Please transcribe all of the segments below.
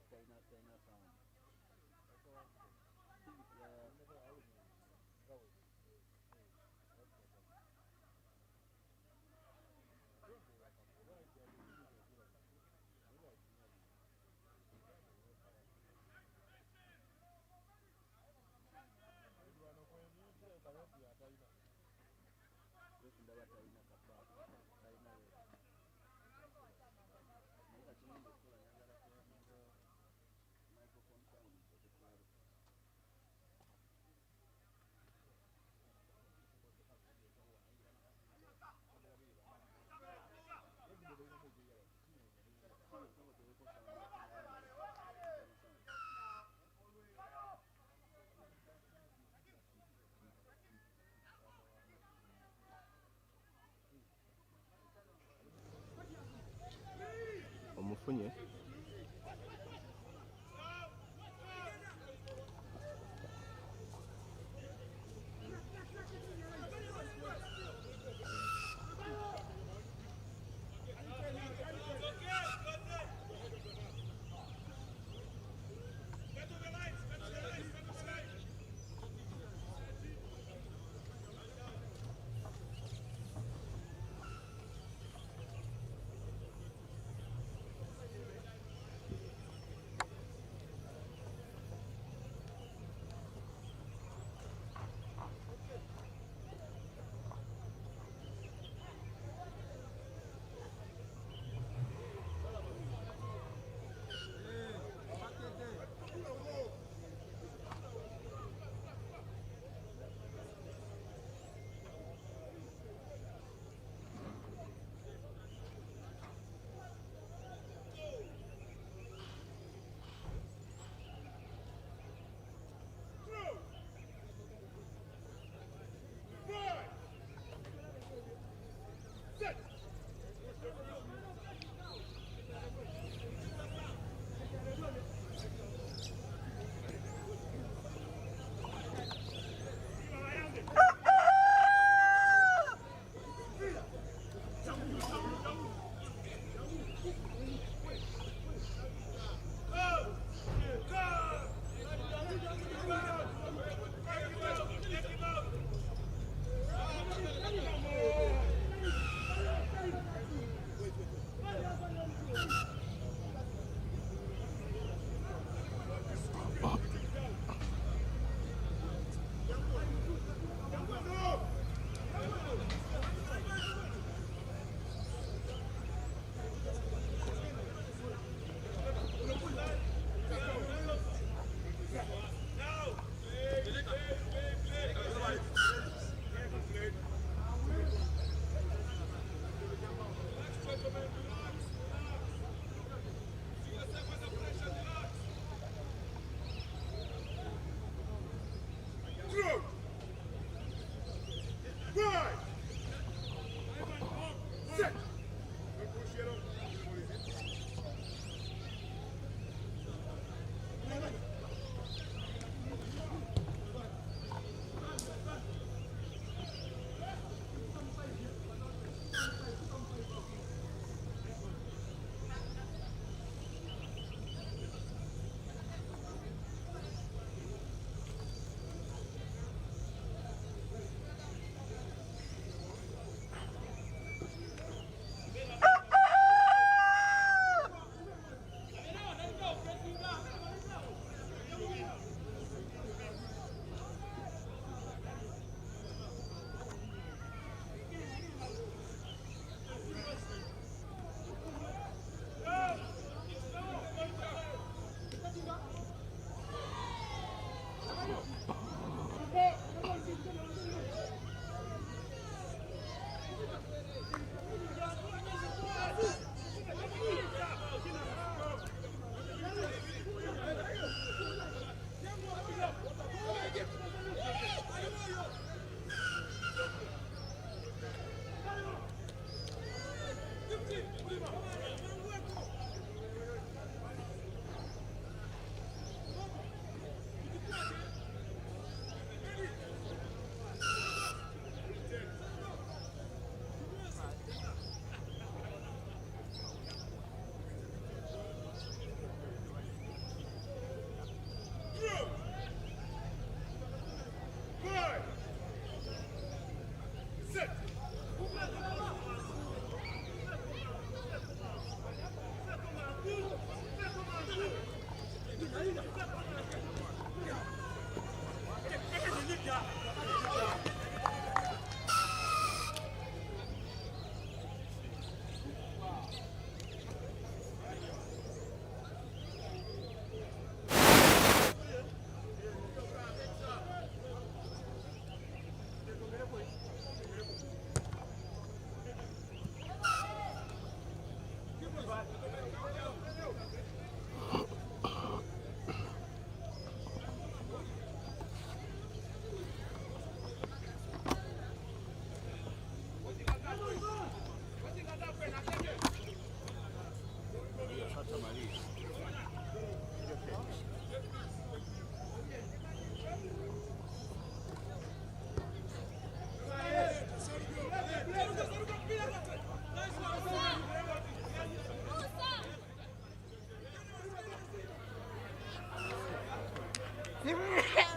China sound. This never China China. Microphone sound.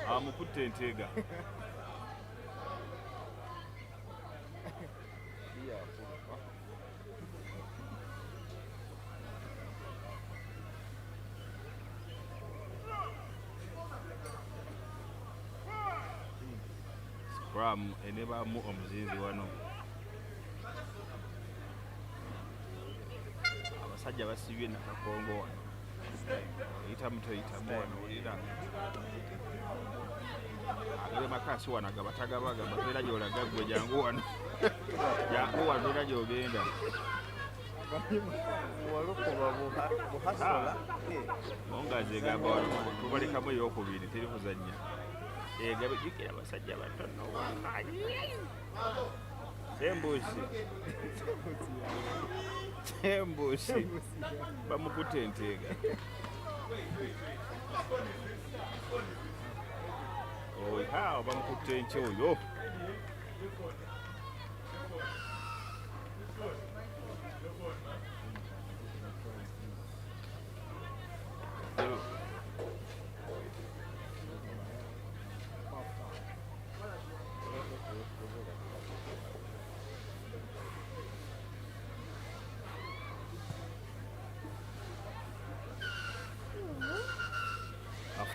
amukutte enteega. Scrum enebaamu omuzinzi wano. Abasajja basibye nakakongo wano. Oyitamu toyitamu wano olira. Agale makasi wano agabatagaba gabatera gy'olaga ggwe jangu wano. Jangu wano era gy'ogenda. Mongazi egamba wano tubalekamu ey'okubiri teri kuzannya. Gabijjukira abasajja batono Sembusi bamukutte enteega. Oyo bamukutte enki oyo.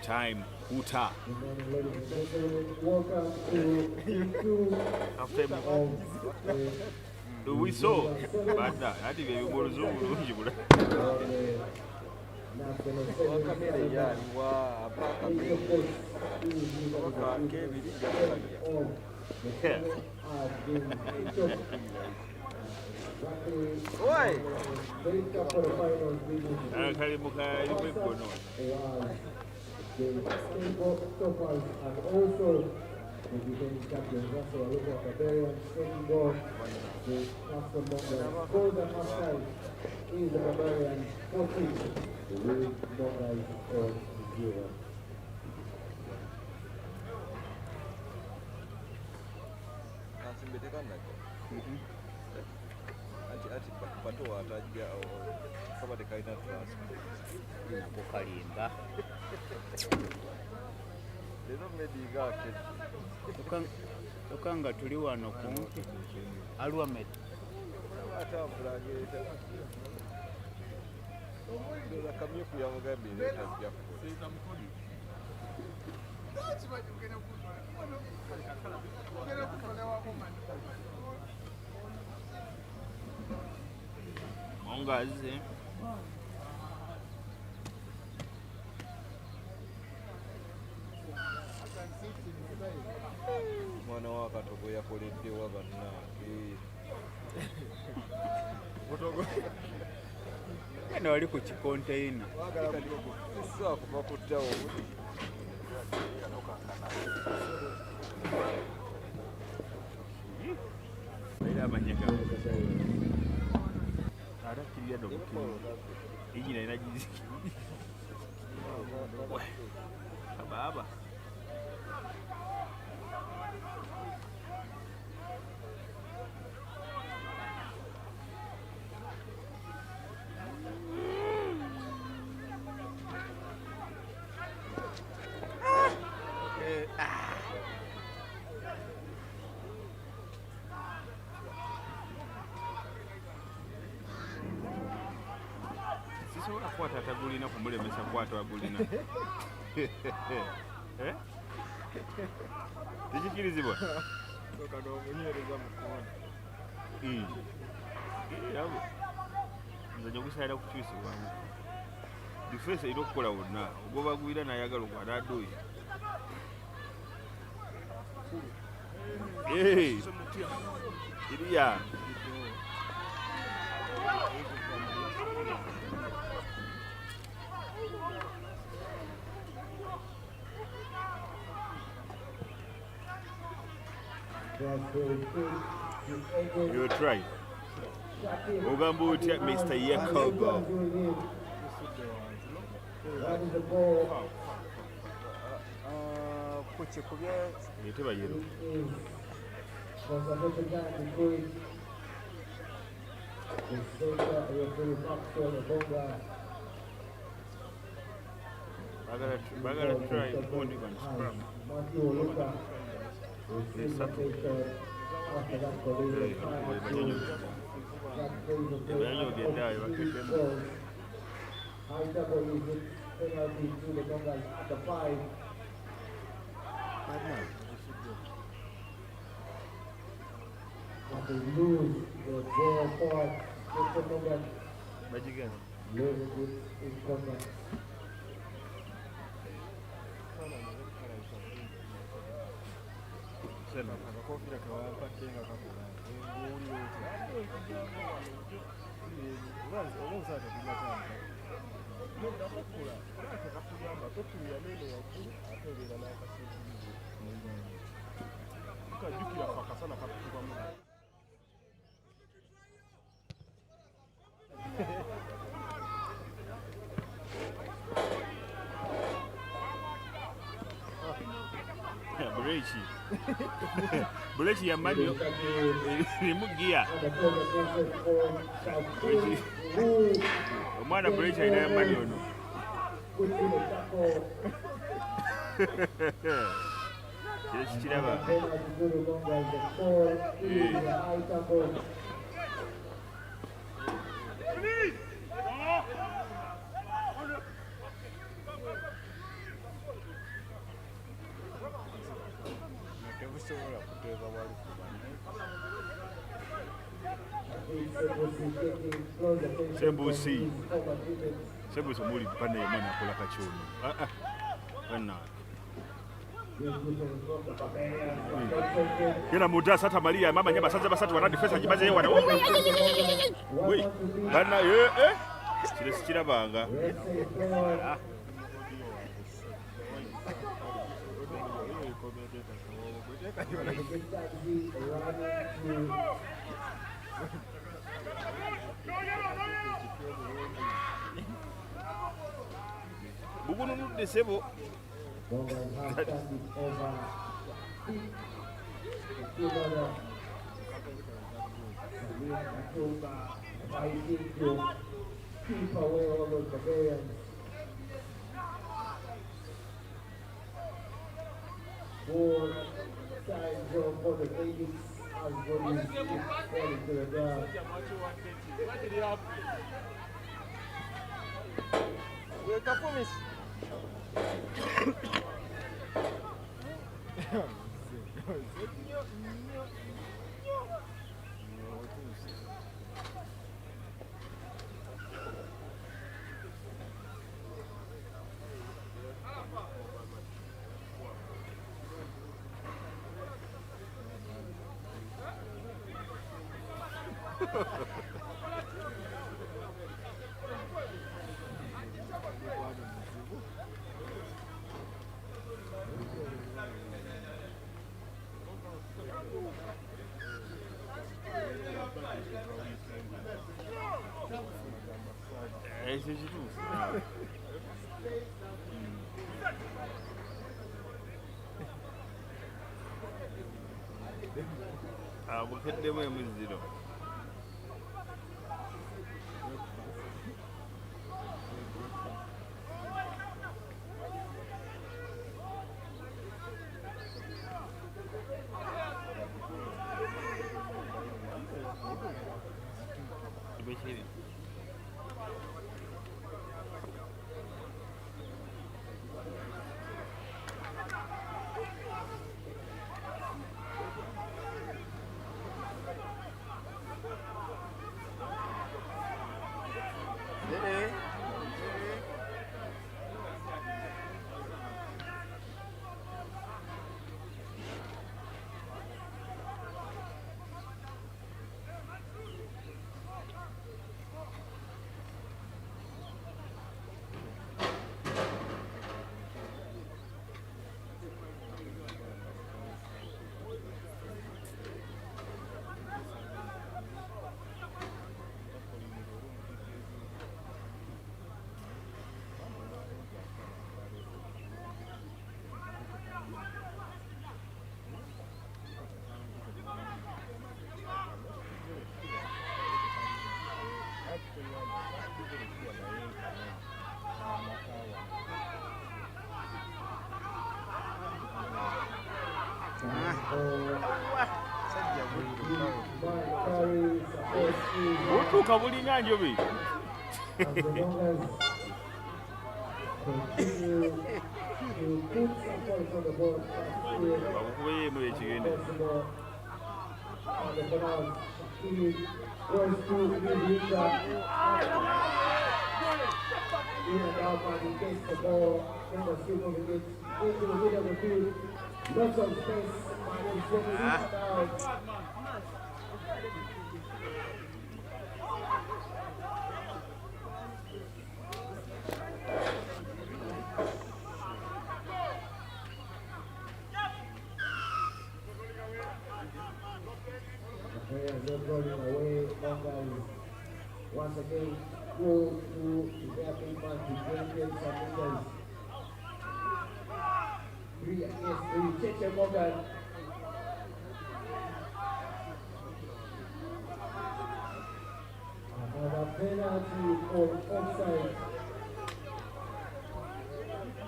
Time, Uta. After we saw, but I think we will zoom. The stoppers and also the defending champions. That's our local Barbarians taking on the Mastermongers. For the halftime is the Barbarians 14, the Rujumba on 0. Kukalimba tukanga tuli wano kumpi alwamet Mongazi mwana wa Katogo yakoledde wa banna eno wali ku kikonteyina ssa kuva ku ttawo era amanyaga arakirya dokukiri ijina ina jiziki baba sisobola kukwata atagulina kumulemesa kwata agulina tekikirizibwa yabo nzanya okusalira kukyusibwamu difensi erina okukola wonna ogwobagwira nayagala okwata adoyi iriya You try. Ogamba otya Mr. Yakobo. Yeteba yero. bagala try bondi ban scrum. High double is penalty to the Mongas at the 5. And they lose the ball point. The Mongas loses it in corner. Bulechi ya mani ilimu gia omwana bulechi aina ya mani ono kile kikiraba Sembusi muli pana ya mwana akola kachono pana yena muda sata malia mama nyama sanza basatu wana defense jibaze wana we bana kile sikira banga Bugunu nudde sebo keep away all those barbarians. More side zone for the Phoenix as well as falling to the ground. bukeddemu emiziro Otuuka bulina njobi. Bakukubeemu ekigende. In and out, and he gets the ball, and the super gets into the middle of the field. Lots of space, and he's going to reach out. The players not running away, Mongas once again go to their big man to Jenkins and Mongas. 3 against 3, Cheche Morgan. Another penalty for offside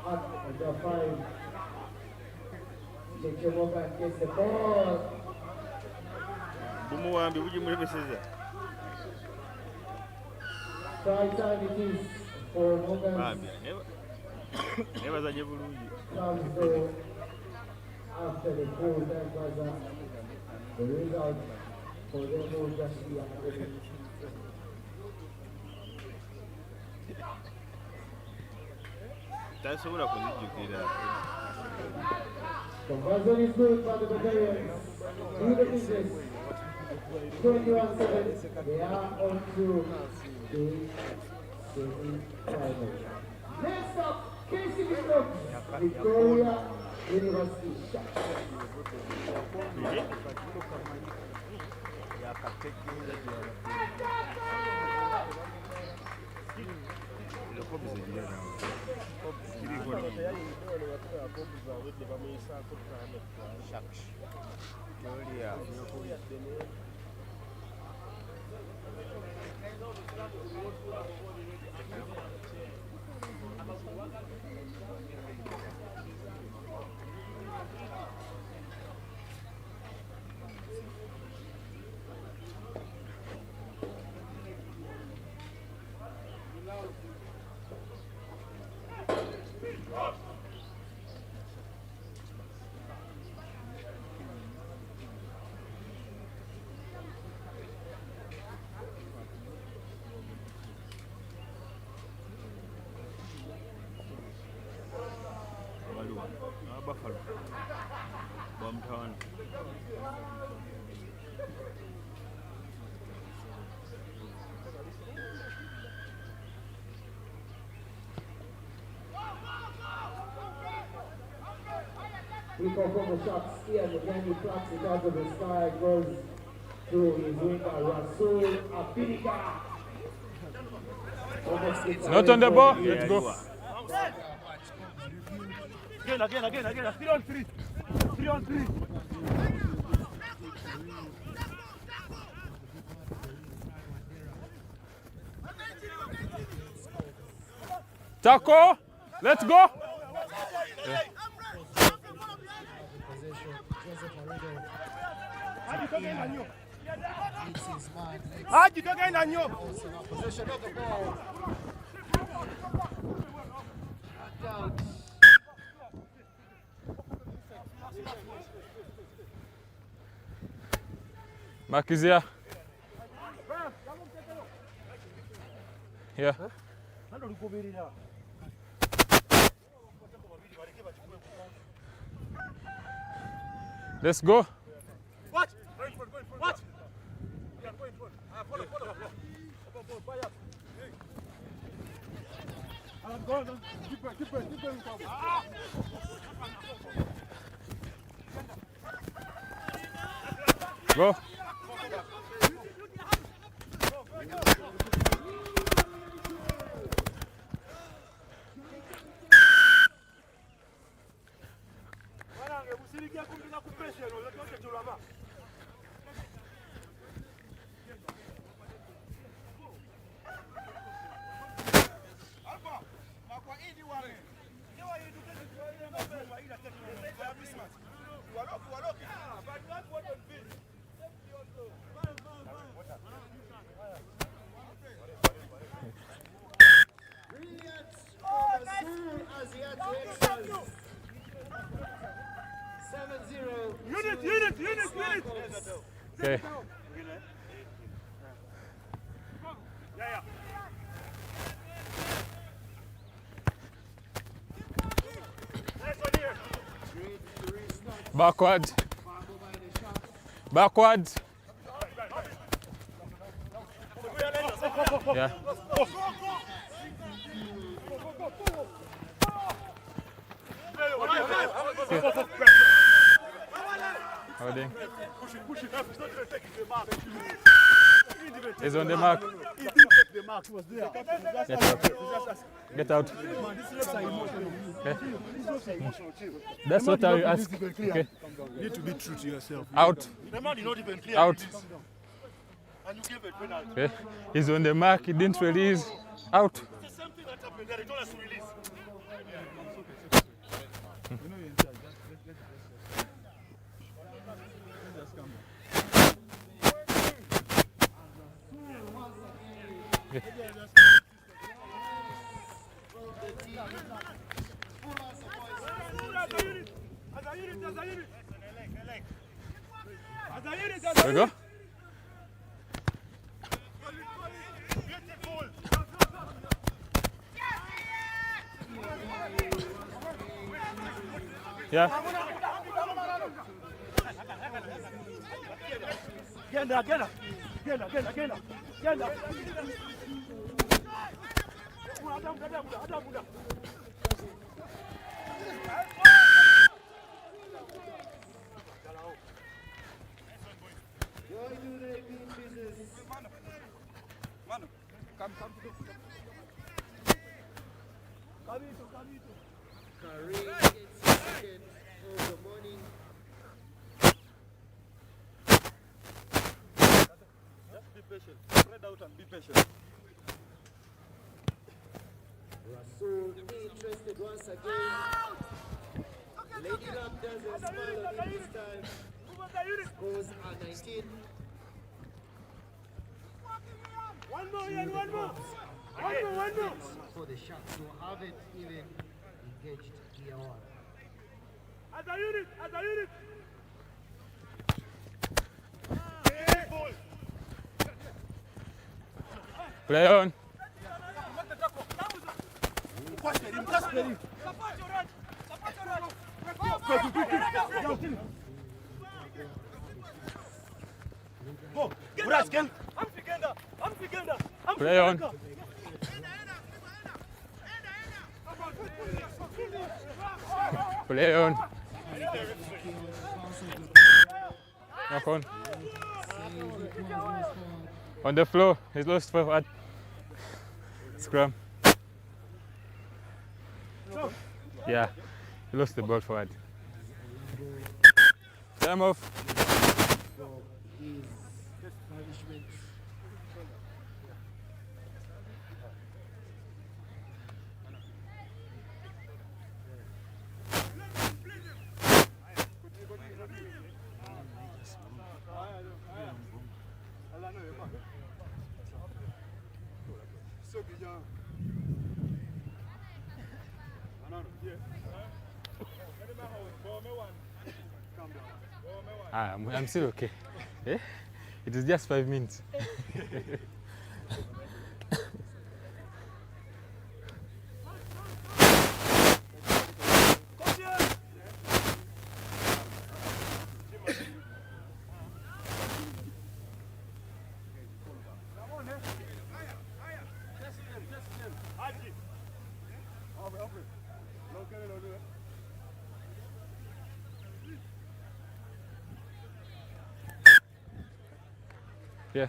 at the 5. Cheche Morgan gets the ball. Bumuwambi bugimulebeseza. Try time it is for Morgan. Nebazanye bulungi. Comes though after the goal that was the result for them will just be happening. Tasobola kuzijjukira. Conversion is good for the Bulgarians. Do the business. 21-7. They are on to the semi-final. Next up, Casey Stokes, Victoria University. Buffalo. Bombtown. He from the shots here, and then he claps it out of the sky, goes to his winger, Rasul Abidika. Not on the ball, let's go. Again. 3 on 3. 3 on 3. Taco, let's go. Possession of the ball. Mark is here. Yeah. Let's go. Watch. Watch. Follow. Go. Keep going. Go. Unit. Okay. Yeah. Backwards. Backwards. Yeah. Holding. Push it up. It's not going to take it to the mark. He's on the mark. He didn't take the mark. He was there. Get out. Okay. That's The what man I did not ask. even clear. Okay. You need to be true to yourself. Out. The man did not even clear. Out. And you gave a penalty. Okay. He's on the mark. He didn't release. Out. It's the same thing that happened there. They told us to release. There we go. Yeah. Genda. Spread out and be patient. Rasul interested once again. Lady Luck does a smile on him this time. Scores are 19. One more. For the Sharks who haven't even engaged gear one. As a unit. Play on. Play on. Play on. Knock on. On the floor. He's lost forward. Scrum. Yeah. He lost the ball forward. Time off. I'm still okay. Eh? It is just 5 minutes. Yeah.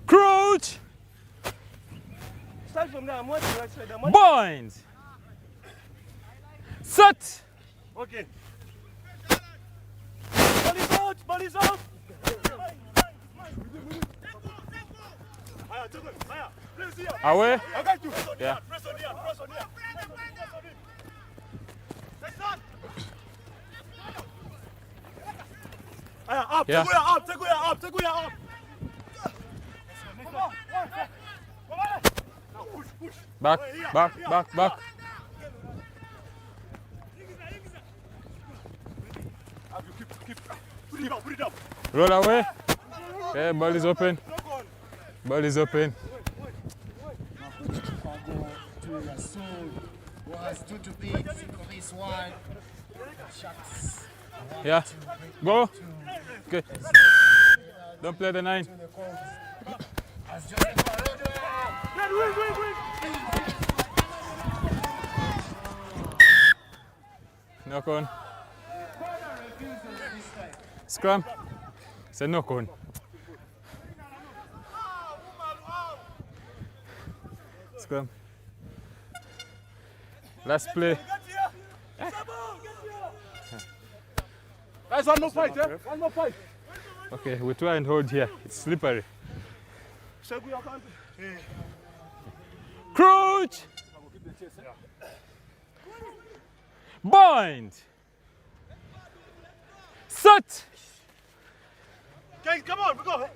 Crouch! Start from there. I'm watching right side. Bind! Set! Okay. Ball is out. Away. I got you. Yeah. Press on here. Press on here. Up. Yeah. Take her up. Back. Keep. Put it up. Roll away. Okay, ball is open. Ball is open. Kawowo to Rasul, was 2-big for this one. Sharks Yeah. Go. Okay. Don't play the 9. to the court. As Joseph Knock on. Scrum. Say knock on. Scrum. Last play. Guys, one more fight, eh? One more fight. Okay, we try and hold here. It's slippery. Crouch. Bind. Set. Guys, come on, we go.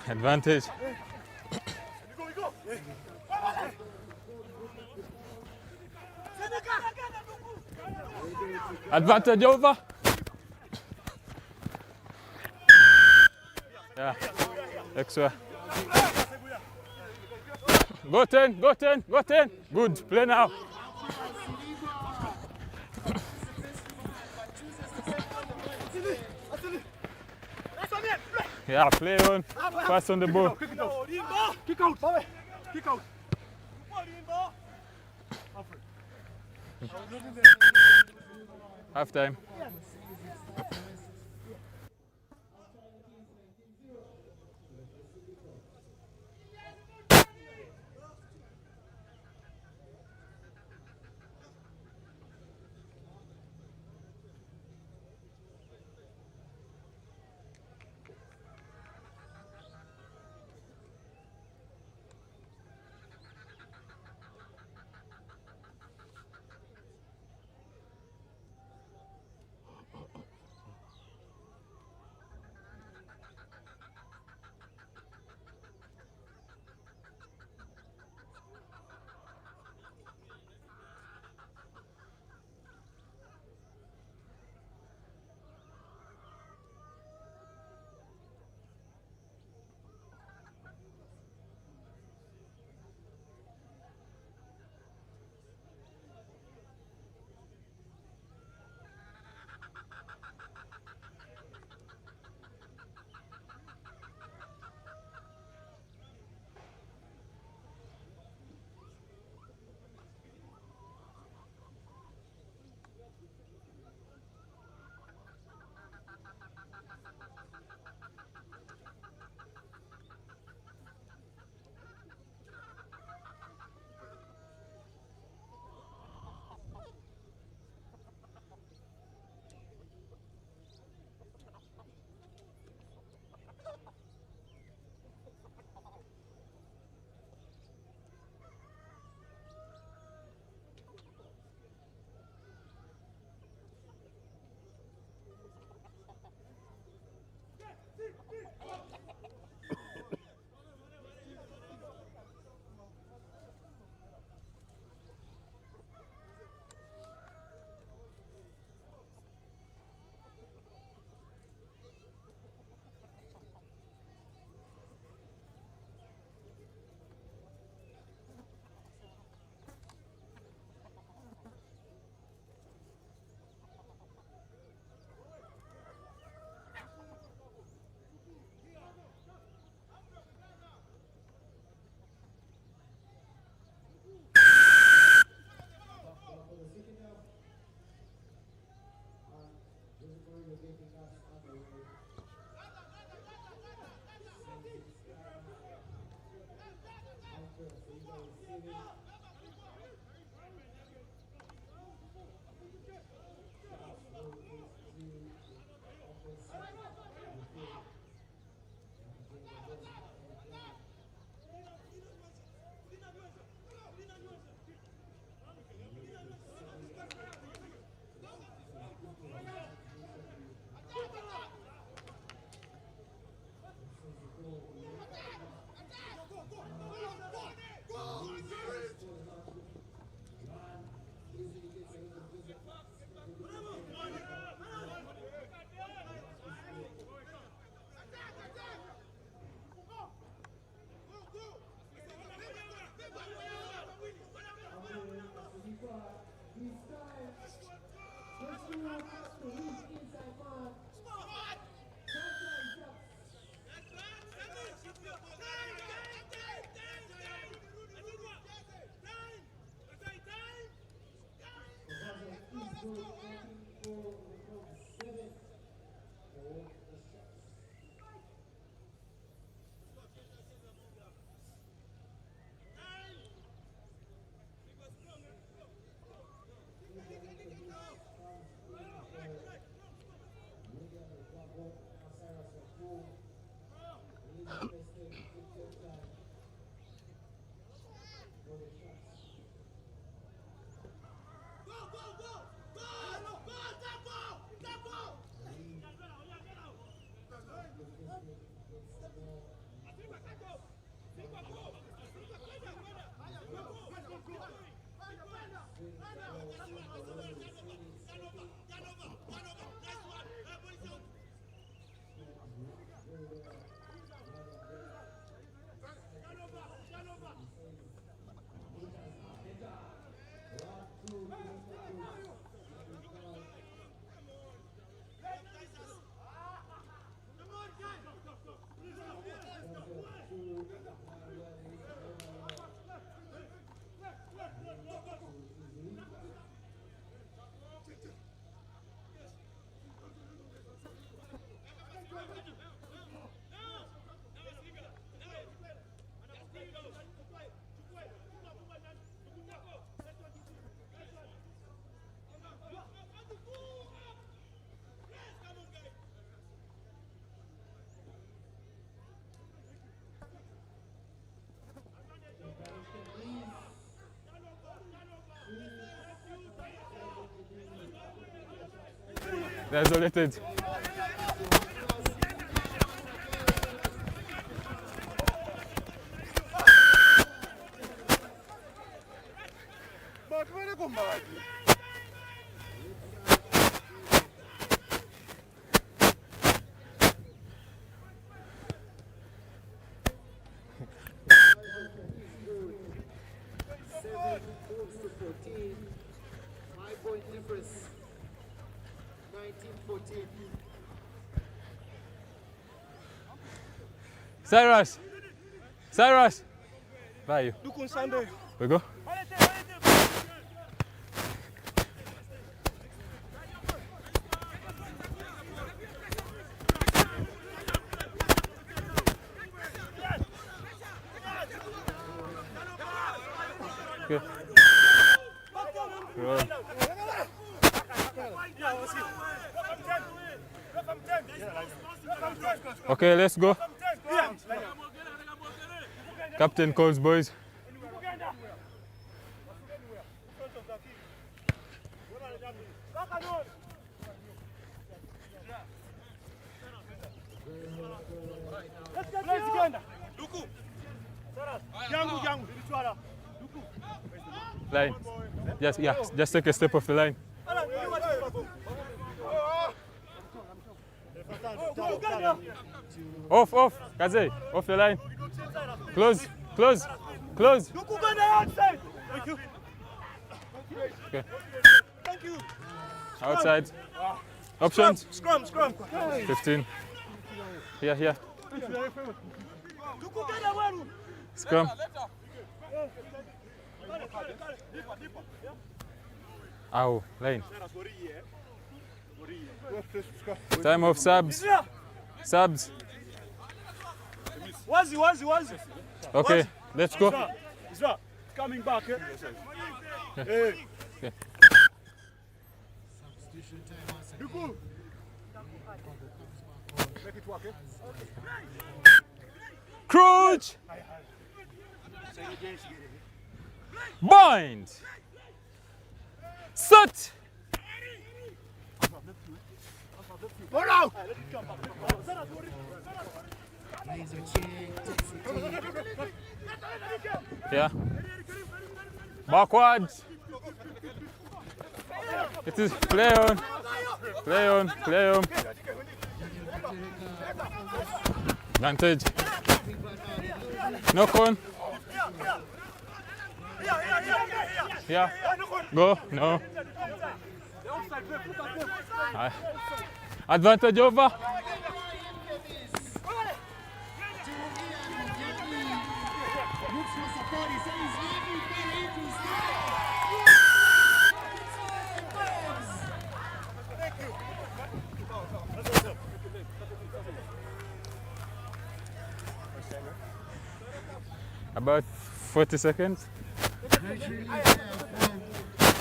Advantage. Advantage over. Yeah. Extra. Go 10. Good. Play now. Yeah, play on. Pass on the ball. Kick out. Half time. This time, first two has to reach inside man. Isolated. Difference. 19-14. Cyrus! By you. We go. Okay. Good. Okay, let's go. Captain calls, boys. Line. Just take a step off the line. Off, Kaze, off the line. Close. Okay. Thank you. Outside. Options. Scrum. 15. Here. Scrum. Ow, line. Time of subs. Wazi. Okay, let's go. Isra, coming back. Okay. Make it work, Crouch. Bind. Set. Yeah. Backwards. It is play on. Advantage. Knock on. Yeah. Go. No. Advantage over. About 40 seconds.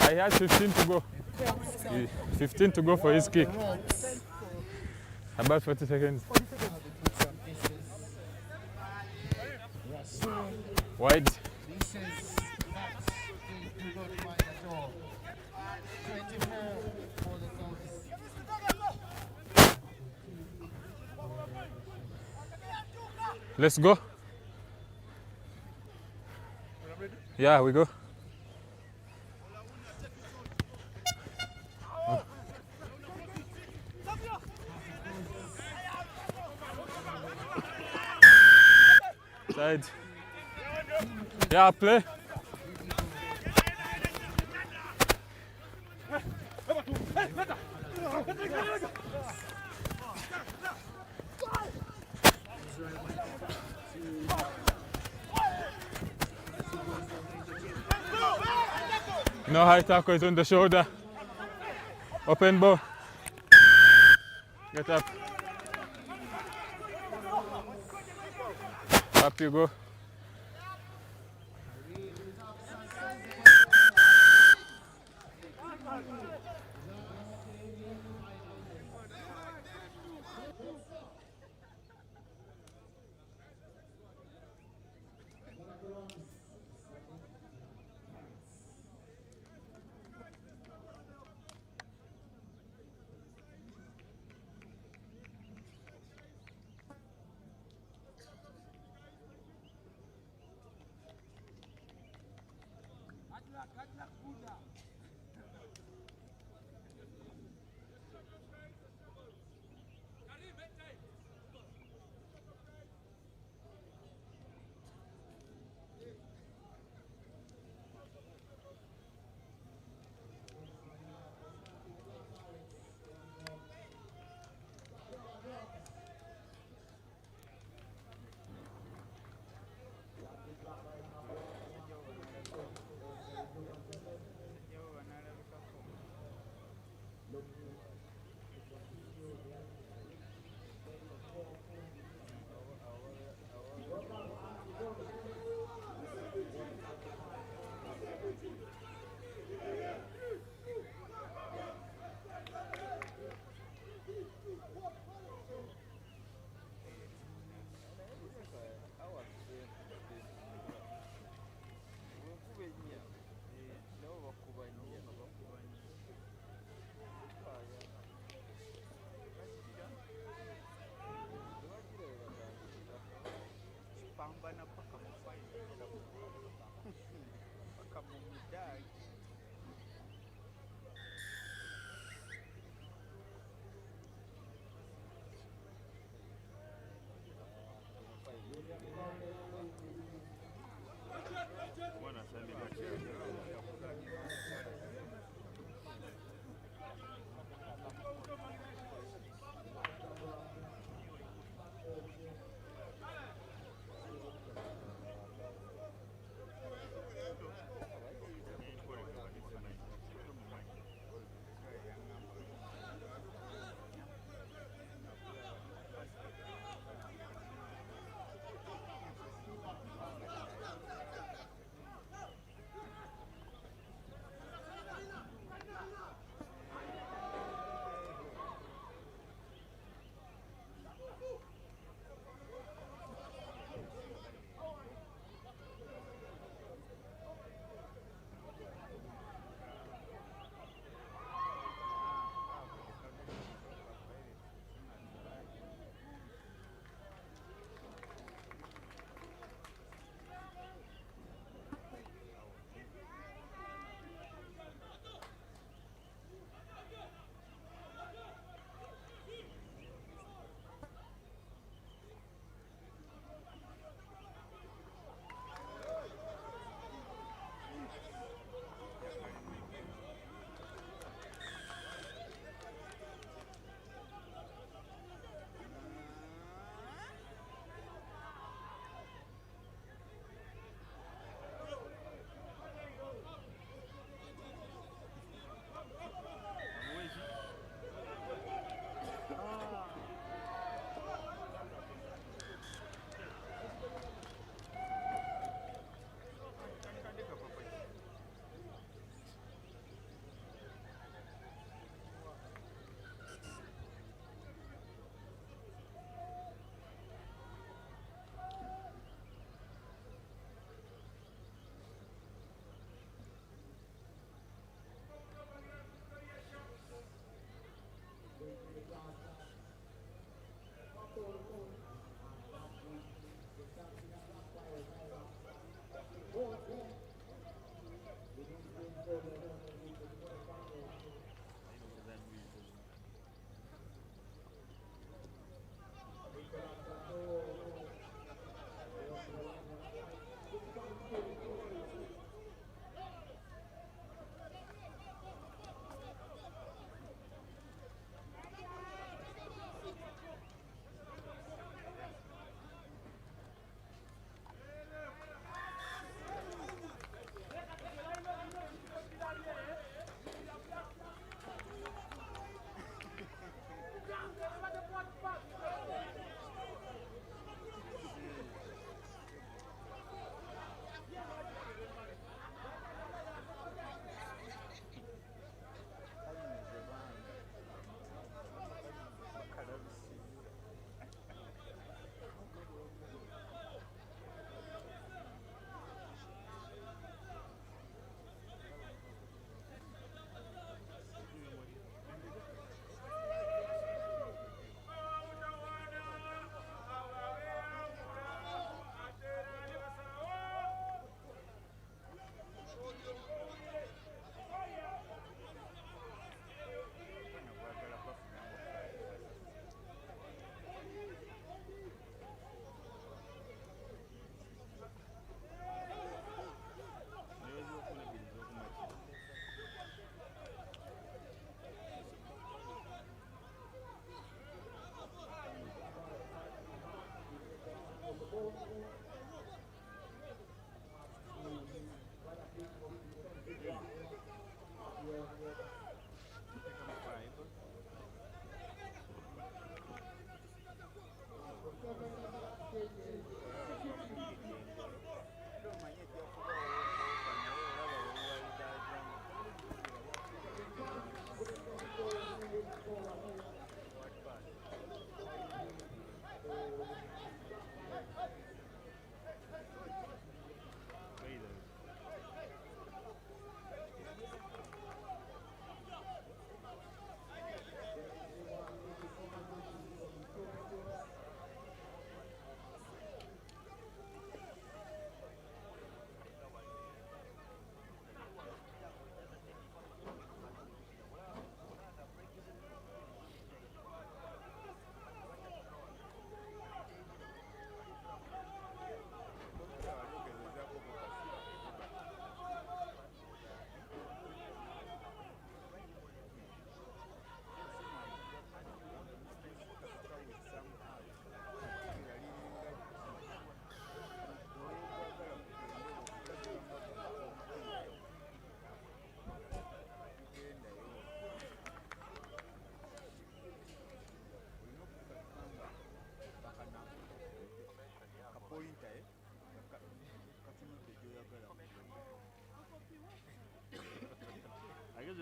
I had 15 to go. 15 to go for his kick. About 40 seconds. Wide. Let's go. Yeah, we go. Side. Yeah, play. No high tackle, is on the shoulder. Open ball. Get up. Up you go. Pambana paka mufanya paka mumidai.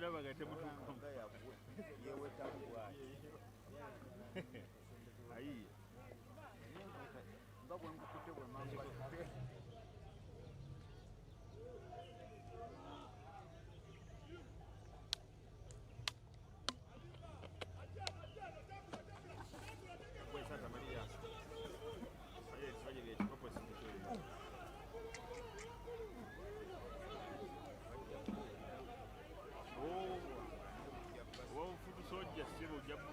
Muziraba nga temutuukamu. Yewetamu bw'ati. Ayiye. Nga bwe nkukute bwe mmanyi. Pues Santa María. Oye, que chico, pues Oh, futu soja siro jabu.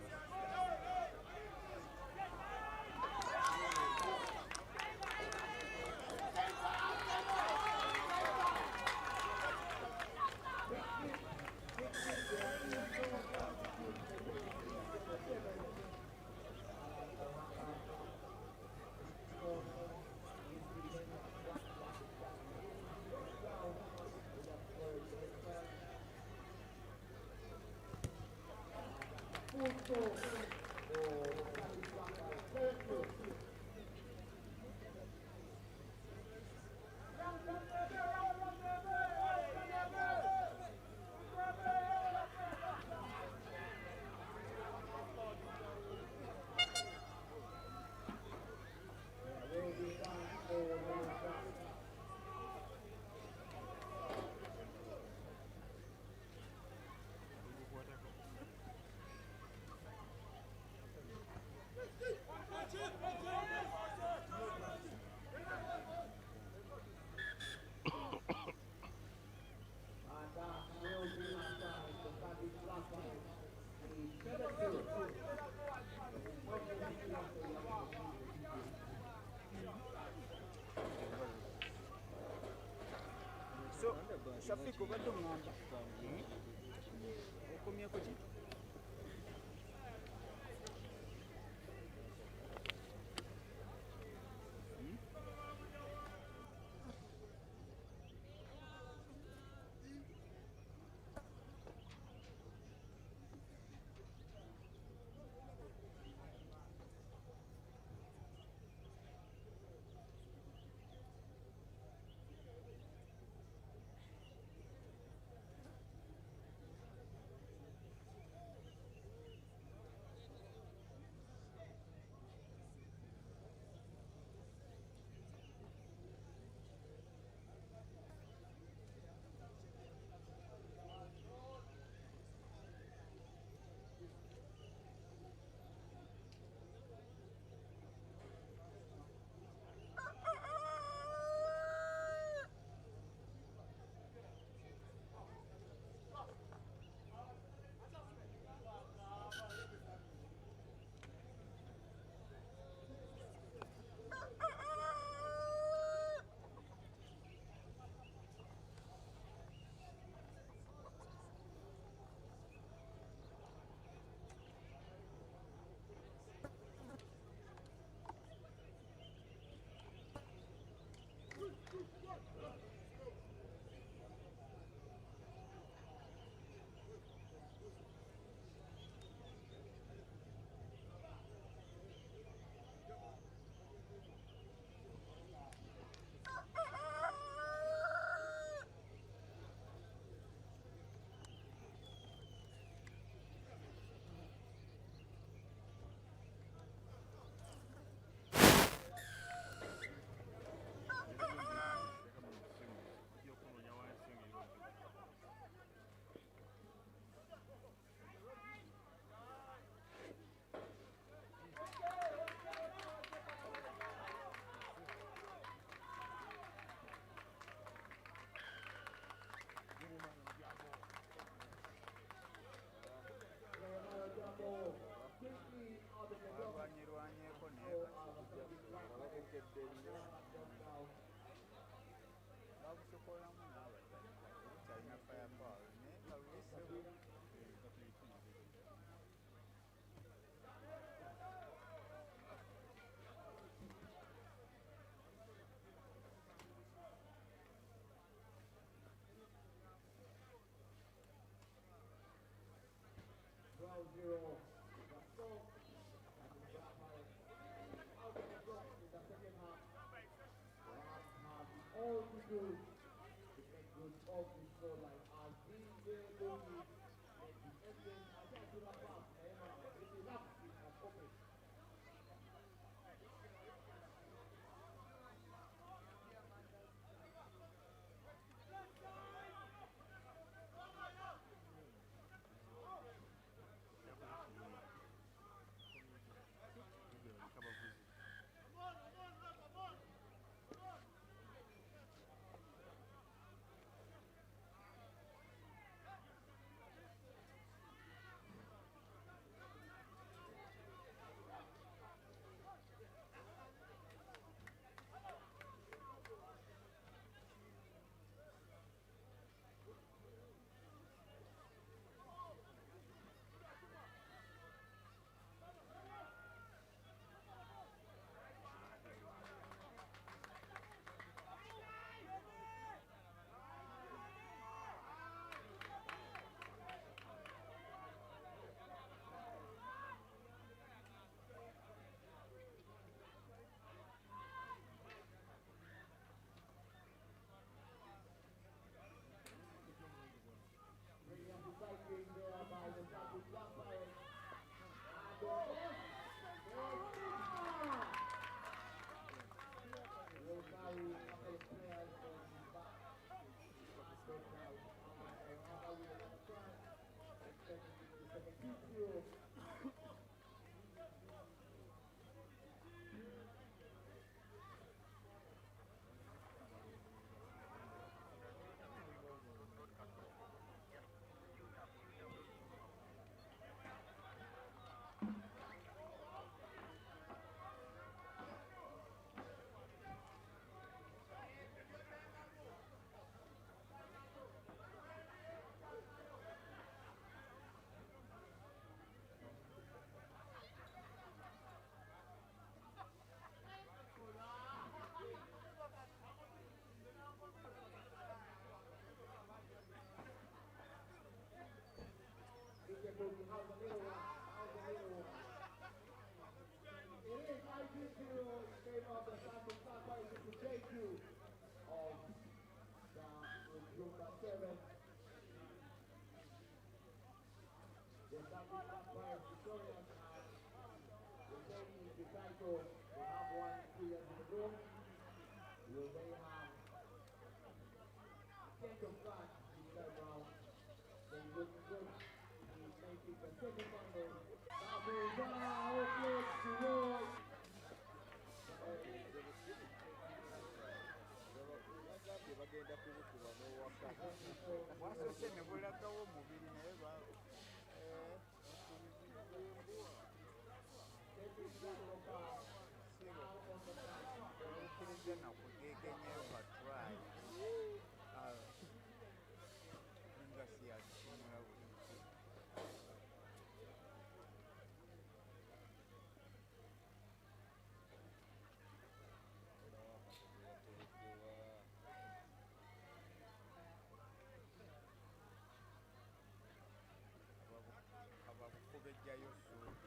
So, Shafik obadde oŋŋamba. Okomyeko ki? Balwanyirwanyeeko naye bakusokolamu n'abadala kyalina firepower naye nga luyisemu. Ground zero. That's all. And the Blackfire out of the block in the second half. The last half is all to do to make good of the scoreline as we will being there by the Celtic Black Pirates. Will carry a couple of players on his back. But now, Rujumba will have a try. Extending the 17-0. How's the little one? How's the little one? It is 19-0 in favor of the Celtic Black Pirates. It's the J2 of the Rujumba 7. The Celtic Black Pirates victorious and retaining the title. They have won 3 years in a row. Will they have 10th of class this time round? They look good. Making the semi-final. Kawowo plays to roll. Wasose ne bulagawo omubiri naye okiriza nakugegenyeyo batwayi nga siyakisimula buli abakubejjayo ssuubi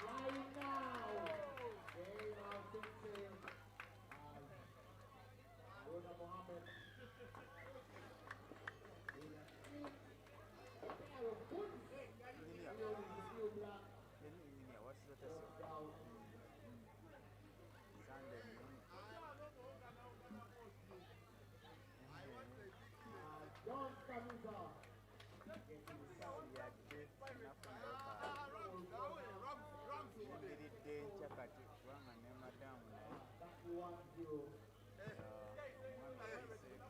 Flying now. They are fixing Rona Mohammed. engineer wasizotese Sunday John Kamuza. yadde nafunayokayimiridde enkya kati kubanga ne madamu naye 31-0. omwana yayiseeko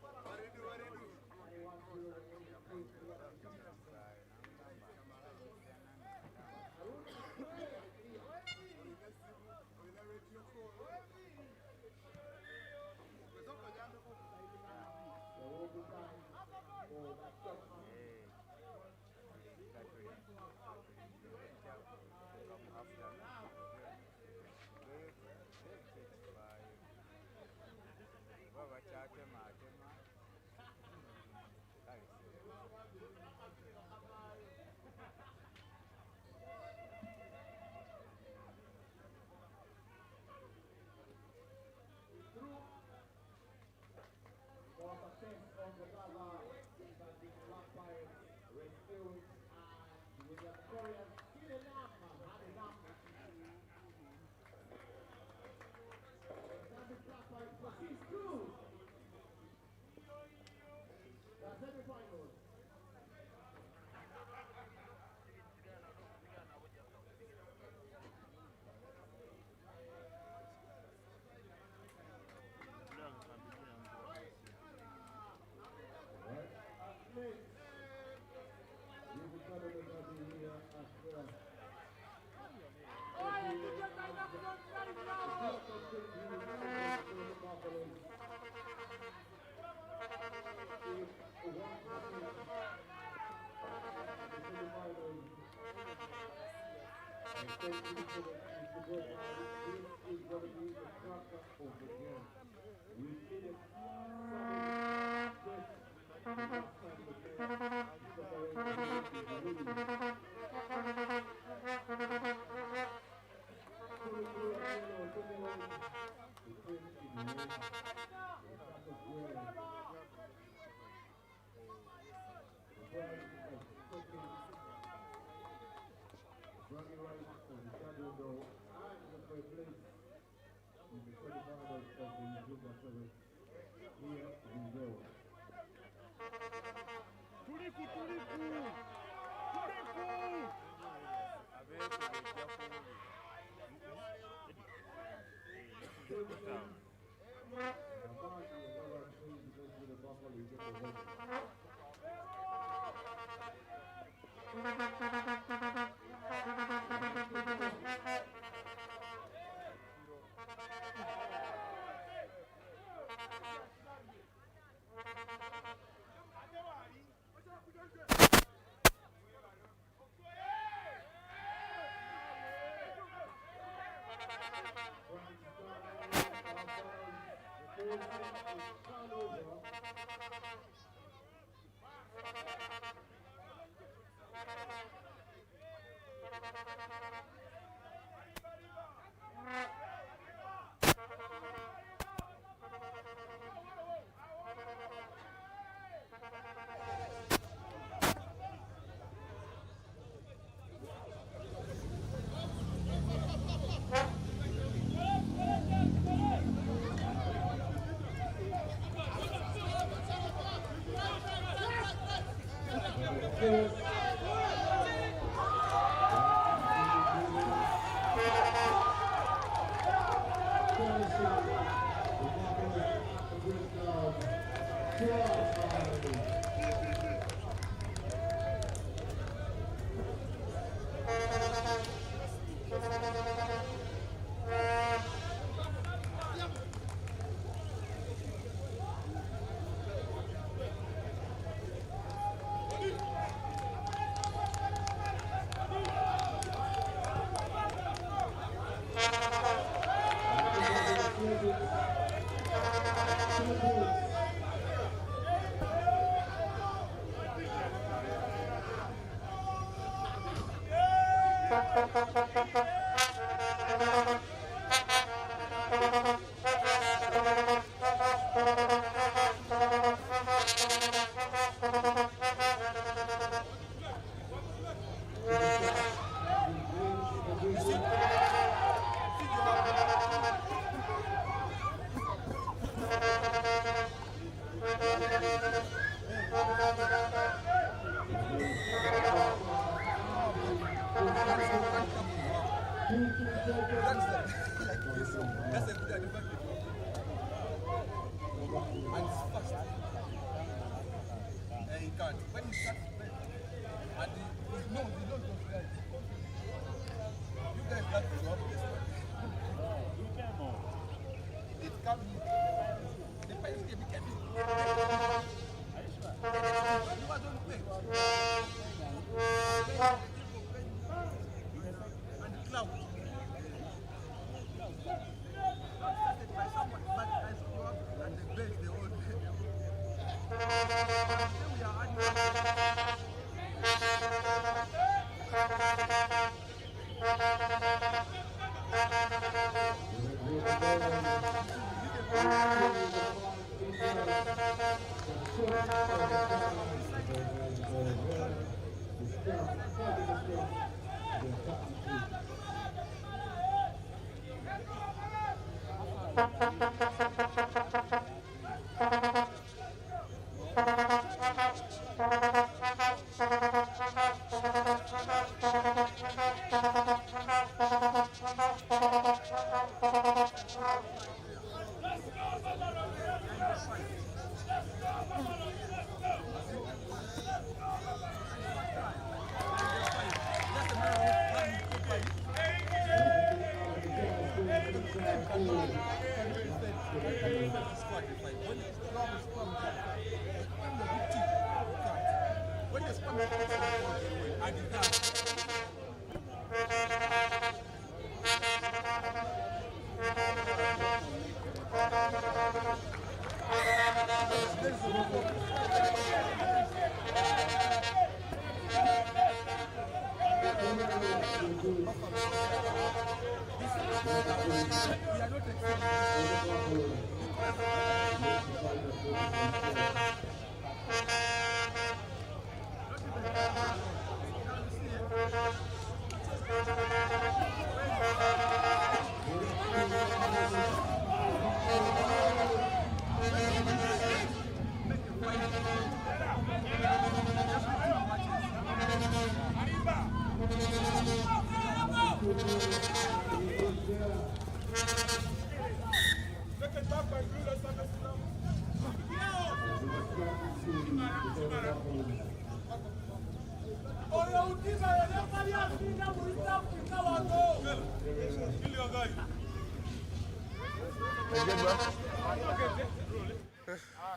There will be time for that shot. oba bakyatematema For success on the Gaza, that the Black Pirates rescued and with the Victorians still enough, had enough. The Black Pirates proceeds through the semi-finals. We prize of taking bragging rights of the champion though and the third place in the semi-finals of the Rujumba 7. Here we go. Tuliku, tuliku!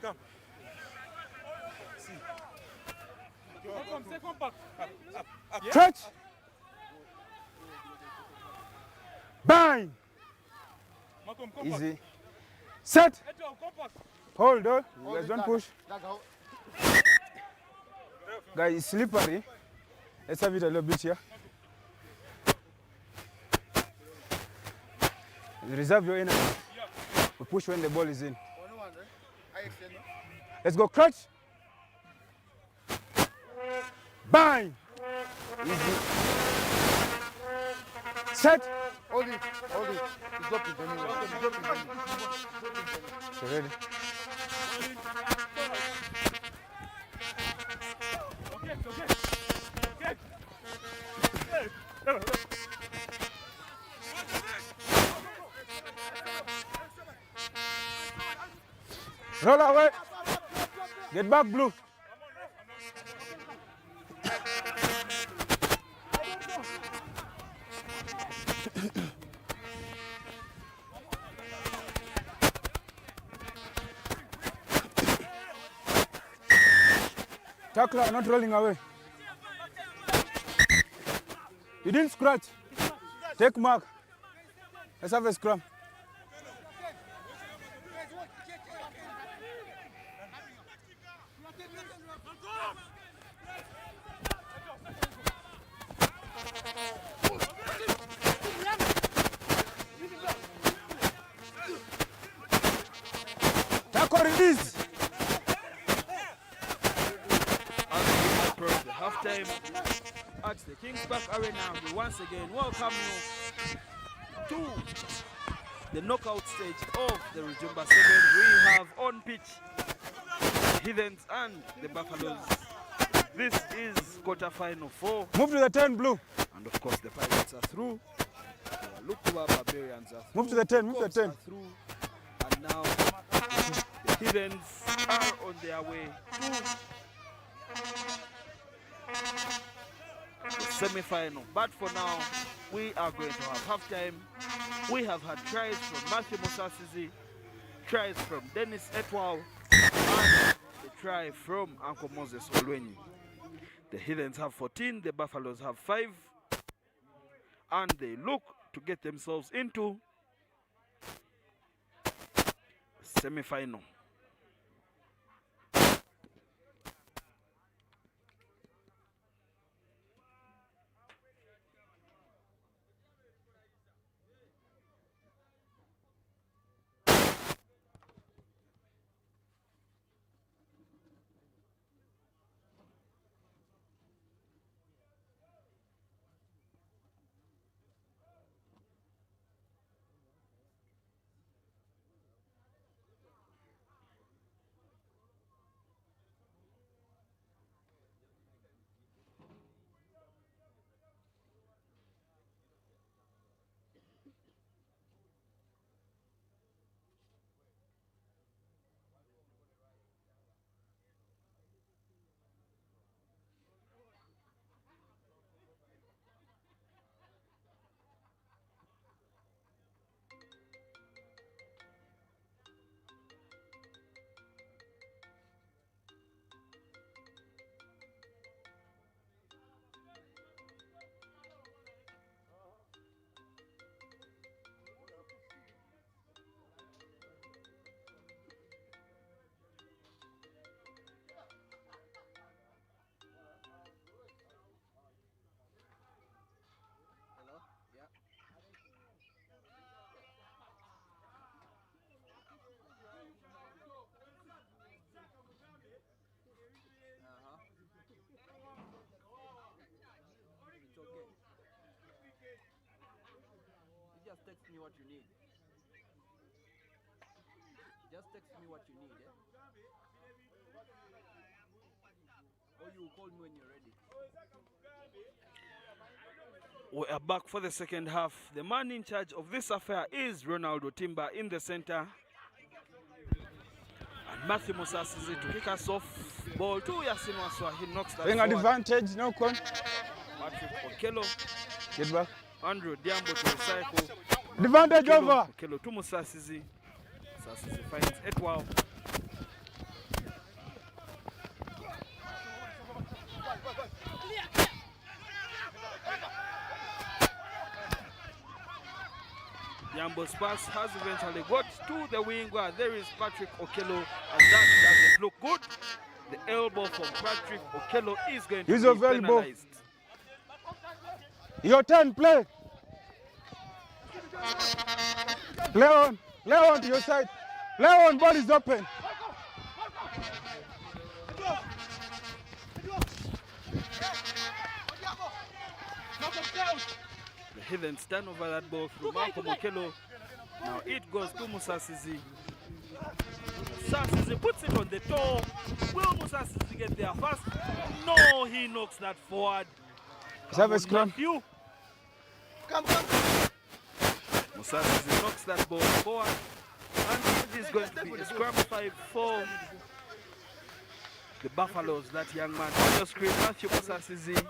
Come. Come back. Stretch. Bang. Easy. Set. Hold on. You guys don't push. Guys, it's slippery. Let's have it a little bit here. Reserve your energy. We push when the ball is in. Let's go, clutch. Bang. Easy. Set. Hold it. It's dropping. So ready. Roll away. Get back, Blue. Tackler, not rolling away. You didn't scratch. Take mark. Let's have a scrum. Tackle release. Halftime at the Kings Park Arena. We once again welcome you to the knockout stage of the Rujumba 7. We have on pitch the Heathens and the Buffaloes. This is quarter-final 4. Move to the 10, Blue. And of course the Pirates are through. The Lukuwa Barbarians are through. Move to the 10, move to the 10. Through. And now the Heathens are on their way to the semi-final. But for now, we are going to have halftime. We have had tries from Matthew Musasizi, tries from Dennis Etwal, and a try from Uncle Moses Olwenyi. The Heathens have 14, the Buffaloes have 5, and they look to get themselves into semi-final. Just text me what you need. Just text me what you need, Or you call me when you're ready. We are back for the second half. The man in charge of this affair is Ronaldo Timber in the center. And Matthew Musasizi to kick us off. Ball to Yasinwaswa. He knocks that Being forward. advantage, no con. Patrick Okello. Get back. Andrew Diambo to recycle. Advantage over. Okello to Musasizi. Musasizi finds Etwao. Diambo's pass has eventually got to the wing where there is Patrick Okello, and that doesn't look good. The elbow from Patrick Okello is going to be penalized. Your turn, play. Play on to your side. Play on, ball is open. The Heathens stand over that ball through Malcolm Okello. Now it goes to Musasizi. Musasizi puts it on the toe. Will Musasizi get there first? No, he knocks that forward. Have a scrum. Musasizi knocks that ball forward. And it is going to be a scrum 5 for the Buffaloes. That young man on your screen, Matthew Musasizi,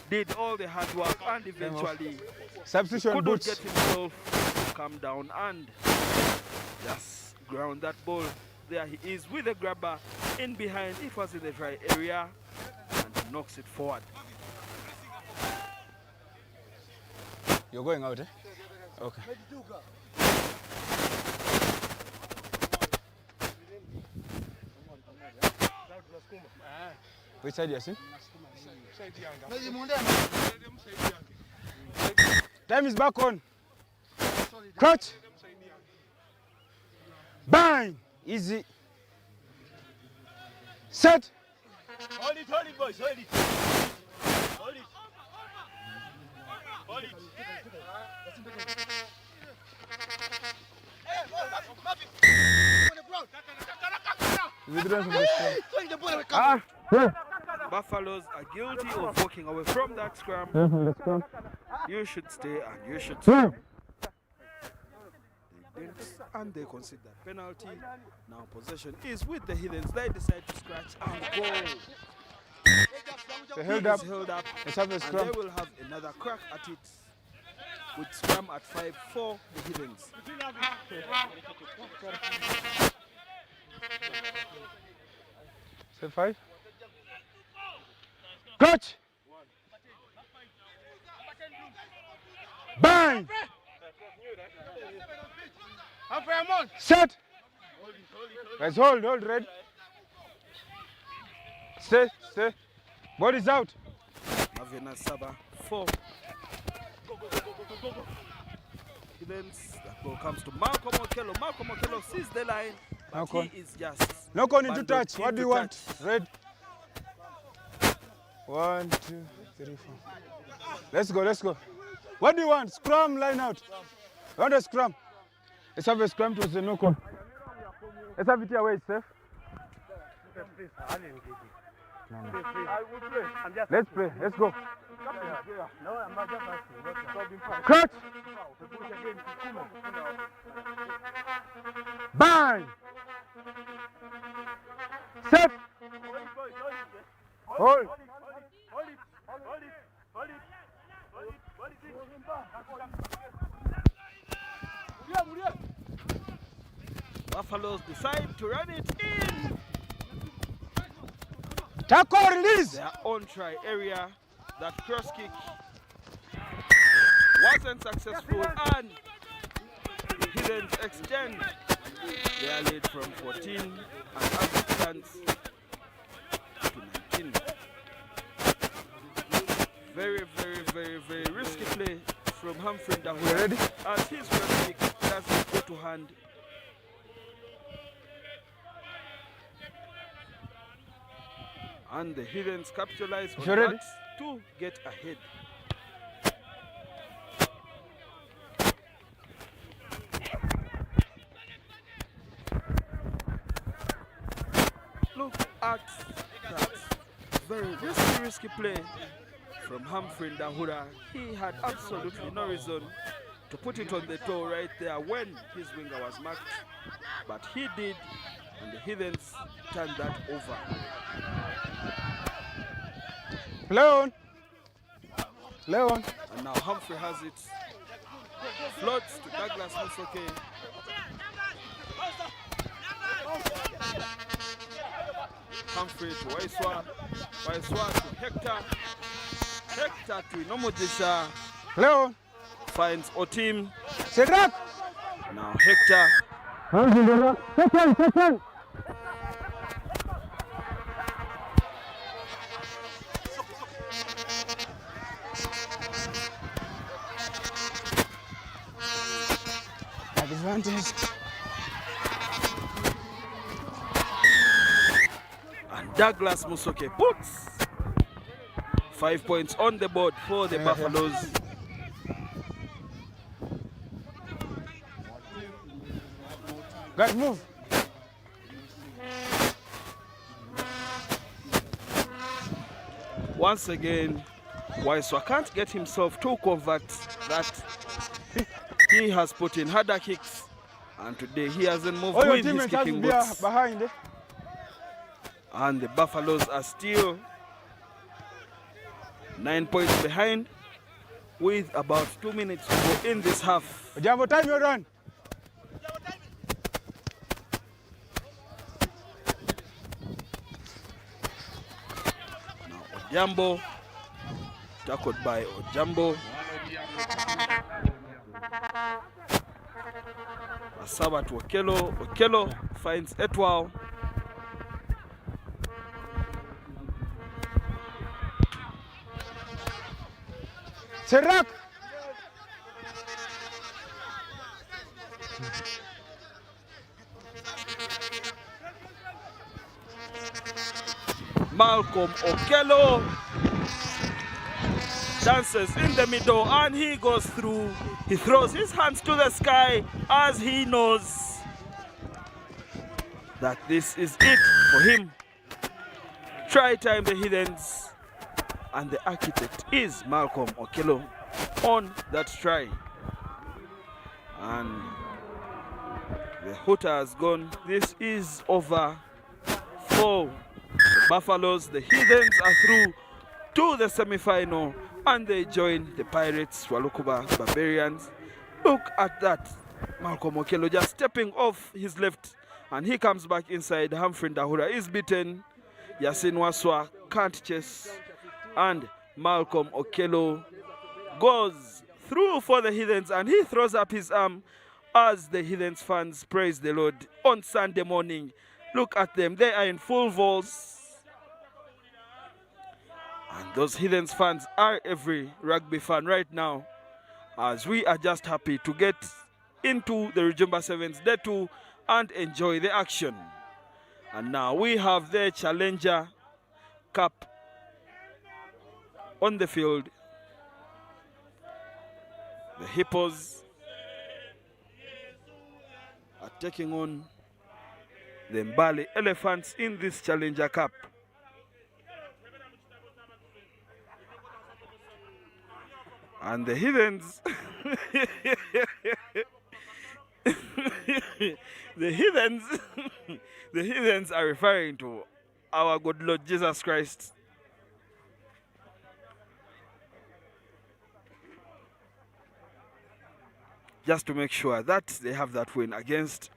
did all the hard work and eventually Substitution couldn't boots. get himself to come down and just ground that ball. There he is with the grabber in behind. It was in the dry area and he knocks it forward. You're going out, eh? Okay. Which side, Yasin? Time is back on. Crouch. Bang. Easy. Set. Hold it, boys, hold it. Hold it. Hold it. Withdraw from the scrum. Buffaloes are guilty of walking away from that scrum. Let's go. You should stay and you should stay. They didn't, and they concede that penalty. Now possession is with the Heathens. They decide to scratch and go. They He held is up. held up. Let's have a And scrum. they will have another crack at it with scrum at 5 for the Heathens. Set 5. Coach. Bang. Set. Guys, hold, red. Stay. Body's out. Avena Saba 4. Heathens, that ball comes to Malcolm Okello. Malcolm Okello sees the line, but Malcolm. he is just No con into bundled touch. What do you into want? touch. Red. 1, 2, 3, 4. Let's go. What do you want? Scrum, line out. You want a scrum? Let's have a scrum to the no con. Let's have it here where it's safe. Let's play. Let's go. Cut. Bang. Set. Hold. Buffaloes decide to run it in Tackle, release. their own try area. That cross kick wasn't successful, and Heathens extend their lead from 14 and as it stands to 19. Very risky play from Humphrey Dahua. Ready? As his cross kick doesn't go to hand. And the Heathens capitalize on You ready? that to get ahead. Look at that very risky play from Humphrey Dahura. He had absolutely no reason to put it on the toe right there when his winger was marked, but he did, And the Heathens turned that over. Leon. Leon. And now Humphrey has it. Floats to Douglas Musoke. Humphrey to Waiswa. Waiswa to Hector. Hector to Inomodisha. Leon. Finds Otim. Cedric. Now Hector. Second. Advantage. And Douglas Musoke puts 5 points on the board for the Buffaloes. Guys, move. Once again, Waiswa can't get himself to convert that. He has put in harder kicks, and today he hasn't moved with his kicking boots. Behind. And the Buffaloes are still 9 points behind with about 2 minutes to go in this half. Jambo, time your run. Now Ojambo, tackled by Ojambo. Asaba to Okelo. Okelo finds Etwao. Cedric. Malcolm Okelo dances in the middle and he goes through. He throws his hands to the sky as he knows that this is it for him. Try time the Heathens, and the architect is Malcolm Okelo on that try. And the hooter has gone. This is over for the Buffaloes. The Heathens are through to the semi-final and they join the Pirates, Walukuba Barbarians. Look at that. Malcolm Okelo just stepping off his left and he comes back inside. Humphrey Ndahura is beaten. Yasin Waswa can't chase. And Malcolm Okelo goes through for the Heathens and he throws up his arm as the Heathens fans praise the Lord on Sunday morning. Look at them, they are in full voice. And those Heathens fans are every rugby fan right now, as we are just happy to get into the Rujumba Sevens Day 2 and enjoy the action. And now we have the Challenger Cup on the field. The Hippos are taking on the Mbale Elephants in this Challenger Cup. And the Heathens, the Heathens are referring to our good Lord Jesus Christ. Just to make sure that they have that win against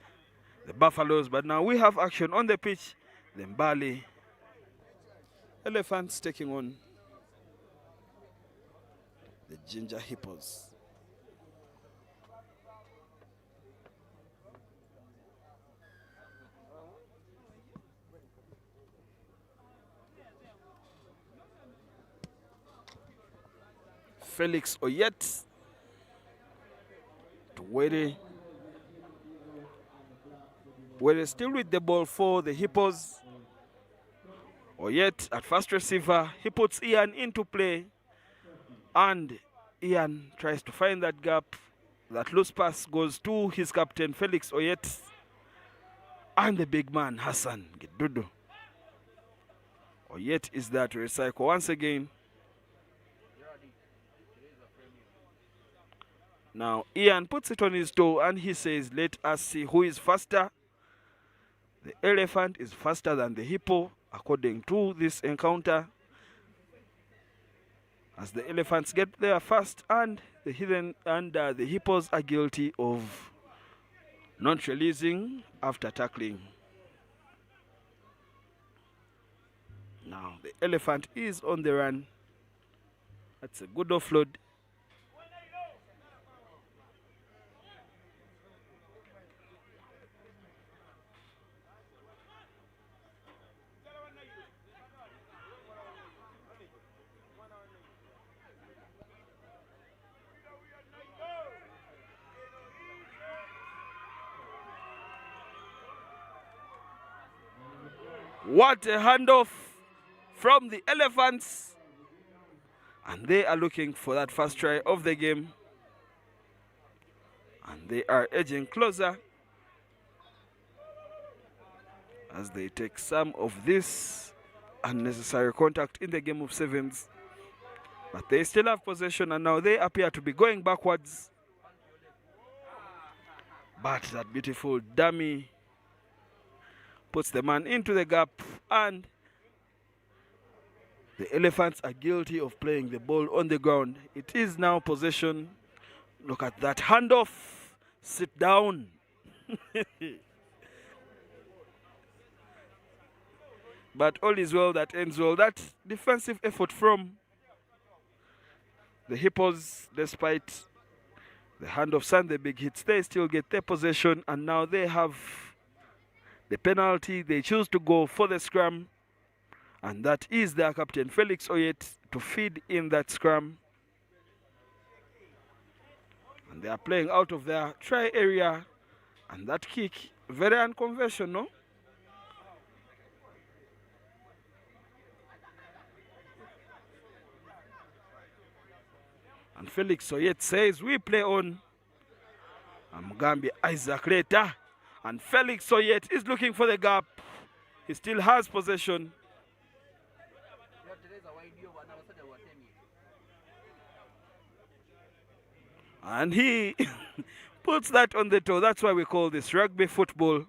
the Buffaloes. But now we have action on the pitch. The Mbale Elephants taking on the Ginger Hippos. Felix Oyet to Were. Were still with the ball for the Hippos. Oyet at first receiver. He puts Ian into play. And Ian tries to find that gap. That loose pass goes to his captain, Felix Oyet. And the big man, Hassan Gedudu. Oyet is there to recycle once again. Now Ian puts it on his toe and he says, let us see who is faster. The elephant is faster than the hippo, according to this encounter. As the elephants get there first, and the hippos are guilty of not releasing after tackling. Now the elephant is on the run. That's a good offload. What a handoff from the elephants. And they are looking for that first try of the game. And they are edging closer as they take some of this unnecessary contact in the game of sevens. But they still have possession, and now they appear to be going backwards. But that beautiful dummy puts the man into the gap, and the elephants are guilty of playing the ball on the ground. It is now possession. Look at that handoff. Sit down. But all is well that ends well. That defensive effort from the hippos, despite the handoffs and the big hits, they still get their possession, and now they have the penalty. They choose to go for the scrum, and that is their captain, Felix Oyet, to feed in that scrum. And they are playing out of their try area, and that kick, very unconventional. And Felix Oyet says, we play on. And Mugambi Isaac later. And Felix Oyet is looking for the gap. He still has possession. And he puts that on the toe. That's why we call this rugby football.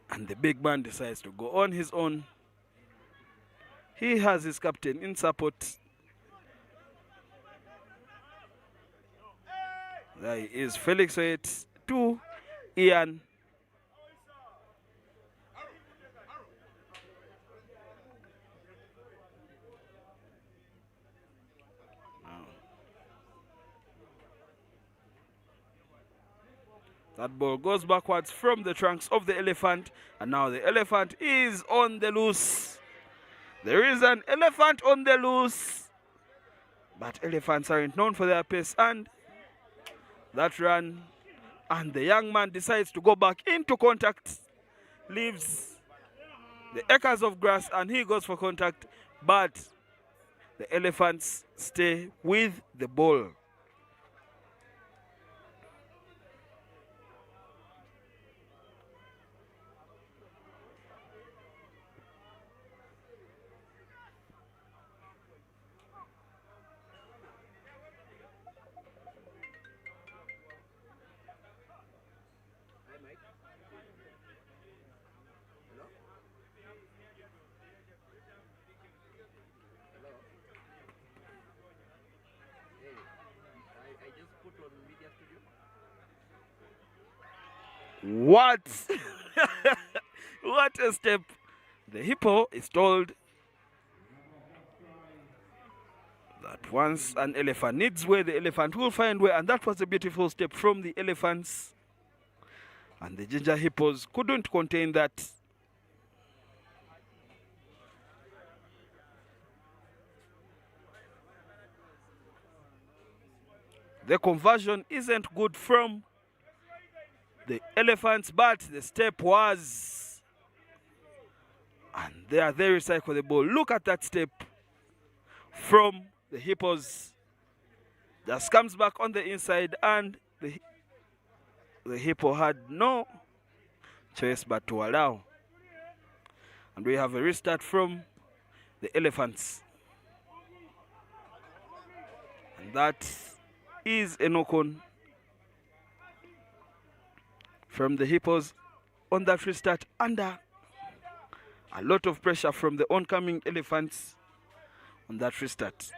And the big man decides to go on his own. He has his captain in support. There is Felix Oyet to Ian. That ball goes backwards from the trunks of the elephant, and now the elephant is on the loose. There is an elephant on the loose, but elephants aren't known for their pace, and that run, and the young man decides to go back into contact, leaves the acres of grass, and he goes for contact, but the elephants stay with the ball. What? What a step. The hippo is told that once an elephant needs way, the elephant will find way. And that was a beautiful step from the elephants. And the ginger hippos couldn't contain that. The conversion isn't good from the elephants, but the step was. And they recycle the ball. Look at that step from the hippos. Just comes back on the inside, and the hippo had no choice but to allow. And we have a restart from the elephants. And that is a knock-on from the hippos. on that restart under a lot of pressure from the oncoming Elephants on that restart.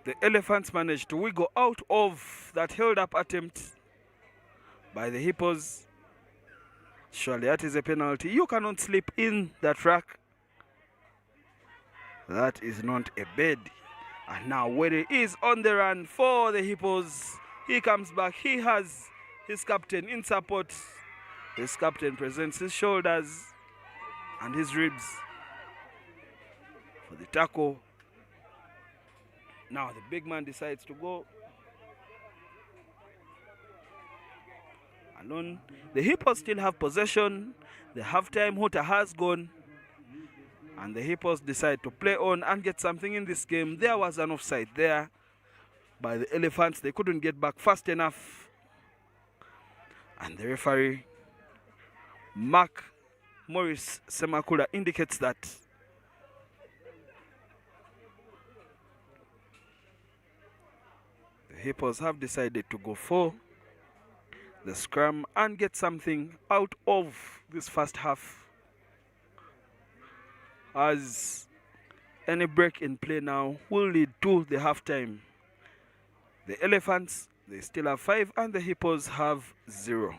The Elephants managed to wiggle out of that held-up attempt by the Hippos. Surely that is a penalty. You cannot sleep in that rack. That is not a bed. And now Wede is on the run for the Hippos. He comes back. He has his captain in support. His captain presents his shoulders and his ribs for the tackle. Now the big man decides to go alone. The Hippos still have possession. The halftime hooter has gone. And the Hippos decide to play on and get something in this game. There was an offside there by the Elephants. They couldn't get back fast enough. And the referee, Mark Morris Semakula, indicates that the Hippos have decided to go for the scrum and get something out of this first half, as any break in play now will lead to the halftime. The Elephants, they still have 5 and the Hippos have 0.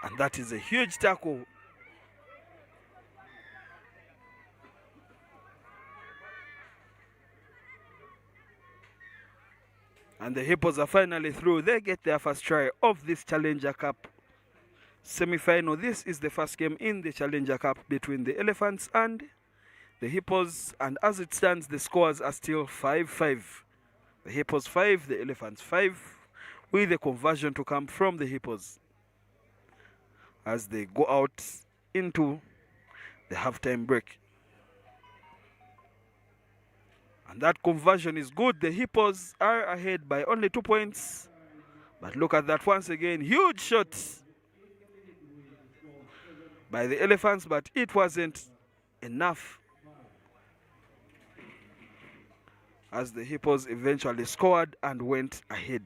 And that is a huge tackle. And the Hippos are finally through. They get their first try of this Challenger Cup semi-final. This is the first game in the Challenger Cup between the Elephants and the Hippos. And as it stands, the scores are still 5-5. The Hippos 5, the Elephants 5, with the conversion to come from the Hippos as they go out into the halftime break. And that conversion is good. The Hippos are ahead by only 2 points. But look at that once again. Huge shots by the Elephants, but it wasn't enough, as the Hippos eventually scored and went ahead.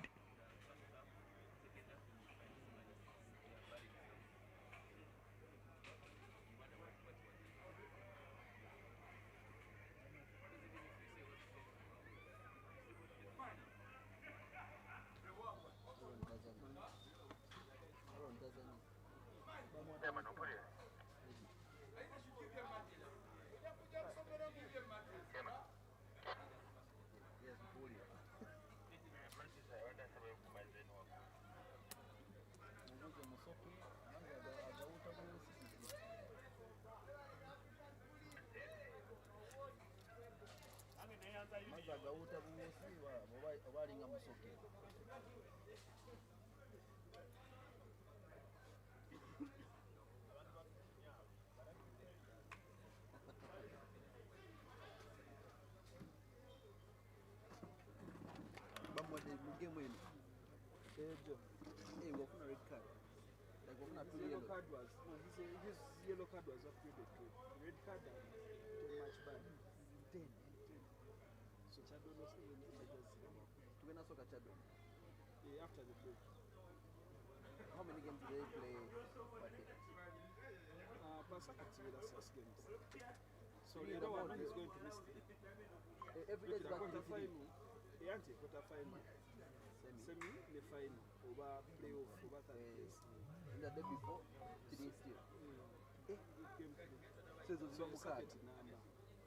His yellow card was upgraded to red card and too much bad. 10. So Chado was even Chado. After the break. How many games do they play? Pasaka together 6 games. So the other one is going to miss every day quarter final. Quarter final. Semi, the final. Over playoff, over third place. And the day before, today still. So Mukati.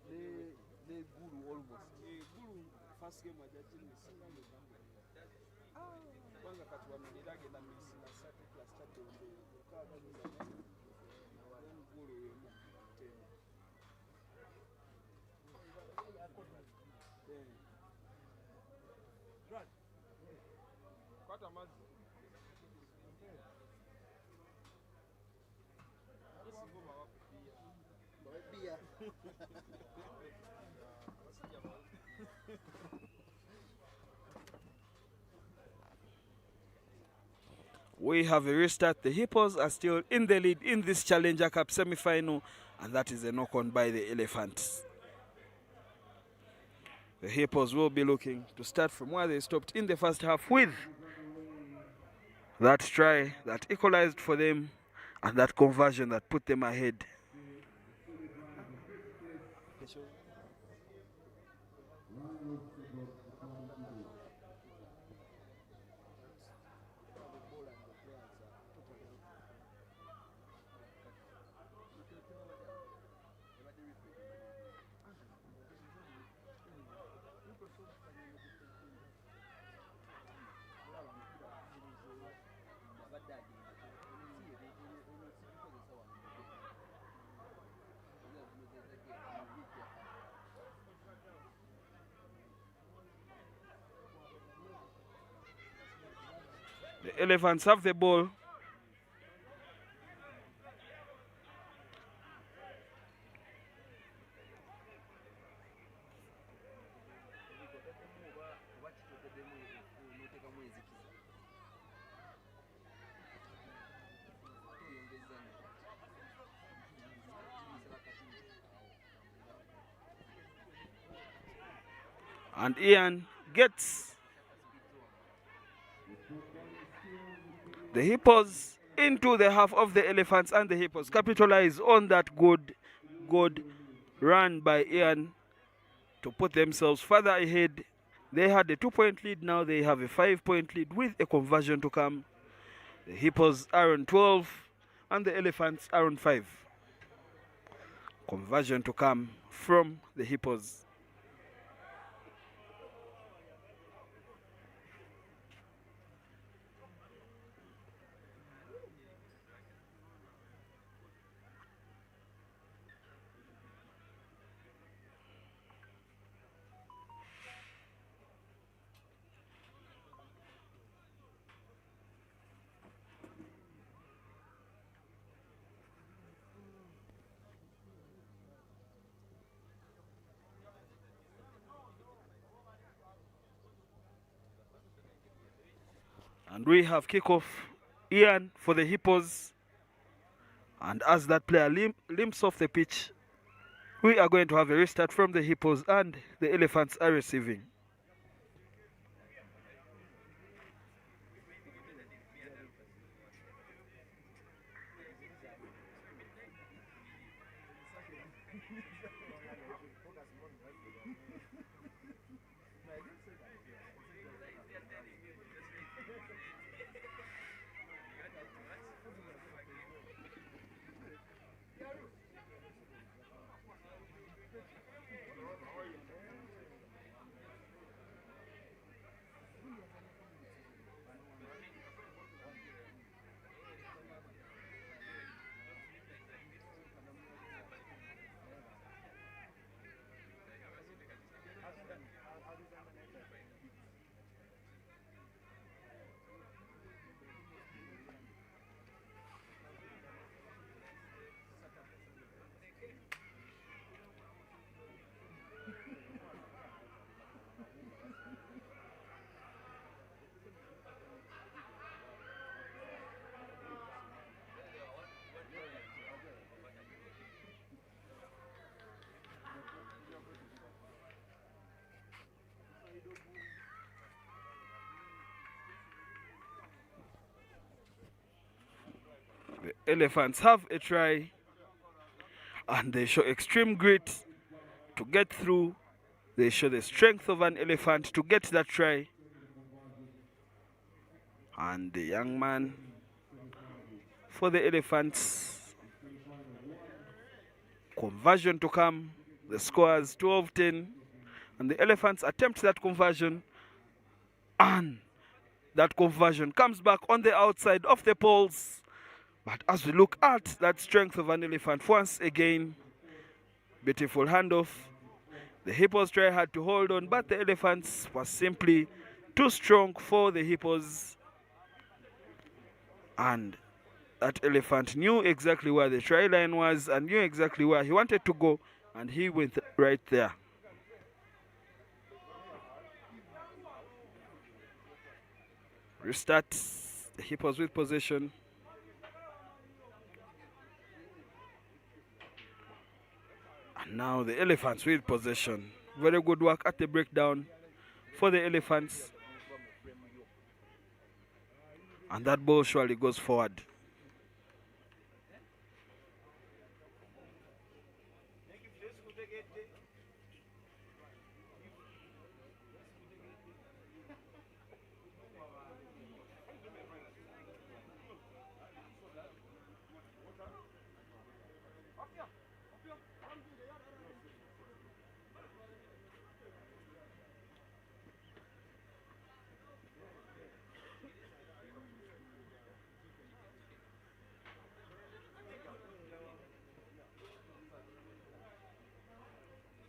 They guru almost. Guru first game wajajini sina mbango. Kwanza kati wamenidage na misi na satu plus tatu ndio ukaga ni zamani. Nguru yemo tena. Right. Kwata maji. Ngoma wapi pia. We have a restart. The Hippos are still in the lead in this Challenger Cup semi-final, and that is a knock-on by the Elephants. The Hippos will be looking to start from where they stopped in the first half with that try that equalized for them and that conversion that put them ahead. The Elephants have the ball. And Ian gets the Hippos into the half of the Elephants, and the Hippos capitalize on that good run by Ian to put themselves further ahead. They had a 2-point lead, now they have a 5-point lead with a conversion to come. The Hippos are on 12 and the Elephants are on 5. Conversion to come from the Hippos. And we have kickoff Ian for the Hippos. And as that player limps off the pitch, we are going to have a restart from the Hippos, and the Elephants are receiving. The Elephants have a try, and they show extreme grit to get through. They show the strength of an elephant to get that try. And the young man for the Elephants, conversion to come. The score is 12-10, And the Elephants attempt that conversion, and that conversion comes back on the outside of the poles. But as we look at that strength of an Elephant, once again, beautiful handoff. The Hippos try hard to hold on, but the Elephants was simply too strong for the Hippos. And that Elephant knew exactly where the try line was and knew exactly where he wanted to go, and he went right there. Restart. The Hippos with possession. And now the Elephants with possession. Very good work at the breakdown for the Elephants. And that ball surely goes forward.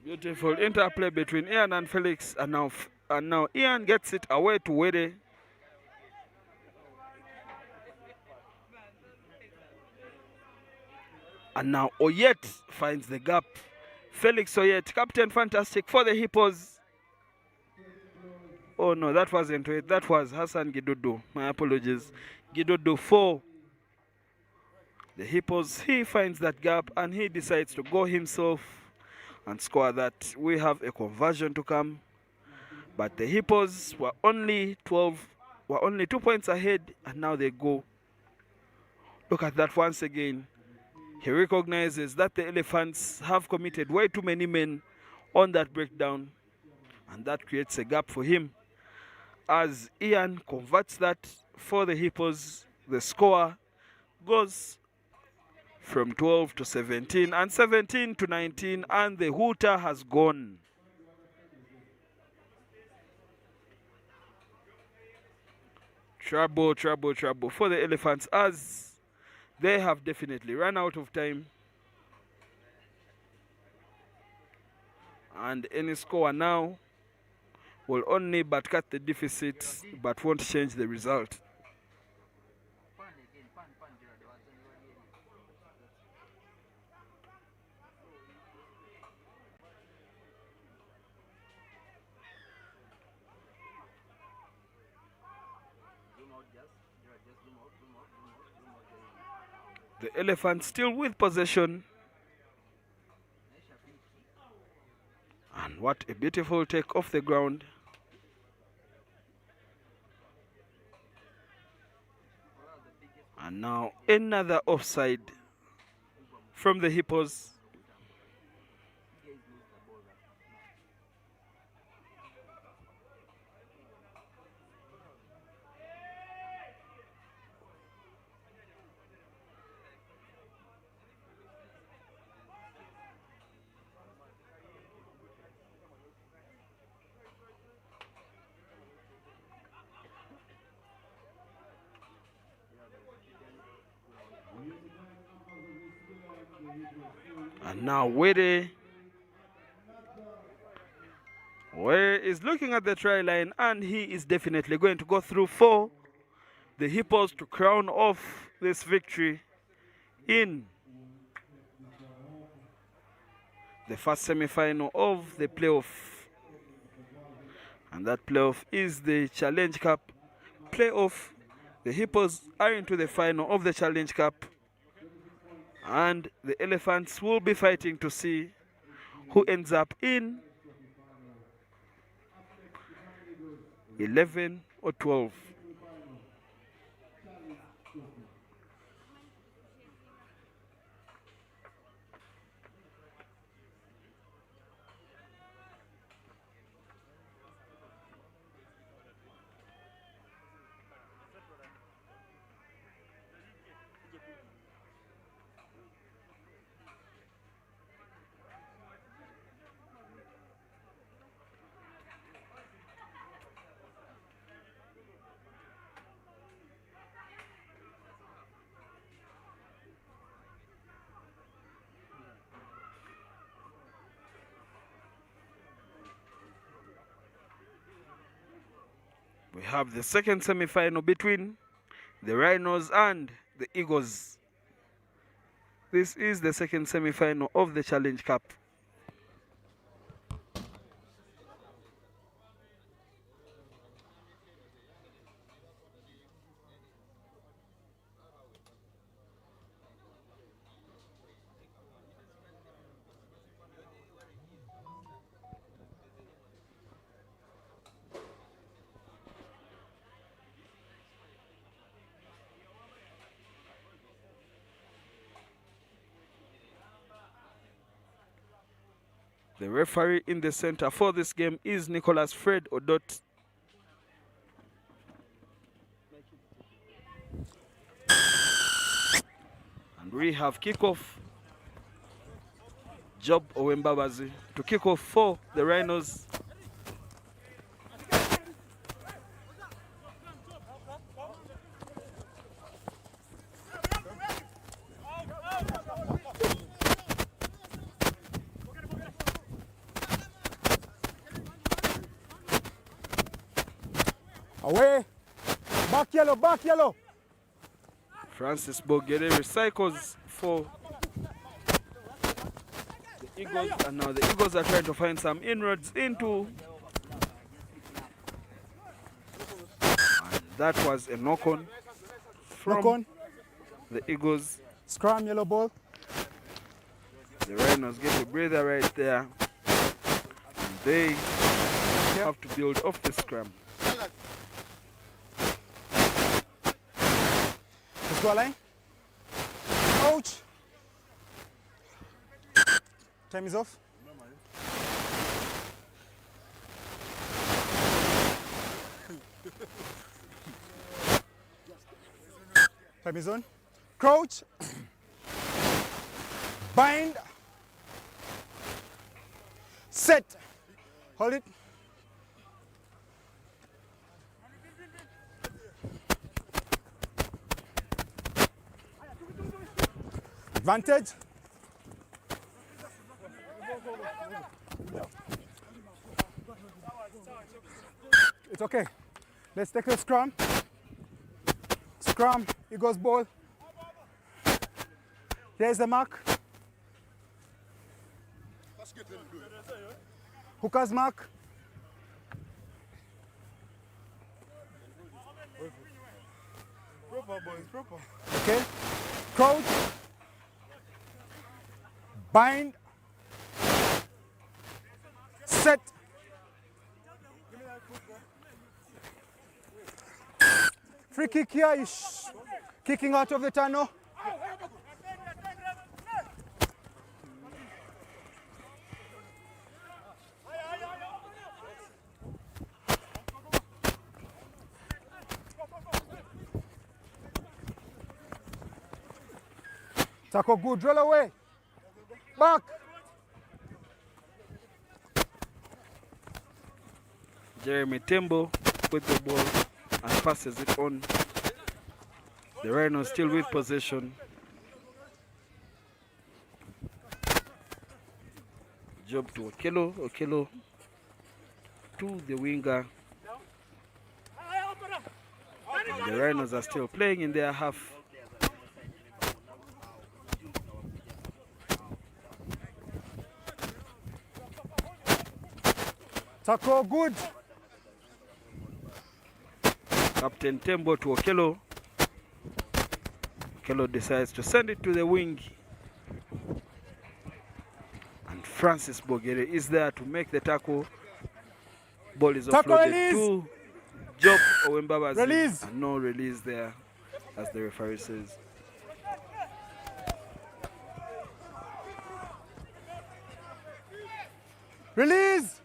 Beautiful interplay between Ian and Felix, and now Ian gets it away to Wede. And now Oyet finds the gap. Felix Oyet, Captain Fantastic for the Hippos. Oh no, that wasn't Oyet, that was Hassan Gidudu. My apologies. Gidudu for the Hippos. He finds that gap and he decides to go himself and score that. We have a conversion to come, but the Hippos were only 2 points ahead, and now they go. Look at that once again. He recognizes that the Elephants have committed way too many men on that breakdown, and that creates a gap for him. As Ian converts that for the Hippos, the score goes from 12 to 17 and 17 to 19, and the hooter has gone. Trouble for the Elephants, as they have definitely run out of time. And any score now will only but cut the deficit, but won't change the result. The Elephants still with possession. And what a beautiful take off the ground. And now another offside from the Hippos. And now Where is looking at the try line, and he is definitely going to go through for the Hippos to crown off this victory in the first semi-final of the playoff. And that playoff is the Challenge Cup playoff. The Hippos are into the final of the Challenge Cup, and the Elephants will be fighting to see who ends up in 11 or 12. We have the second semi-final between the Rhinos and the Eagles. This is the second semi-final of the Challenge Cup. The referee in the center for this game is Nicholas Fred Odot. And we have kickoff. Job Owembabazi to kick off for the Rhinos. Away. Back yellow, back yellow. Francis Bogere recycles for the Eagles, and now the Eagles are trying to find some inroads into. And that was a knock-on from the Eagles. Scrum, yellow ball. The Rhinos get a breather right there. And they have to build off the scrum. Let's go, line. Ouch. Time is off. Time is on. Crouch. Bind. Set. Hold it. Advantage. It's okay. Let's take a scrum. Scrum, Eagles ball. Here's the mark. Hooker's mark. Proper, boys, proper. Okay. Crouch. Bind. Set. Free kick here. Kicking out of the tunnel. Tackle good, roll away. Back. Jeremy Tembo with the ball and passes it on. The Rhinos still with possession. Job to Okello. Okello to the winger. The Rhinos are still playing in their half. Tackle good. Captain Tembo to Okello. Okello decides to send it to the wing. And Francis Bogere is there to make the tackle. Ball is offloaded to Job Owembabazi. Release. And no release there, as the referee says. Release.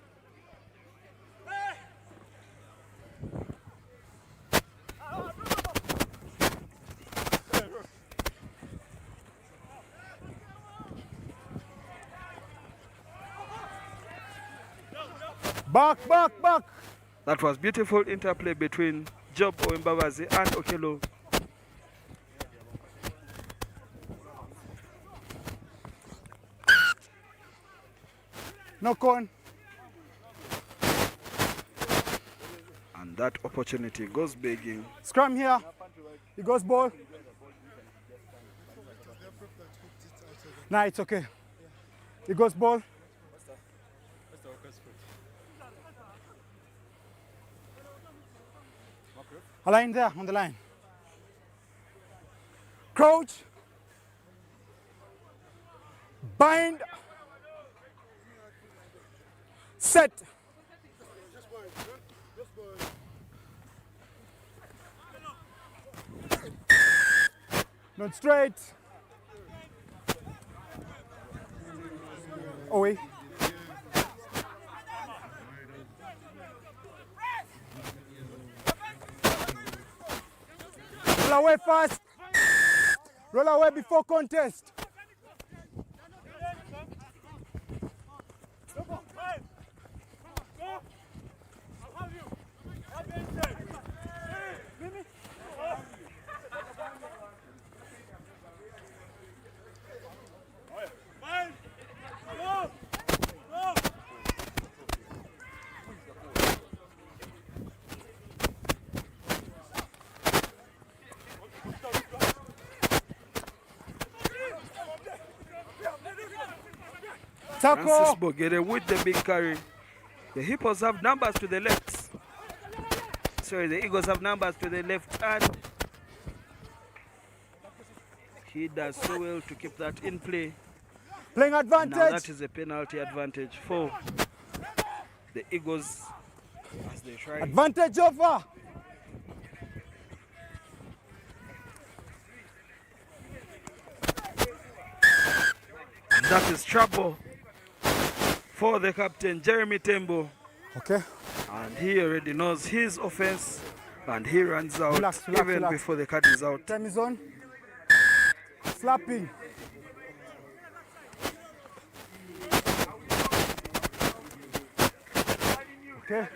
Back, back, back. That was beautiful interplay between Job Owembabazi and Okello. Knock on. And that opportunity goes begging. Scrum here. He goes ball. Nah, it's okay. He goes ball. A line there on the line. Crouch. Bind. Set. Not straight. Away. Roll away fast. Roll away before contest. Francis Bogere with the big carry. The Hippos have numbers to the left. Sorry, the Eagles have numbers to the left, and he does so well to keep that in play. Playing advantage. Now that is a penalty advantage for the Eagles as they try. Advantage over. And that is trouble for the captain, Jeremy Tembo. Okay. And he already knows his offense, and he runs out Relax, even before the cut is out. Time is on. Slapping. Okay.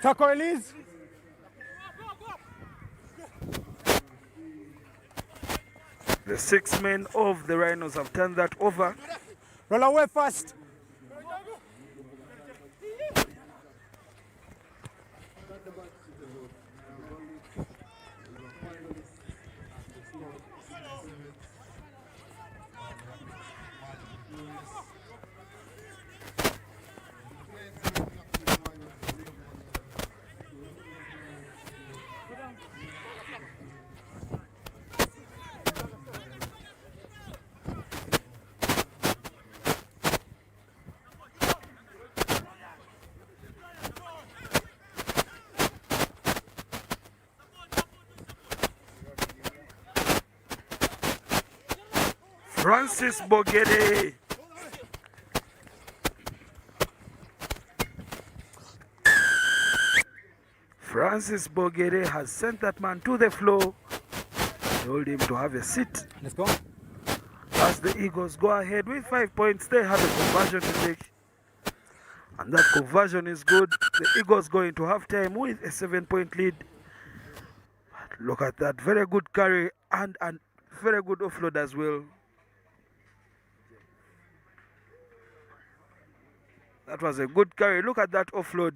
Tackle release. The 6 men of the Rhinos have turned that over. Roll away fast. Francis Bogere. Francis Bogere has sent that man to the floor. Told him to have a seat. Let's go. As the Eagles go ahead with 5 points, they have a conversion to take. And that conversion is good. The Eagles go into halftime with a 7-point lead. Look at that. Very good carry and very good offload as well. That was a good carry. Look at that offload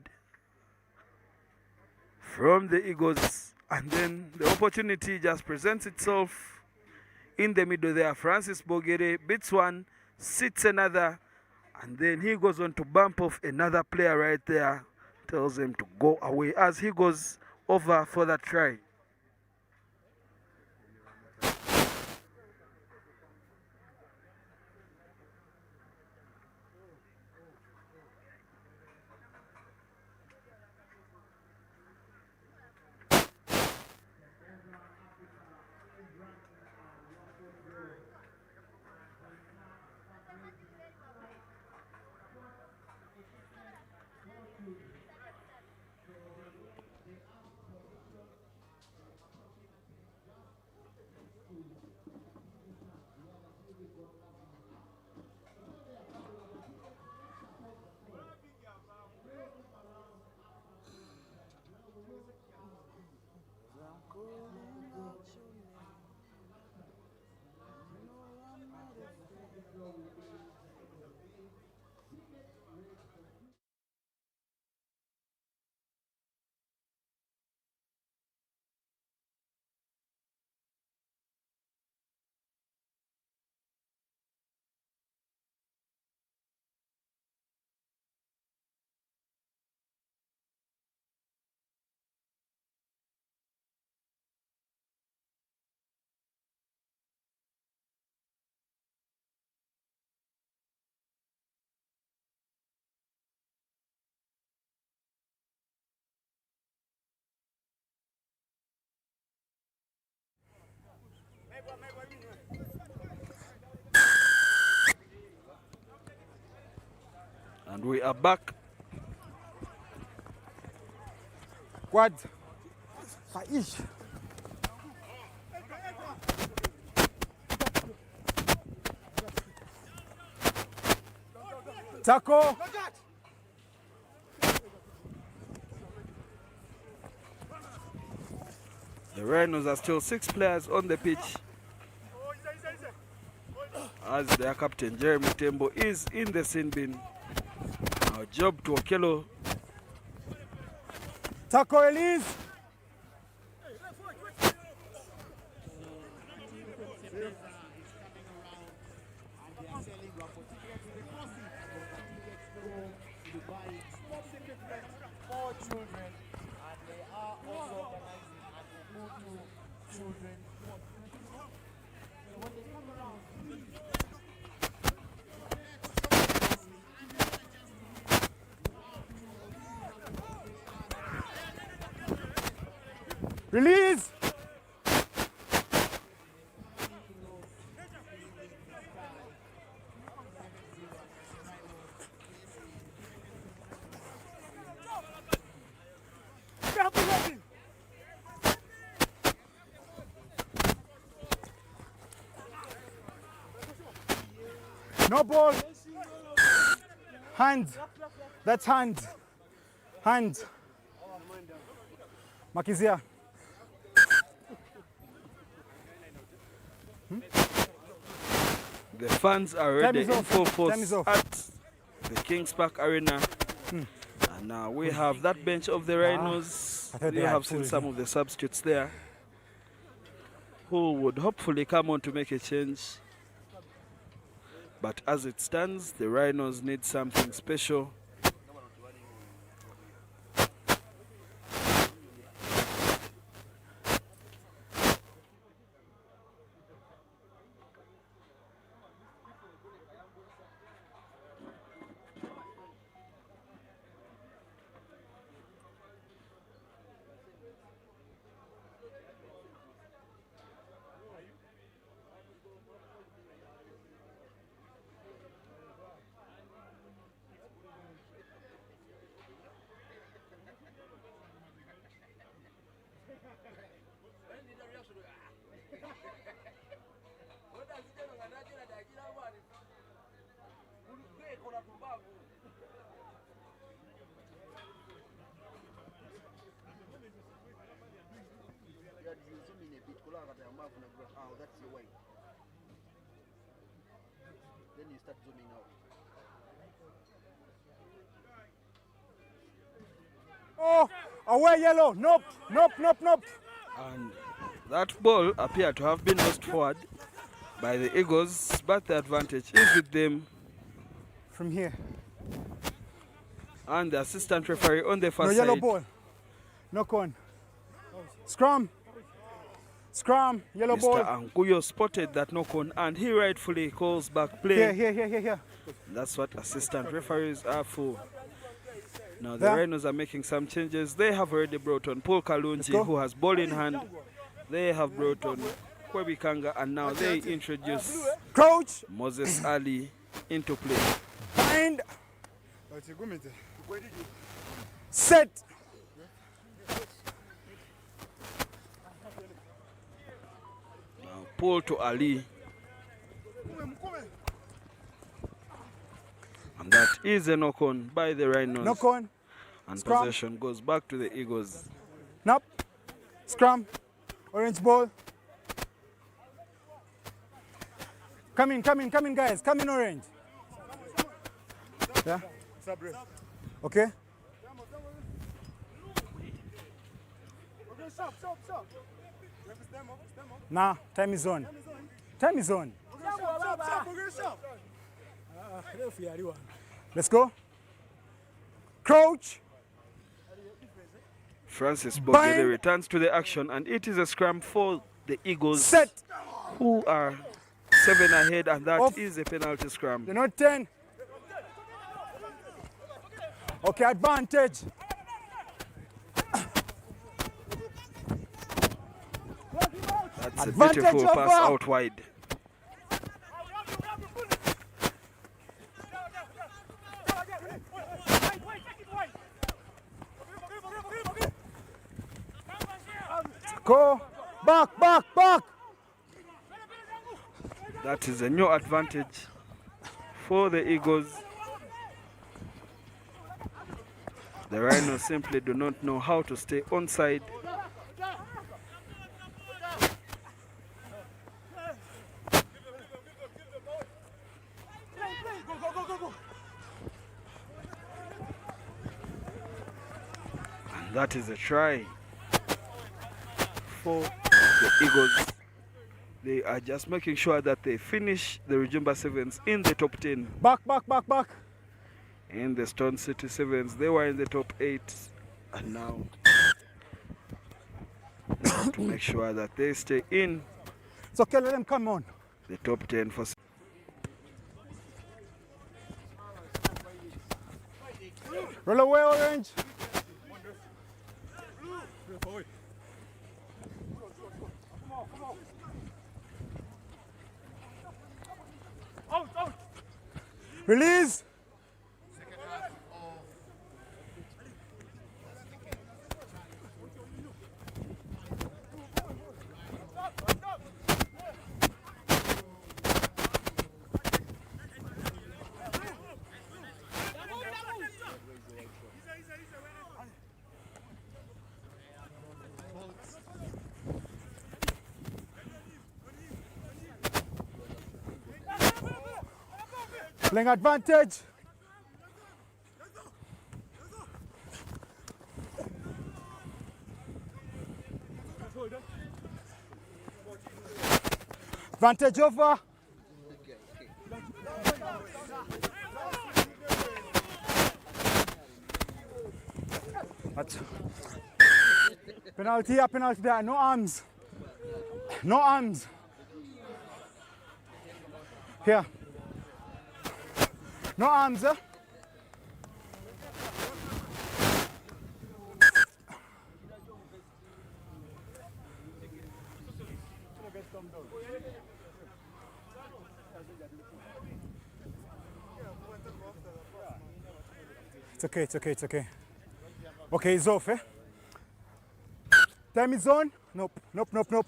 from the Eagles. And then the opportunity just presents itself in the middle there. Francis Bogere beats one, sits another, and then he goes on to bump off another player right there. Tells him to go away as he goes over for that try. And we are back. Quad. Faish. Taco. The Rhinos are still 6 players on the pitch, as their captain Jeremy Tembo is in the sin bin. Our job to Okello. Taco Elise. For children, and they are also organizing and to children. So when they come around, Release. No ball. Hand. That's hand. Hand. Makizia. The fans are ready in full force at the Kings Park Arena. And now we have that bench of the Rhinos. You have seen some of the substitutes there who would hopefully come on to make a change. But as it stands, the Rhinos need something special. Oh, that's your way. Then you start zooming out. Oh, away yellow. Nope, nope, nope, nope. And that ball appeared to have been lost forward by the Eagles, but the advantage is with them. From here. And the assistant referee on the far No side. yellow ball. Knock on. Scrum. Scrum. Yellow Mr. ball. Anguyo spotted that knock on and he rightfully calls back play. Here. That's what assistant referees are for. Now the There. Rhinos are making some changes. They have already brought on Paul Kalunji, go. who has ball in hand. They have brought on Kwebi Kanga, and now they introduce Crouch. Moses Ali into play. Bind. Set. Now Paul to Ali. And that is a knock on by the Rhinos. Knock on. And Scrum. possession goes back to the Eagles. Nope. Scrum. Orange ball. Come in, guys. Come in, orange. Yeah. Okay. Nah, time is on. Time is on. Let's go. Crouch. Francis Bind. Bogele returns to the action, and it is a scrum for the Eagles, Set. who are 7 ahead, and that is Off. a penalty scrum. You're not 10. Okay, advantage. That's Advantage a beautiful over. pass out wide. Taco. Back, back, back. That is a new advantage for the Eagles. The Rhinos simply do not know how to stay onside. And that is a try for the Eagles. They are just making sure that they finish the Rujumba Sevens in the top 10. Back, back, back, back. In the Stone City Sevens, they were in the top 8. And now to make sure that they stay in It's okay, let them come on. the top 10 for Roll away, Orange. Release. Playing advantage. Advantage over. That's penalty here, penalty there. No arms. No arms. Here. No arms, eh? It's okay, it's okay, it's okay. Okay, it's off, eh? Time is on? Nope, nope, nope, nope.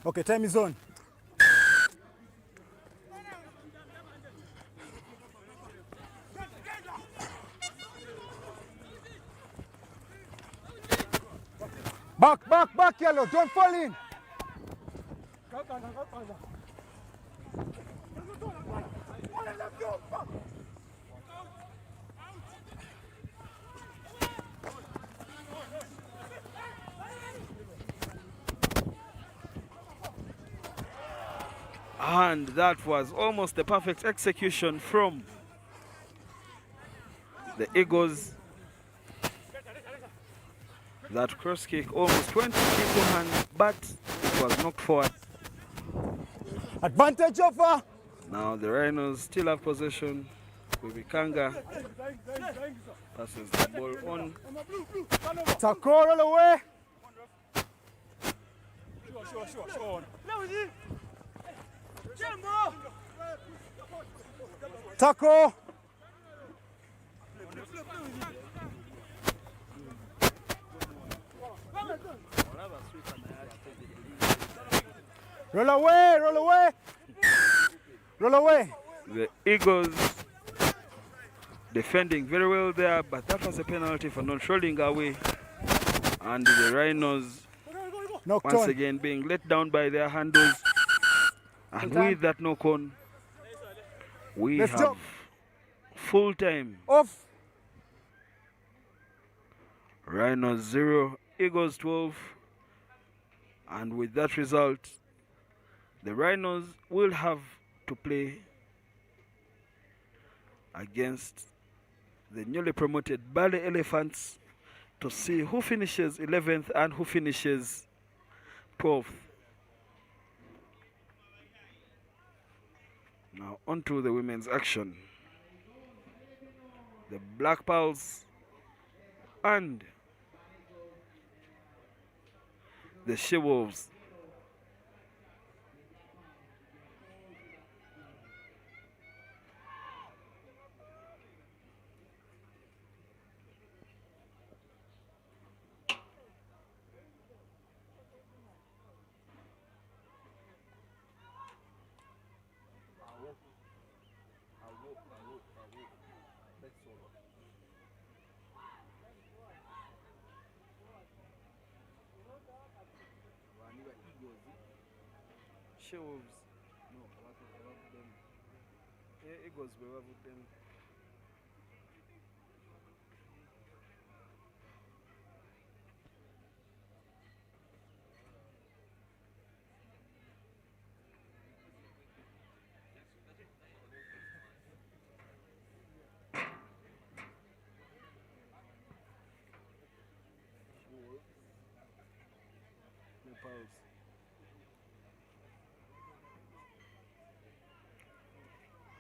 Okay, time is on. Back, back, back, yellow. Don't fall in. And that was almost the perfect execution from the Eagles. That cross kick almost went to Eagle hand, but it was knocked forward. Advantage over. Now the Rhinos still have possession. Kubikanga passes the ball on. Taco, roll away. Taco. Roll away, roll away. Roll away. The Eagles defending very well there, but that was a penalty for not rolling away. And the Rhinos Knocked once on. again being let down by their handles. And with that knock on, we Let's have jump. full time. Off. Rhinos 0, Eagles 12. And with that result, the Rhinos will have to play against the newly promoted Bale Elephants to see who finishes 11th and who finishes 12th. Now on to the women's action. The Black Pearls and the She-Wolves. She-wolves. Eagles bebavuddemu.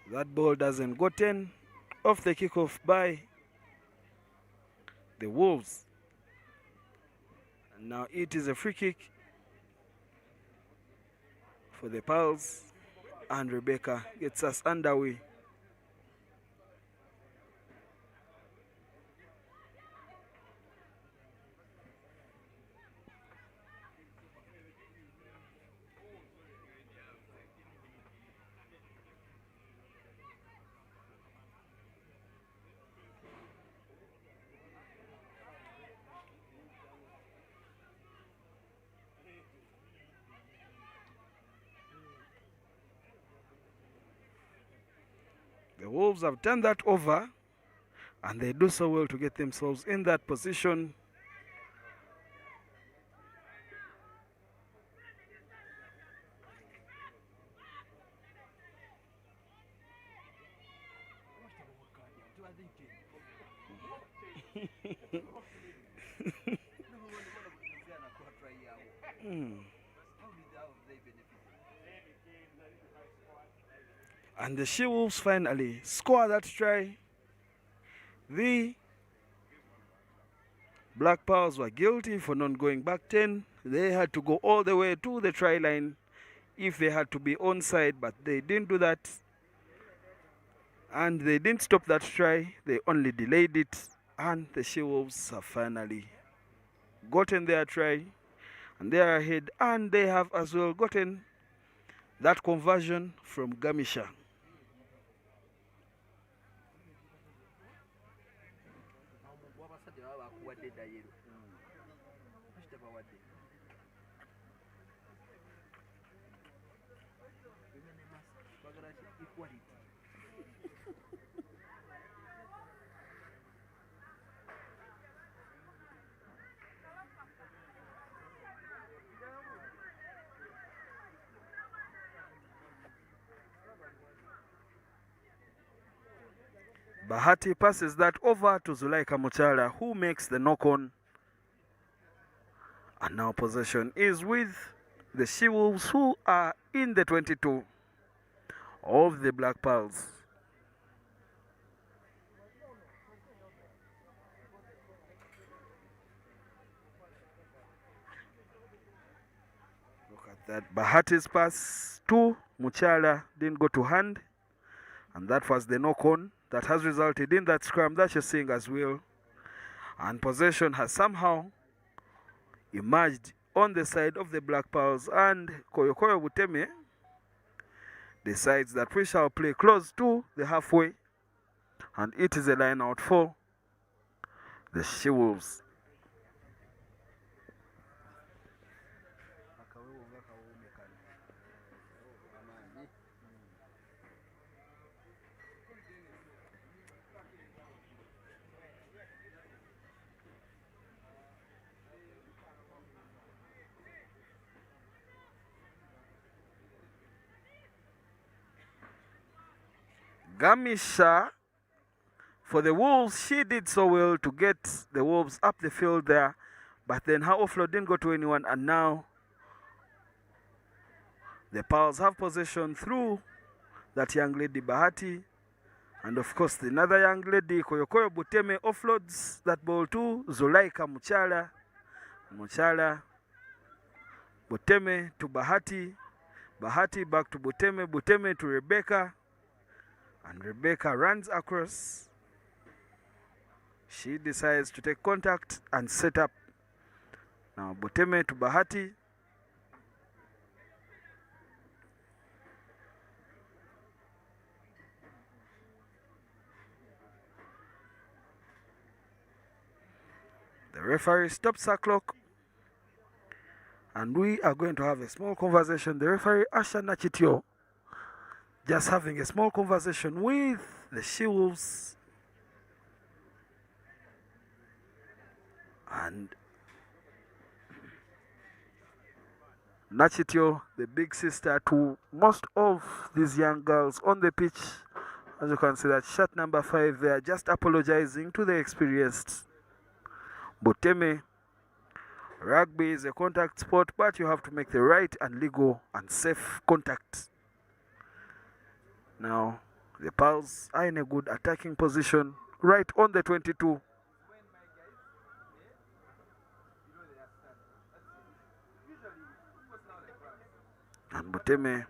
That ball doesn't gotten off the kickoff by the Wolves. And now it is a free kick for the Pals, and Rebecca gets us underway. The Wolves have turned that over, and they do so well to get themselves in that position. And the She-Wolves finally score that try. The Black Pearls were guilty for not going back 10. They had to go all the way to the try line if they had to be onside, but they didn't do that. And they didn't stop that try, they only delayed it. And the She-Wolves have finally gotten their try, and they are ahead. And they have as well gotten that conversion from Gamisha. Bahati passes that over to Zulaika Muchala, who makes the knock-on. And now possession is with the She-Wolves, who are in the 22 of the Black Pearls. Look at that. Bahati's pass to Muchala didn't go to hand. And that was the knock-on that has resulted in that scrum that you're seeing as well. And possession has somehow emerged on the side of the Black Pearls, and Koyokoyo Buteme decides that we shall play close to the halfway, and it is a line out for the She-Wolves. Gamisha for the Wolves, she did so well to get the Wolves up the field there, but then her offload didn't go to anyone, and now the Pearls have possession through that young lady Bahati, and of course the another young lady Koyokoyo Buteme offloads that ball to Zulaika Muchala. Muchala, Buteme to Bahati, Bahati back to Buteme, Buteme to Rebecca, and Rebecca runs across. She decides to take contact and set up. Now Buteme to Bahati. The referee stops the clock. And we are going to have a small conversation. The referee, Asha Nachitio, just having a small conversation with the She-Wolves. And Nachitio, the big sister to most of these young girls on the pitch. As you can see that shirt number 5 there, just apologizing to the experienced. Boteme, rugby is a contact sport, but you have to make the right and legal and safe contact. Now, the Pals are in a good attacking position, right on the 22. And Boteme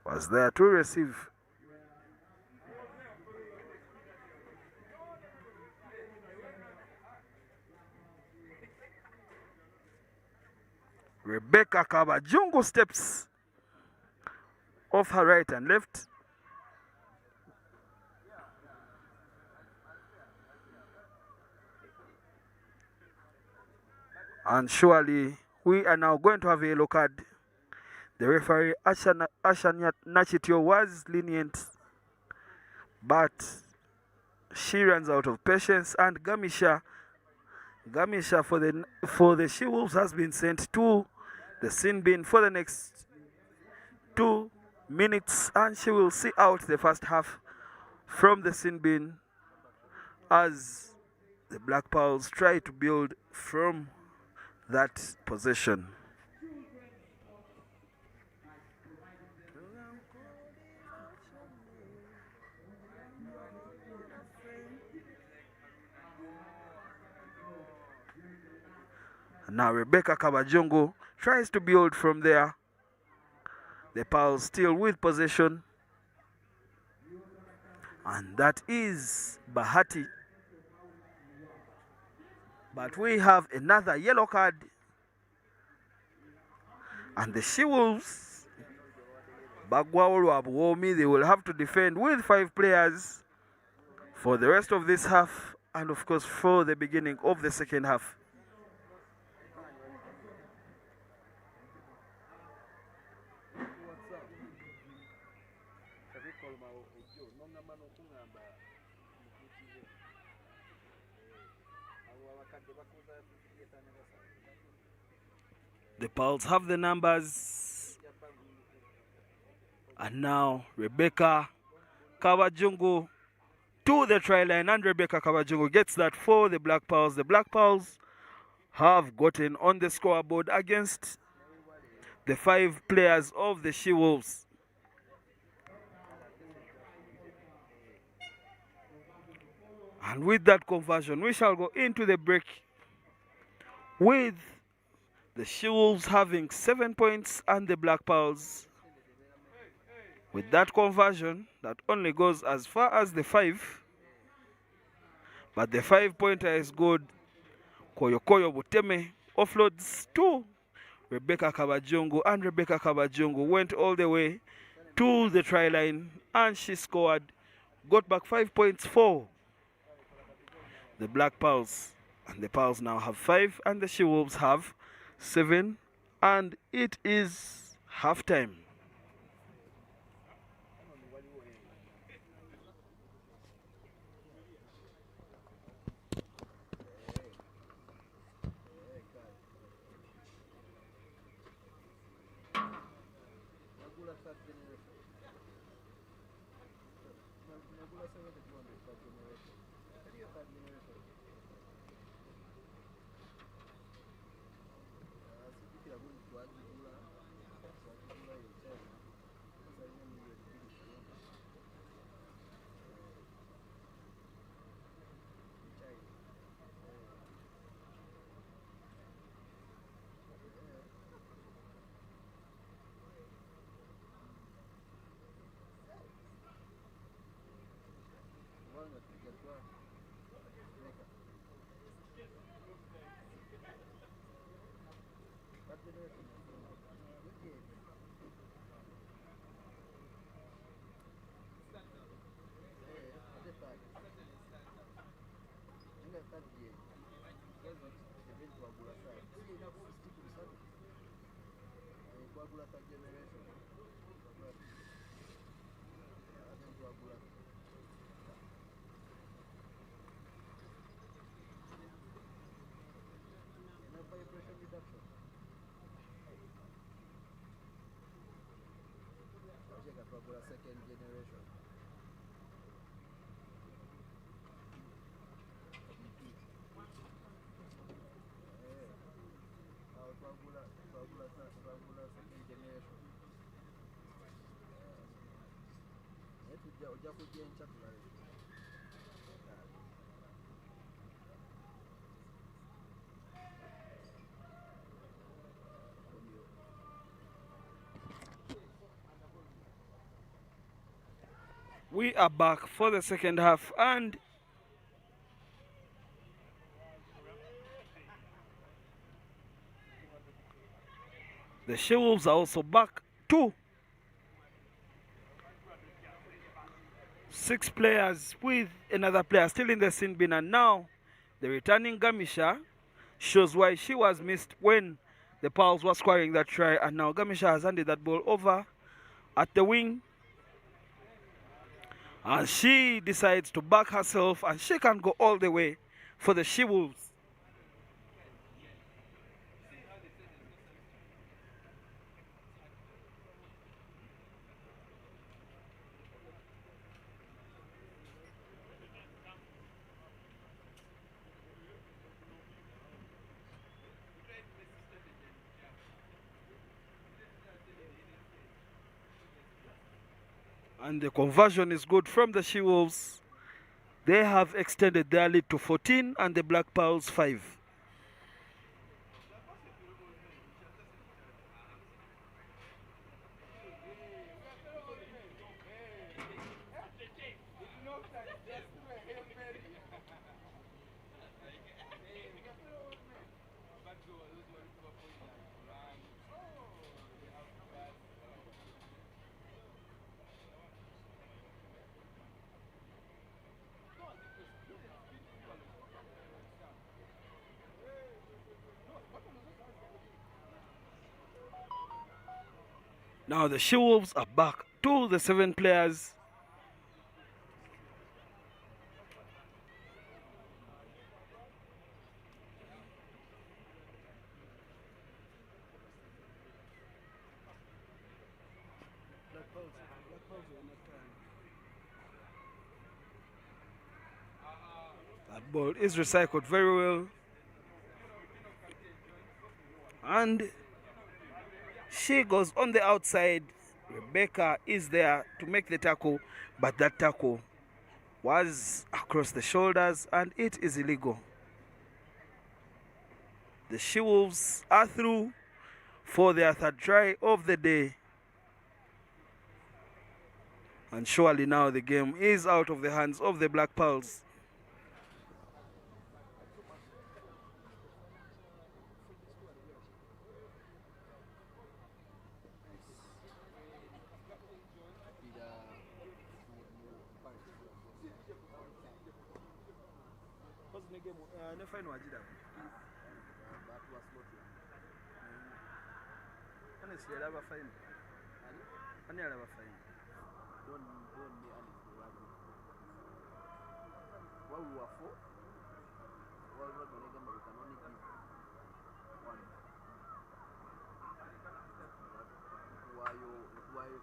was there to receive. Rebecca Kabajungu steps off her right and left. And surely we are now going to have a yellow card. The referee Asha Nachitio was lenient, but she runs out of patience, and Gamisha for the She-Wolves has been sent to the sin bin for the next 2 minutes, and she will see out the first half from the sin bin as the Black Pearls try to build from that possession. Now Rebecca Kabajungu tries to build from there. The Pearls still with possession. And that is Bahati. But we have another yellow card. And the She-Wolves, Bagwaolo Abuomi, they will have to defend with 5 players for the rest of this half. And of course for the beginning of the second half. The Pearls have the numbers. And now Rebecca Kabajungu to the try line, and Rebecca Kabajungu gets that for the Black Pearls. The Black Pearls have gotten on the scoreboard against the 5 players of the She-Wolves. And with that conversion, we shall go into the break with the She-Wolves having 7 points and the Black Pearls with that conversion that only goes as far as the 5. But the 5-pointer is good. Koyokoyo Buteme offloads to Rebecca Kabajungu, and Rebecca Kabajungu went all the way to the try line and she scored, got back 5 points for the Black Pearls. And the Pearls now have 5 and the She-Wolves have 7, and it is halftime. Second generation. Second generation. Ojja kujja enkya tulabe. We are back for the second half, and the She-Wolves are also back too. 6 players with another player still in the sin bin, and now the returning Gamisha shows why she was missed when the Pals were scoring that try, and now Gamisha has handed that ball over at the wing, and she decides to back herself, and she can go all the way for the She-Wolves. And the conversion is good from the She-Wolves. They have extended their lead to 14 and the Black Pearls 5. Now the She-Wolves are back to the 7 players. That ball is recycled very well. And she goes on the outside. Rebecca is there to make the tackle, but that tackle was across the shoulders and it is illegal. The She-Wolves are through for their 3rd try of the day. And surely now the game is out of the hands of the Black Pearls.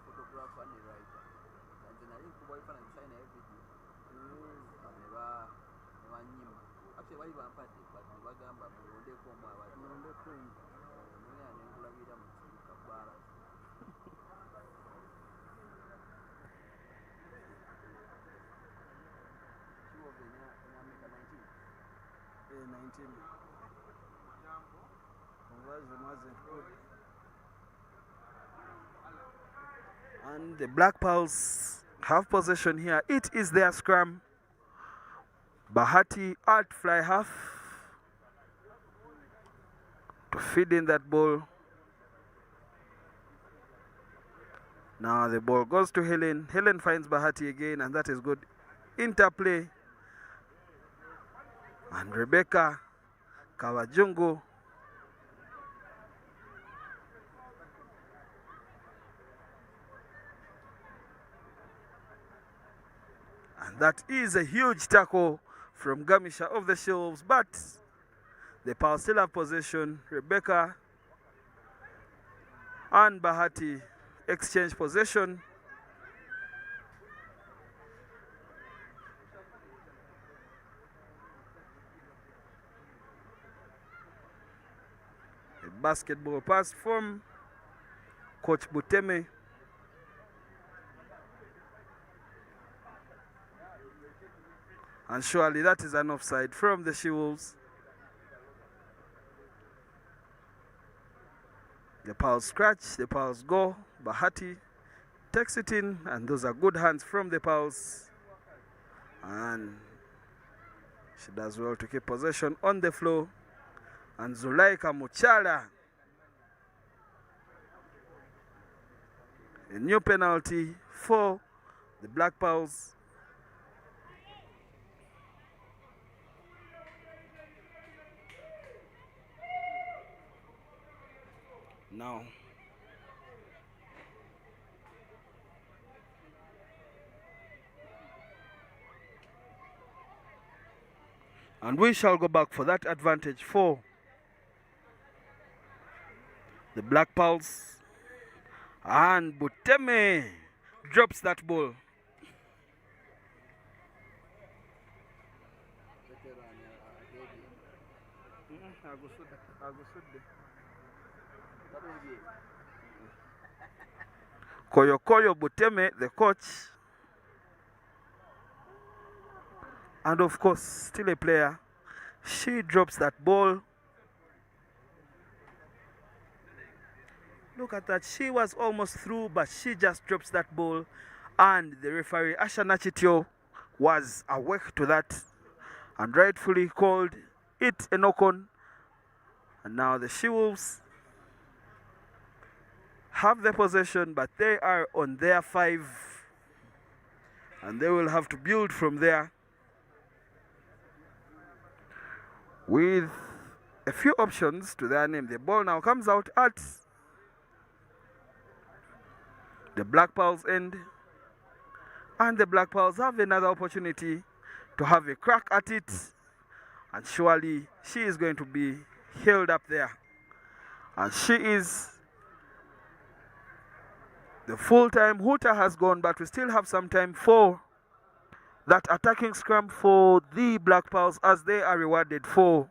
Photographer and writer. And then I think boyfriend and sign everything. Actually, why you want party? But we were going to be able to And the Black Pearls have possession here. It is their scrum. Bahati at fly half to feed in that ball. Now the ball goes to Helen. Helen finds Bahati again, and that is good interplay. And Rebecca Kawajungu That is a huge tackle from Gamisha of the Shields, but the Pals still have possession. Rebecca and Bahati exchange possession. A basketball pass from Coach Buteme. And surely that is an offside from the She-Wolves. The Pals scratch, the Pals go. Bahati takes it in, and those are good hands from the Pals. And she does well to keep possession on the floor. And Zulaika Muchala. A new penalty for the Black Pals. Now, and we shall go back for that advantage for the Black Pals. And Buteme drops that ball. Koyo Buteme, the coach, and of course still a player, she drops that ball. Look at that, she was almost through, but she just drops that ball, and the referee Asha Nachitio was awake to that and rightfully called it a knock-on. And now the She-Wolves have the possession, but they are on their 5, and they will have to build from there with a few options to their name. The ball now comes out at the Black Pals end, and the Black Pals have another opportunity to have a crack at it, and surely she is going to be held up there, and she is. The full-time hooter has gone, but we still have some time for that attacking scrum for the Black Pals, as they are rewarded for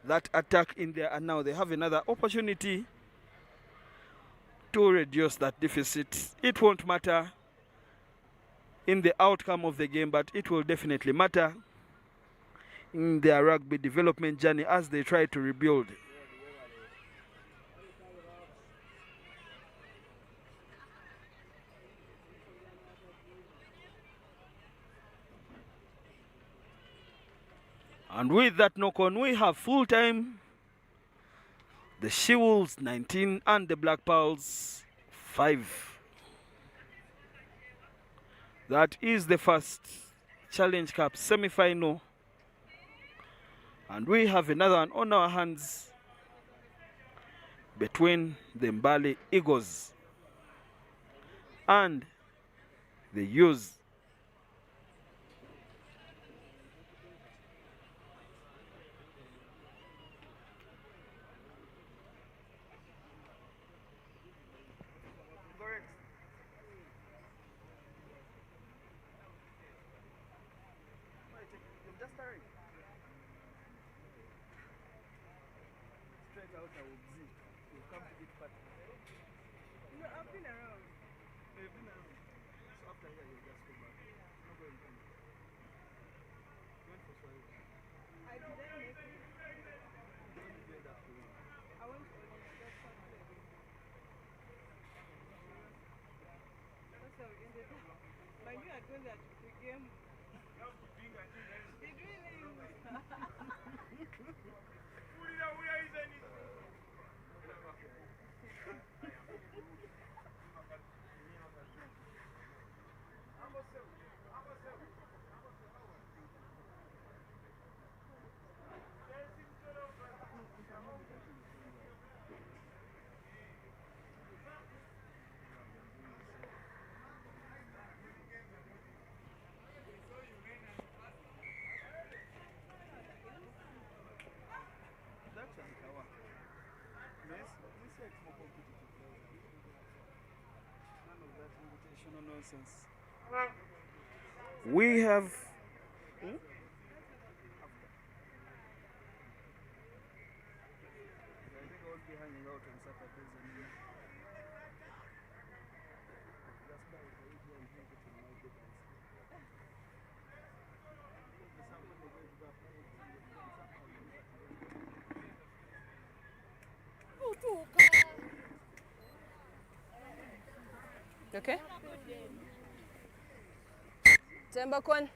that attack in there, and now they have another opportunity to reduce that deficit. It won't matter in the outcome of the game, but it will definitely matter in their rugby development journey as they try to rebuild. And with that knock-on, we have full-time. The She-Wolves 19 and the Black Pals 5. That is the first Challenge Cup semi-final. And we have another one on our hands between the Mbale Eagles and the Ewes. We have Okay. Temba Kwan.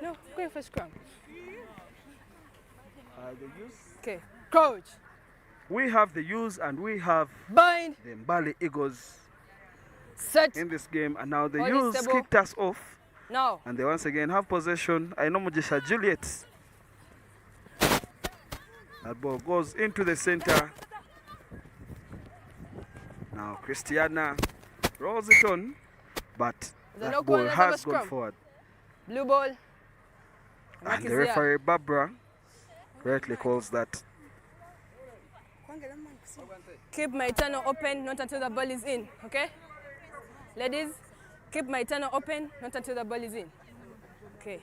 No, go for scrum. the use. Okay. Coach. We have the use and we have Bind. the Mbale Eagles Set. in this game, and now the Hold it use stable. kicked us off, Now. and they once again have possession. I know Mujisha Juliet. That ball goes into the center. Now Christiana rolls it on, but There's that no ball corner, let's have a has gone scrum. forward. Blue ball. And the referee Barbara correctly calls that. Keep my tunnel open, not until the ball is in. Okay? Ladies, keep my tunnel open, not until the ball is in. Okay.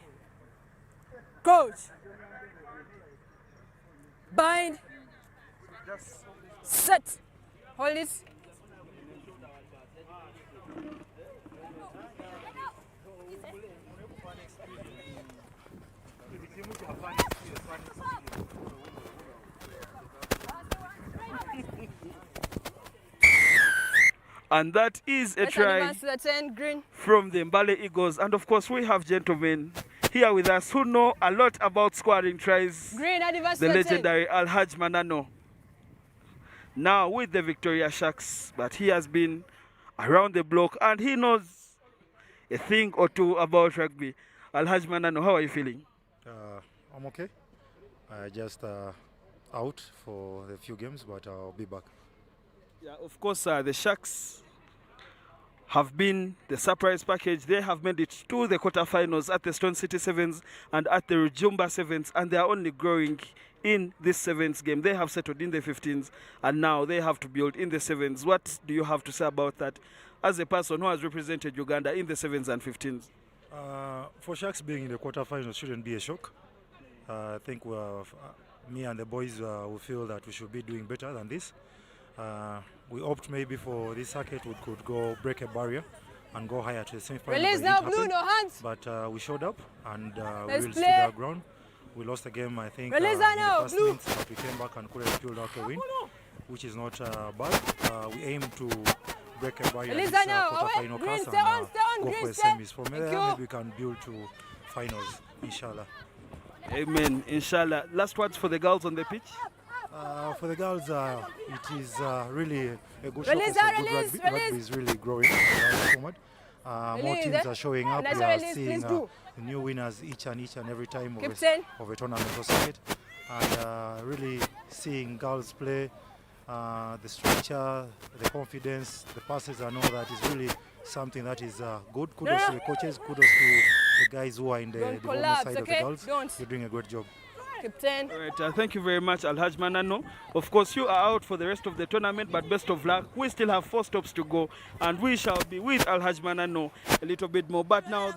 Coach. Bind. Set. Hold it. And that is a Let's try advance to the 10, green. from the Mbale Eagles. And of course, we have gentlemen here with us who know a lot about scoring tries. Green, advance The to the 10. legendary Alhaj Manano. Now with the Victoria Sharks, but he has been around the block and he knows a thing or two about rugby. Alhaj Manano, how are you feeling? I'm okay. Just out for a few games, but I'll be back. Yeah, of course, the Sharks have been the surprise package. They have made it to the quarterfinals at the Stone City Sevens and at the Rujumba Sevens, and they are only growing in this Sevens game. They have settled in the 15s, and now they have to build in the Sevens. What do you have to say about that as a person who has represented Uganda in the 7s and 15s? For Sharks being in the quarterfinals shouldn't be a shock. I think me and the boys will feel that we should be doing better than this. We opt maybe for this circuit we could go break a barrier and go higher to the semi-final. Release now, blue, no hands. But we showed up and we Let's really play. stood our ground. We lost the game, I think, Release in that the now, first blue. minutes, but we came back and could have pulled out a win, which is not bad. We aim to break a barrier in Release this that now. quarter-final Green, class stay and on, go green, for a stay. semis. From Thank there, you. maybe we can build to finals, inshallah. Amen, inshallah. Last words for the girls on the pitch? For the girls, it is really a good Release showcase that, of good release, rugby. release. Rugby is really growing around forward. More Release, teams eh? are showing up. Nice We are release, seeing please do. new winners each and every time Keep 10. of a tournament or circuit. And really seeing girls play, the structure, the confidence, the passes and all that is really something that is good. Kudos to the coaches, kudos to the guys who are in the Don't development collapse, side of okay? the girls. Don't. You're doing a great job. Keep 10. All right, thank you very much, Alhaj Manano. Of course, you are out for the rest of the tournament, but best of luck. We still have 4 stops to go, and we shall be with Alhaj Manano a little bit more. But now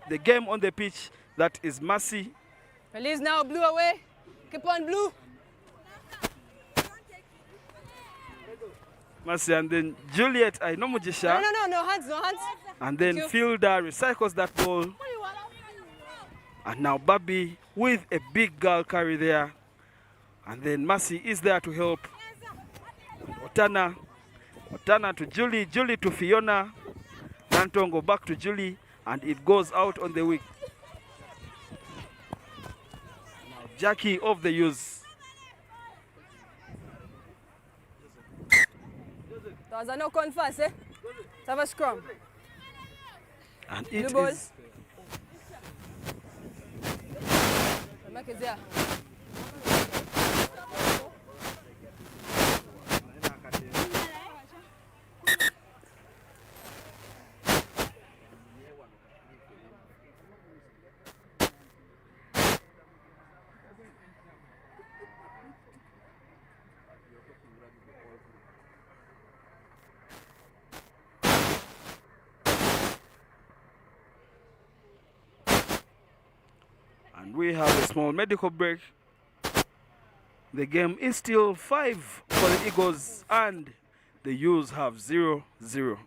the game on the pitch, that is Mercy. Release now, blue away. Keep on, blue. Mercy, and then Juliet, I know No, Mujisha, no hands, no hands. and then Thank you. Fielder recycles that ball. And now Babi with a big girl carry there. And then Mercy is there to help. Otana to Julie, Julie to Fiona. Nantongo back to Julie, and it goes out on the wing. Now Jackie of the use. There was a knock on first, eh? Let's have a scrum. And Blue it ball. is The mark is there. And we have a small medical break. The game is still 5 for the Eagles, and the U's have 0-0.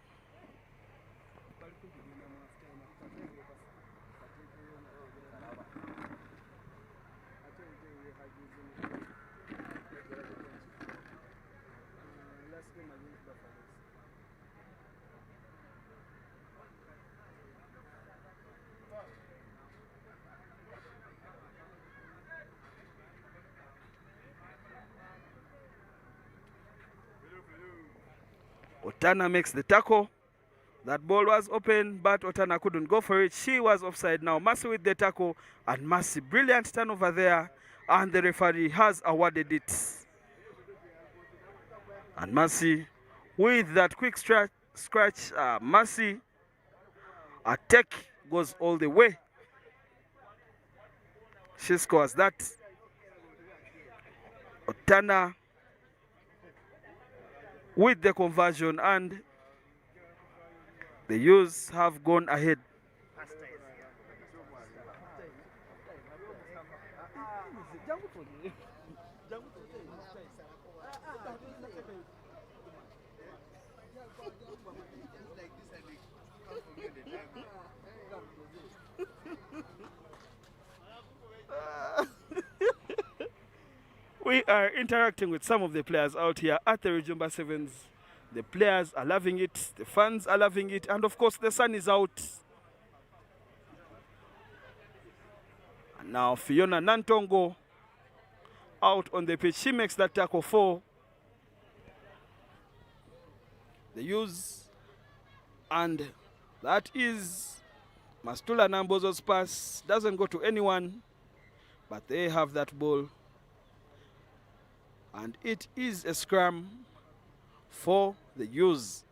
Otana makes the tackle. That ball was open, but Otana couldn't go for it. She was offside. Now Mercy with the tackle, and Mercy, brilliant turnover there, and the referee has awarded it. And Mercy with that quick scratch, Mercy attack goes all the way. She scores that. Otana with the conversion, and the U's have gone ahead. We are interacting with some of the players out here at the Rujumba Sevens. The players are loving it, the fans are loving it, and of course the sun is out. And now Fiona Nantongo out on the pitch. She makes that tackle for the U's, and that is Mastula Nambozo's pass. Doesn't go to anyone, but they have that ball. And it is a scrum for the U's.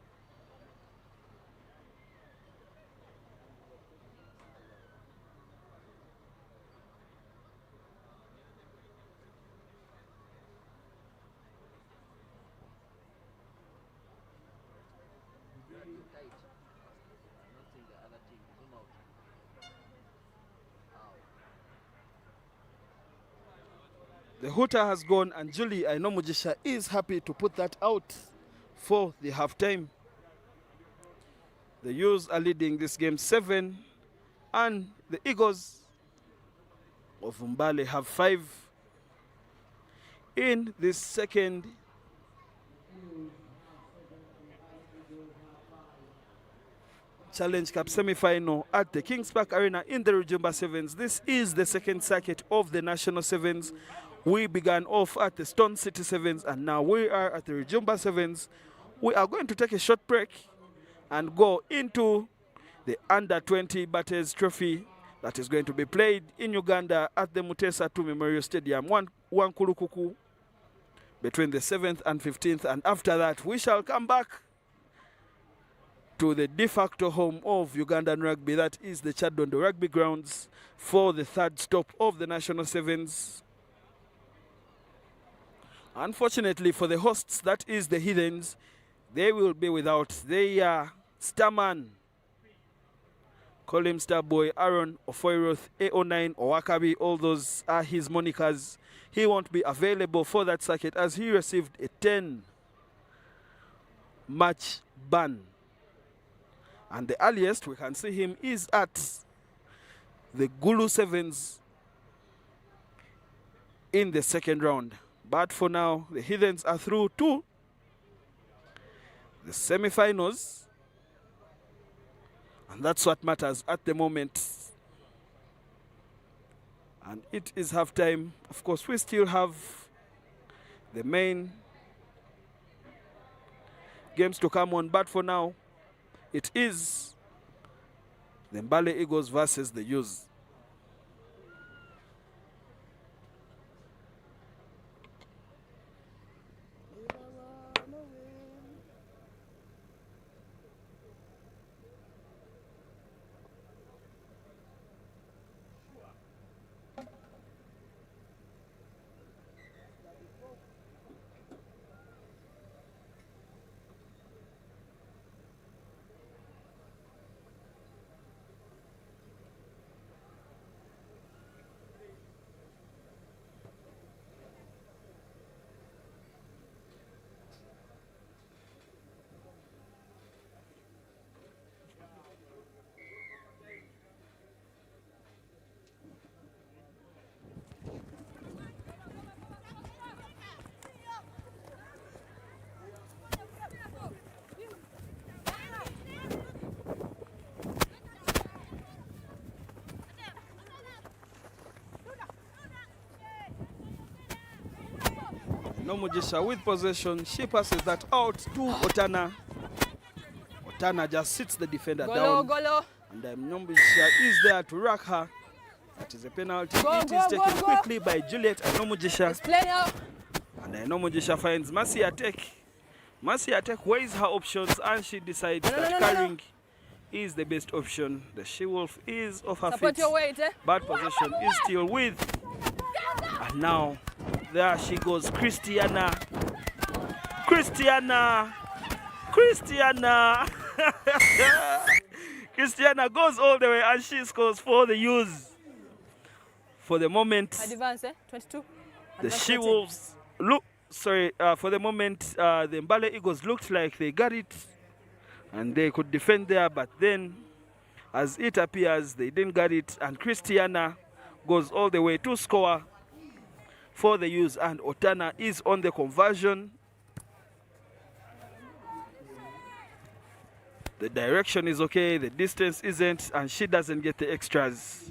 The hooter has gone, and Julie, I know Mujisha is happy to put that out for the halftime. The U's are leading this game 7, and the Eagles of Mbale have 5 in this second Challenge Cup semi-final at the Kings Park Arena in the Rujumba Sevens. This is the second circuit of the National Sevens. We began off at the Stone City Sevens, and now we are at the Rujumba Sevens. We are going to take a short break and go into the Under-20 Batters Trophy that is going to be played in Uganda at the Mutesa II Memorial Stadium, Wankulukuku, between the 7th and 15th. And after that, we shall come back to the de facto home of Ugandan rugby, that is the Chadondo Rugby Grounds, for the third stop of the National Sevens. Unfortunately for the hosts, that is the Heathens, they will be without their starman. Call him Starboy, Aaron, Ofoiroth, A09, Owakabi, all those are his monikers. He won't be available for that circuit as he received a 10-match ban. And the earliest we can see him is at the Gulu Sevens in the second round. But for now, the Heathens are through to the semi-finals. And that's what matters at the moment. And it is halftime. Of course, we still have the main games to come on. But for now, it is the Mbale Eagles versus the U's. Nomujisha with possession. She passes that out to Otana. Otana just sits the defender down. Golo. And Nomujisha is there to rack her. That is a penalty. It is taken quickly by Juliet and Nomujisha. Let's play now. And Nomujisha finds Mercy Atek. Mercy Atek weighs her options and she decides that carrying is the best option. The she-wolf is off her feet. Your weight, eh? Bad possession is still with. And now, there she goes, Christiana. Christiana goes all the way and she scores for the use. For the moment, Advance, 22. the she-wolves look, for the moment, the Mbale Eagles looked like they got it and they could defend there, but then, as it appears, they didn't get it, and Christiana goes all the way to score for the use, and Otana is on the conversion. The direction is okay, the distance isn't, and she doesn't get the extras.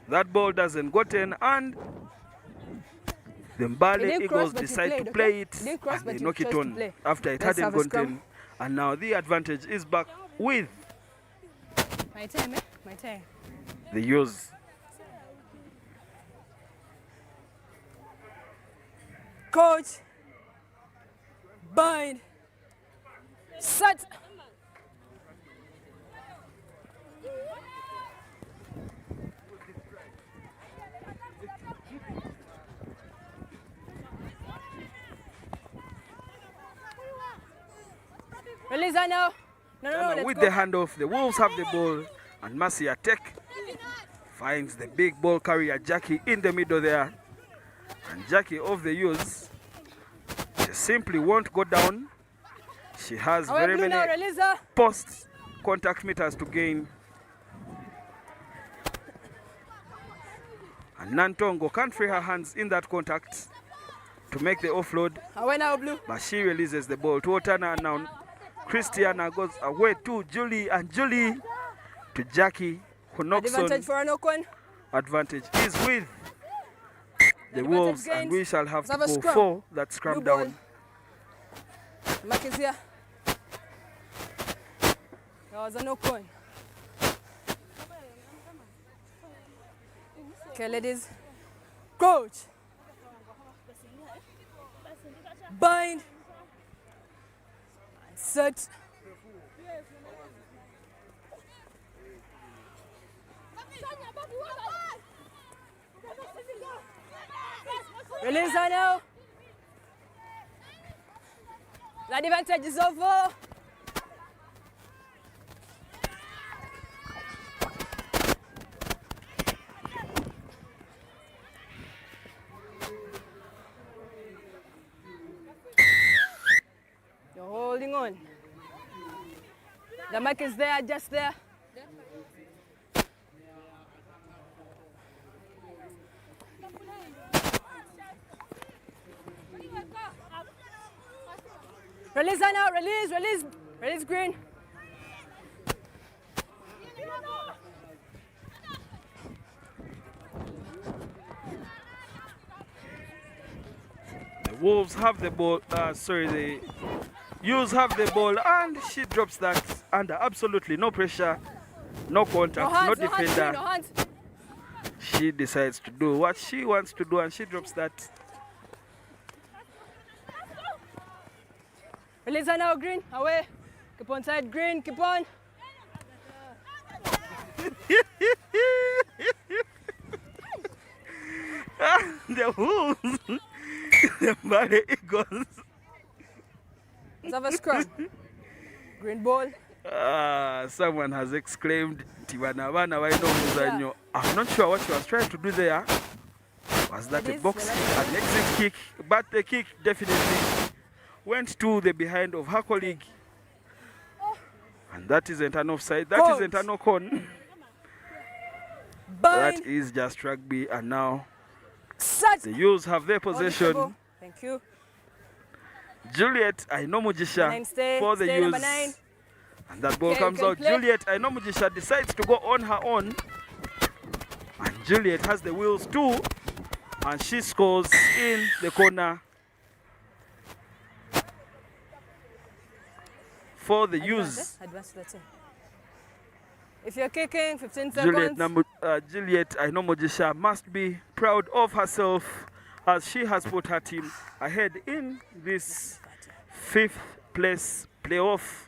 That ball doesn't go in, and the Mbale Eagles decide to play it, and they knock it on after it hadn't gone in. And now the advantage is back with My time, eh? My time. the use. Coach. Bind. Set. Release her now. No, With the handoff, the Wolves have the ball, and Mercy Atek finds the big ball carrier Jackie in the middle there. And Jackie of the use, she simply won't go down. She has very many post contact meters to gain. And Nantongo can't free her hands in that contact to make the offload. But she releases the ball to Otana, and now Christiana goes away to Julie, and Julie to Jackie, who knocks advantage for an Okon. Advantage is with the Wolves, and we shall have to go for that scrum down. Mark is here. There was an Okon. Okay, ladies. Coach. Bind. Set. Release her now. That advantage is over. You're holding on. The mic is there, just there. Release her now, release Green. The Wolves have the ball, the Ewes have the ball, and she drops that under absolutely no pressure, no contact, no defender. No hands. She decides to do what she wants to do, and she drops that. Release her now, Green. Away. Keep on side, Green. Keep on. The Wolves, the Mbale Eagles. Let's have a scrum. Green ball. Someone has exclaimed, Tiwana wana waino muzanyo. I'm not sure what she was trying to do there. Was that a box, an exit kick? But the kick definitely went to the behind of her colleague. And that isn't an offside. That isn't an Okon. Bind. That is just rugby, and now Set. the youths have their Hold the possession. table. Thank you. Juliet Ainomujisha Nine, stay. for the Stay, number youths. 9. And that ball Okay, comes you can out. play. Juliet Ainomujisha decides to go on her own. And Juliet has the wheels too. And she scores in the corner for the youths. Advance to the team. If you're kicking, 15 Juliet, seconds. Juliet Ainomujisha must be proud of herself as she has put her team ahead in this 5th place playoff.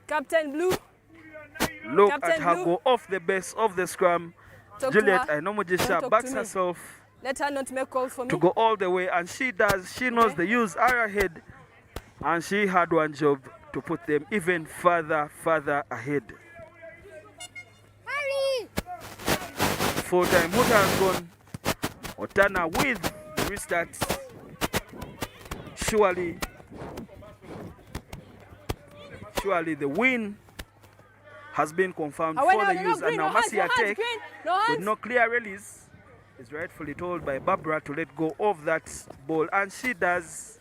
Captain Blue. Look Captain at her Blue. go off the base of the scrum. Talk to Juliet her. Don't Ainomujisha talk backs to me. herself Let her not make calls for me. to go all the way, and she does. She knows Okay. the youths are ahead, and she had one job to put them even further ahead. Hurry! Full-time Huta has gone. Otana with the restart. Surely the win has been confirmed Away for now, the no, youths, green, and now no hands, Mercy no hands, Atek green, no with hands. no clear release is rightfully told by Barbara to let go of that ball, and she does.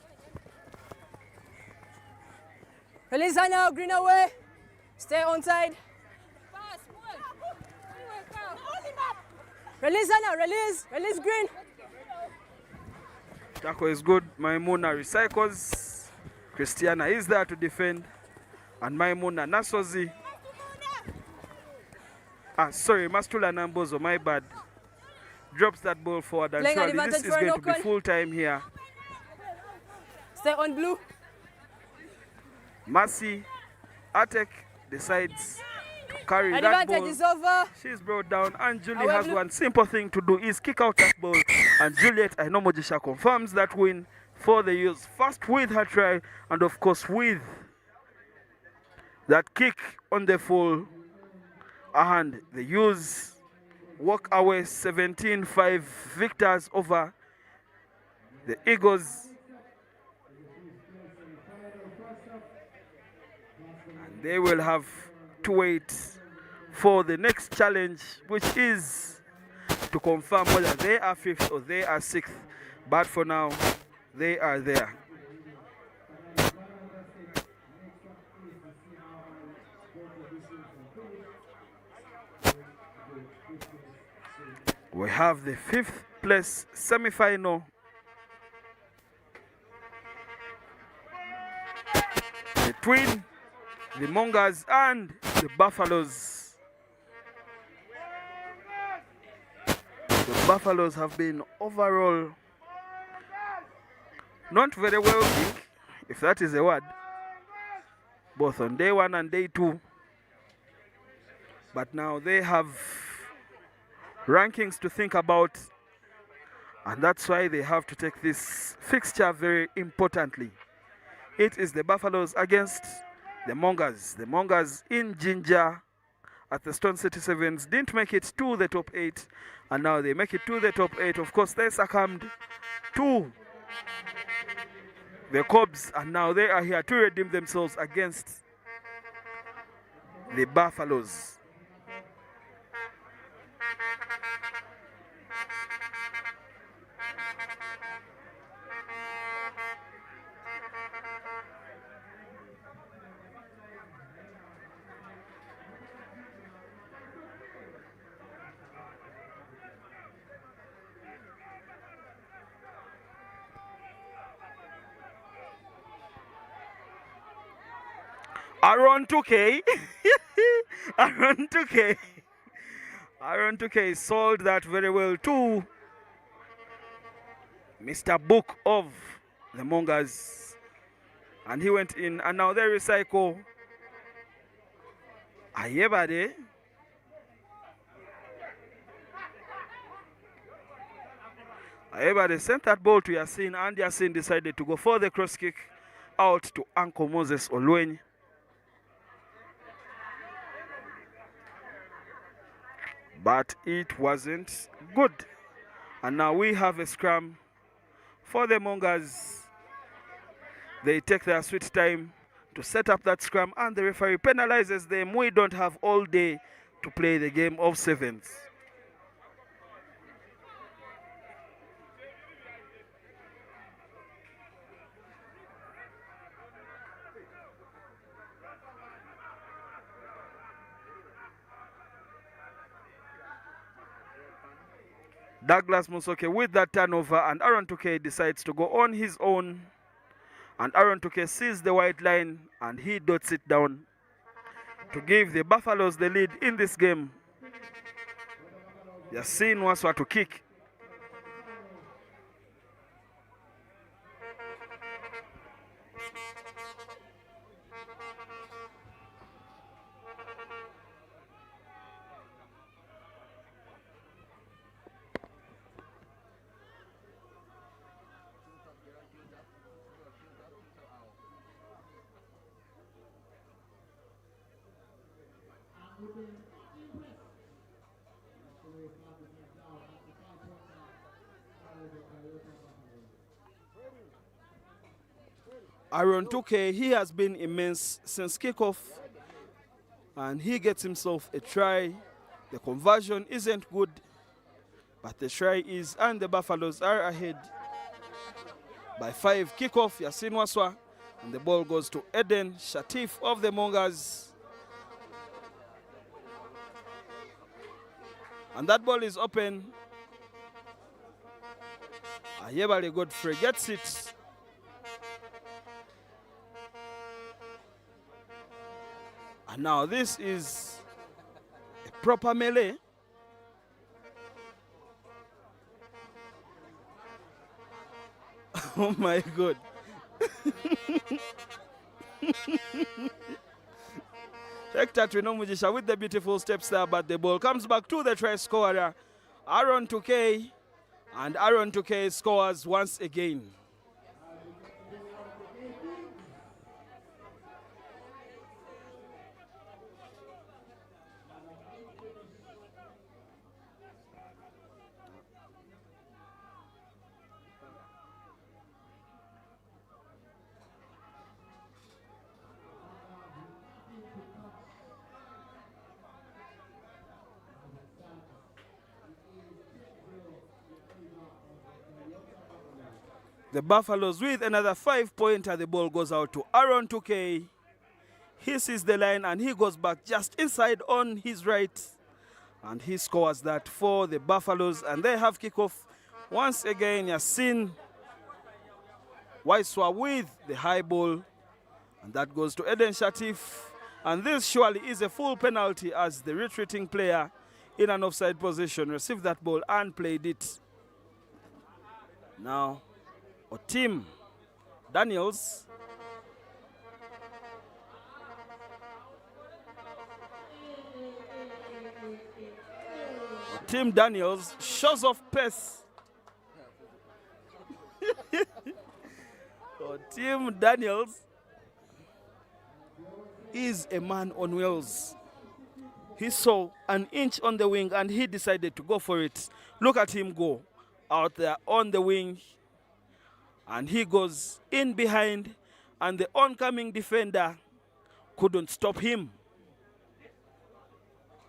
Release her now, green away. Stay on side. Release her now, release green. Tackle is good. Maimuna recycles. Christiana is there to defend. And Maimuna Nasozi. Mastula Nambozo, my bad. Drops that ball forward, and Playing surely advantage this is for going to be Nokon. full time here. Stay on blue. Mercy Atek decides to carry that Advantage ball. is over. She's brought down, and Julie Away has blue. one simple thing to do, is kick out that ball. And Juliet Ainomujisha confirms that win for the youths. First with her try, and of course with that kick on the full. And the youths walk away 17-5 victors over the Eagles. And they will have to wait for the next challenge, which is to confirm whether they are 5th or they are 6th. But for now, they are there. We have the 5th place semi-final between the Mongas and the Buffaloes. The Buffaloes have been overall not very well big, if that is a word, both on day 1 and day 2. But now they have rankings to think about, and that's why they have to take this fixture very importantly. It is the Buffaloes against the Mongas. The Mongas in Ginger at the Stone City Sevens didn't make it to the top 8, and now they make it to the top 8. Of course, they succumbed to the Cobs, and now they are here to redeem themselves against the Buffaloes. Around 2K. Around 2K. Around 2K sold that very well to Mr. Book of the Mongas. And he went in, and now they recycle. Ayebade. Ayebade sent that ball to Yasin, and Yasin decided to go for the cross kick out to Uncle Moses Olwenyi. but it wasn't good. And now we have a scrum for the Mongas. They take their sweet time to set up that scrum, and the referee penalizes them. We don't have all day to play the game of sevens. Douglas Musoke with that turnover, and Aaron Tuke decides to go on his own. And Aaron Tuke sees the white line and he dots it down to give the Buffaloes the lead in this game. Yasin Waswa to kick. Aaron Tuke, he has been immense since kickoff, and he gets himself a try. The conversion isn't good, but the try is, and the Buffaloes are ahead by 5. Kickoff, Yasin Waswa, and the ball goes to Eden Shatif of the Mongas. And that ball is open. Ayebale Godfrey gets it. And now this is a proper melee. Oh my God. Hector Trinomujisha with the beautiful steps there, but the ball comes back to the try scorer, Aaron Tuke, and Aaron Tuke scores once again. The Buffaloes with another 5-pointer. The ball goes out to Aaron Tuke. He sees the line and he goes back just inside on his right. And he scores that for the Buffaloes. And they have kickoff once again. Yasin Waiswa with the high ball. And that goes to Eden Shatif. And this surely is a full penalty, as the retreating player in an offside position received that ball and played it. Now, Otim Daniels shows off pace. Otim Daniels is a man on wheels. He saw an inch on the wing and he decided to go for it. Look at him go out there on the wing. And he goes in behind, and the oncoming defender couldn't stop him.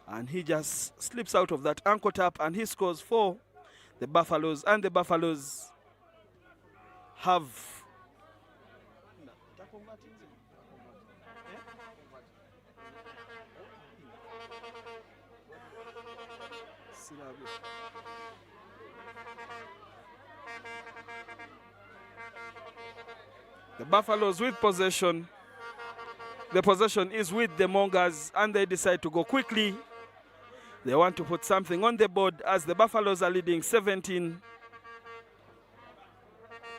And he just slips out of that ankle tap, and he scores for the Buffaloes. And the Buffaloes have the Buffaloes with possession. The possession is with the Mongas, and they decide to go quickly. They want to put something on the board, as the Buffaloes are leading 17.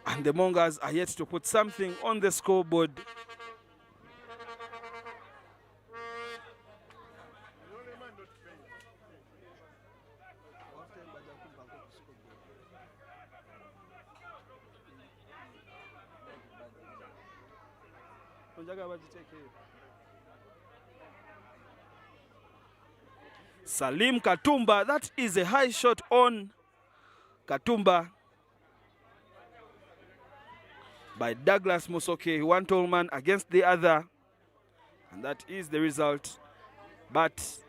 And the Mongas are yet to put something on the scoreboard. Salim Katumba, that is a high shot on Katumba by Douglas Musoke, one tall man against the other, and that is the result. But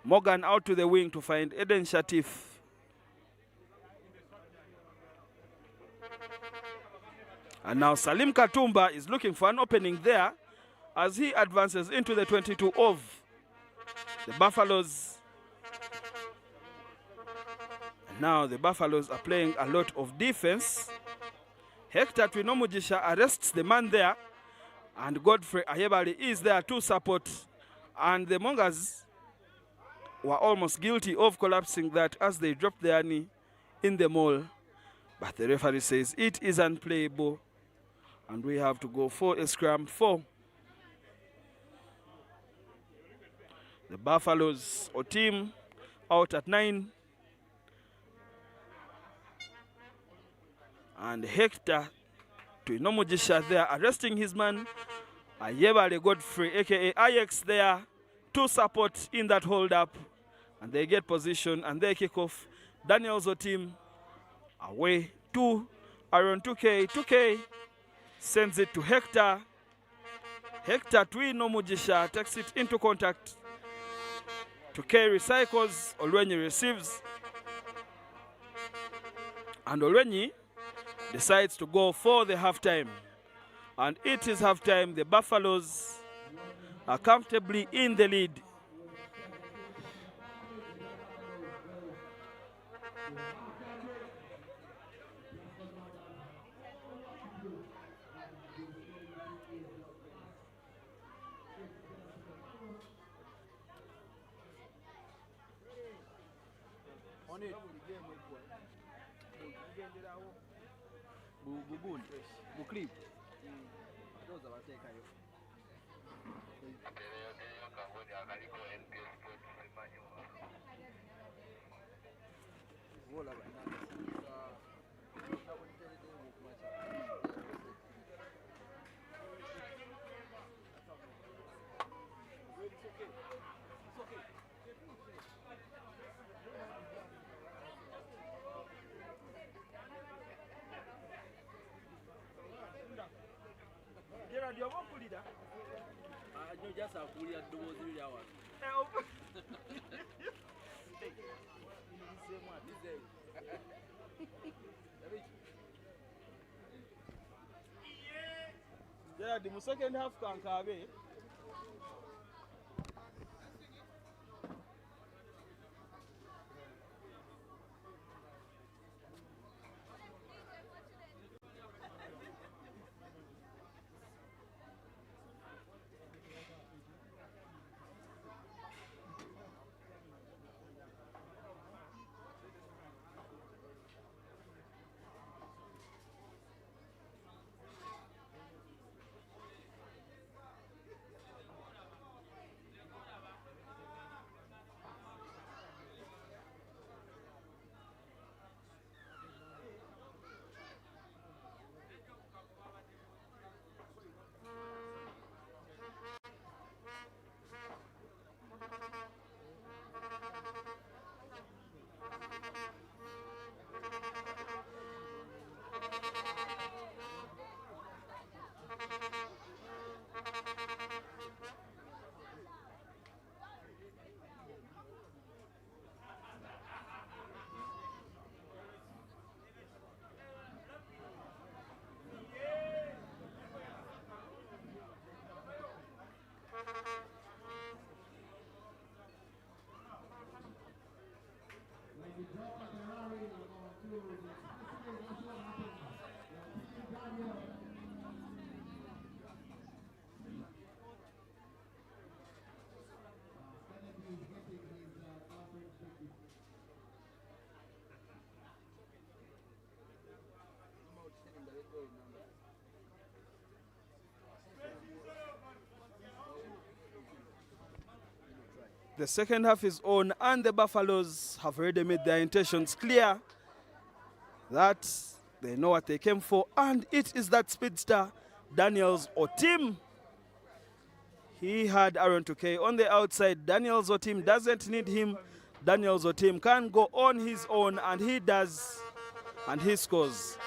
Morgan out to the wing to find Eden Shatif. And now Salim Katumba is looking for an opening there as he advances into the 22 of the Buffaloes. And now the Buffaloes are playing a lot of defense. Hector Twinomujisha arrests the man there, and Godfrey Ayebali is there to support. And the Mongas were almost guilty of collapsing that as they dropped their knee in the mall. But the referee says it is unplayable, and we have to go for a scrum for the Buffaloes or team out at 9. And Hector Twinomujisha there arresting his man. Ayebale Godfrey, aka Ajax, there to support in that hold up. And they get position and they kick off. Daniel's team away to Aaron 2K. 2K sends it to Hector. Hector Twinomujisha takes it into contact. 2K recycles. Olwenyi receives. And Olwenyi decides to go for the halftime. And it is halftime. The Buffaloes are comfortably in the lead. The second half can come. The second half is on, and the Buffaloes have already made their intentions clear that they know what they came for, and it is that speedster, Daniels Otim. He had Aaron Tukey on the outside. Daniel Zotim doesn't need him. Daniel Zotim can go on his own, and he does, and he scores.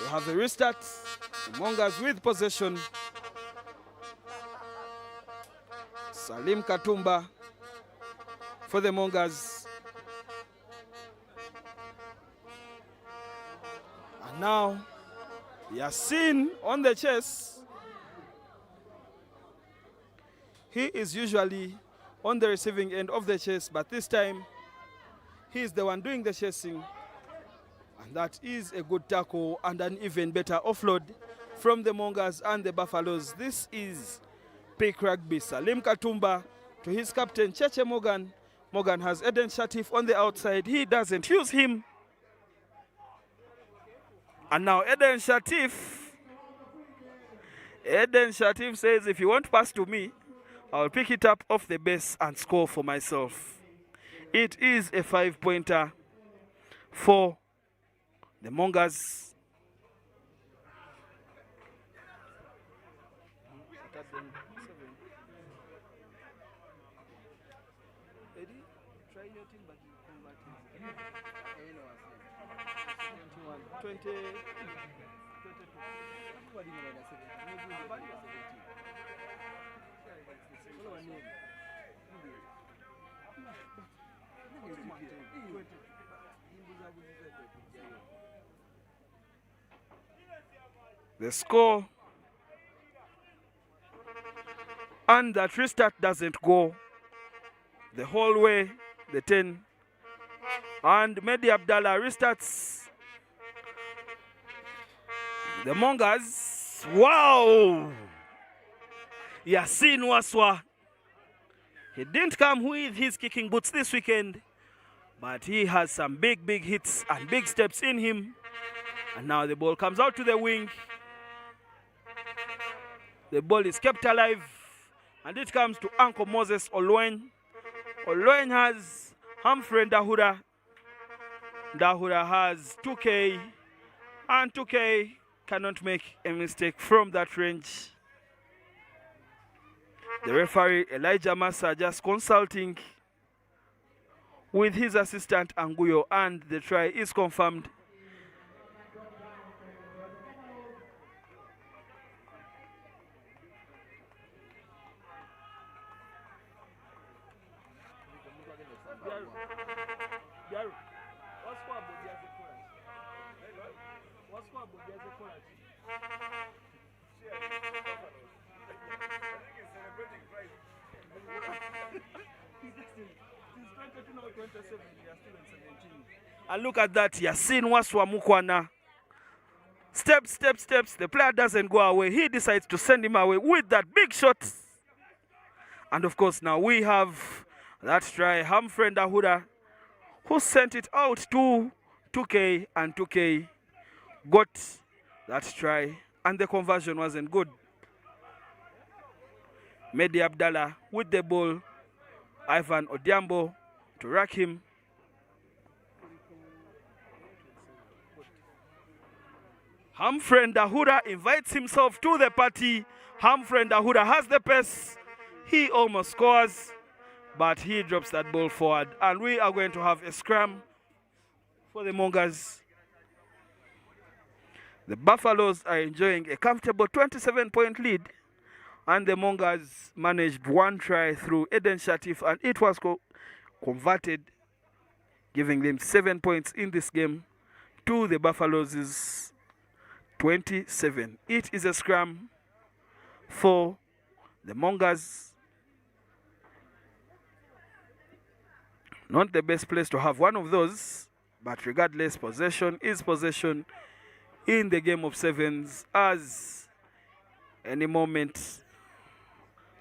We have a restart. The Mongas with possession. Salim Katumba for the Mongas. And now, Yasin on the chase. He is usually on the receiving end of the chase, but this time he is the one doing the chasing. And that is a good tackle and an even better offload from the Mongas and the Buffaloes. This is peak rugby. Salim Katumba to his captain, Cheche Morgan. Morgan has Eden Shatif on the outside. He doesn't use him. And now Eden Shatif says, if you want pass to me, I'll pick it up off the base and score for myself. It is a 5-pointer for the Mongas. Eddie, try your team, but you convert it. 20. The score, and that restart doesn't go the whole way, the 10. And Mehdi Abdallah restarts. The Mongas, wow! Yasin Waswa. He didn't come with his kicking boots this weekend, but he has some big hits and big steps in him. And now the ball comes out to the wing. The ball is kept alive, and it comes to Uncle Moses Olwen. Olwen has Humphrey Dahura. Dahura has 2K, and 2K cannot make a mistake from that range. The referee, Elijah Massa, just consulting with his assistant Anguyo, and the try is confirmed. And look at that, Yasin Waswa Mukwana. Steps. The player doesn't go away. He decides to send him away with that big shot. And of course, now we have that try, Humphrey Dahura, who sent it out to 2K, and 2K got that try, and the conversion wasn't good. Mehdi Abdallah with the ball. Ivan Odiambo to rack him. Humphrey Dahura invites himself to the party. Humphrey Dahura has the pace. He almost scores, but he drops that ball forward. And we are going to have a scrum for the Mongas. The Buffaloes are enjoying a comfortable 27-point lead, and the Mongas managed one try through Eden Shatif, and it was converted, giving them 7 points in this game to the Buffaloes' 27. It is a scrum for the Mongas. Not the best place to have one of those, but regardless, possession is possession in the game of sevens, as any moment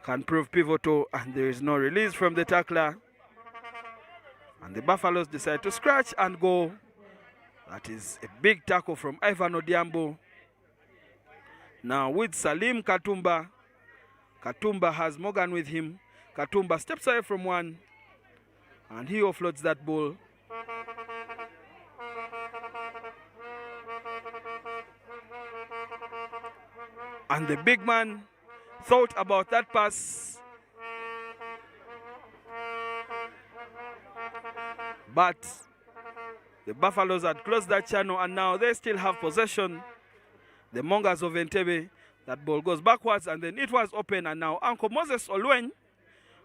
can prove pivotal, and there is no release from the tackler. And the Buffaloes decide to scratch and go. That is a big tackle from Ivan Odiambo. Now with Salim Katumba. Katumba has Morgan with him. Katumba steps away from one, and he offloads that ball. And the big man thought about that pass. But the Buffaloes had closed that channel and now they still have possession. The Mongas of Entebbe, that ball goes backwards and then it was open, and now Uncle Moses Olwen,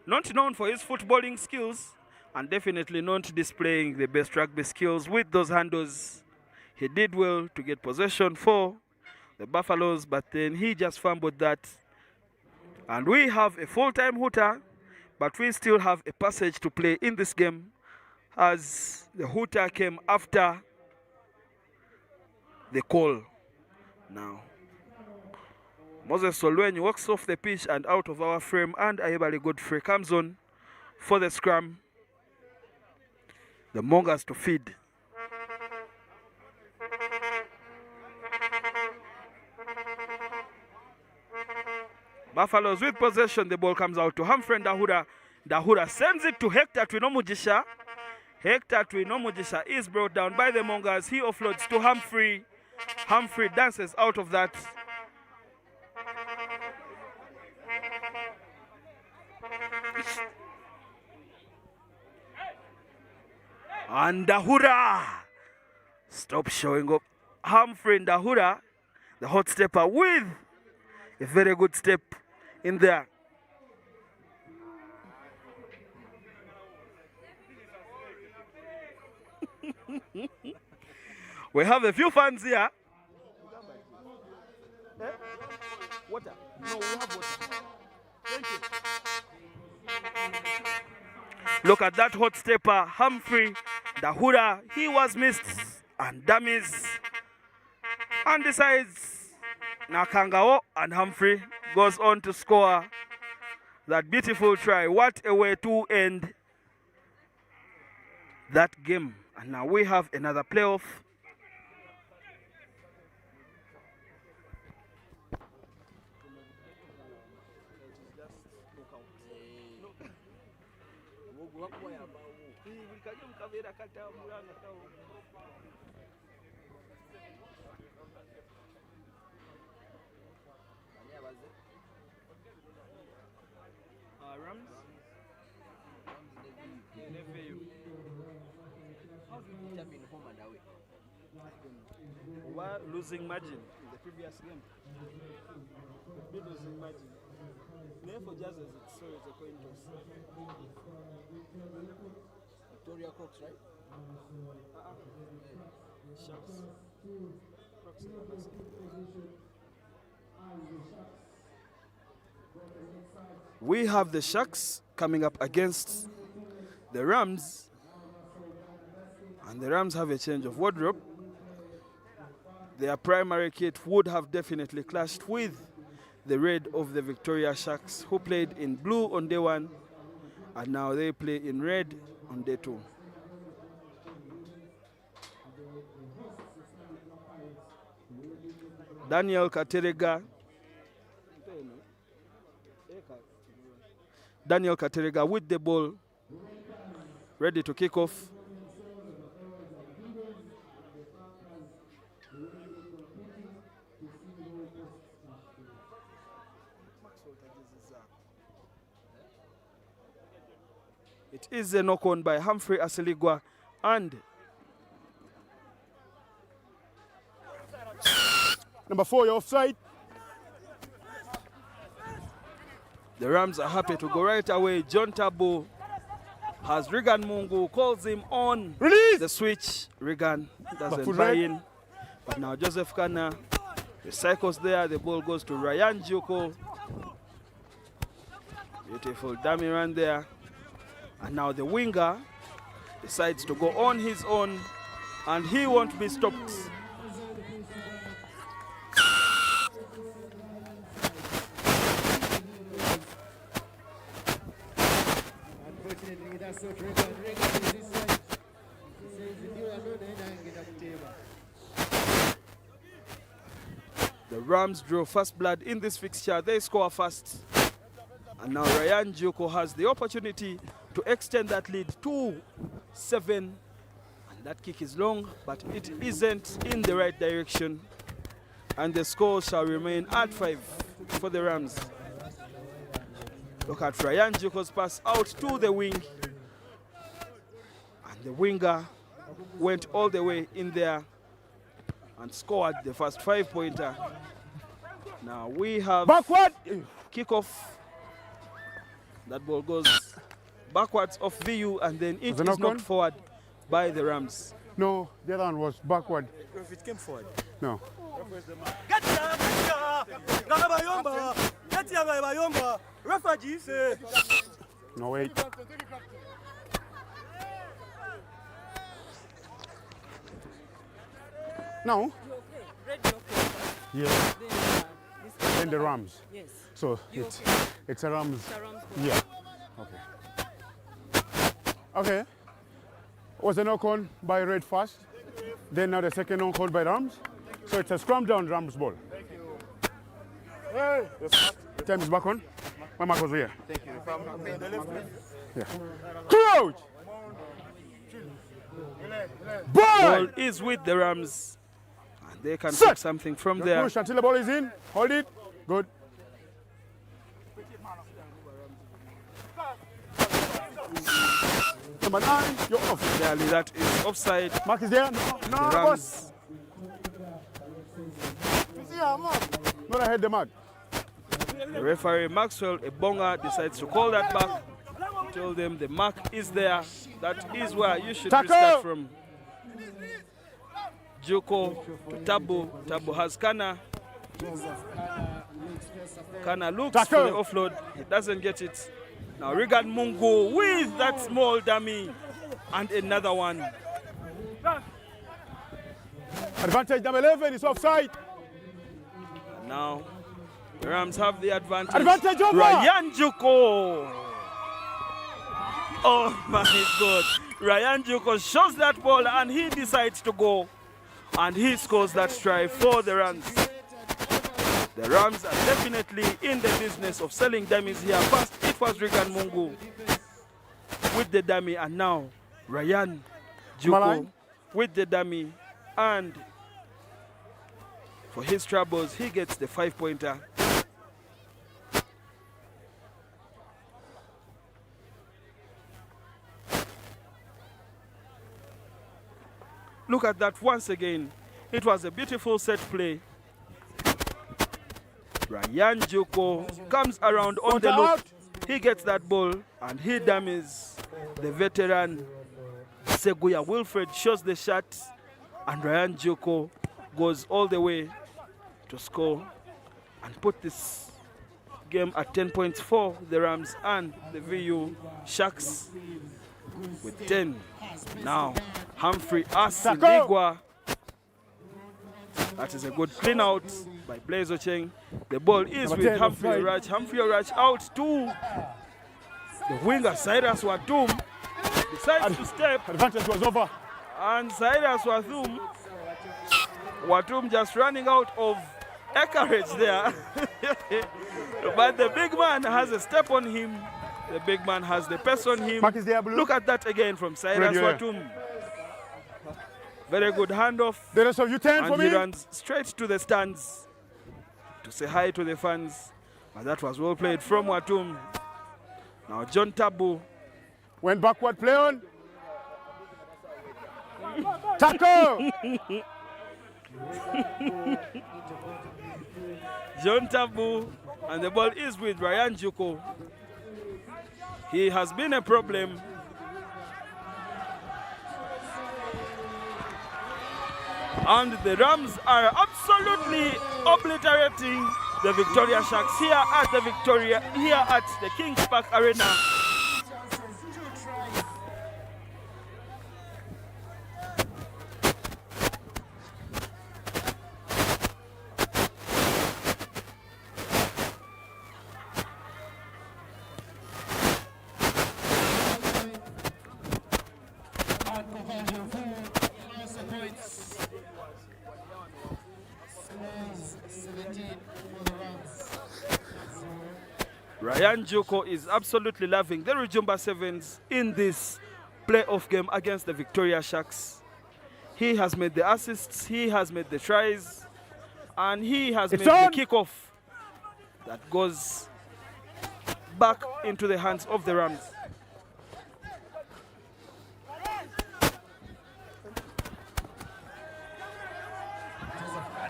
not known for his footballing skills and definitely not displaying the best rugby skills with those handles. He did well to get possession for the Buffaloes, but then he just fumbled that. And we have a full-time hooter, but we still have a passage to play in this game, as the hooter came after the call. Now, Moses Solweni walks off the pitch and out of our frame, and Ayebale Godfrey comes on for the scrum. The Mongas to feed. Buffaloes with possession. The ball comes out to Humphrey Ndahura. Ndahura sends it to Hector Twinomujisha. Hector Twinomujisha is brought down by the Mongas. He offloads to Humphrey. Humphrey dances out of that. And Ndahura stop showing up. Humphrey Ndahura, the hot stepper, with a very good step in there. We have a few fans here. Water? No, we have water. Thank you. Look at that hot stepper, Humphrey Ndahura. He was missed and dummies. And decides Nakangawo, and Humphrey goes on to score that beautiful try. What a way to end that game. And now we have another playoff. Rams? We were losing margin in the previous game. We were losing margin. Therefore, just as it saw it's a coin toss. Victoria Crocs, right? Sharks. Crocs. We have the Sharks coming up against the Rams, and the Rams have a change of wardrobe. Their primary kit would have definitely clashed with the red of the Victoria Sharks, who played in blue on day one, and now they play in red on day two. Daniel Katerega with the ball, ready to kick off. It is a knock-on by Humphrey Aseligwa, and Number 4, you're offside. the Rams are happy to go right away. John Tabo has Regan Mungu, calls him on. Release! The switch. Regan doesn't Foot buy right. in. But now Joseph Kana recycles there. The ball goes to Ryan Joko. Beautiful dummy run there. And now the winger decides to go on his own, and he won't be stopped. Unfortunately, that's not Regan. Regan is this side. He says, if you are not there, I get up table. The Rams draw first blood in this fixture. They score first. And now Ryan Joko has the opportunity to extend that lead to 7. And that kick is long, but it isn't in the right direction. And the score shall remain at 5 for the Rams. Look at Ryan Juko's pass out to the wing. And the winger went all the way in there and scored the first 5-pointer. Now we have Backward! kickoff. That ball goes backwards off VU and then it is knocked forward by the Rams. No, the other one was backward. If it came forward. No. Get here! Refugees! No, wait. No? Yeah. And the Rams. Yes. So it's a Rams. Yeah. Okay. Okay. Was a knock on by Red first. Then now the second knock on by Rams. So it's a scrum down Rams ball. Hey. Time is back on. My mark was here. Thank you. Yeah. Crouch! Ball is with the Rams. And they can take something from Don't there. push until the ball is in. Hold it. Good. Number 9, you're off. Clearly that is offside. Mark is there. No, The boss. Rams, Not ahead the mark. the referee Maxwell Ebonga decides to call that back. Tell them the mark is there. That is where you should restart from. Joko to Tabu. Tabu has Kana. Kana looks for the offload. He doesn't get it. Now Regan Mungu with that small dummy. And another one. Advantage number 11 is offside. Now the Rams have the advantage. Advantage over. Ryan Juko. Oh my God. Ryan Juko shows that ball and he decides to go. And he scores that try for the Rams. The Rams are definitely in the business of selling dummies here. First, it was Regan Mungu with the dummy, and now Ryan Juko with the dummy. And for his troubles, he gets the 5-pointer. Look at that once again. It was a beautiful set play. Ryan Juko comes around on the loop. He gets that ball and he dummies the veteran Seguya. Wilfred shows the shot and Ryan Juko goes all the way to score and put this game at 10 points for the Rams and the VU Sharks with 10. Now Humphrey Asiligwa. That is a good clean out by Blaise Ocheng. The ball is with Humphrey Orach. Humphrey Orach out to the winger Cyrus Watum. Decides to step. Advantage was over. And Cyrus Watum just running out of acreage there. But the big man has a step on him. The big man has the pace on him. Mark is there, blue. Look at that again from Cyrus Watum. Very good handoff. The rest of you turn for me. And he runs straight to the stands to say hi to the fans. But that was well played from Watum. Now John Tabu. Went backward, play on. Tackle! John Tabu. And the ball is with Ryan Juko. He has been a problem. And the Rams are absolutely obliterating the Victoria Sharks here at the Kings Park Arena. Ryan Juko is absolutely loving the Rujumba Sevens in this playoff game against the Victoria Sharks. He has made the assists, he has made the tries, and he has made the kickoff that goes back into the hands of the Rams.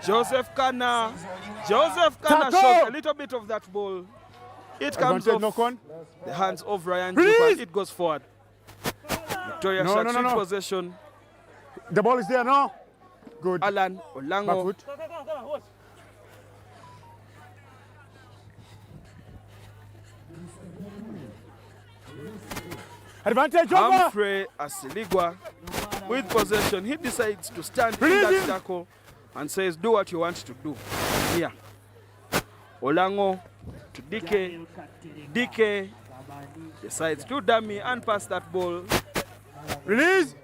Joseph Kana Tackle! shot a little bit of that ball. It comes Advantage, off knock on. the hands of Ryan Release! Juba. It goes forward. Victoria No, Sharks no, no, in no. possession. The ball is there now. Good. Alan Back Olango. foot. Advantage over. Humphrey Asiligwa with possession. He decides to stand in Release that him. tackle and says, do what you want to do. Here. Olango to DK. DK decides to dummy and pass that ball. Release.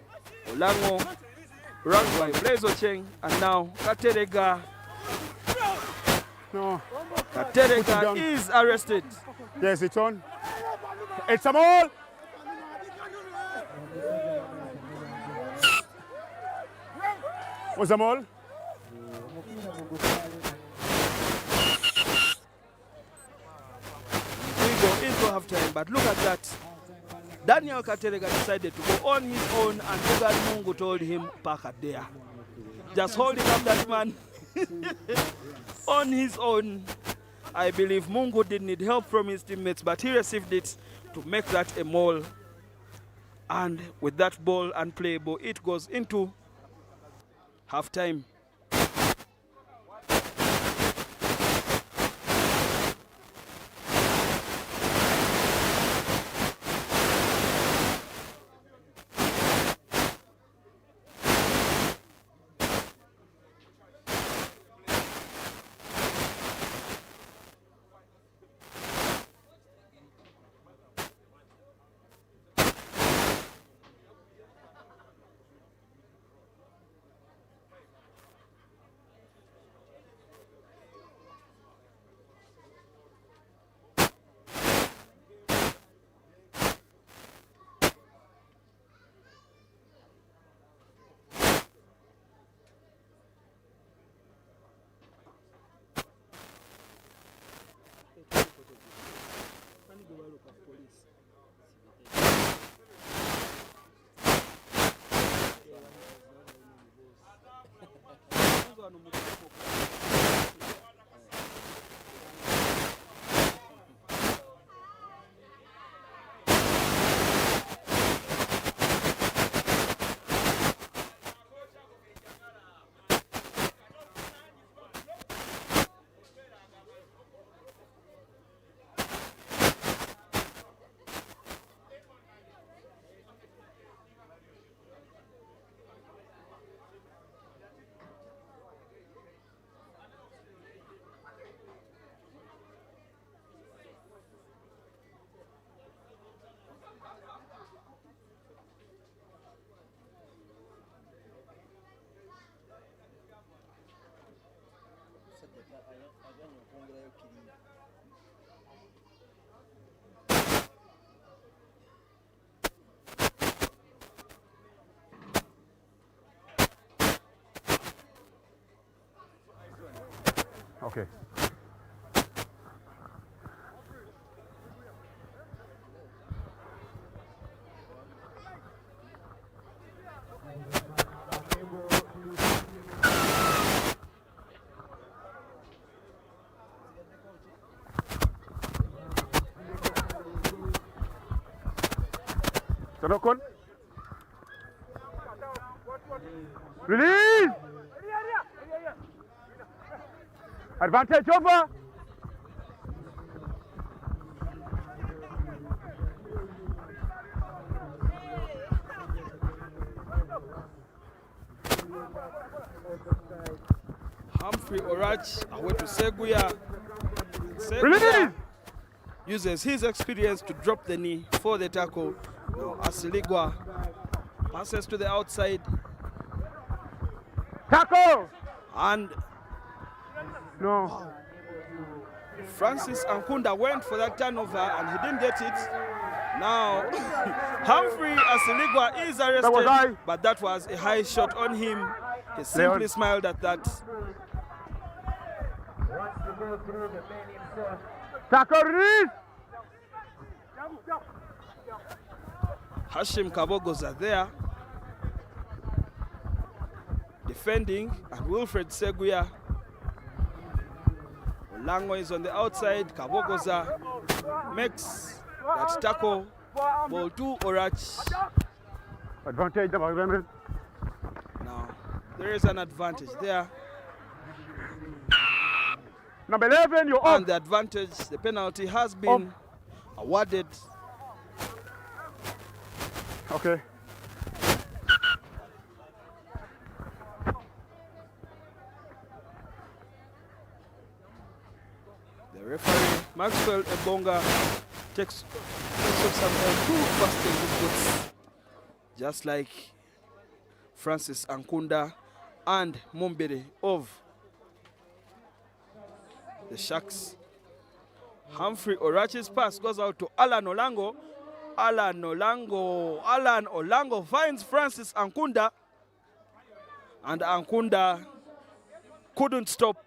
Olango run by Blaise Ocheng, and now Katerega. No. Katerega down. is arrested. Yes, it's on. It's a ball. What's the ball? We go into half time, but look at that. Daniel Katerega decided to go on his own, and Bugad Mungu told him, park it there. Just holding up that man on his own. I believe Mungu did need help from his teammates, but he received it to make that a maul. And with that ball unplayable, it goes into half time. Okay. Tanokon. Release. Advantage over. Humphrey Orach away to Seguya. Release. Seguya uses his experience to drop the knee for the tackle. Now Asiligwa passes to the outside, Tackle. and No. Francis Ankunda went for that turnover and he didn't get it. Now Humphrey Asiligwa is That was high. arrested, but that was a high shot on him. He simply Leon. smiled at that. Tackle. Release. Hashim Kabogos are there defending, and Wilfred Seguya. Olango is on the outside. Kabogoza makes that tackle. Ball to Orach. Advantage. Now, there is an advantage there. Number 11, you're And up. the advantage, the penalty has been awarded. Okay. The referee, Maxwell Ebonga, takes off some too fast in his boots, just like Francis Ankunda and Mumbere of the Sharks. Humphrey Orachi's pass goes out to Alan Olango. Alan Olango finds Francis Ankunda, and Ankunda couldn't stop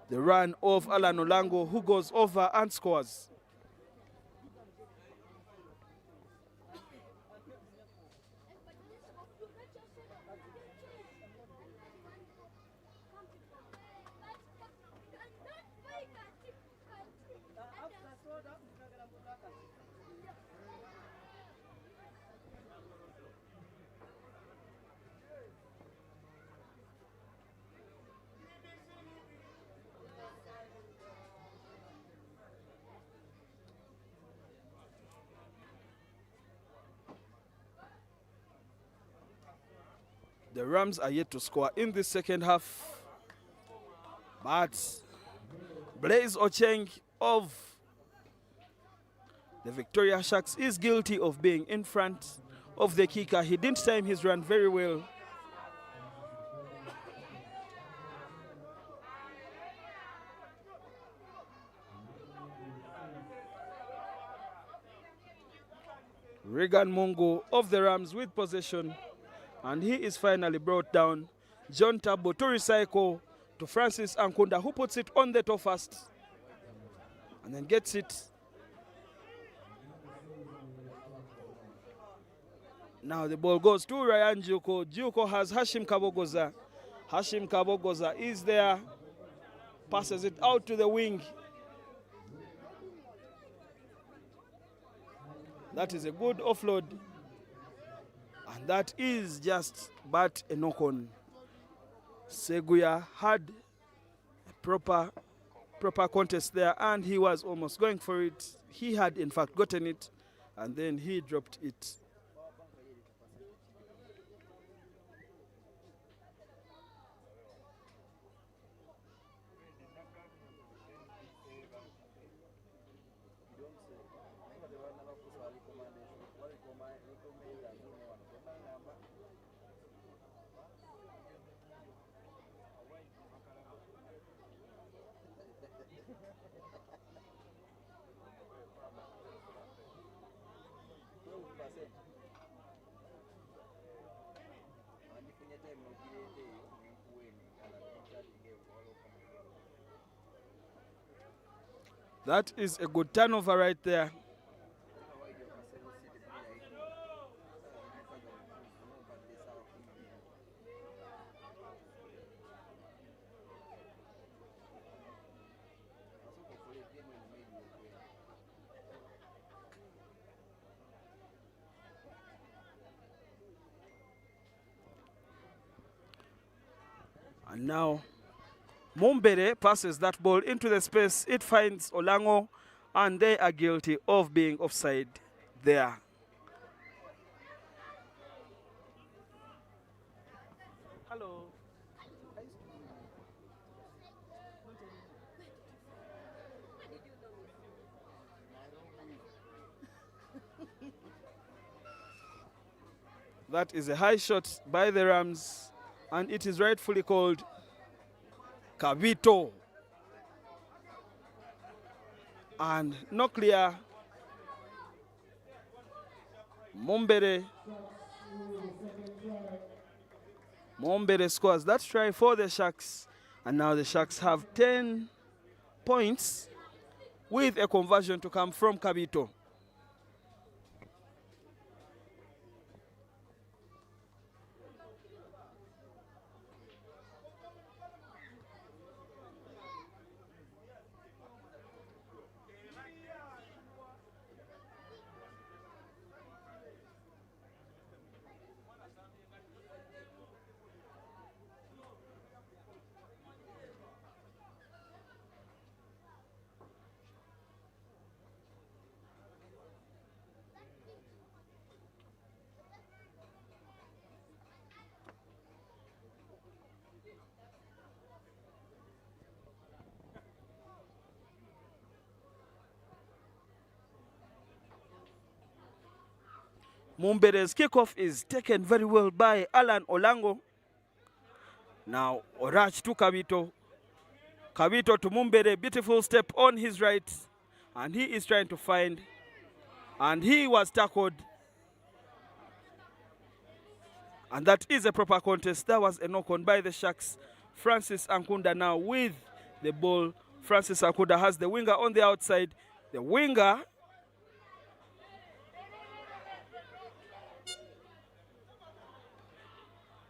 the run of Alan Olango, who goes over and scores. The Rams are yet to score in the second half, but Blaise Ocheng of the Victoria Sharks is guilty of being in front of the kicker. He didn't time his run very well. Regan Mungo of the Rams with possession, and he is finally brought down. John Tabo to recycle to Francis Ankunda, who puts it on the toe first and then gets it. Now the ball goes to Ryan Juko. Juko has Hashim Kabogoza. Hashim Kabogoza is there, passes it out to the wing. That is a good offload. And that is just but a knock-on. Seguya had a proper contest there, and he was almost going for it. He had in fact gotten it, and then he dropped it. That is a good turnover right there. And now Mumbere passes that ball into the space. It finds Olango, and they are guilty of being offside there. Hello. That is a high shot by the Rams, and it is rightfully called Kavito. And no clear. Mumbere scores that try for the Sharks, and now the Sharks have 10 points with a conversion to come from Kabito. Mumbere's kickoff is taken very well by Alan Olango. Now Orach to Kabito. Kabito to Mumbere, beautiful step on his right. And he is trying to find. And he was tackled. And that is a proper contest. That was a knock-on by the Sharks. Francis Ankunda now with the ball. Francis Ankunda has the winger on the outside. The winger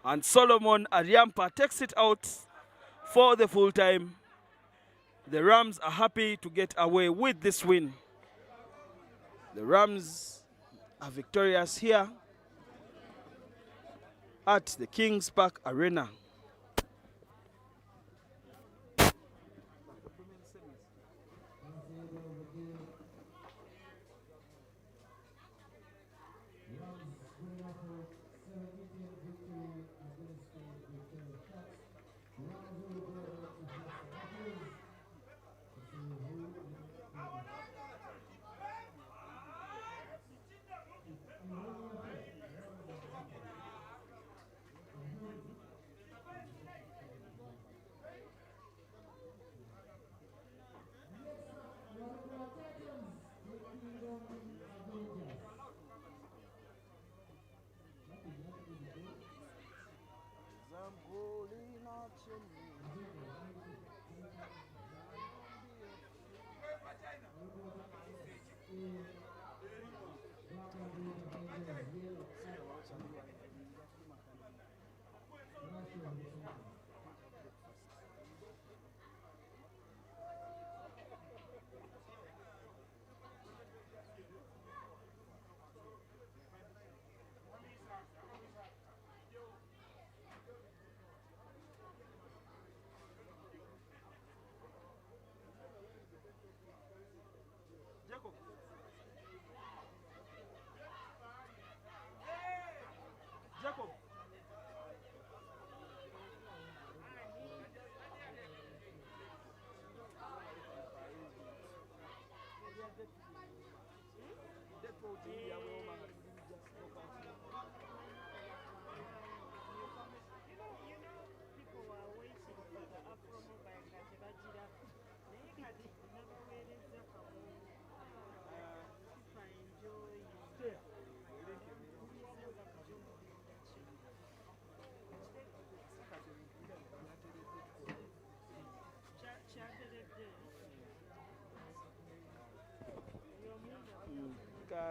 and Solomon Ariampa takes it out for the full time. The Rams are happy to get away with this win. The Rams are victorious here at the Kings Park Arena.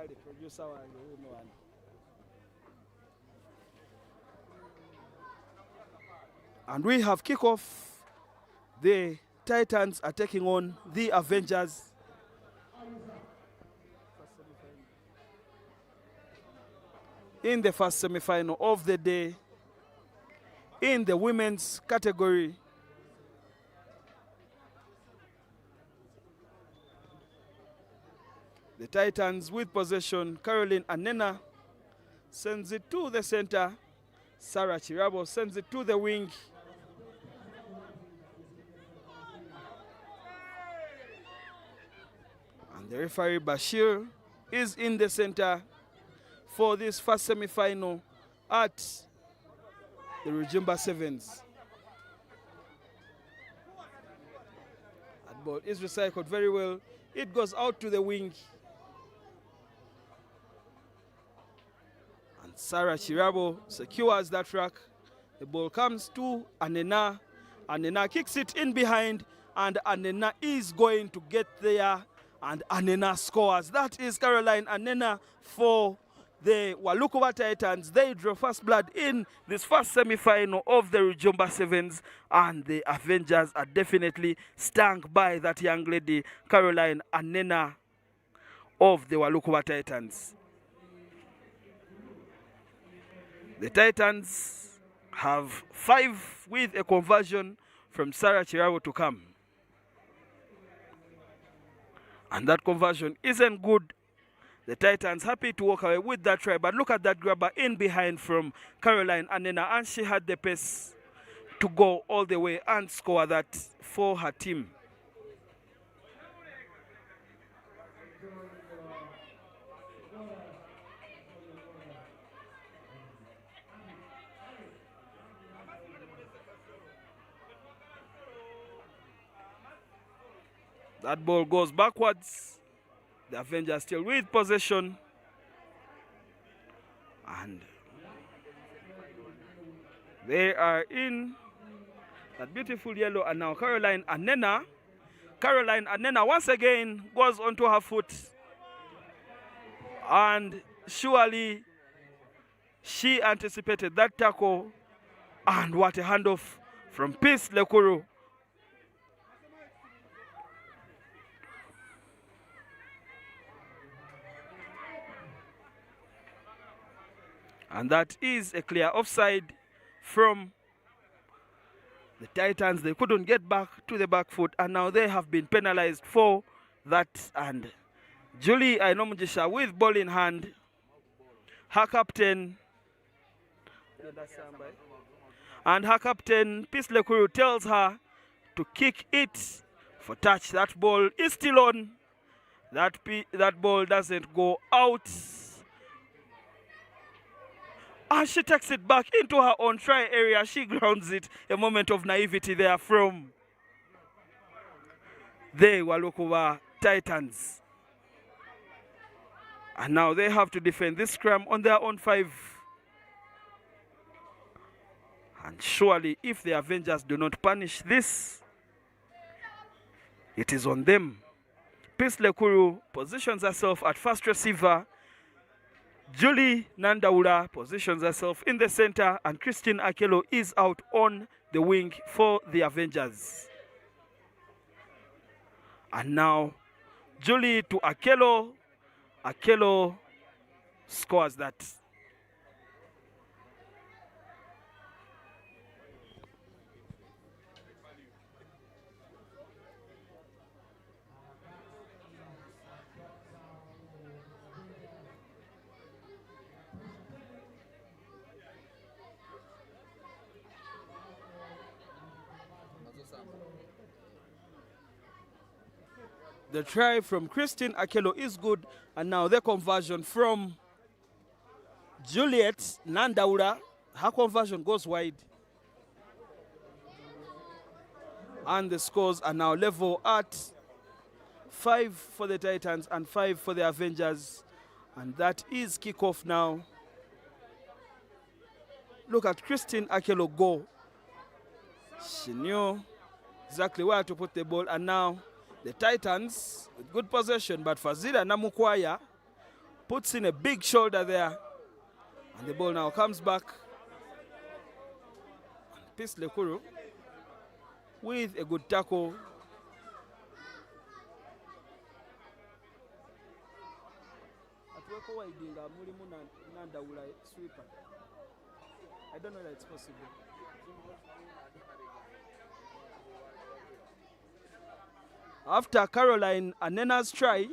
The producer one. And we have kickoff. The Titans are taking on the Avengers. In the first semi-final of the day, in the women's category. The Titans with possession. Caroline Anena sends it to the center. Sarah Chirabo sends it to the wing. And the referee Bashir is in the center for this first semi-final at the Rujumba Sevens. That ball is recycled very well. It goes out to the wing. Sarah Chirabo secures that track. The ball comes to Anena. Anena kicks it in behind, and Anena is going to get there And Anena scores. That is Caroline Anena for the Walukuba Titans. They draw first blood in this first semi-final of the Rujumba Sevens, and the Avengers are definitely stung by that young lady, Caroline Anena of the Walukuba Titans. The Titans have 5 with a conversion from Sarah Chirabo to come. And that conversion isn't good. The Titans happy to walk away with that try, but look at that grabber in behind from Caroline Anena, and she had the pace to go all the way and score that for her team. That ball goes backwards. The Avengers still with possession. And they are in that beautiful yellow. And now Caroline Anena once again goes onto her foot. And surely she anticipated that tackle. And what a handoff from Peace Lekuru. And that is a clear offside from the Titans. They couldn't get back to the back foot, and now they have been penalized for that. And Julie Ainomujisha with ball in hand. Her captain, Peace Lekuru, tells her to kick it for touch. That ball is still on. That ball doesn't go out. And she takes it back into her own try area. She grounds it. A moment of naivety there from the Walukuba Titans. And now they have to defend this scrum on their own 5. And surely if the Avengers do not punish this, it is on them. Peace Lekuru positions herself at first receiver. Julie Nandaula positions herself in the center, and Christine Akelo is out on the wing for the Avengers. And now Julie to Akelo. Akelo scores that. The try from Christine Akelo is good, and now the conversion from Juliet Nandaura, her conversion goes wide. And the scores are now level at 5 for the Titans and 5 for the Avengers. And that is kickoff now. Look at Christine Akelo go. She knew exactly where to put the ball, and now the Titans with good possession, but Fazila Namukwaya puts in a big shoulder there. And the ball now comes back. Peace Lekuru with a good tackle. I don't know that it's possible. After Caroline Anena's try,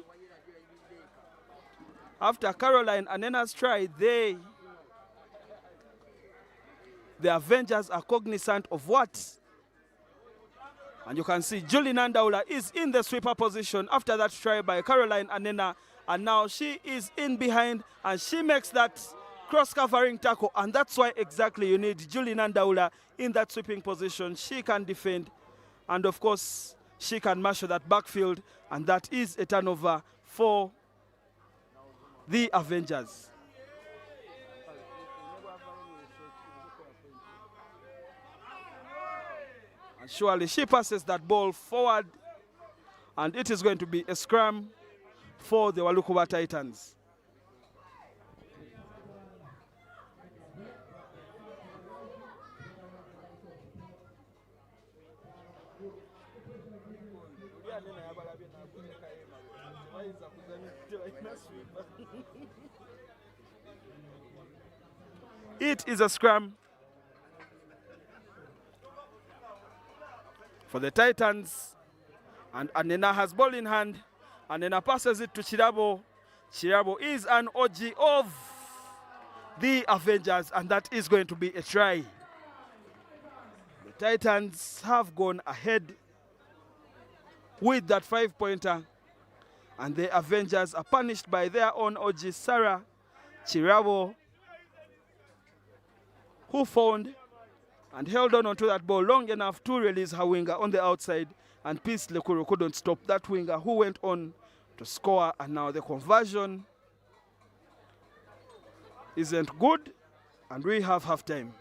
the Avengers are cognizant of what? And you can see Julie Nandaula is in the sweeper position after that try by Caroline Anena, and now she is in behind and she makes that cross-covering tackle, and that's why exactly you need Julie Nandaula in that sweeping position. She can defend, and of course she can marshal that backfield, and that is a turnover for the Avengers. And surely she passes that ball forward, and it is going to be a scrum for the Walukuba Titans. It is a scrum for the Titans, and Anena has ball in hand. Anena passes it to Chirabo. Chirabo is an OG of the Avengers, and that is going to be a try. The Titans have gone ahead with that 5-pointer, and the Avengers are punished by their own OG, Sarah Chirabo, who found and held on to that ball long enough to release her winger on the outside, and Peace Lekuru couldn't stop that winger, who went on to score, and now the conversion isn't good, and we have halftime.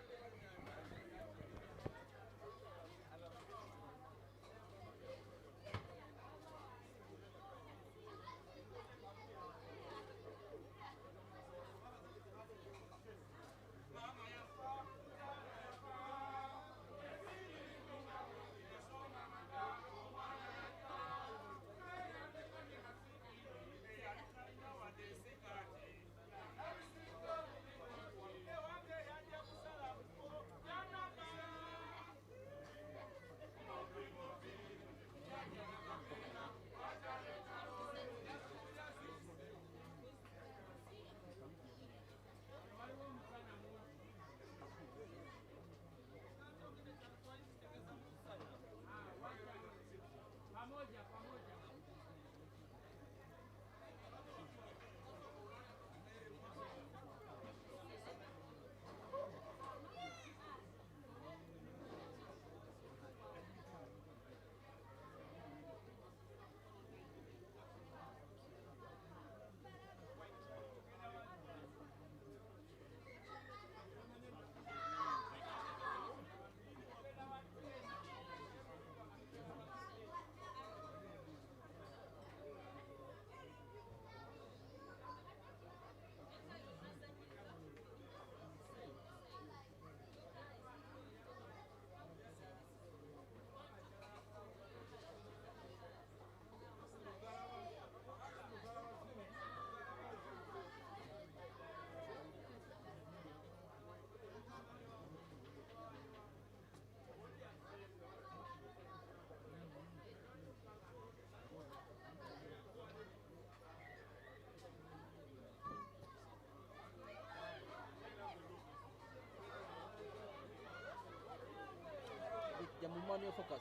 Manual focus.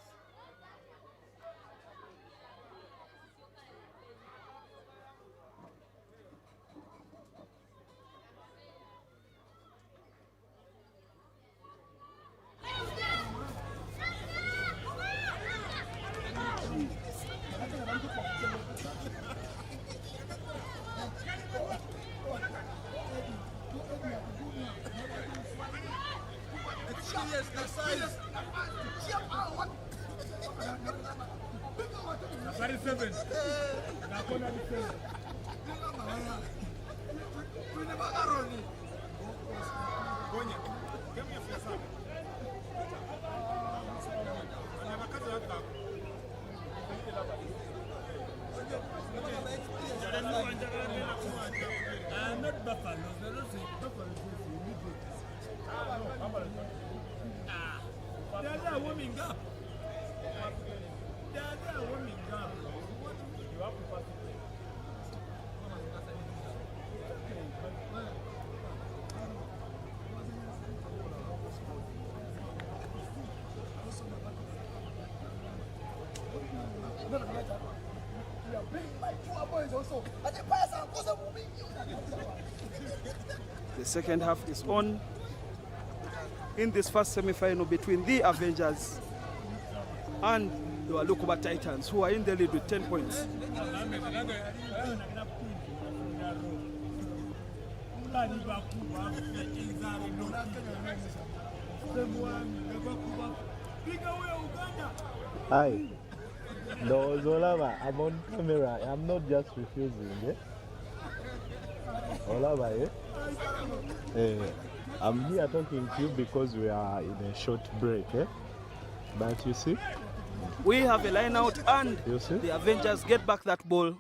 The second half is on in this first semi-final between the Avengers and the Walukuba Titans, who are in the lead with 10 points. Hi. No, Zolaba, I'm on camera. I'm not just refusing, eh? Olaba, eh? I'm here talking to you because we are in a short break, eh? But you see? We have a line out and You see? the Avengers get back that ball.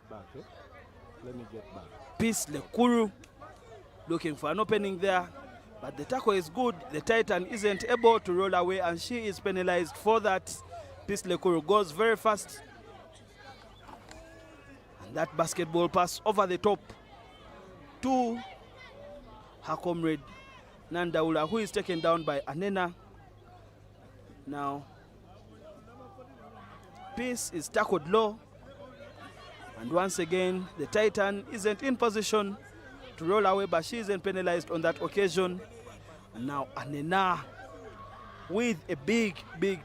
Back, eh? Let me get back. Peace Lekuru looking for an opening there. But the tackle is good. The Titan isn't able to roll away and she is penalized for that. Peace Lekuru goes very fast. And that basketball pass over the top to her comrade Nandaula, who is taken down by Anena. Now, Peace is tackled low. And once again, the Titan isn't in position to roll away, but she isn't penalized on that occasion. And now Anena with a big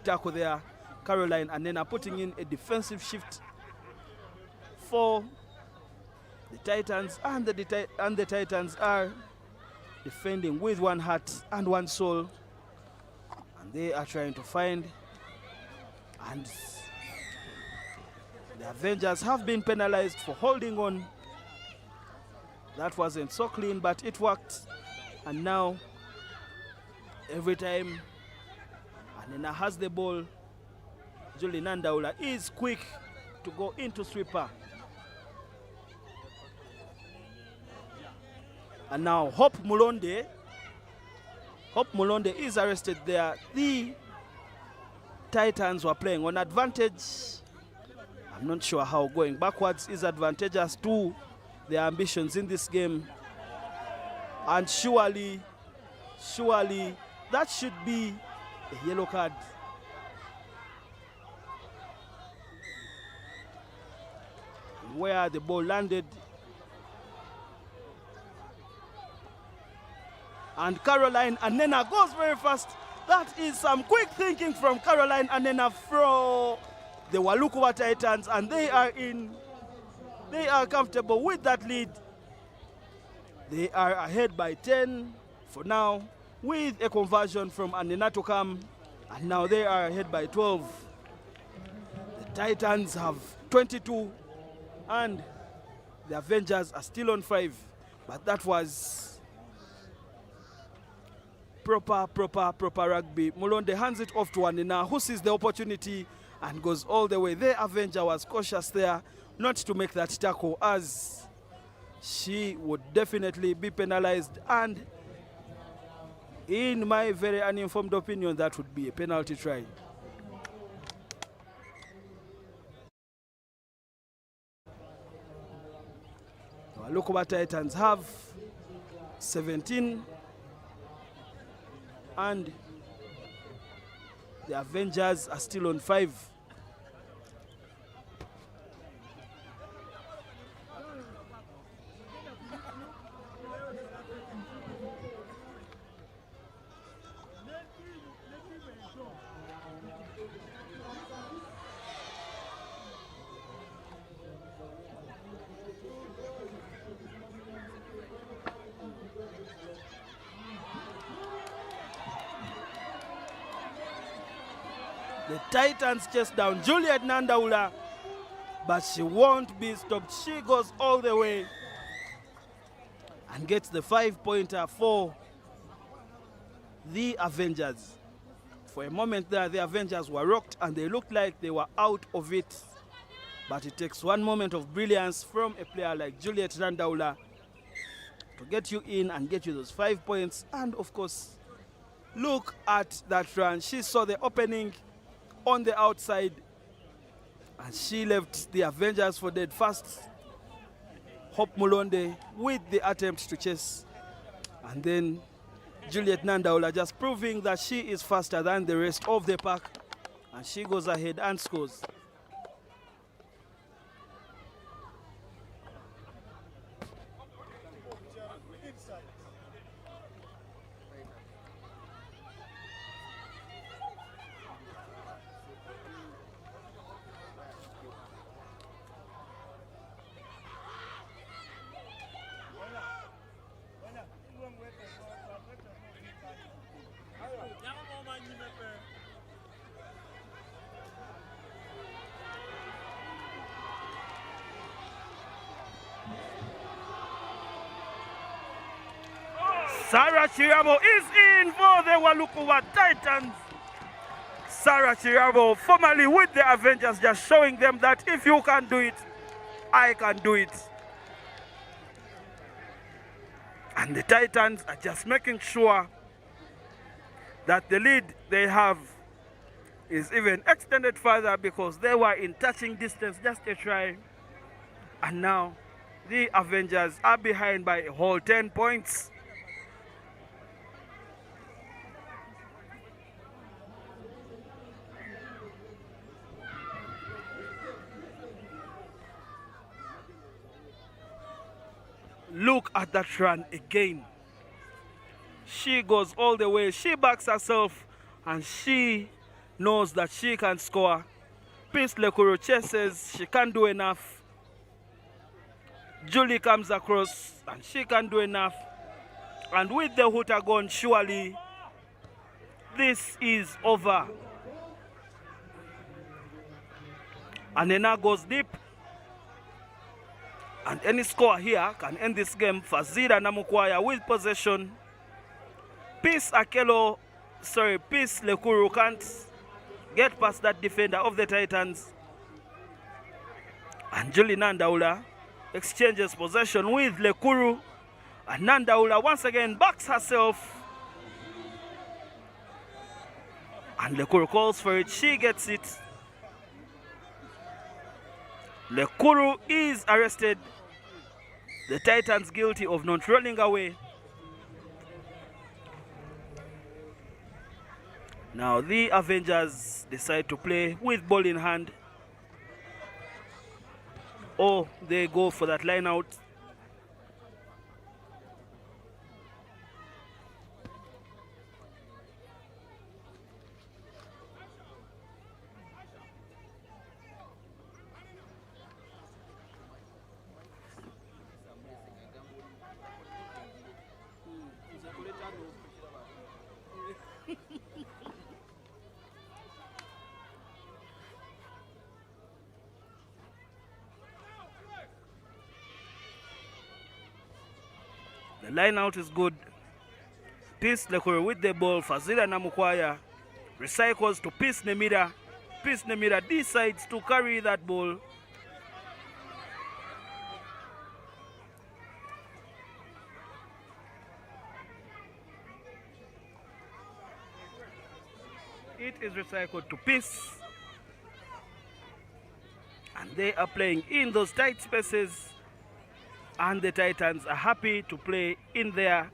tackle there. Caroline Anena putting in a defensive shift for the Titans, and the Titans are defending with one heart and one soul. And they are trying to find, and the Avengers have been penalized for holding on. That wasn't so clean, but it worked. And now, every time Anena has the ball, Julie Nandaula is quick to go into sweeper. And now Hope Mulonde is arrested there. The Titans were playing on advantage. I'm not sure how going backwards is advantageous to their ambitions in this game. And surely that should be a yellow card. Where the ball landed. And Caroline Anena goes very fast. That is some quick thinking from Caroline Anena from the Walukuwa Titans, and they are comfortable with that lead. They are ahead by 10 for now, with a conversion from Anena to come, and now they are ahead by 12. The Titans have 22, and the Avengers are still on 5, but that was proper rugby. Mulonde hands it off to Anena, who sees the opportunity and goes all the way. The Avenger was cautious there not to make that tackle, as she would definitely be penalized, and in my very uninformed opinion, that would be a penalty try. Walukuwa Titans have 17, and the Avengers are still on 5. The Titans chase down Juliet Nandaula, but she won't be stopped. She goes all the way and gets the 5-pointer for the Avengers. For a moment there, the Avengers were rocked and they looked like they were out of it. But it takes one moment of brilliance from a player like Juliet Nandaula to get you in and get you those 5 points. And of course, look at that run. She saw the opening on the outside and she left the Avengers for dead fast. Hope Mulonde with the attempt to chase, and then Juliet Nandaula just proving that she is faster than the rest of the pack, and she goes ahead and scores. Sarah Chirabo is in for the Walukuwa Titans. Sarah Chirabo, formerly with the Avengers, just showing them that if you can do it, I can do it. And the Titans are just making sure that the lead they have is even extended further because they were in touching distance, just a try. And now the Avengers are behind by a whole 10 points. Look at that run again. She goes all the way. She backs herself and she knows that she can score. Peace Lekuru chases. She can't do enough. Julie comes across and she can do enough. And with the hooter gone, surely this is over. Anena goes deep. And any score here can end this game. Fazira Namukwaya with possession. Peace Lekuru can't get past that defender of the Titans. And Julie Nandaula exchanges possession with Lekuru. And Nandaula once again backs herself. And Lekuru calls for it. She gets it. Lekuru is arrested. The Titans guilty of not rolling away. Now the Avengers decide to play with ball in hand. Or they go for that line out. The line out is good. Peace Lekuru with the ball. Fazila Namukwaya recycles to Peace Nemira. Peace Nemira decides to carry that ball. It is recycled to Peace. And they are playing in those tight spaces. And the Titans are happy to play in there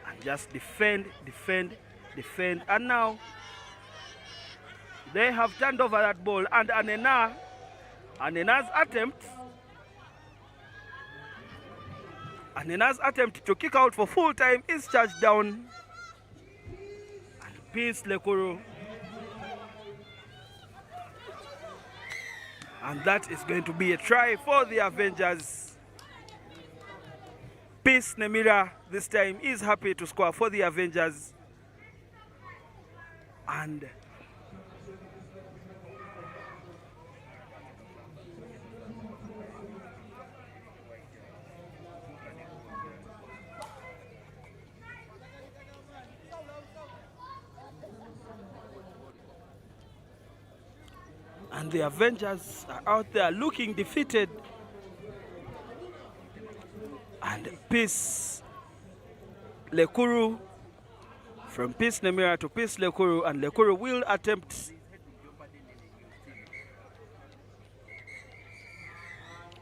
and just defend. And now they have turned over that ball, and Anena's attempt to kick out for full time is charged down. And Peace Lekuru. And that is going to be a try for the Avengers. Peace Nemira this time is happy to score for the Avengers. And the Avengers are out there looking defeated. And Peace Lekuru, from Peace Nemira to Peace Lekuru, and Lekuru will attempt.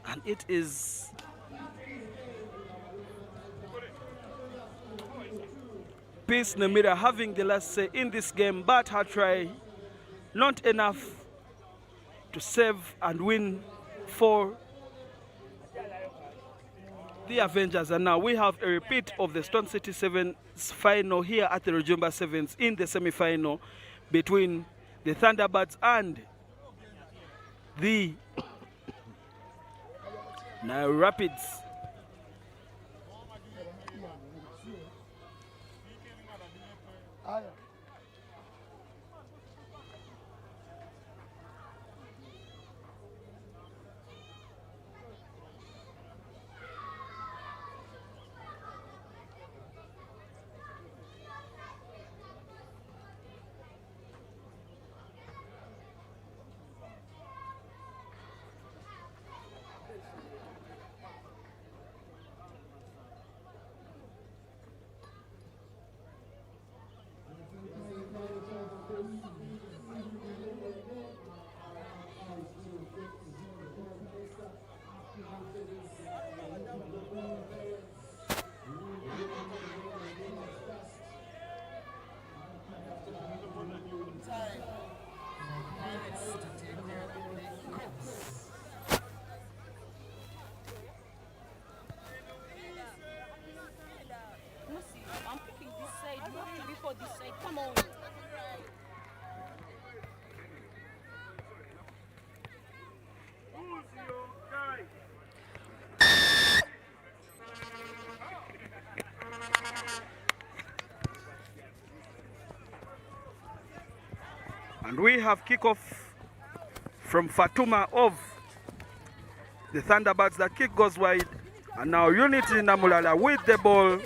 And it is Peace Nemira having the last say in this game, but her try not enough to save and win for the Avengers. And now we have a repeat of the Stone City Sevens final here at the Rujumba Sevens in the semi-final between the Thunderbirds and the Nile Rapids. I'm picking this side. You have to be for this side. Come on. And we have kickoff from Fatuma of the Thunderbirds. That kick goes wide. And now Unity Namulala with the ball.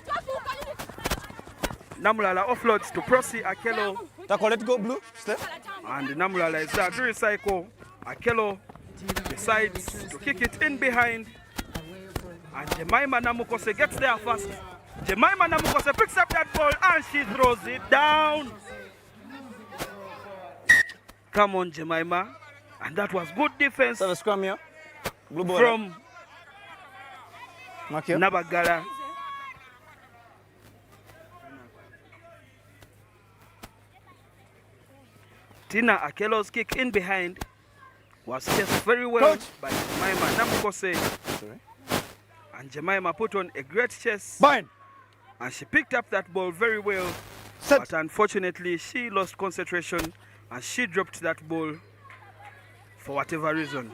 Namulala offloads to Prosi Akelo. Tackle, let go, Blue. Step. And Namulala is there to recycle. Akelo decides to kick it in behind. And Jemima Namukose gets there first. Jemima Namukose picks up that ball and she throws it down. Come on, Jemima. And that was good defense Scrum here. Blue ball. from Mark here. Nabagala. Tina Akelo's kick in behind was chased very well by Jemima Namukose. Sorry. And Jemima put on a great chase. Bind. And she picked up that ball very well. Set. But unfortunately, she lost concentration and she dropped that ball for whatever reason.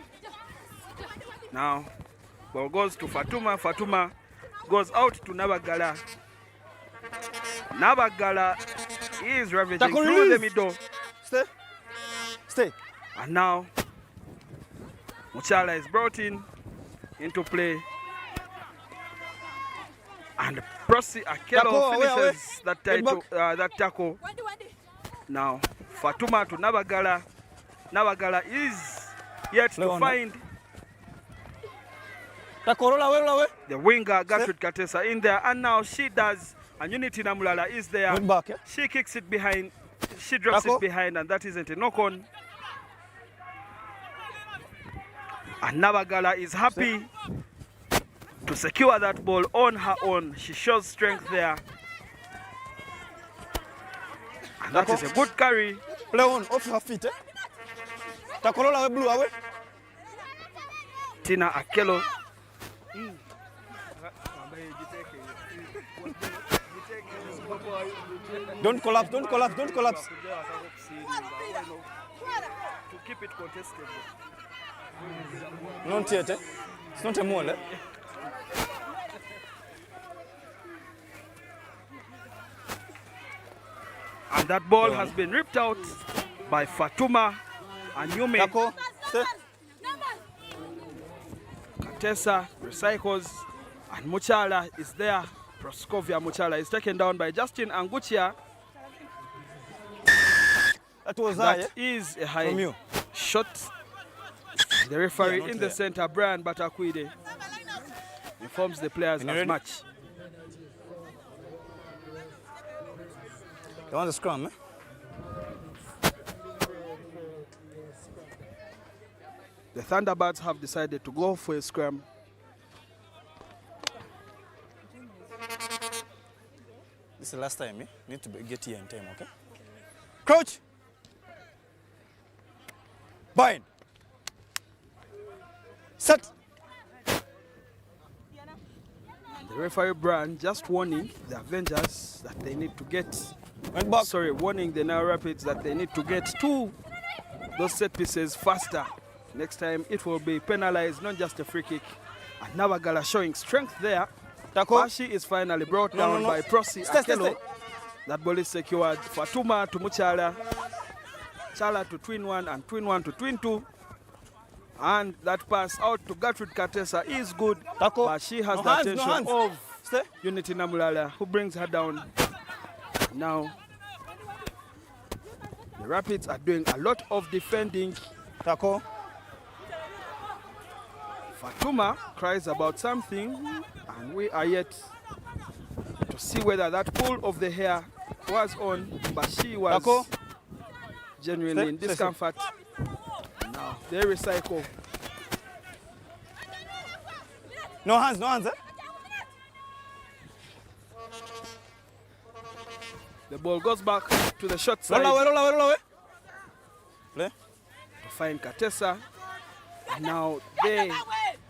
Now, ball goes to Fatuma. Fatuma goes out to Nabagala. Nabagala is ravaging through the middle. Stay. Stay. And now, Muchala is brought into play. And Prosi Akelo finishes that tackle. Now, Fatuma to Nabagala. Nabagala is yet to find the winger Gertrude Katesa in there, and now she does. And Unity Namulala is there. She kicks it behind. She drops it behind, and that isn't a knock on. And Nabagala is happy to secure that ball on her own. She shows strength there. And that is a good carry. Play on, off her feet. Takolola Blue away. Tina Akelo. Don't collapse, don't collapse, don't collapse. To keep it contestable. Not yet, eh? It's not a mole, eh? And that ball has been ripped out by Fatuma and Yume. Katesa recycles and Muchala is there. Proskovia Muchala is taken down by Justin Anguchia. That is a high shot. The referee in the center, Brian Batakwide, informs the players as much. They want the scrum, eh? The Thunderbirds have decided to go for a scrum. This is the last time, eh? Need to get here in time, okay? Crouch! Bind! Set! The referee Brian just warning the Avengers that they need to get, warning the Now Rapids that they need to get to those set pieces faster. Next time it will be penalized, not just a free kick. And Nabagala showing strength there. Bashi is finally brought down by Prosi Akelo. That ball is secured. Fatuma to Muchala. Chala to Twin 1 and Twin 1 to Twin 2. And that pass out to Gertrude Katesa is good. But she has the attention of Unity Namulala, who brings her down. Now, the Rapids are doing a lot of defending. Fatuma cries about something, and we are yet to see whether that pull of the hair was on, but she was genuinely in discomfort. Now they recycle. No hands, eh? The ball goes back to the short side. Roll away. Play. To find Katesa. And now they,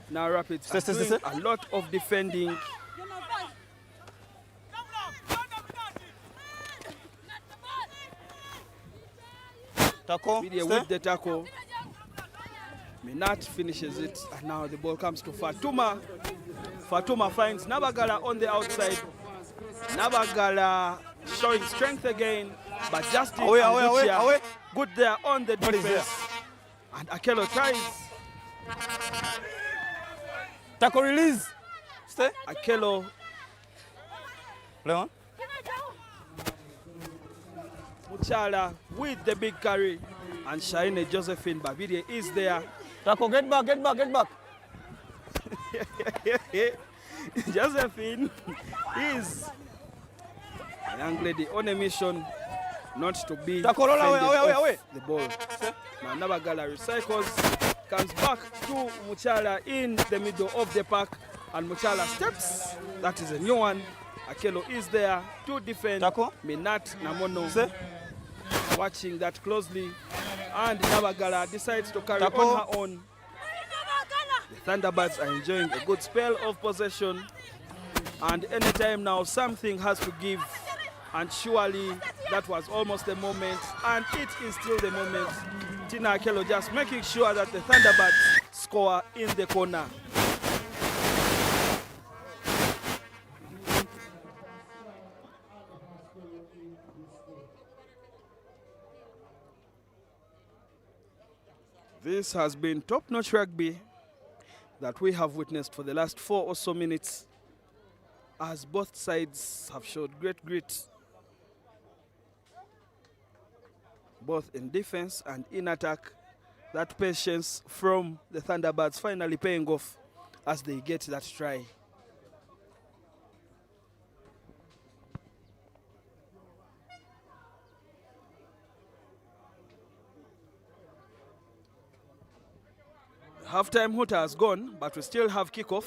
now Rapids are doing a lot of defending. Tackle. With the tackle. Minat finishes it, and now the ball comes to Fatuma. Fatuma finds Nabagala on the outside. Nabagala showing strength again, but Justin away. Good there on the defense. And Akelo tries. Tackle release. Stay. Akelo. Play on. Muchala with the big carry. And Shaine Josephine Babide is there. Tackle, get back. Josephine is a young lady on a mission not to be away. The ball. Now Nabagala recycles, comes back to Muchala in the middle of the park, and Muchala steps. That is a new one. Akelo is there to defend. Minat Namono watching that closely, and Nabagala decides to carry on her own. The Thunderbirds are enjoying a good spell of possession, and anytime now something has to give, and surely that was almost the moment, and it is still the moment. Tina Akelo just making sure that the Thunderbirds score in the corner. This has been top-notch rugby that we have witnessed for the last 4 or so minutes, as both sides have showed great grit, both in defense and in attack. That patience from the Thunderbirds finally paying off as they get that try. Halftime hoota has gone, but we still have kickoff.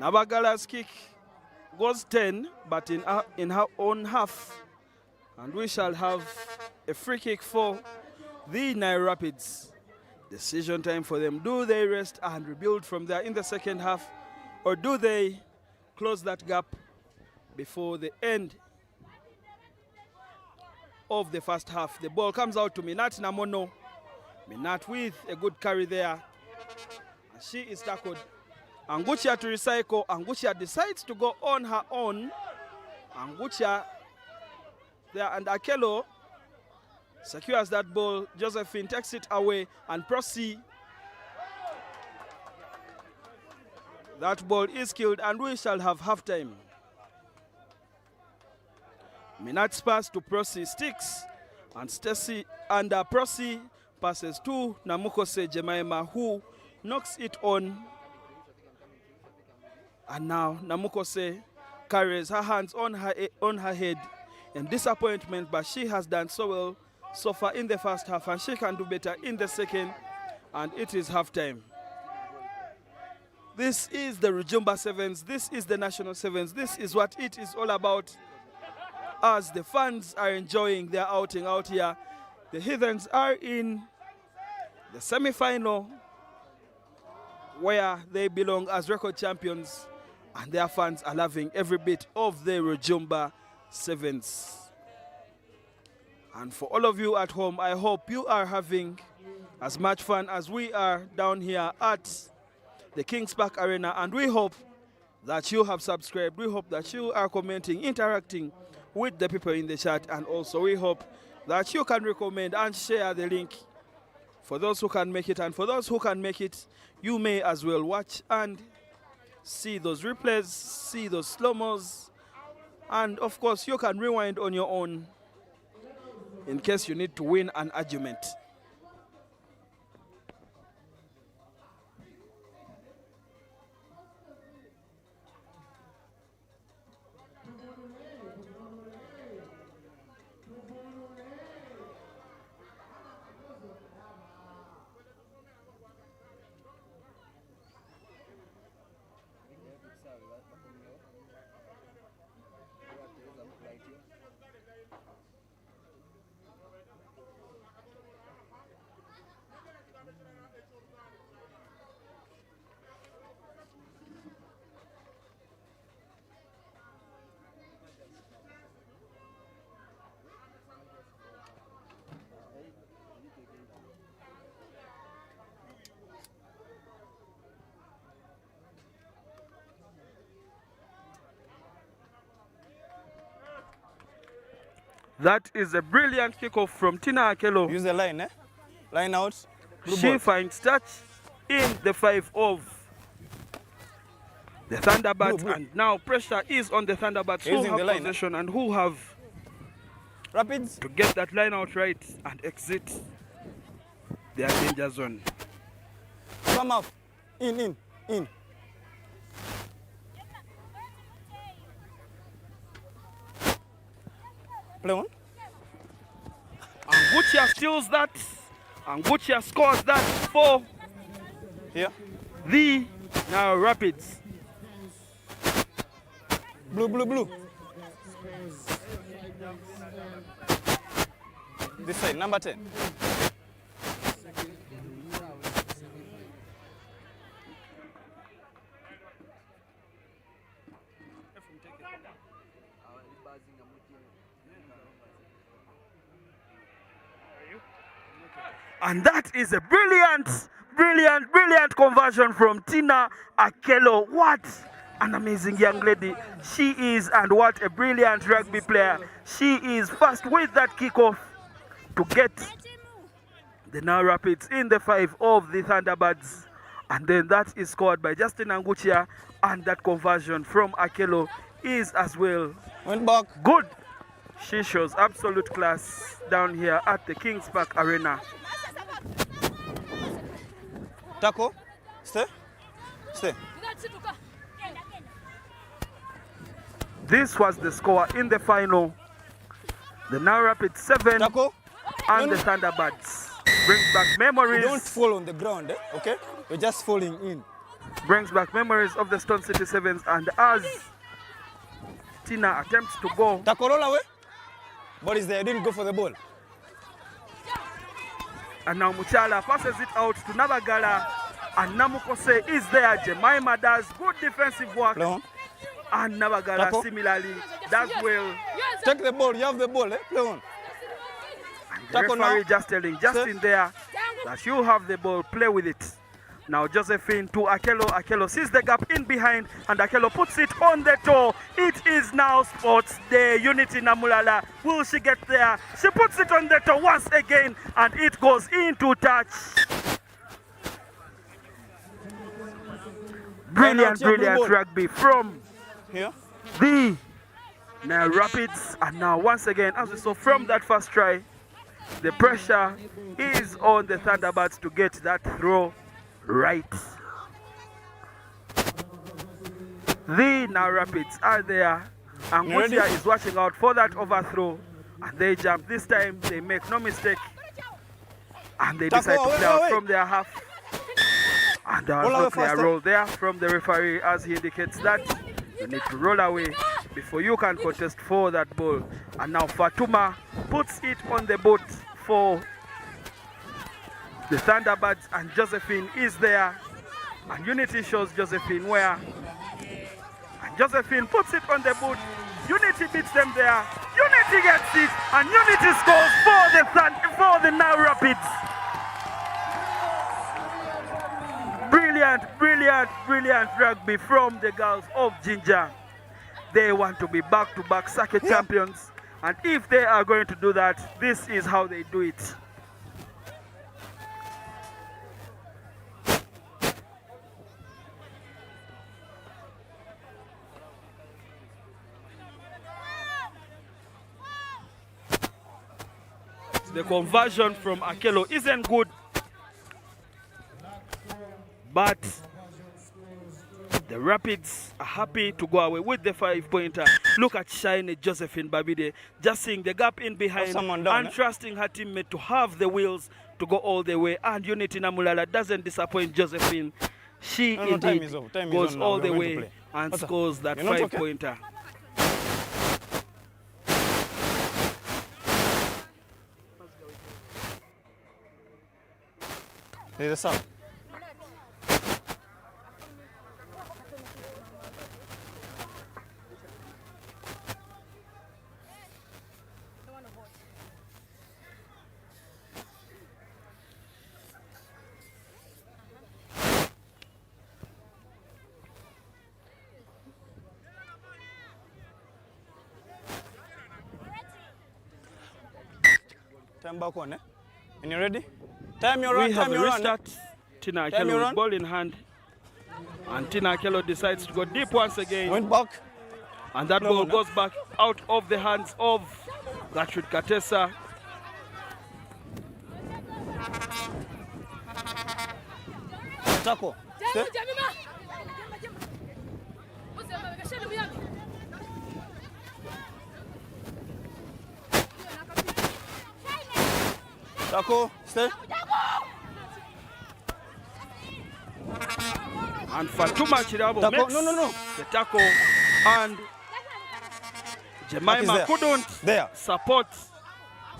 Nabagala's kick goes 10, but in her own half. And we shall have a free kick for the Nile Rapids. Decision time for them. Do they rest and rebuild from there in the second half, or do they close that gap before the end of the first half? The ball comes out to Minat Namono. Minat with a good carry there. And she is tackled. Anguchia to recycle. Anguchia decides to go on her own. Anguchia there, and Akelo secures that ball. Josephine takes it away, and Prosi. That ball is killed, and we shall have halftime. Minat's pass to Prosi sticks, and Stacy and Prosi passes to Namukose Jemima, who knocks it on. And now Namukose carries her hands on her head in disappointment, but she has done so well so far in the first half, and she can do better in the second, and it is halftime. This is the Rujumba Sevens, this is the National Sevens, this is what it is all about, as the fans are enjoying their outing out here. The Heathens are in the semi-final where they belong as record champions, and their fans are loving every bit of the Rujumba Sevens. And for all of you at home, I hope you are having as much fun as we are down here at the Kings Park Arena, and we hope that you have subscribed. We hope that you are commenting, interacting with the people in the chat, and also we hope that you can recommend and share the link for those who can make it, and for those who can make it, you may as well watch and see those replays, see those slow-mos, and of course you can rewind on your own in case you need to win an argument. Right here. That is a brilliant kickoff from Tina Akelo. Use the line, eh? Line out. She finds touch in the 5 of the Thunderbirds, and now pressure is on the Thunderbirds who have possession and who have Rapids to get that line out right and exit their danger zone. Come up. In. Play on. Anguchia steals that. Anguchia scores that for the now Rapids. Blue. This side, number 10. And that is a brilliant conversion from Tina Akelo. What an amazing young lady she is, and what a brilliant rugby player she is. First with that kickoff to get the now Rapids in the 5 of the Thunderbirds, and then that is scored by Justin Anguchia, and that conversion from Akelo is as well went back good. She shows absolute class down here at the Kings Park Arena. Taco, stay. This was the score in the final. The now Rapids 7 Taco. And the Thunderbirds. Brings back memories. You don't fall on the ground, eh? Okay? You're just falling in. Brings back memories of the Stone City Sevens, and as Tina attempts to go. Taco, roll away. Ball is there, didn't go for the ball. And now Muchala passes it out to Nabagala, and Namukose is there. Jemima does good defensive work. No. And Nabagala Taco. Similarly does well. Take the ball, you have the ball, eh? Play on. The referee just telling Justin there that you have the ball, play with it. Now Josephine to Akelo. Akelo sees the gap in behind, and Akelo puts it on the toe. It is now Sports Day. Unity Namulala. Will she get there? She puts it on the toe once again, and it goes into touch. Brilliant rugby from the now Rapids. And now once again, as we saw from that first try, the pressure is on the Thunderbirds to get that throw right. The now Rapids are there. Anguchia is watching out for that overthrow, and they jump. This time they make no mistake, and they decide to play out from their half. And there was no clear roll there from the referee, as he indicates that you need to roll away before you can contest for that ball. And now Fatuma puts it on the boat for the Thunderbirds, and Josephine is there. And Unity shows Josephine where. And Josephine puts it on the boot. Unity beats them there. Unity gets it, and Unity scores for the now Rapids. Brilliant rugby from the girls of Ginger. They want to be back-to-back circuit champions, and if they are going to do that, this is how they do it. The conversion from Akelo isn't good, but the Rapids are happy to go away with the 5-pointer. Look at shiny Josephine Babide, just seeing the gap in behind and trusting her teammate to have the wheels to go all the way. And Unity Namulala doesn't disappoint Josephine. She indeed goes all the way and scores that 5-pointer. There's a sound. Time back on, eh? When you're ready? Time your run, We have time a your run. restart. Tina Time Akello your with run. ball in hand. And Tina Akello decides to go deep once again. Went back. And that No, ball no. goes back out of the hands of Gertrude Katesa. Tackle. Stay. Tackle. Stay. And Fatuma Chirabo Tackle. makes No. the tackle. And Mark is Jemima there. couldn't There. support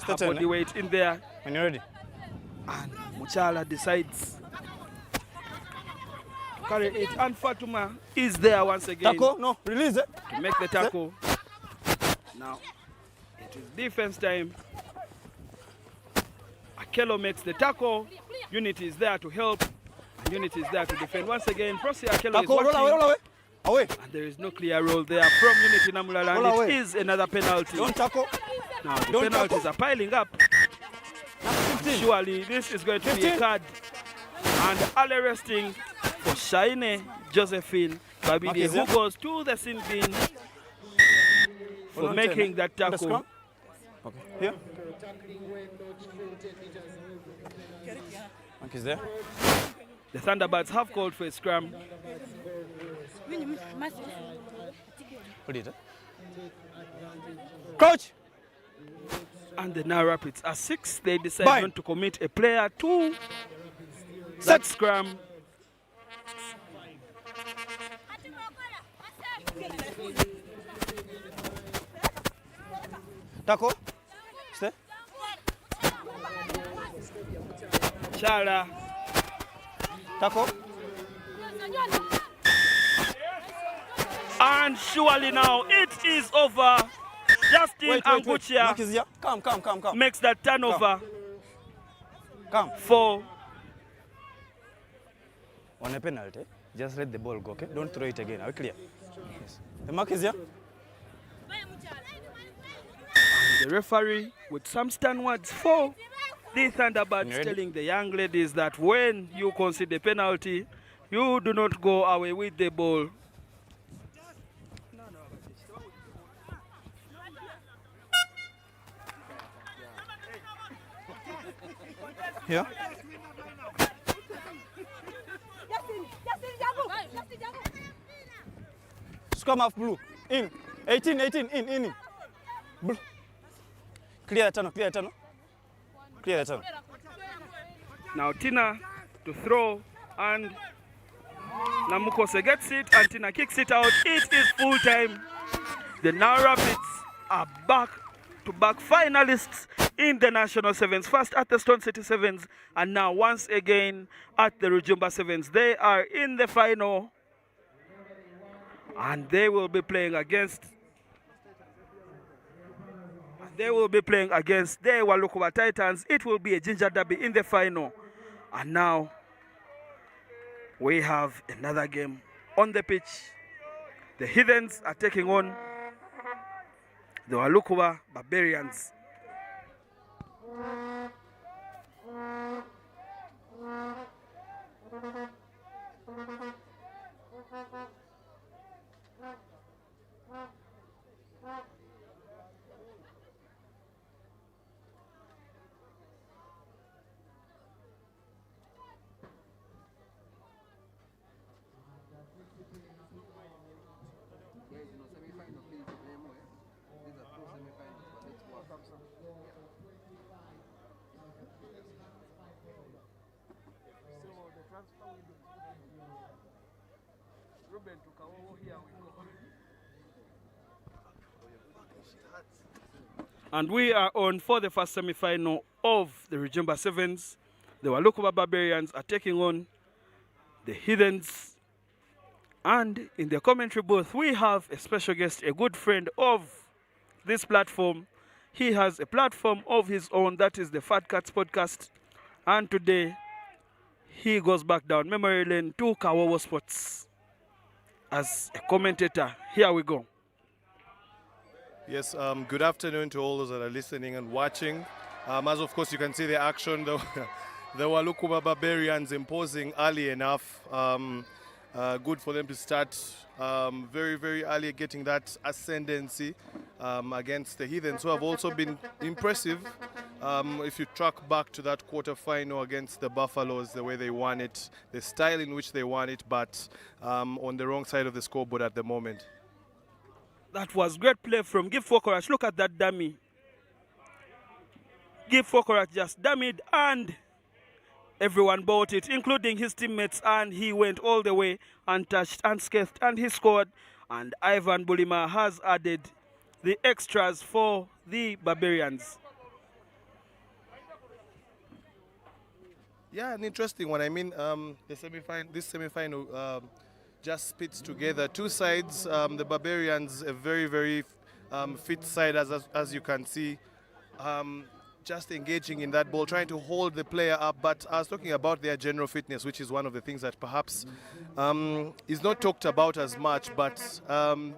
her turn, body weight in there. When you're ready. And Muchala decides to carry it. And Fatuma is there once again Tackle. No. Release it. to make the tackle. Now, it is defense time. Akello makes the tackle. Unity is there to help. And Unity is there to defend. Once again, Prosi Akello is Tackle. watching. Roll away. Away. And there is no clear roll there from Unity Namulala. Roll And away. it is another penalty. Don't tackle. Now, the Don't penalties tackle. are piling up. And surely this is going to be a 15. card. And early resting for Shaine Josephine Babidi, is who there. goes to the sin bin for Hold on, making that On the tackle. scrum. Okay. Here. Mark is there. The Thunderbirds have called for a scrum. Hold it. Coach. And the now Rapids are 6. They decide Bind. not to commit a player to Set. that scrum. Tackle. Stay. Chala. Tackle. And surely now it is over. Justin Wait. Anguchia Mark is here. Come. makes that turnover Come. for On a penalty, just let the ball go, okay? Don't throw it again. Are we clear? Yes. The mark is here. the referee with some stern words for the Thunderbirds, You ready? telling the young ladies that when you concede a penalty, you do not go away with the ball. Here. Scrum half blue. In. 18. In. Blue. Clear the tunnel. Clear the tunnel. Now Tina to throw, and Namukose gets it and Tina kicks it out. It is full time. The Now Rapids are back-to-back finalists in the National Sevens. First at the Stone City Sevens and now once again at the Rujumba Sevens. They are in the final and they will be playing against the Walukuba Titans. It will be a ginger derby in the final. And now we have another game on the pitch. The Heathens are taking on the Walukuba Barbarians. Ruben to Kawowo, here we go. And we are on for the first semi-final of the Rujumba Sevens. The Walukuba Barbarians are taking on the Heathens. And in the commentary booth, we have a special guest, a good friend of this platform. He has a platform of his own, that is the Fat Cats podcast. And today, he goes back down memory lane to Kawowo Sports as a commentator. Here we go. Yes, good afternoon to all those that are listening and watching. As of course you can see the action, the Walukuba Barbarians imposing early enough. Good for them to start very, very early, getting that ascendancy against the Heathens, who have also been impressive. If you track back to that quarter-final against the Buffaloes, the way they won it, the style in which they won it, but on the wrong side of the scoreboard at the moment. That was great play from Give Fokorach. Look at that dummy. Give Fokorach just dummied and everyone bought it, including his teammates, and he went all the way untouched, unscathed, and he scored. And Ivan Bulima has added the extras for the Barbarians. Yeah, an interesting one. I mean, this semi-final just spits together two sides. The Barbarians, a very, very fit side, as you can see. Just engaging in that ball, trying to hold the player up. But I was talking about their general fitness, which is one of the things that perhaps is not talked about as much. But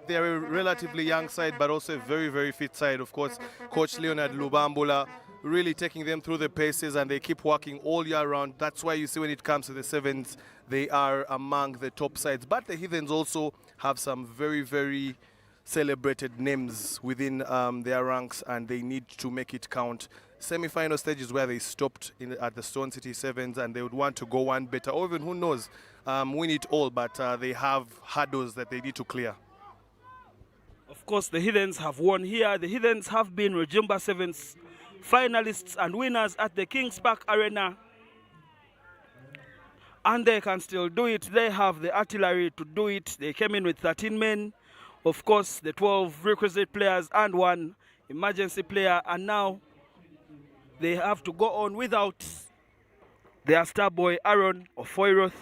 they're a relatively young side, but also a very, very fit side. Of course, Coach Leonard Lubambula really taking them through the paces, and they keep working all year round. That's why you see when it comes to the sevens, they are among the top sides. But the Heathens also have some very, very celebrated names within their ranks, and they need to make it count. Semi-final stage is where they stopped at the Stone City Sevens, and they would want to go one better, or even, who knows, win it all, but they have hurdles that they need to clear. Of course, the Heathens have won here. The Heathens have been Rujumba Sevens finalists and winners at the Kings Park Arena, and they can still do it. They have the artillery to do it. They came in with 13 men, of course, the 12 requisite players and one emergency player, and now they have to go on without their star boy Aaron Ofoiroth.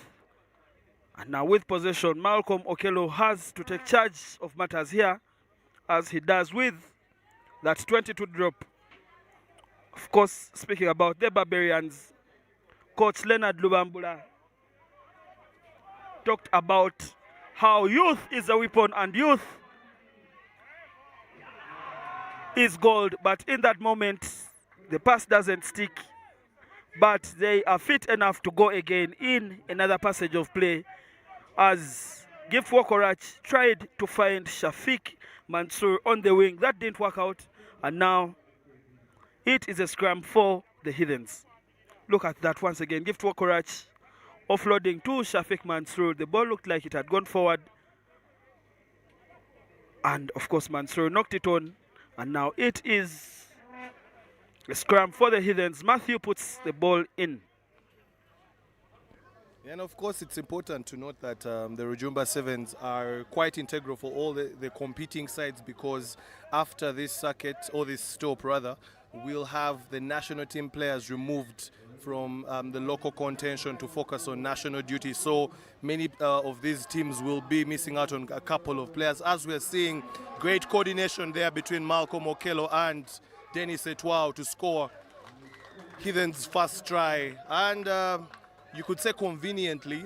And now with possession, Malcolm Okello has to take charge of matters here, as he does with that 22 drop. Of course, speaking about the Barbarians, Coach Leonard Lubambula talked about how youth is a weapon and youth is gold, but in that moment, the pass doesn't stick, but they are fit enough to go again in another passage of play, as Gift Wokorach tried to find Shafiq Mansour on the wing. That didn't work out, and now it is a scrum for the Heathens. Look at that once again. Gift Wokorach offloading to Shafiq Mansour. The ball looked like it had gone forward, and of course Mansour knocked it on, and now it is a scrum for the Heathens. Matthew puts the ball in. And of course, it's important to note that the Rujumba Sevens are quite integral for all the competing sides, because after this circuit, or this stop rather, we'll have the national team players removed from the local contention to focus on national duty. So many of these teams will be missing out on a couple of players, as we're seeing great coordination there between Malcolm Okello and Dennis Etwao to score Heathen's first try, and you could say conveniently,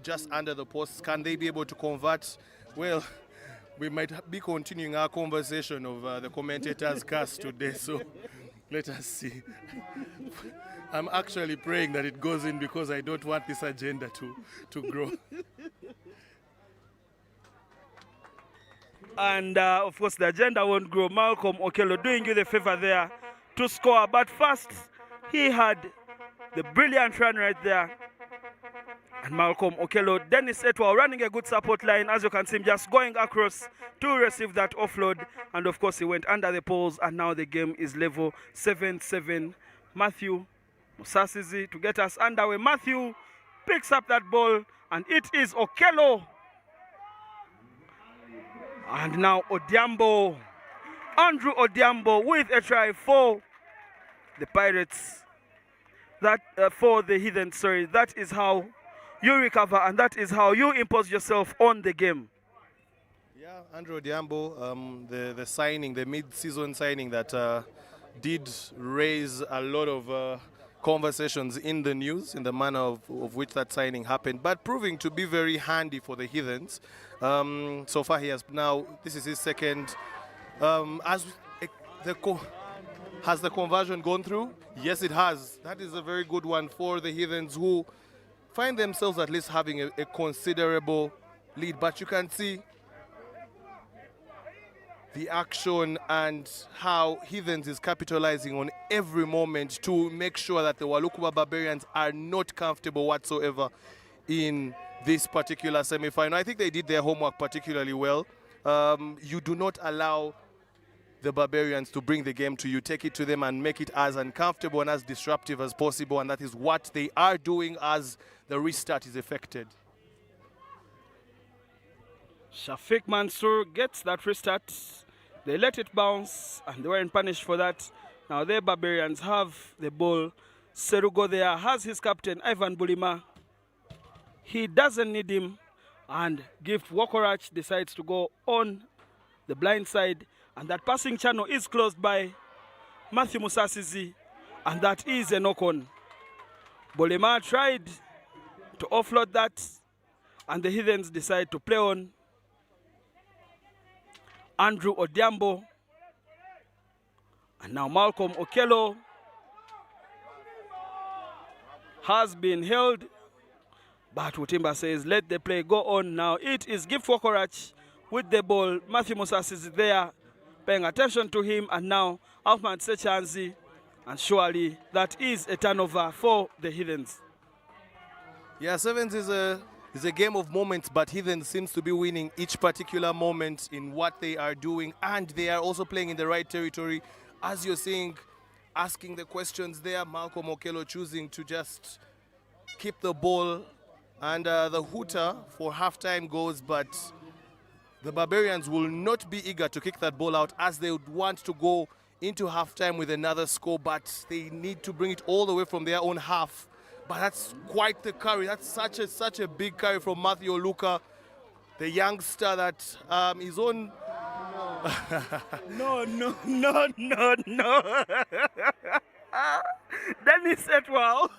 just under the posts. Can they be able to convert? Well, we might be continuing our conversation of the commentator's cast today, so let us see. I'm actually praying that it goes in, because I don't want this agenda to grow. And of course the agenda won't grow. Malcolm Okello doing you the favor there to score, but first he had the brilliant run right there. And Malcolm Okello, Dennis Etwao running a good support line, as you can see him just going across to receive that offload, and of course he went under the poles, and now the game is level 7-7. Matthew Musasizi to get us underway. Matthew picks up that ball, and it is Okello. And now Odiambo, Andrew Odiambo with a try for the Pirates. That for the Heathen, sorry. That is how you recover, and that is how you impose yourself on the game. Yeah, Andrew Odiambo, the signing, the mid-season signing that did raise a lot of conversations in the news, in the manner of which that signing happened, but proving to be very handy for the Heathens. So far he has now, this is his second, as the Has the conversion gone through? Yes, it has. That is a very good one for the Heathens, who find themselves at least having a considerable lead. But you can see the action and how Heathens is capitalizing on every moment to make sure that the Walukuba Barbarians are not comfortable whatsoever in this particular semi-final. I think they did their homework particularly well. You do not allow the Barbarians to bring the game to you. Take it to them and make it as uncomfortable and as disruptive as possible, and that is what they are doing as the restart is effected. Shafiq Mansour gets that restart. They let it bounce and they weren't punished for that. Now the Barbarians have the ball. Serugo there has his captain, Ivan Bulima. He doesn't need him, and Gift Wokorach decides to go on the blind side, and that passing channel is closed by Matthew Musasizi, and that is a knock-on. Bulima tried to offload that, and the Heathens decide to play on. Andrew Odiambo, and now Malcolm Okello has been held, but Utimba says let the play go on. Now it is Gift Wokorach with the ball. Matthew Musas is there paying attention to him, and now Ahmad Sechanzi, and surely that is a turnover for the Heathens. Yeah, Sevens is a game of moments, but Heathens seems to be winning each particular moment in what they are doing, and they are also playing in the right territory. As you're seeing, asking the questions there, Malcolm Okello choosing to just keep the ball, and the hooter for halftime goes, but the Barbarians will not be eager to kick that ball out, as they would want to go into halftime with another score, but they need to bring it all the way from their own half. But that's quite the carry. That's such a big carry from Matthew Oluka, the youngster that is on. No. Dennis Etwell,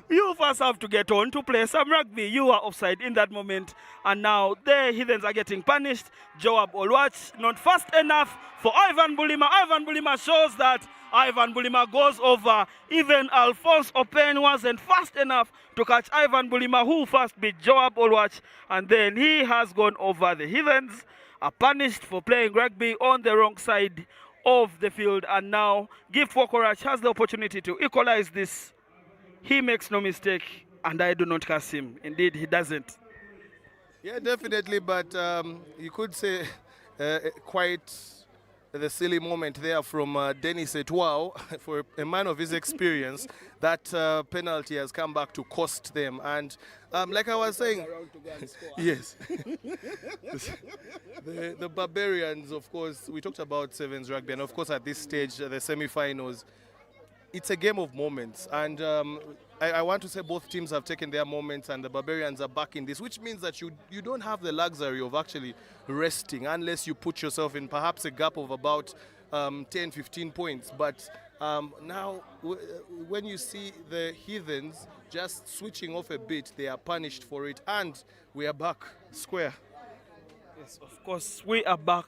you first have to get on to play some rugby. You are offside in that moment, and now the Heathens are getting punished. Joab Olwach not fast enough for Ivan Bulima. Ivan Bulima shows that Ivan Bulima goes over. Even Alphonse Open wasn't fast enough to catch Ivan Bulima, who first beat Joab Olwach, and then he has gone over. The Heathens are punished for playing rugby on the wrong side of the field, and now Gift Wokorach has the opportunity to equalize this. He makes no mistake, and I do not curse him. Indeed, he doesn't. Yeah, definitely, but you could say quite the silly moment there from Dennis Etwao. For a man of his experience, that penalty has come back to cost them. And like I was saying, yes, the Barbarians, of course, we talked about Sevens rugby, and of course at this stage, the semi-finals, it's a game of moments. And I want to say both teams have taken their moments, and the Barbarians are back in this, which means that you don't have the luxury of actually resting unless you put yourself in perhaps a gap of about 10, 15 points. But now, when you see the Heathens just switching off a bit, they are punished for it, and we are back square. Yes, of course, we are back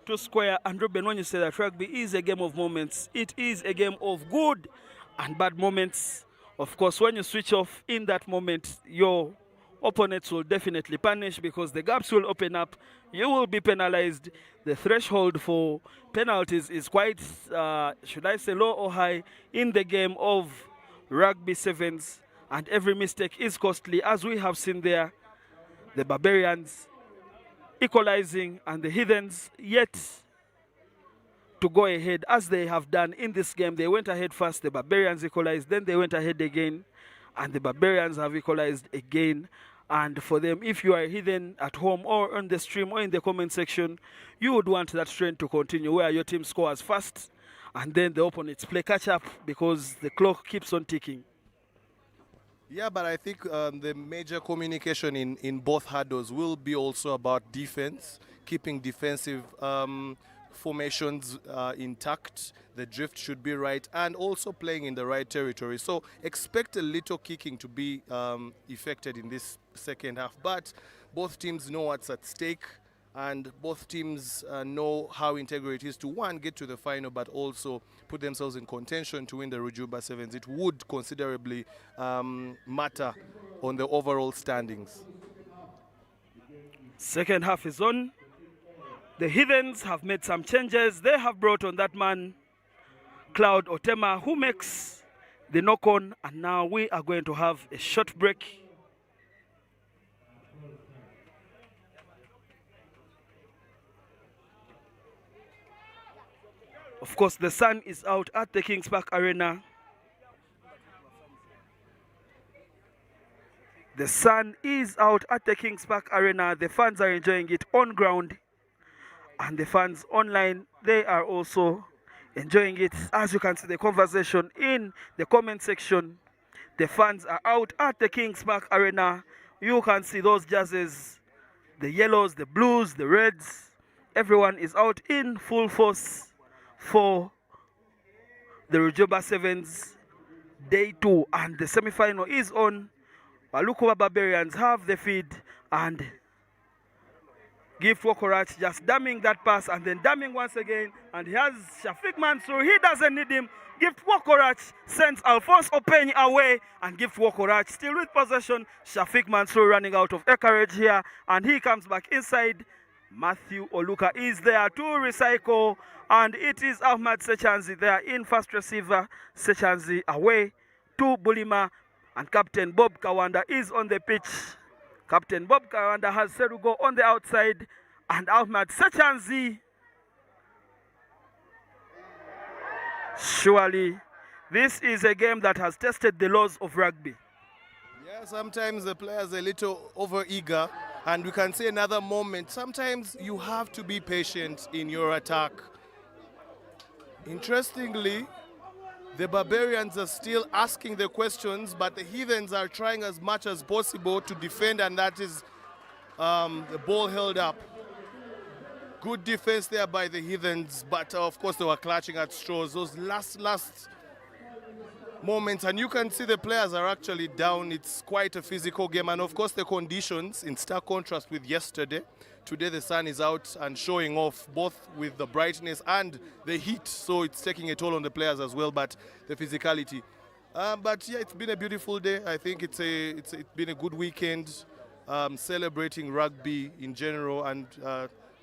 to square. And Ruben, when you say that rugby is a game of moments, it is a game of good and bad moments. Of course, when you switch off in that moment, your opponents will definitely punish, because the gaps will open up. You will be penalized. The threshold for penalties is quite, should I say, low or high in the game of rugby sevens, and every mistake is costly, as we have seen there. The Barbarians equalizing, and the Heathens yet to go ahead as they have done in this game. They went ahead first, the Barbarians equalized, then they went ahead again, and the Barbarians have equalized again. And for them, if you are a Heathen at home or on the stream or in the comment section, you would want that trend to continue, where your team scores first and then the opponents play catch up, because the clock keeps on ticking. Yeah, but I think the major communication in both huddles will be also about defense, keeping defensive formations intact. The drift should be right, and also playing in the right territory. So expect a little kicking to be effected in this second half. But both teams know what's at stake. and both teams know how integral it is to, one, get to the final, but also put themselves in contention to win the Rujumba Sevens. It would considerably matter on the overall standings. Second half is on. The Heathens have made some changes. They have brought on that man, Cloud Otema, who makes the knock-on, and now we are going to have a short break. Of course, the sun is out at the Kings Park Arena. The sun is out at the Kings Park Arena. The fans are enjoying it on ground. And the fans online, they are also enjoying it. As you can see the conversation in the comment section. The fans are out at the Kings Park Arena. You can see those jerseys, the yellows, the blues, the reds. Everyone is out in full force for the Rujumba Sevens Day 2, and the semi-final is on. Walukuwa Barbarians have the feed, and Gift Wokorach just damming that pass and then damming once again, and he has Shafiq Mansour. He doesn't need him. Gift Wokorach sends Alphonse Openy away, and Gift Wokorach still with possession. Shafiq Mansour running out of courage here, and he comes back inside. Matthew Oluka is there to recycle, and it is Ahmad Sechanzi there in first receiver. Sechanzi away to Bulima, and Captain Bob Kawanda is on the pitch. Captain Bob Kawanda has Serugo on the outside, and Ahmad Sechanzi. Surely, this is a game that has tested the laws of rugby. Yeah, sometimes the players are a little over-eager, and we can see another moment. Sometimes you have to be patient in your attack. Interestingly, the Barbarians are still asking the questions, but the Heathens are trying as much as possible to defend, and that is the ball held up. Good defense there by the Heathens, but of course they were clutching at straws. Those last moments, and you can see the players are actually down. It's quite a physical game, and of course the conditions in stark contrast with yesterday. Today the sun is out and showing off, both with the brightness and the heat, so it's taking a toll on the players as well, but the physicality. But yeah, it's been a beautiful day. I think it's been a good weekend, celebrating rugby in general, and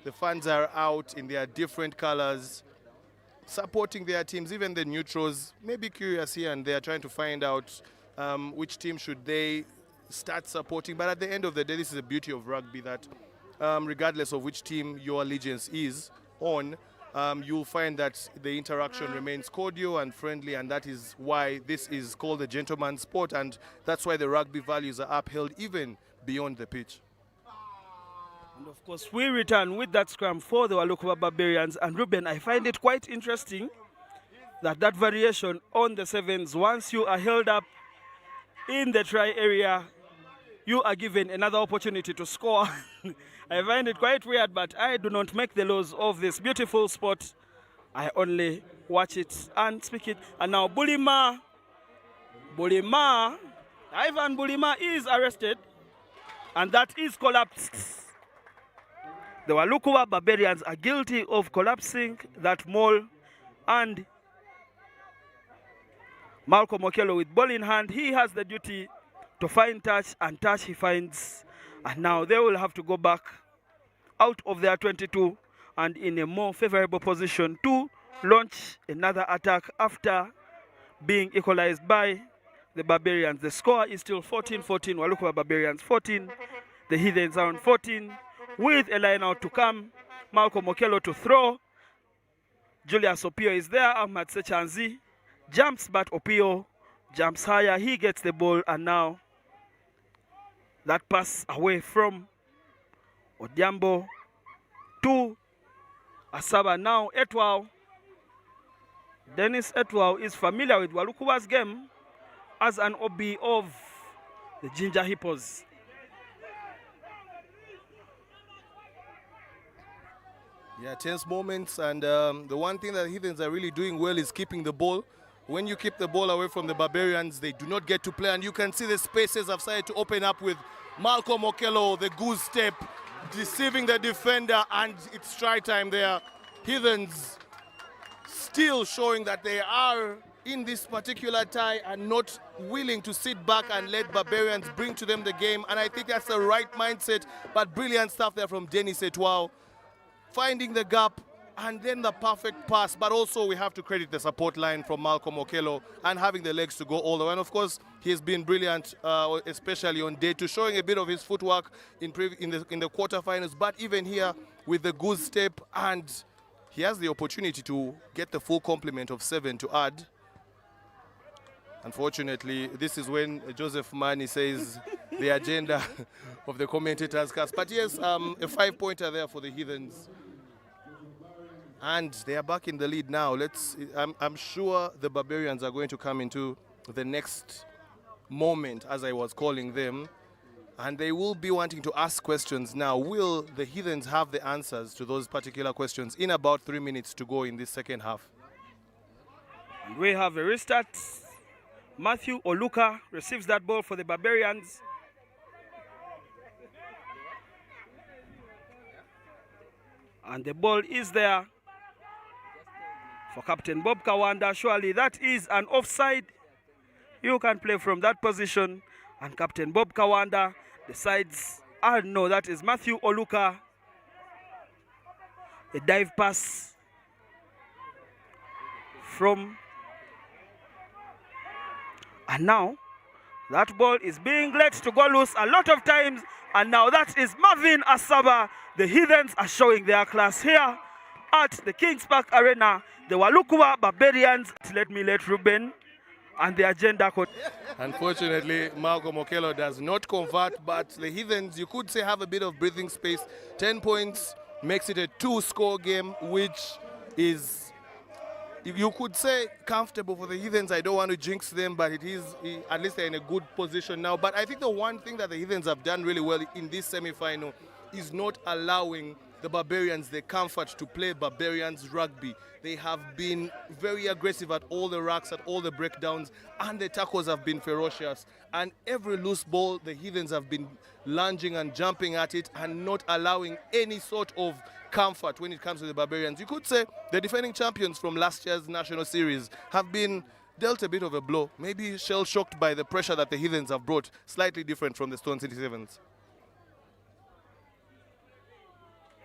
the fans are out in their different colors, supporting their teams. Even the neutrals may be curious here and there, trying to find out which team should they start supporting. But at the end of the day, this is the beauty of rugby, that regardless of which team your allegiance is on, you'll find that the interaction remains cordial and friendly, and that is why this is called a gentleman's sport, and that's why the rugby values are upheld even beyond the pitch. And of course, we return with that scrum for the Walukuwa Barbarians. And Ruben, I find it quite interesting that variation on the sevens, once you are held up in the try area, you are given another opportunity to score. I find it quite weird, but I do not make the laws of this beautiful sport. I only watch it and speak it. And now Bulima, Ivan Bulima is arrested, and that is collapsed. The Walukuwa Barbarians are guilty of collapsing that mall, and Malcolm Okello with ball in hand, he has the duty to find touch, and touch he finds. And now they will have to go back out of their 22 and in a more favorable position to launch another attack after being equalized by the Barbarians. The score is still 14-14, Walukuwa Barbarians 14. The Heathens are on 14 with a line out to come. Malcolm Okello to throw. Julius Opio is there. Ahmad Sechanzi jumps, but Opio jumps higher. He gets the ball, and now that pass away from Odiambo to Asaba. Now Etwao. Dennis Etwao is familiar with Walukuwa's game as an OB of the Ginger Hippos. Yeah, tense moments, and the one thing that Heathens are really doing well is keeping the ball. When you keep the ball away from the Barbarians, they do not get to play, and you can see the spaces have started to open up with Malcolm Okello, the goose step, deceiving the defender, and it's try time there. Heathens still showing that they are in this particular tie and not willing to sit back and let Barbarians bring to them the game, and I think that's the right mindset. But brilliant stuff there from Dennis Etwao, finding the gap and then the perfect pass. But also we have to credit the support line from Malcolm Okello and having the legs to go all the way. And of course he's been brilliant, especially on day two, showing a bit of his footwork in the quarterfinals, but even here with the goose step, and he has the opportunity to get the full complement of 7 to add. Unfortunately, this is when Joseph Mani says the agenda of the commentators cast. But yes, a 5-pointer there for the Heathens. And they are back in the lead now. I'm sure the Barbarians are going to come into the next moment, as I was calling them. And they will be wanting to ask questions now. Will the Heathens have the answers to those particular questions in about 3 minutes to go in this second half? And we have a restart. Matthew Oluka receives that ball for the Barbarians. And the ball is there for Captain Bob Kawanda. Surely that is an offside. You can play from that position. And Captain Bob Kawanda decides, no, that is Matthew Oluka. A dive pass from... And now, that ball is being let to go loose a lot of times. And now that is Marvin Asaba. The Heathens are showing their class here at the Kings Park Arena. The Walukuwa Barbarians, let Ruben and the agenda code. Unfortunately, Malcolm Okello does not convert, but the Heathens, you could say, have a bit of breathing space. 10 points makes it a 2-score game, which is, you could say, comfortable for the Heathens. I don't want to jinx them, but it is, at least they're in a good position now. But I think the one thing that the Heathens have done really well in this semi-final is not allowing the Barbarians the comfort to play Barbarians rugby. They have been very aggressive at all the racks, at all the breakdowns, and the tackles have been ferocious. And every loose ball, the Heathens have been lunging and jumping at it and not allowing any sort of comfort when it comes to the Barbarians. You could say the defending champions from last year's National Series have been dealt a bit of a blow, maybe shell-shocked by the pressure that the Heathens have brought, slightly different from the Stone City Sevens.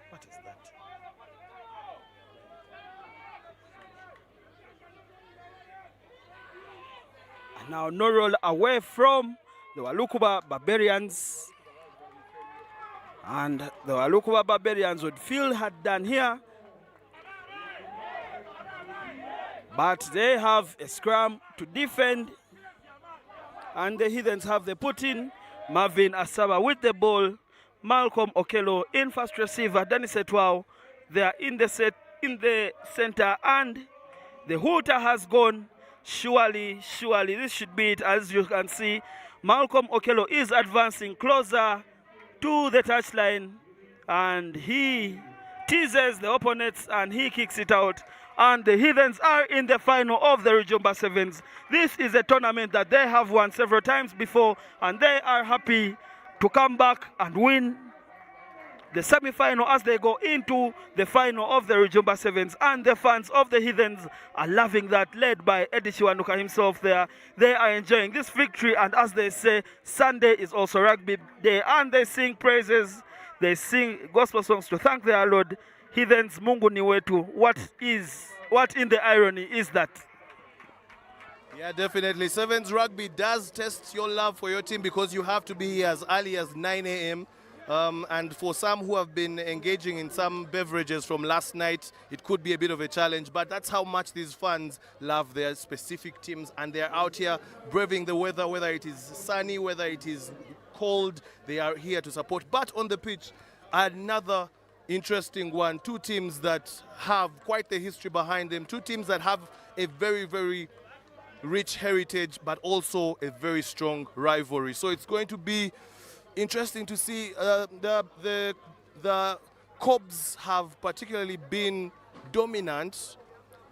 What is that? And now no roll away from the Walukuwa Barbarians. And the Walukuwa Barbarians would feel had done here. But they have a scrum to defend. And the Heathens have the put-in. Marvin Asaba with the ball. Malcolm Okello in first receiver. Dennis Etwao. They are in the center. And the hooter has gone. Surely, this should be it. As you can see, Malcolm Okello is advancing closer to the touchline. And he teases the opponents and he kicks it out. And the Heathens are in the final of the Rujumba Sevens. This is a tournament that they have won several times before, and they are happy to come back and win the semi-final as they go into the final of the Rujumba Sevens. And the fans of the Heathens are loving that, led by Eddie Shiwanuka himself there. They are enjoying this victory, and as they say, Sunday is also rugby day, and they sing praises. They sing gospel songs to thank their Lord. Heathens Mungu ni wetu. What in the irony is that? Yeah, definitely. Sevens rugby does test your love for your team because you have to be here as early as 9 a.m. And for some who have been engaging in some beverages from last night, it could be a bit of a challenge, but that's how much these fans love their specific teams, and they're out here braving the weather, whether it is sunny, whether it is cold, they are here to support. But on the pitch, another interesting one. Two teams that have quite the history behind them. Two teams that have a very, very rich heritage, but also a very strong rivalry. So it's going to be interesting to see. The Cobs have particularly been dominant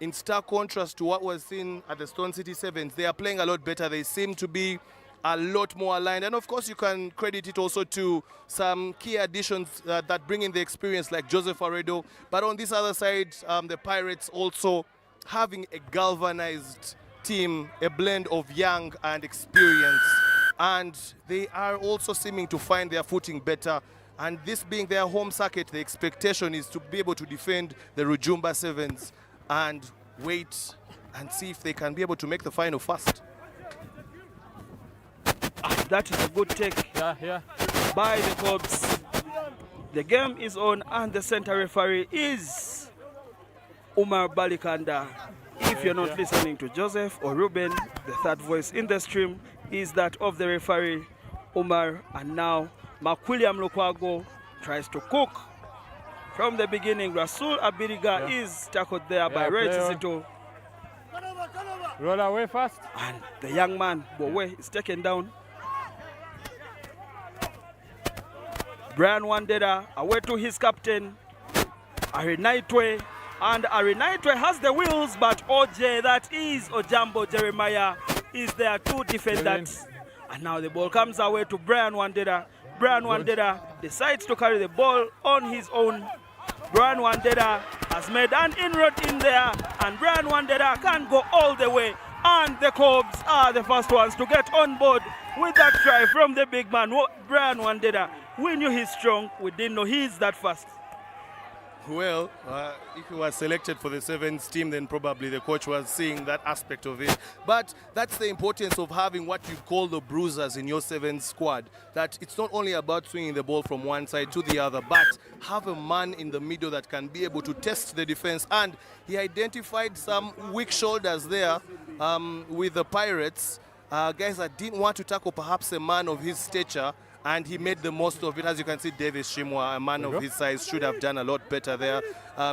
in stark contrast to what was seen at the Stone City Sevens. They are playing a lot better. They seem to be a lot more aligned. And of course, you can credit it also to some key additions that bring in the experience, like Joseph Aredo. But on this other side, the Pirates also having a galvanized team, a blend of young and experience. And they are also seeming to find their footing better. And this being their home circuit, the expectation is to be able to defend the Rujumba Sevens and wait and see if they can be able to make the final first. That is a good take by the Cubs. The game is on, and the center referee is Umar Balikanda. If you're not listening to Joseph or Ruben, the third voice in the stream is that of the referee, Umar. And now Makwiliam Lukwago tries to cook. From the beginning, Rasul Abiriga is tackled there by Ray Chizito. Roll away fast. And the young man, Bowe, is taken down. Brian Wandera away to his captain, Arinaitwe. And Arinaitwe has the wheels, but OJ, that is Ojambo Jeremiah, is there to defend that. And now the ball comes away to Brian Wandera. Brian Wandera decides to carry the ball on his own. Brian Wandera has made an inroad in there, and Brian Wandera can go all the way. And the Cubs are the first ones to get on board with that try from the big man, Brian Wandera. We knew he's strong, we didn't know he's that fast. Well, if he was selected for the Sevens team, then probably the coach was seeing that aspect of it. But that's the importance of having what you call the bruisers in your Sevens squad. That it's not only about swinging the ball from one side to the other, but have a man in the middle that can be able to test the defense. And he identified some weak shoulders there with the Pirates. Guys that didn't want to tackle perhaps a man of his stature, and he made the most of it. As you can see, Davis Shimwa, a man of his size, should have done a lot better there.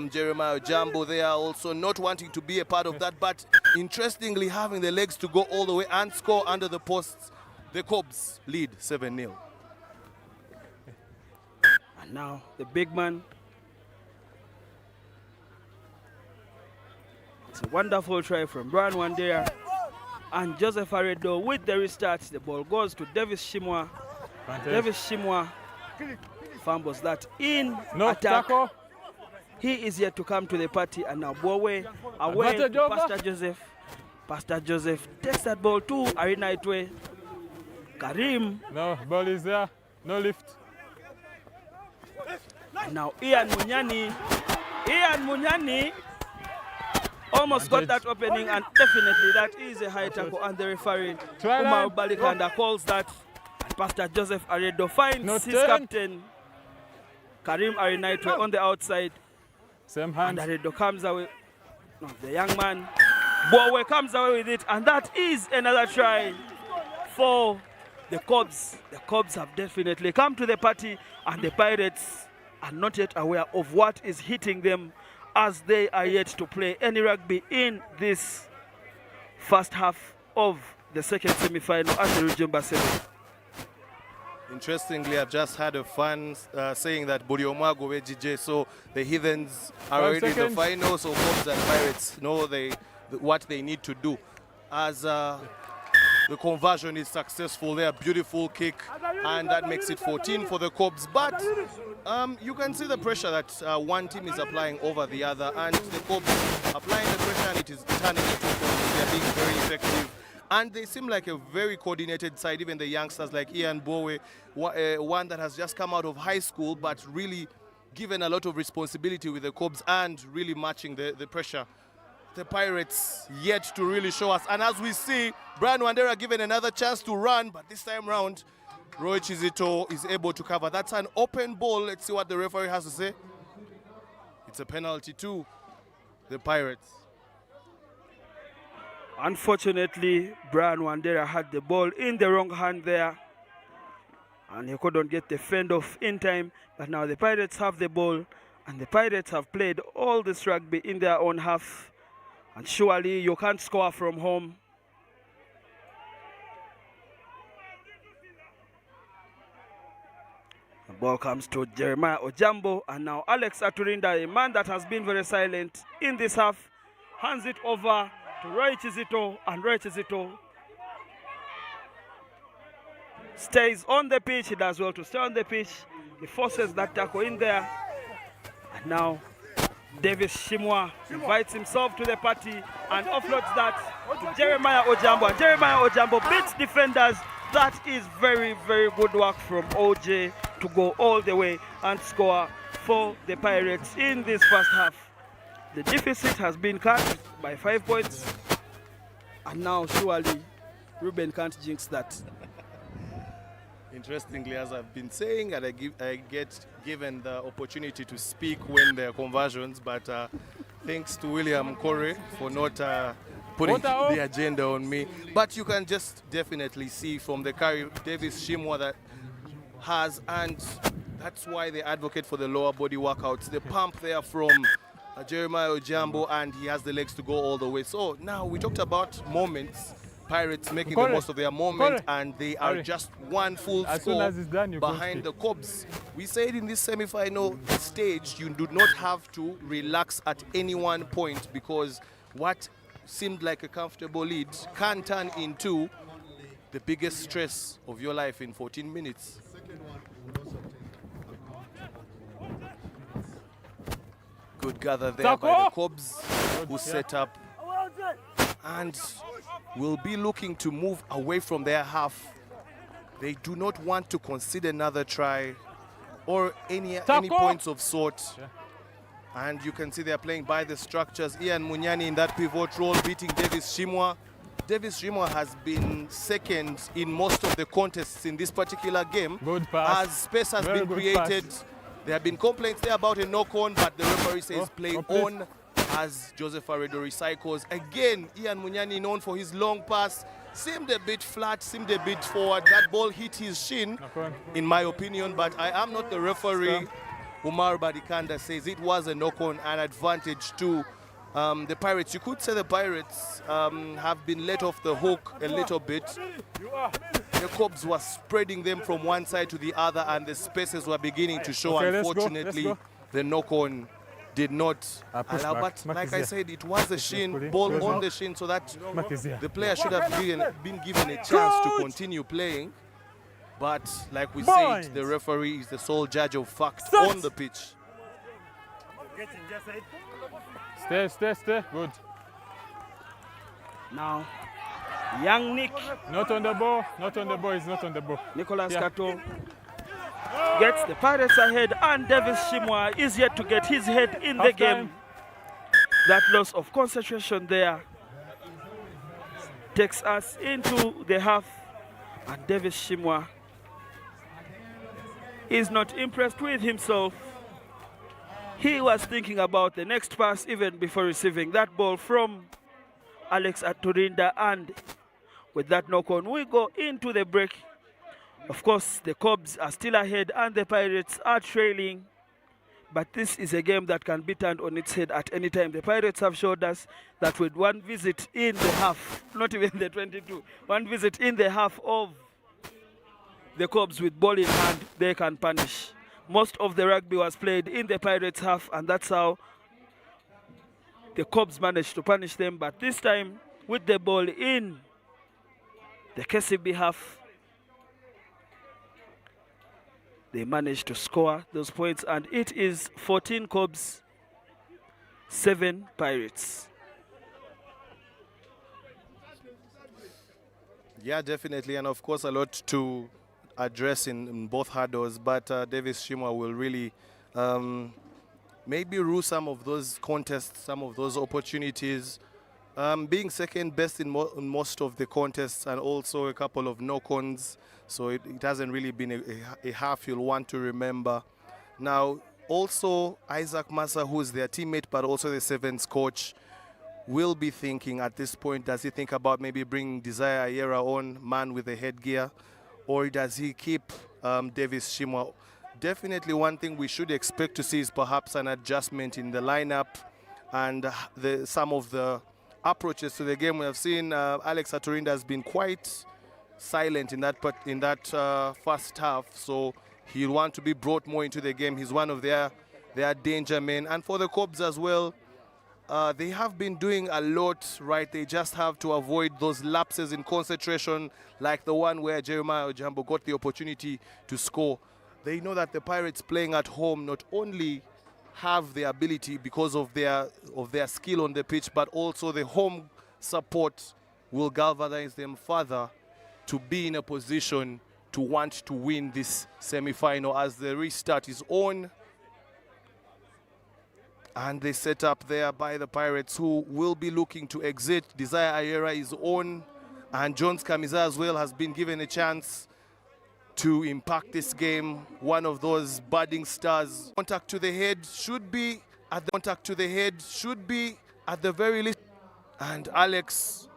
Jeremiah Jambo there also not wanting to be a part of that, but interestingly having the legs to go all the way and score under the posts. The Cubs lead 7-0. And now the big man. It's a wonderful try from Brian Wandera. And Joseph Aredo with the restart. The ball goes to Davis Shimwa. Davis Shimwa fumbles that in attack. Tackle. He is yet to come to the party, and now Bowe away to Pastor Joseph. Pastor Joseph takes that ball to Arina Itwe. Karim. No, ball is there. No lift. And now Ian Munyani. Ian Munyani almost got that opening, and definitely that is a high tackle, and the referee Umar Balikanda calls that. Pastor Joseph Aredo finds his captain, Karim Arinaitwe, on the outside. Same hand. And Aredo comes away. No, the young man, Bowe, comes away with it. And that is another try for the Cubs. The Cubs have definitely come to the party, and the Pirates are not yet aware of what is hitting them, as they are yet to play any rugby in this first half of the second semi-final at the Rujumba 7. Interestingly, I've just had a fan saying that Buriomwago Wejije, so the Heathens are already in the final, so Cubs and Pirates know what they need to do. As the conversion is successful there, beautiful kick, and that makes it 14 for the Cubs. But you can see the pressure that one team is applying over the other, and the Cubs applying the pressure, and it is turning into points. They are being very effective. And they seem like a very coordinated side, even the youngsters like Ian Bowe, one that has just come out of high school, but really given a lot of responsibility with the Cubs and really matching the pressure. The Pirates yet to really show us. And as we see, Brian Wandera given another chance to run, but this time round, Roy Chizito is able to cover. That's an open ball. Let's see what the referee has to say. It's a penalty to the Pirates. Unfortunately, Brian Wandera had the ball in the wrong hand there, and he couldn't get the fend off in time. But now the Pirates have the ball, and the Pirates have played all this rugby in their own half. And surely you can't score from home. The ball comes to Jeremiah Ojambo, and now Alex Aturinda, a man that has been very silent in this half, hands it over to Roy Chizito, and Roy Chizito stays on the pitch. He does well to stay on the pitch. He forces that tackle in there. And now Davis Shimwa invites himself to the party and offloads that to Jeremiah Ojambo. And Jeremiah Ojambo beats defenders. That is very, very good work from OJ to go all the way and score for the Pirates in this first half. The deficit has been cut by 5 points. And now surely Ruben can't jinx that. Interestingly, as I've been saying, and I get given the opportunity to speak when there are conversions, but thanks to William Corey for not putting the agenda on me. But you can just definitely see from the carry Davis Shimwa that has, and that's why they advocate for the lower body workouts. The pump there from Jeremiah Ojambo, and he has the legs to go all the way. So now we talked about moments. Pirates making the most of their moment, and they are just one full score behind the Cobs. We said in this semi-final stage, you do not have to relax at any one point, because what seemed like a comfortable lead can turn into the biggest stress of your life in 14 minutes. Good gather there by the Cobs, who set up and will be looking to move away from their half. They do not want to concede another try or any points of sort. And you can see they're playing by the structures. Ian Munyani in that pivot role, beating Davis Shimwa. Davis Shimwa has been second in most of the contests in this particular game. Good pass. As space has been created. There have been complaints there about a knock-on, but the referee says play on as Joseph Aredo recycles. Again, Ian Munyani, known for his long pass, seemed a bit flat, seemed a bit forward. That ball hit his shin, in my opinion, but I am not the referee. Umar Badikanda says it was a knock-on, an advantage to the Pirates. You could say the Pirates have been let off the hook a little bit. The Cobs were spreading them from one side to the other, and the spaces were beginning to show. Unfortunately, the knock-on did not allow. But like I said, it was a shin, ball on the shin, so that the player should have been given a chance to continue playing. But like we said, the referee is the sole judge of fact on the pitch. Stay. Good. Now, young Nick. Not on the ball. He's not on the ball. Nicholas Kato gets the Pirates ahead, and Davis Shimwa is yet to get his head in the game. That loss of concentration there takes us into the half, and Davis Shimwa is not impressed with himself. He was thinking about the next pass even before receiving that ball from Alex Aturinda, and with that knock-on, we go into the break. Of course, the Cobs are still ahead and the Pirates are trailing, but this is a game that can be turned on its head at any time. The Pirates have showed us that with one visit in the half, not even the 22, one visit in the half of the Cobs with ball in hand, they can punish. Most of the rugby was played in the Pirates half, and that's how the Cobs managed to punish them. But this time, with the ball in the KCB half, they managed to score those points, and it is 14 Cobs, 7 Pirates. Yeah, definitely, and of course a lot to address in both hurdles, but Davis Shimwa will really maybe rule some of those contests, some of those opportunities. Being second best in most of the contests, and also a couple of knock-ons, so it hasn't really been a half you'll want to remember. Now, also Isaac Massa, who is their teammate but also the sevens coach, will be thinking at this point, does he think about maybe bringing Desire Ayera on, man with the headgear, or does he keep Davis Shimwa? Definitely one thing we should expect to see is perhaps an adjustment in the lineup and some of the approaches to the game. We have seen Alex Aturinda has been quite silent in that first half, so he'll want to be brought more into the game. He's one of their danger men. And for the Cobs as well, they have been doing a lot, right? They just have to avoid those lapses in concentration, like the one where Jeremiah Ojambo got the opportunity to score. They know that the Pirates playing at home not only have the ability because of their skill on the pitch, but also the home support will galvanize them further to be in a position to want to win this semi-final as the restart is on. And they set up there by the Pirates, who will be looking to exit. Desire Ayera is on, and Jones Kamiza as well has been given a chance to impact this game. One of those budding stars. Contact to the head should be at the very least. And Alex,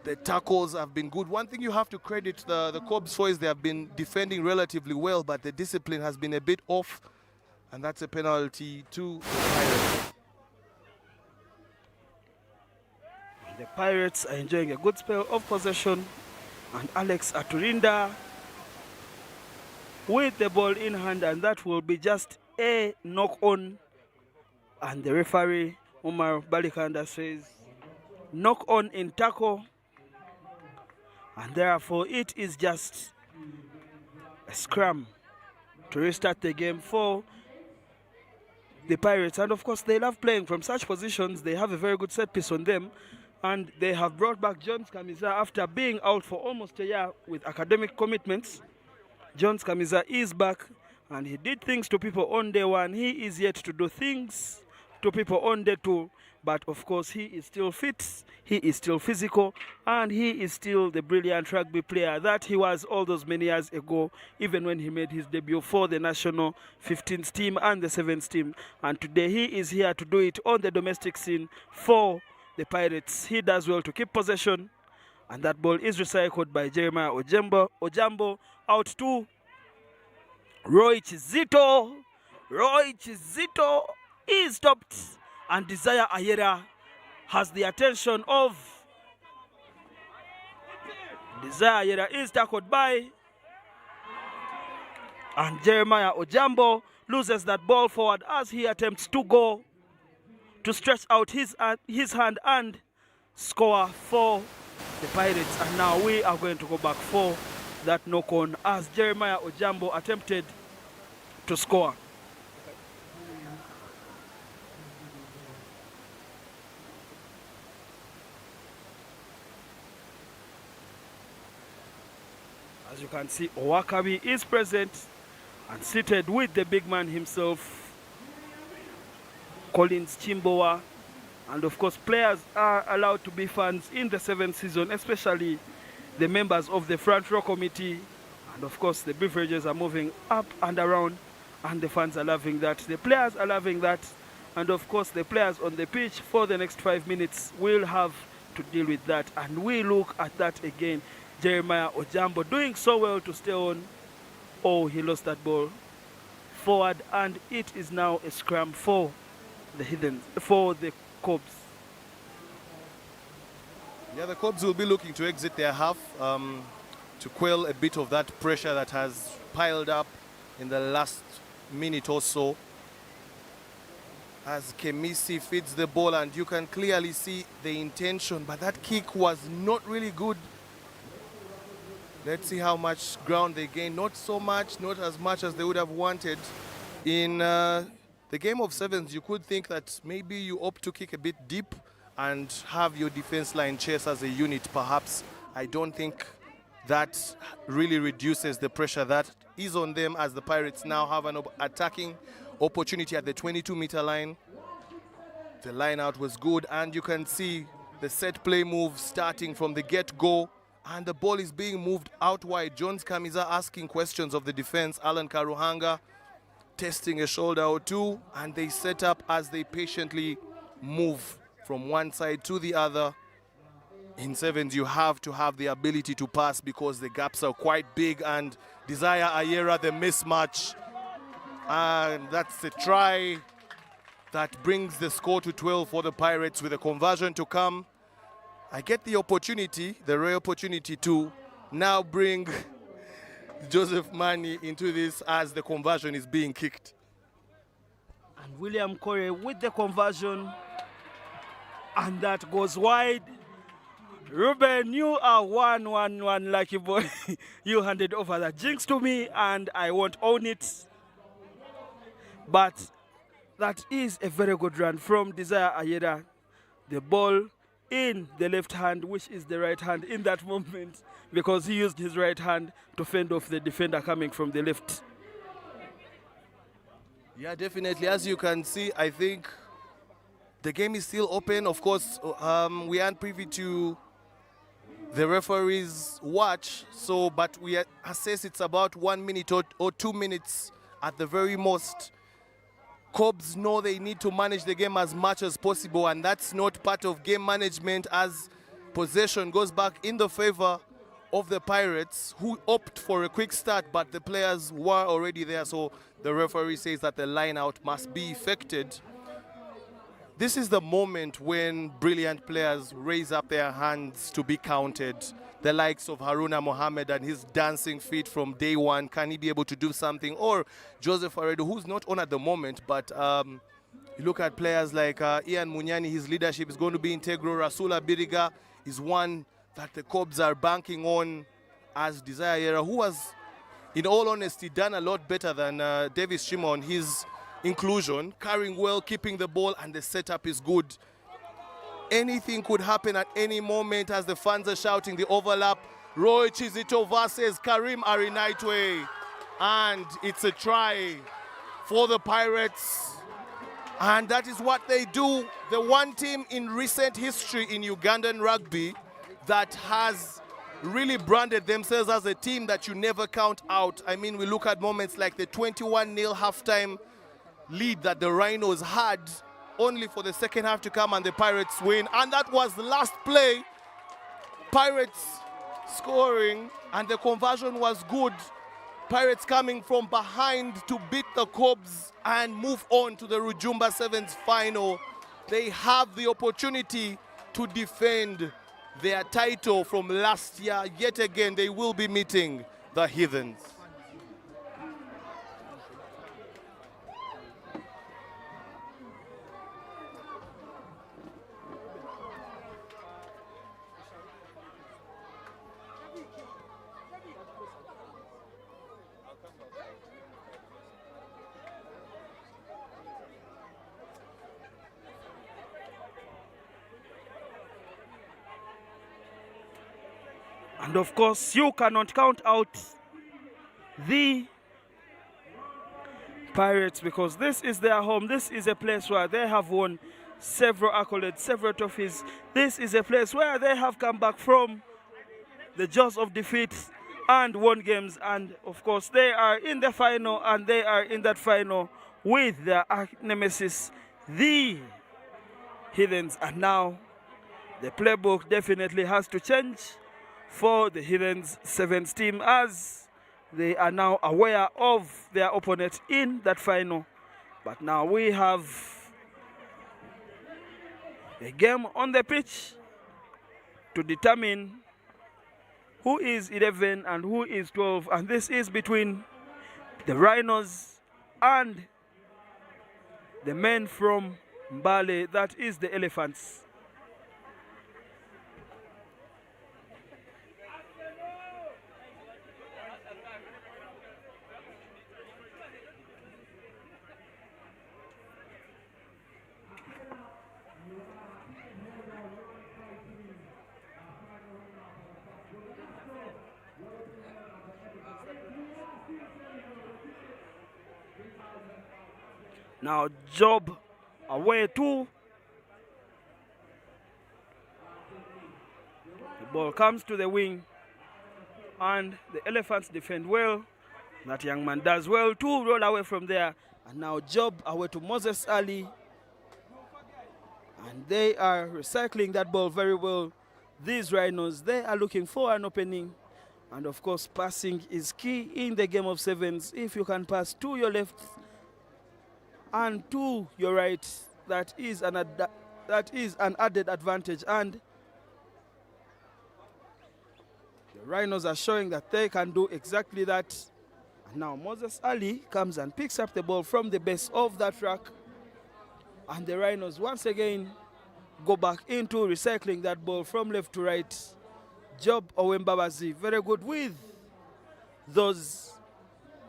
the tackles have been good. One thing you have to credit the Cobs for is they have been defending relatively well, but the discipline has been a bit off, and that's a penalty to the Pirates. The Pirates are enjoying a good spell of possession, and Alex Aturinda with the ball in hand, and that will be just a knock-on. And the referee, Umar Balikanda, says knock-on in tackle, and therefore it is just a scrum to restart the game for the Pirates. And of course, they love playing from such positions. They have a very good set piece on them, and they have brought back Jones Kamiza after being out for almost a year with academic commitments. Jones Kamiza is back, and he did things to people on day one. He is yet to do things to people on day two, but of course he is still fit, he is still physical, and he is still the brilliant rugby player that he was all those many years ago, even when he made his debut for the national 15th team and the 7th team. And today he is here to do it on the domestic scene for the Pirates. He does well to keep possession, and that ball is recycled by Jeremiah Ojambo out to Roy Chizito. Roy Chizito is stopped, and Desire Ayera has the attention of Desire Ayera is tackled by, and Jeremiah Ojambo loses that ball forward as he attempts to go to stretch out his hand and score for the Pirates. And now we are going to go back for that knock-on as Jeremiah Ojambo attempted to score. As you can see, Owakabi is present and seated with the big man himself, Collins Chimbowa. And of course, players are allowed to be fans in the 7th season, especially the members of the front row committee. And of course, the beverages are moving up and around, and the fans are loving that. The players are loving that. And of course, the players on the pitch for the next 5 minutes will have to deal with that. And we look at that again. Jeremiah Ojambo doing so well to stay on. Oh, he lost that ball forward, and it is now a scrum for the Heathens, for the Cobs. Yeah, the Cobs will be looking to exit their half to quell a bit of that pressure that has piled up in the last minute or so. As Kemisi feeds the ball, and you can clearly see the intention, but that kick was not really good. Let's see how much ground they gain. Not so much, not as much as they would have wanted. In the game of sevens, you could think that maybe you opt to kick a bit deep and have your defense line chase as a unit, perhaps. I don't think that really reduces the pressure that is on them, as the Pirates now have an attacking opportunity at the 22-meter line. The line out was good, and you can see the set play move starting from the get-go. And the ball is being moved out wide. Jones Kamiza asking questions of the defense. Alan Karuhanga testing a shoulder or two. And they set up as they patiently move from one side to the other. In sevens, you have to have the ability to pass because the gaps are quite big. And Desire Ayera, the mismatch. And that's a try that brings the score to 12 for the Pirates with a conversion to come. I get the opportunity, the rare opportunity to now bring Joseph Mani into this as the conversion is being kicked. And William Corey with the conversion. And that goes wide. Ruben, you are one lucky boy. You handed over that jinx to me and I won't own it. But that is a very good run from Desire Ayeda. The ball in the left hand, which is the right hand in that moment, because he used his right hand to fend off the defender coming from the left. Yeah, definitely. As you can see, I think the game is still open. Of course, we aren't privy to the referee's watch, but we assess it's about 1 minute or 2 minutes at the very most. Cobs know they need to manage the game as much as possible, and that's not part of game management, as possession goes back in the favor of the Pirates, who opt for a quick start, but the players were already there, so the referee says that the line out must be effected. This is the moment when brilliant players raise up their hands to be counted. The likes of Haruna Mohammed and his dancing feet from day one. Can he be able to do something? Or Joseph Aredo, who's not on at the moment, but you look at players like Ian Munyani, his leadership is going to be integral. Rasula Biriga is one that the Cobs are banking on, as Desire Ayeda, who has, in all honesty, done a lot better than Davis Shimon. His inclusion, carrying well, keeping the ball, and the setup is good. Anything could happen at any moment as the fans are shouting the overlap. Roy Chizito versus Karim Arinaitwe. And it's a try for the Pirates. And that is what they do. The one team in recent history in Ugandan rugby that has really branded themselves as a team that you never count out. I mean, we look at moments like the 21-0 halftime lead that the Rhinos had, only for the second half to come and the Pirates win. And that was the last play. Pirates scoring, and the conversion was good. Pirates coming from behind to beat the Cobs and move on to the Rujumba Sevens final. They have the opportunity to defend their title from last year. Yet again, they will be meeting the Heathens. And of course, you cannot count out the Pirates, because this is their home. This is a place where they have won several accolades, several trophies. This is a place where they have come back from the jaws of defeat and won games. And of course, they are in the final, and they are in that final with their nemesis, the Heathens. And now the playbook definitely has to change for the Heathens Sevens team, as they are now aware of their opponent in that final. But now we have a game on the pitch to determine who is 11 and who is 12, and this is between the Rhinos and the men from Mbale, that is the Elephants. Now Job away too. The ball comes to the wing and the Elephants defend well. That young man does well to roll away from there. And now Job away to Moses Ali. And they are recycling that ball very well. These Rhinos, they are looking for an opening. And of course, passing is key in the game of sevens. If you can pass to your left and to your right, that is an added advantage. And the Rhinos are showing that they can do exactly that. And now Moses Ali comes and picks up the ball from the base of that rack. And the Rhinos once again go back into recycling that ball from left to right. Job Owembabazi, very good with those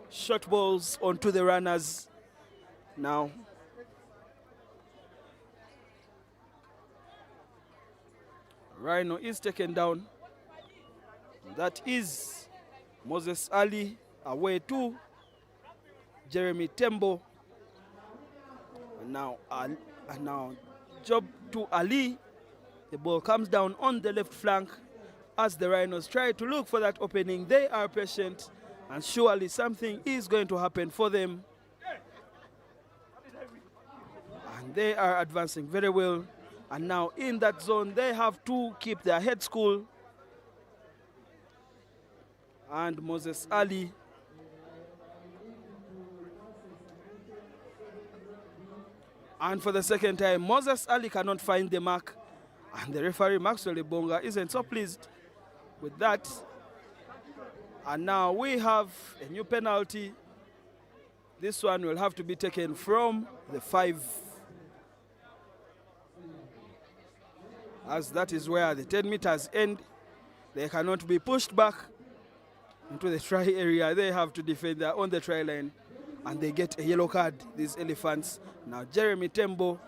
short balls onto the runners. Now, Rhino is taken down. That is Moses Ali away to Jeremy Tembo. And now job to Ali. The ball comes down on the left flank as the Rhinos try to look for that opening. They are patient and surely something is going to happen for them. And they are advancing very well. And now in that zone, they have to keep their heads cool. And Moses Ali and for the second time, Moses Ali cannot find the mark. And the referee, Maxwell Ibonga, isn't so pleased with that. And now we have a new penalty. This one will have to be taken from the 5. As that is where the 10 meters end. They cannot be pushed back into the try area. They have to defend. They're on the try line. And they get a yellow card, these Elephants. Now Jeremy Tembo,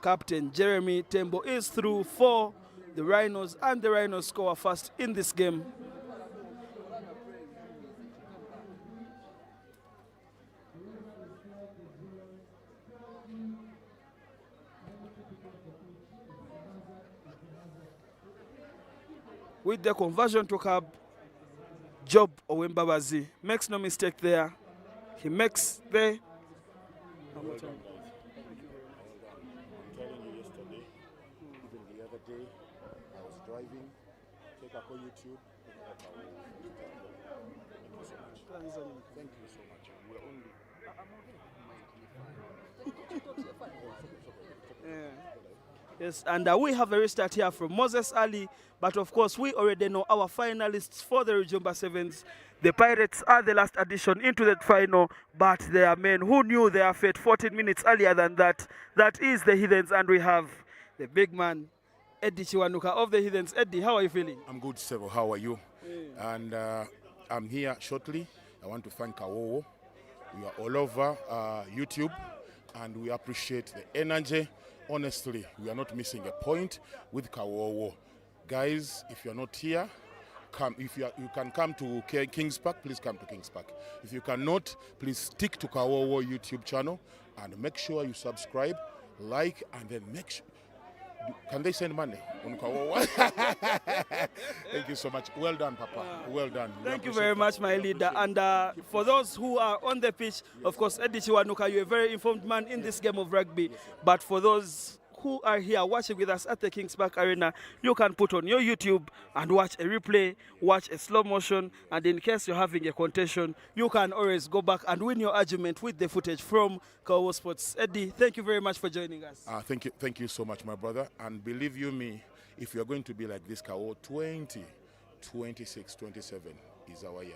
Captain Jeremy Tembo, is through for the Rhinos, and the Rhinos score first in this game. With the conversion to cab, Job Owembabazi makes no mistake there. He makes the... I'm telling you yesterday, even the other day, I was driving, take up on YouTube, thank you so much. Thank you so much. We're only... Yes, and we have a restart here from Moses Ali, but of course we already know our finalists for the Rujumba Sevens. The Pirates are the last addition into that final, but they are men who knew their fate 14 minutes earlier than that. That is the Heathens, and we have the big man, Eddie Chiwanuka of the Heathens. Eddie, how are you feeling? I'm good, Sevo. How are you? And I'm here shortly. I want to thank Kawowo. We are all over YouTube, and we appreciate the energy. Honestly, we are not missing a point with Kawowo. Guys, if you're not here, come. If you can come to Kings Park, please come to Kings Park. If you cannot, please stick to Kawowo YouTube channel and make sure you subscribe, like, and then make sure. Can they send money on Kawowo? Thank you so much. Well done, Papa. Well done. Thank you very much, my leader. And for those who are on the pitch, of course, Eddie Chiwanuka, you're a very informed man in this game of rugby. But for those who are here watching with us at the Kings Park Arena, you can put on your YouTube and watch a replay, watch a slow motion, and in case you're having a contention, you can always go back and win your argument with the footage from Kawowo Sports. Eddie, thank you very much for joining us. Thank you so much, my brother. And believe you me, if you're going to be like this, Kawowo 2026, 27 is our year.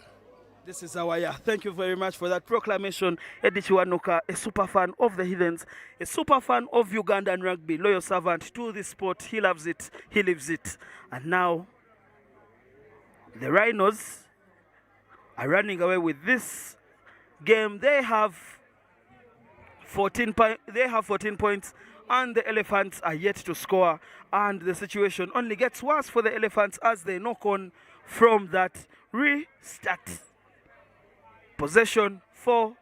This is our year. Thank you very much for that proclamation. Eddie Chiwanuka, a super fan of the Heathens, a super fan of Ugandan rugby, loyal servant to this sport. He loves it. He lives it. And now, the Rhinos are running away with this game. They have 14 points, and the Elephants are yet to score. And the situation only gets worse for the Elephants as they knock on from that restart. Possession for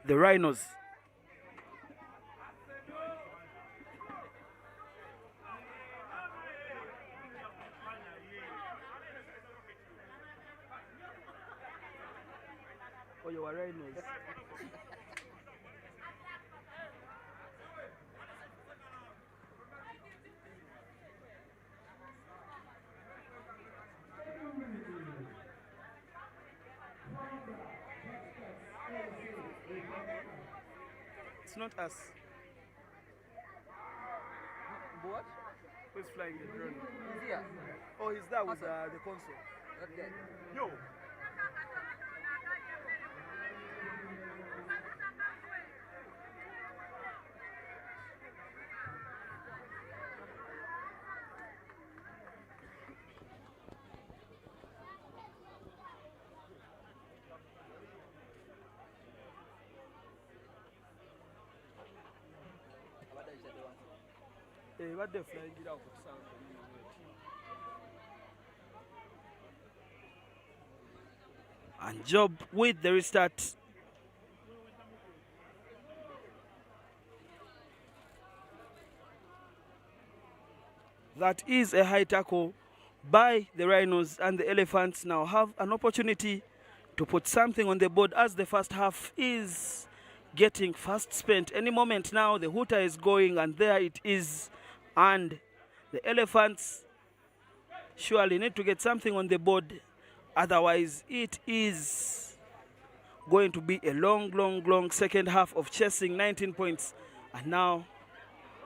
the Rhinos. Oh, you are Rhinos. It's not us. What? Who's flying the drone? He's here. Oh, he's there with the console. Okay. Yo. And Job with the restart. That is a high tackle by the Rhinos, and the Elephants now have an opportunity to put something on the board as the first half is getting fast spent. Any moment now the hooter is going, and there it is, and the Elephants surely need to get something on the board, otherwise it is going to be a long second half of chasing 19 points. And now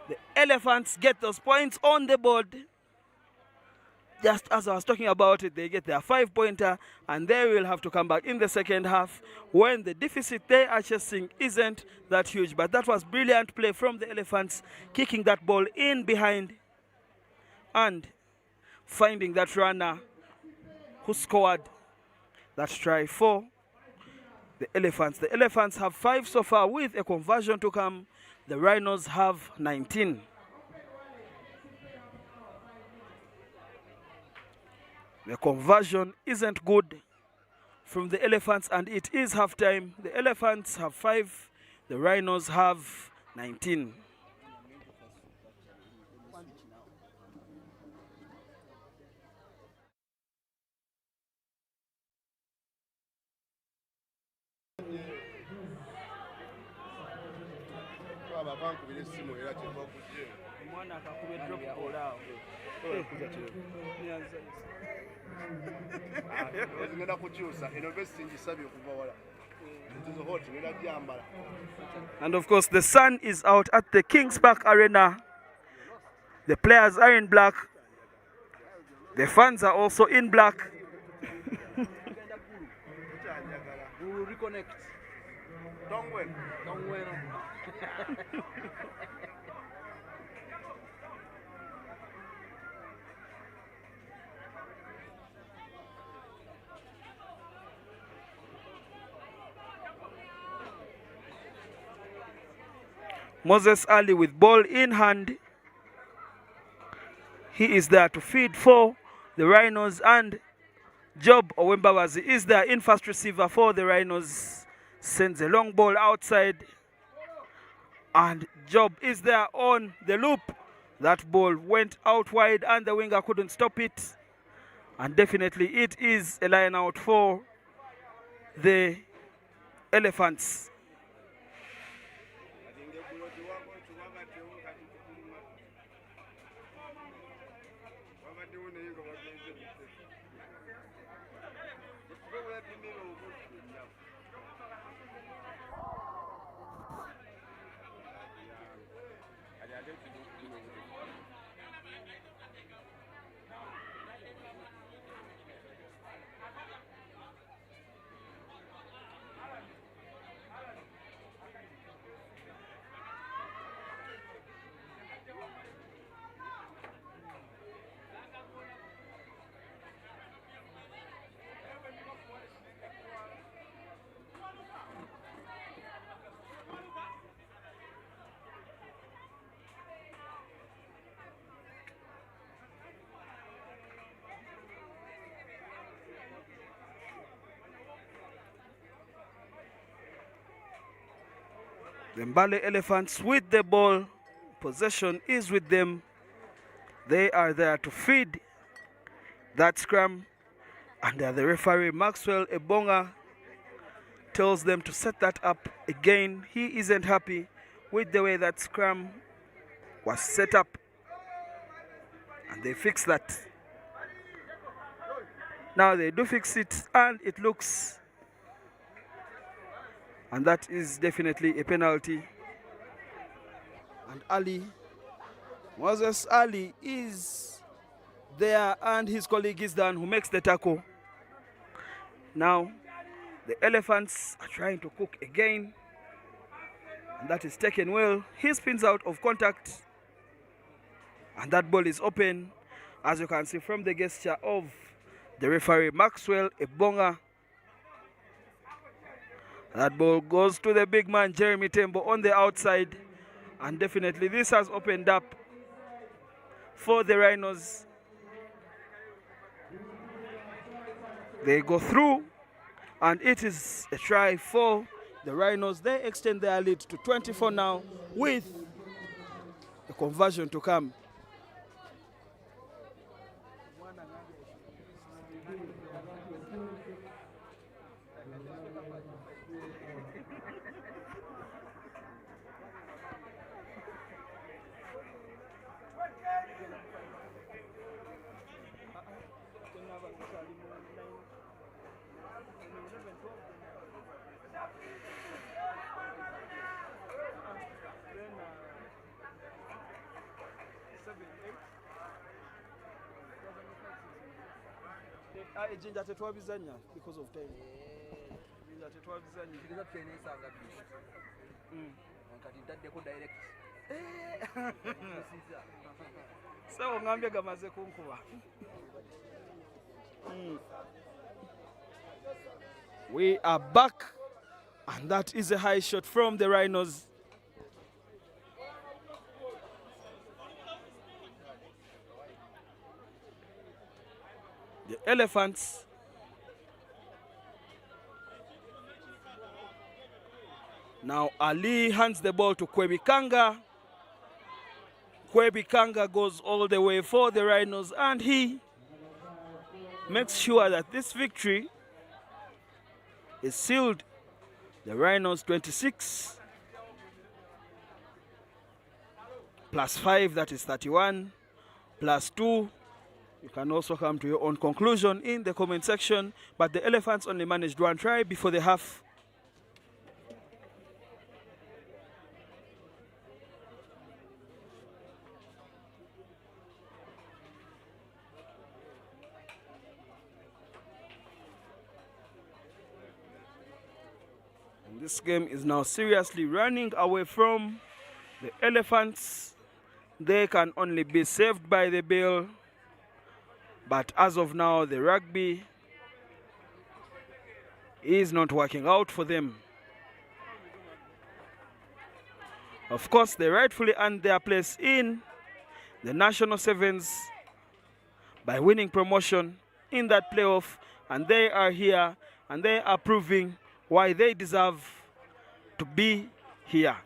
the Elephants get those points on the board. Just as I was talking about it, they get their 5-pointer, and they will have to come back in the second half when the deficit they are chasing isn't that huge. But that was brilliant play from the Elephants, kicking that ball in behind and finding that runner who scored that try for the Elephants. The Elephants have 5 so far with a conversion to come. The Rhinos have 19. The conversion isn't good from the Elephants, and it is halftime. The Elephants have 5, the Rhinos have 19. And of course the sun is out at the Kings Park Arena. The players are in black. The fans are also in black. We will reconnect. Don't win. Don't win. Moses Ali with ball in hand. He is there to feed for the Rhinos, and Job Owembawazi is there in first receiver for the Rhinos. Sends a long ball outside, and Job is there on the loop. That ball went out wide and the winger couldn't stop it. And definitely it is a line out for the Elephants. The Mbale Elephants with the ball. Possession is with them. They are there to feed that scrum. And the referee, Maxwell Ebonga, tells them to set that up again. He isn't happy with the way that scrum was set up. And they fix that. Now they do fix it, and it looks, and that is definitely a penalty. And Ali, Moses Ali is there, and his colleague is Dan, who makes the tackle. Now the Elephants are trying to cook again, and that is taken well. He spins out of contact, and that ball is open, as you can see from the gesture of the referee, Maxwell Ebonga. That ball goes to the big man, Jeremy Tembo, on the outside. And definitely this has opened up for the Rhinos. They go through, and it is a try for the Rhinos. They extend their lead to 24 now, with a conversion to come. Jinja tetwabizanya because of time. Jinja tetwabizanya. Kiriza tutenesa ngapi? Nkati ndaddeko direct. So ngambye gamaze kunkuba. We are back, and that is a high shot from the Rhinos. The Elephants now. Ali hands the ball to Kwebikanga. Kwebikanga goes all the way for the Rhinos, and he makes sure that this victory is sealed. The Rhinos 26 plus 5, that is 31, plus 2. You can also come to your own conclusion in the comment section, but the Elephants only managed one try before the half. And this game is now seriously running away from the Elephants. They can only be saved by the bell. But as of now, the rugby is not working out for them. Of course, they rightfully earned their place in the National Sevens by winning promotion in that playoff, and they are here, and they are proving why they deserve to be here.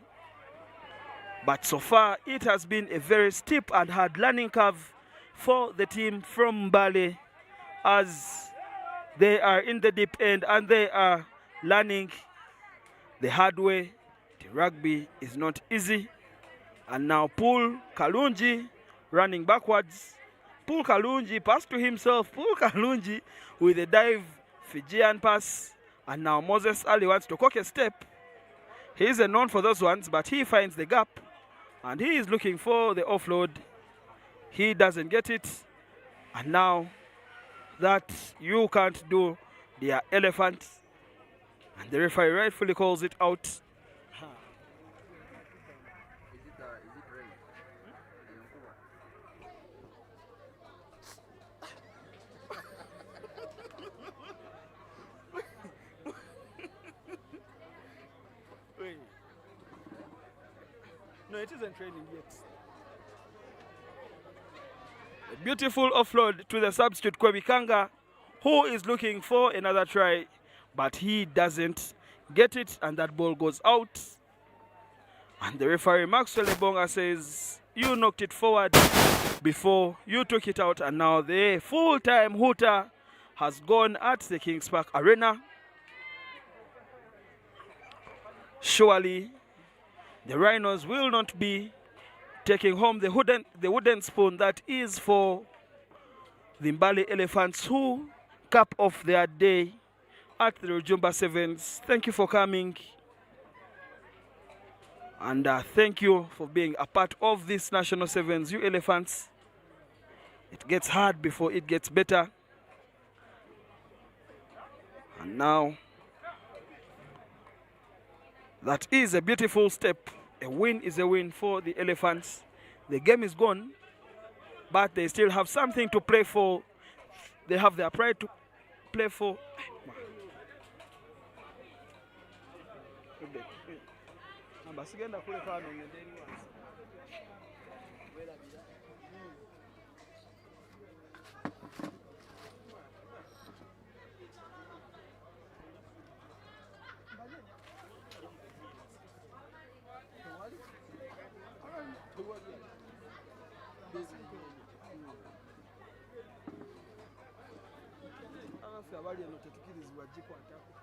But so far, it has been a very steep and hard learning curve for the team from Mbale, as they are in the deep end and they are learning the hard way. The rugby is not easy. And now Paul Kalunji running backwards. Paul Kalunji pass to himself. Paul Kalunji with a dive, Fijian pass. And now Moses Ali wants to cock a step. He isn't known for those ones, but he finds the gap. And he is looking for the offload. He doesn't get it, and now that you can't do, they are Elephants, and the referee rightfully calls it out. Is it right? No, it isn't training yet. A beautiful offload to the substitute Kwebikanga, who is looking for another try, but he doesn't get it, and that ball goes out. And the referee Maxwell Ebonga says, you knocked it forward before you took it out, and now the full-time hooter has gone at the Kings Park Arena. Surely the Rhinos will not be taking home the wooden spoon that is for the Mbale Elephants, who cap off their day at the Rujumba Sevens. Thank you for coming, and thank you for being a part of this National Sevens, you Elephants. It gets hard before it gets better. And now, that is a beautiful step. A win is a win for the Elephants. The game is gone, but they still have something to play for. They have their pride to play for. naffe abali eno tetukirizibwa gikwatako.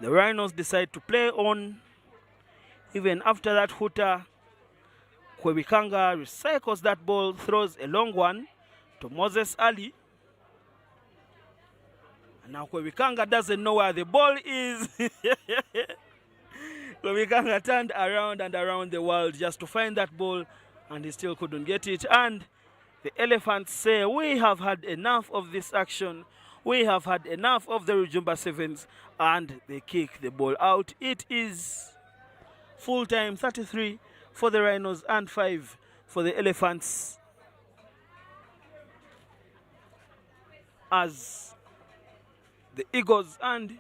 The Rhinos decide to play on. Even after that hooter, Kwebikanga recycles that ball, throws a long one to Moses Ali. And now Kwebikanga doesn't know where the ball is. Kwebikanga turned around and around the world just to find that ball, and he still couldn't get it. And the Elephants say, we have had enough of this action. We have had enough of the Rujumba Sevens, and they kick the ball out. It is full time, 33 for the Rhinos and 5 for the Elephants. As the Eagles and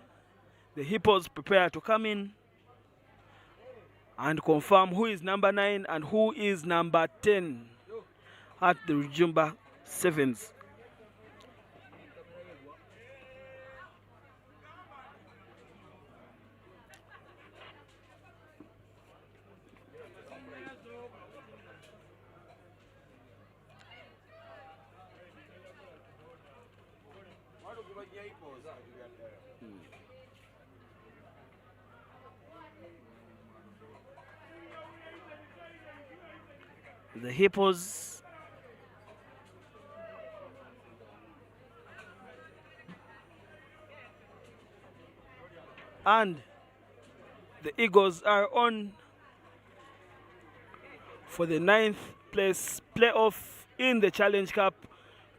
the Hippos prepare to come in and confirm who is number 9 and who is number 10 at the Rujumba Sevens. The Hippos and the Eagles are on for the 9th place playoff in the Challenge Cup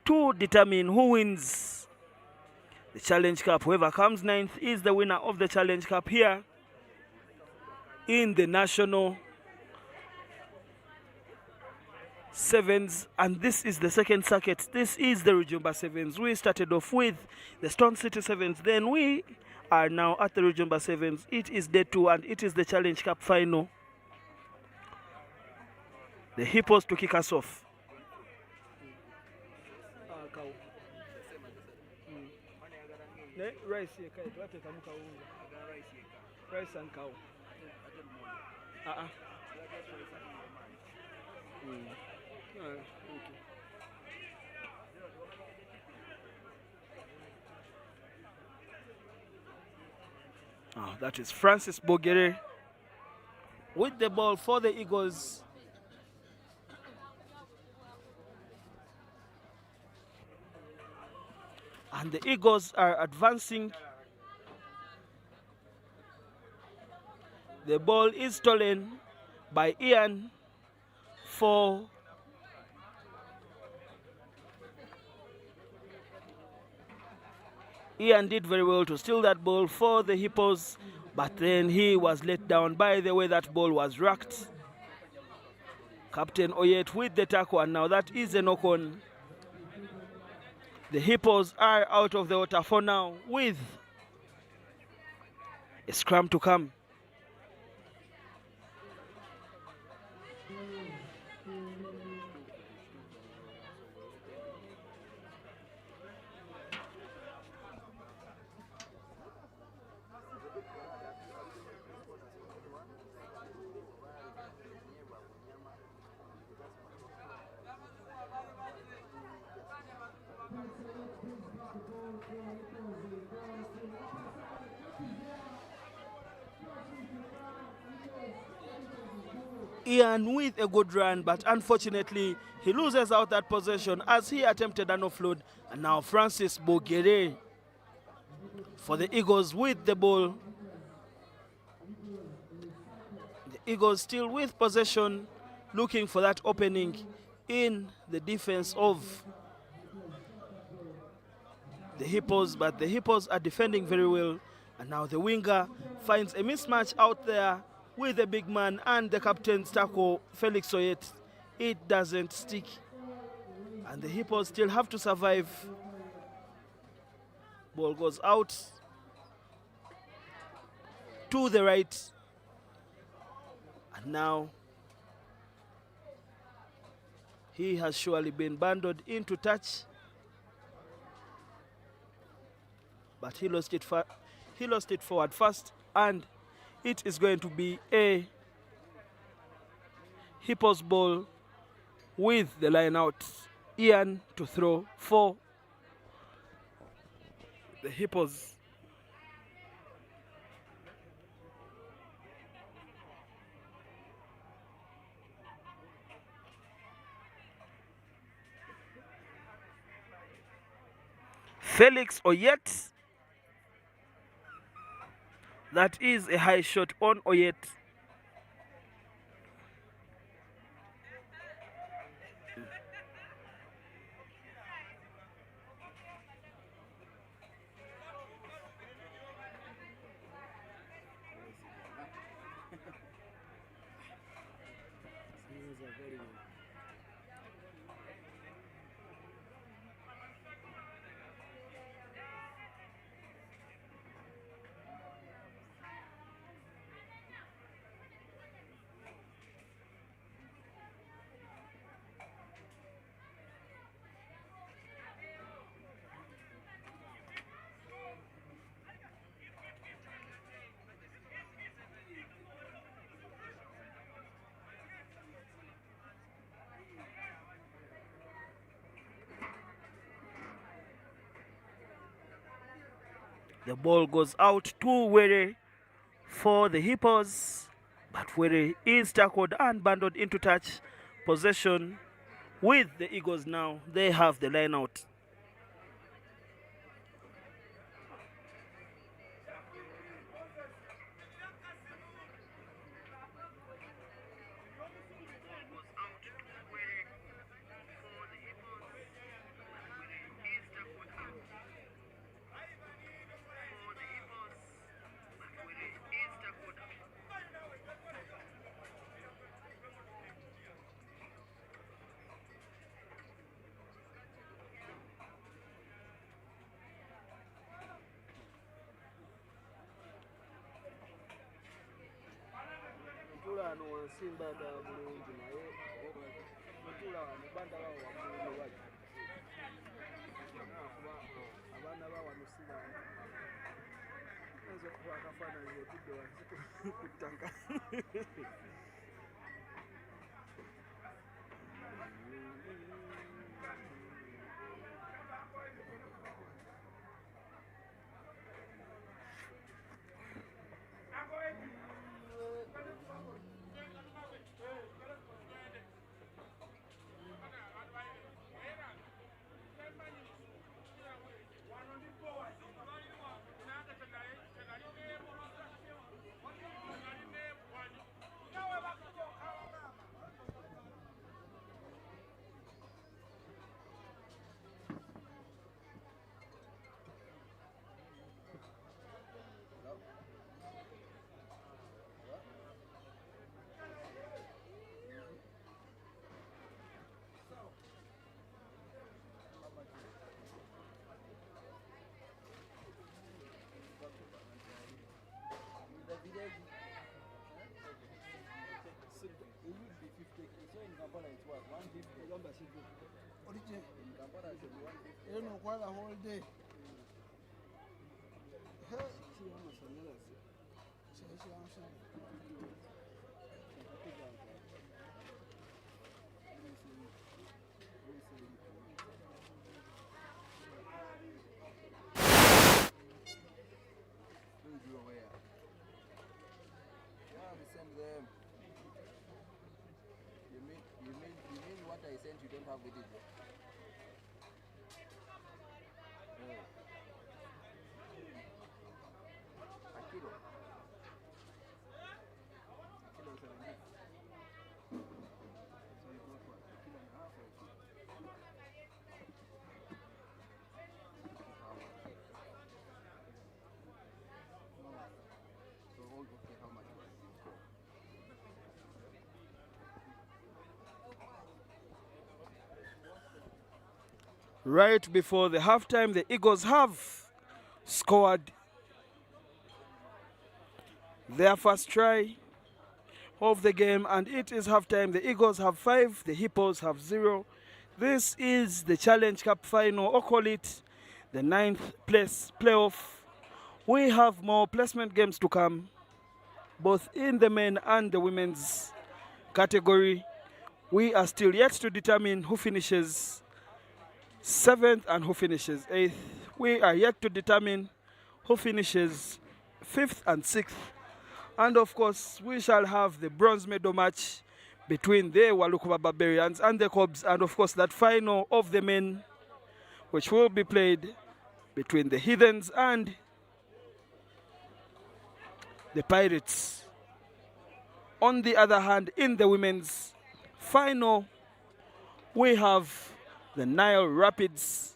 to determine who wins the Challenge Cup. Whoever comes 9th is the winner of the Challenge Cup here in the National Sevens, and this is the second circuit. This is the Rujumba Sevens. We started off with the Stone City Sevens, then we are now at the Rujumba Sevens. It is day 2 and it is the Challenge Cup final. The Hippos to kick us off. Rice and cow. That is Francis Bogere with the ball for the Eagles. And the Eagles are advancing. The ball is stolen by Ian for Ian did very well to steal that ball for the Hippos, but then he was let down by the way that ball was racked. Captain Oyet with the tackle, and now that is a knock-on. The Hippos are out of the water for now with a scrum to come. Ian with a good run, but unfortunately he loses out that possession as he attempted an offload. And now Francis Bogere for the Eagles with the ball. The Eagles still with possession, looking for that opening in the defense of the Hippos, but the Hippos are defending very well. And now the winger finds a mismatch out there with the big man and the captain's tackle, Felix Oyet. It doesn't stick. And the Hippos still have to survive. Ball goes out to the right. And now he has surely been bundled into touch. But he lost it forward first. and it is going to be a Hippos ball with the line out. Ian to throw for the Hippos. Felix Oyet. That is a high shot on Oyet. The ball goes out to Were for the Hippos, but Were is tackled and bundled into touch. Possession with the Eagles now. They have the line out. You don't know what the whole day. You mean what I sent you don't have with it? Right before the halftime, the Eagles have scored their first try of the game, and it is halftime. The Eagles have 5, the Hippos have 0. This is the Challenge Cup final, or call it the 9th place playoff We have more placement games to come, both in the men and the women's category. We are still yet to determine who finishes 7th and who finishes 8th. We are yet to determine who finishes 5th and 6th. And of course, we shall have the bronze medal match between the Walukuba Barbarians and the Cobs, and of course that final of the men, which will be played between the Heathens and the Pirates. On the other hand, in the women's final, we have the Nile Rapids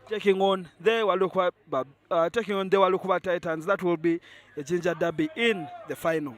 taking on the Walukuba Titans. That will be a Ginger Derby in the final.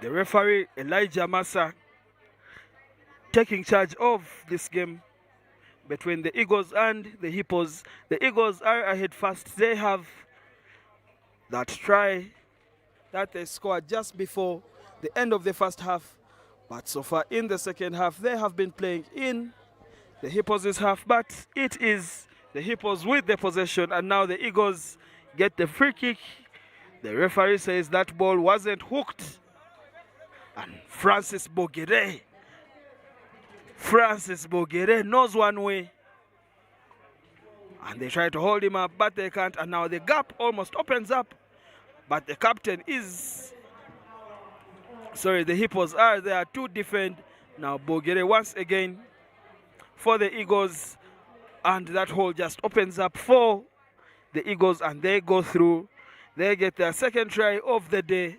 The referee, Elijah Massa, taking charge of this game between the Eagles and the Hippos. The Eagles are ahead first. They have that try that they scored just before the end of the first half. But so far in the second half, they have been playing in the Hippos' half. But it is the Hippos with the possession, and now the Eagles get the free kick. The referee says that ball wasn't hooked. And Francis Bogere knows one way. And they try to hold him up, but they can't. And now the gap almost opens up. But the captain is... Sorry, the Hippos are there to defend. Now Bogere once again for the Eagles. And that hole just opens up for the Eagles, and they go through. They get their second try of the day.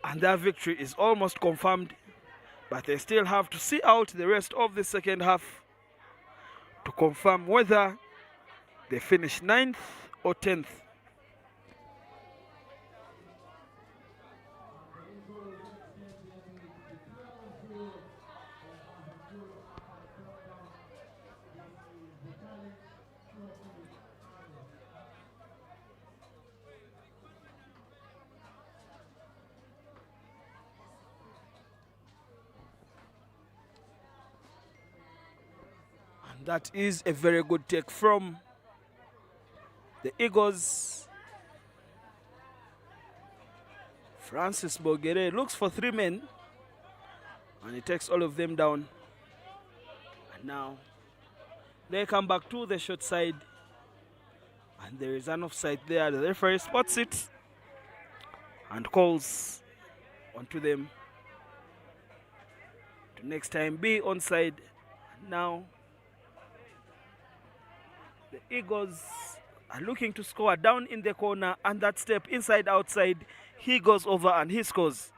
And their victory is almost confirmed. But they still have to see out the rest of the second half to confirm whether they finish 9th or 10th. That is a very good take from the Eagles. Francis Bogere looks for 3 men, and he takes all of them down. And now they come back to the short side, and there is an offside there. The referee spots it and calls onto them to next time be onside. Now the Eagles are looking to score down in the corner, and that step inside outside, he goes over and he scores.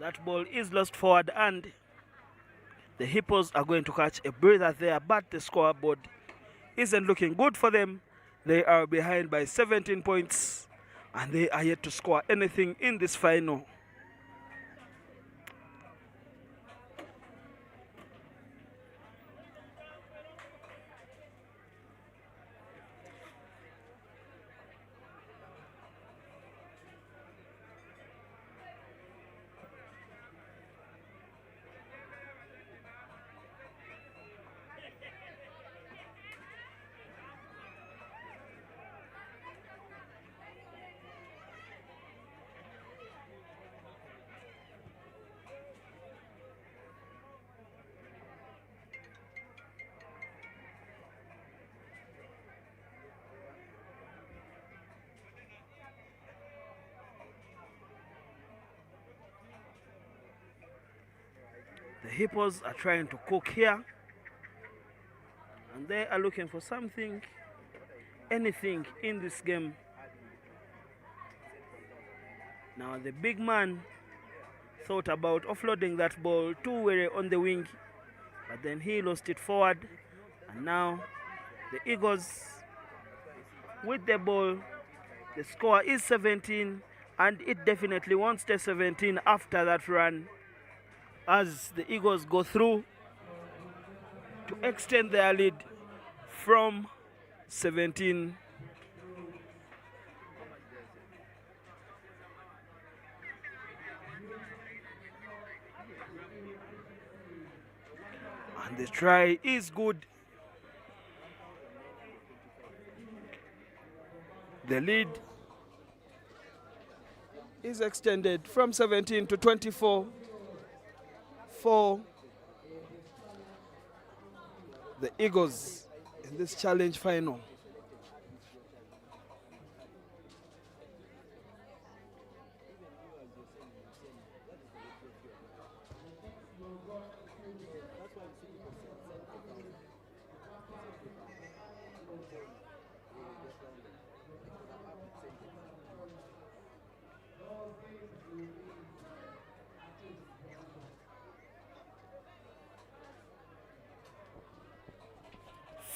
That ball is lost forward, and the Hippos are going to catch a breather there, but the scoreboard isn't looking good for them. They are behind by 17 points, and they are yet to score anything in this final. The Hippos are trying to cook here, and they are looking for something, anything in this game. Now the big man thought about offloading that ball to Were on the wing, but then he lost it forward, and now the Eagles with the ball. The score is 17, and it definitely won't stay 17 after that run, as the Eagles go through to extend their lead from 17. And the try is good. The lead is extended from 17 to 24 for the Eagles in this challenge final.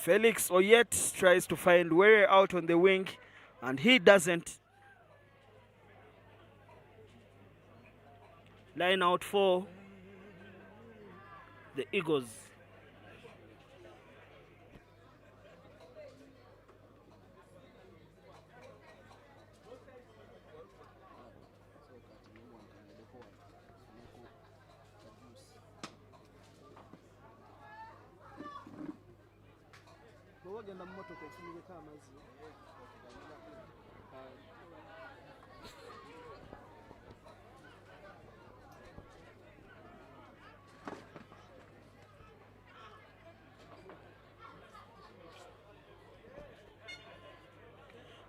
Felix Oyet tries to find Were out on the wing, and he doesn't. Line out for the Eagles.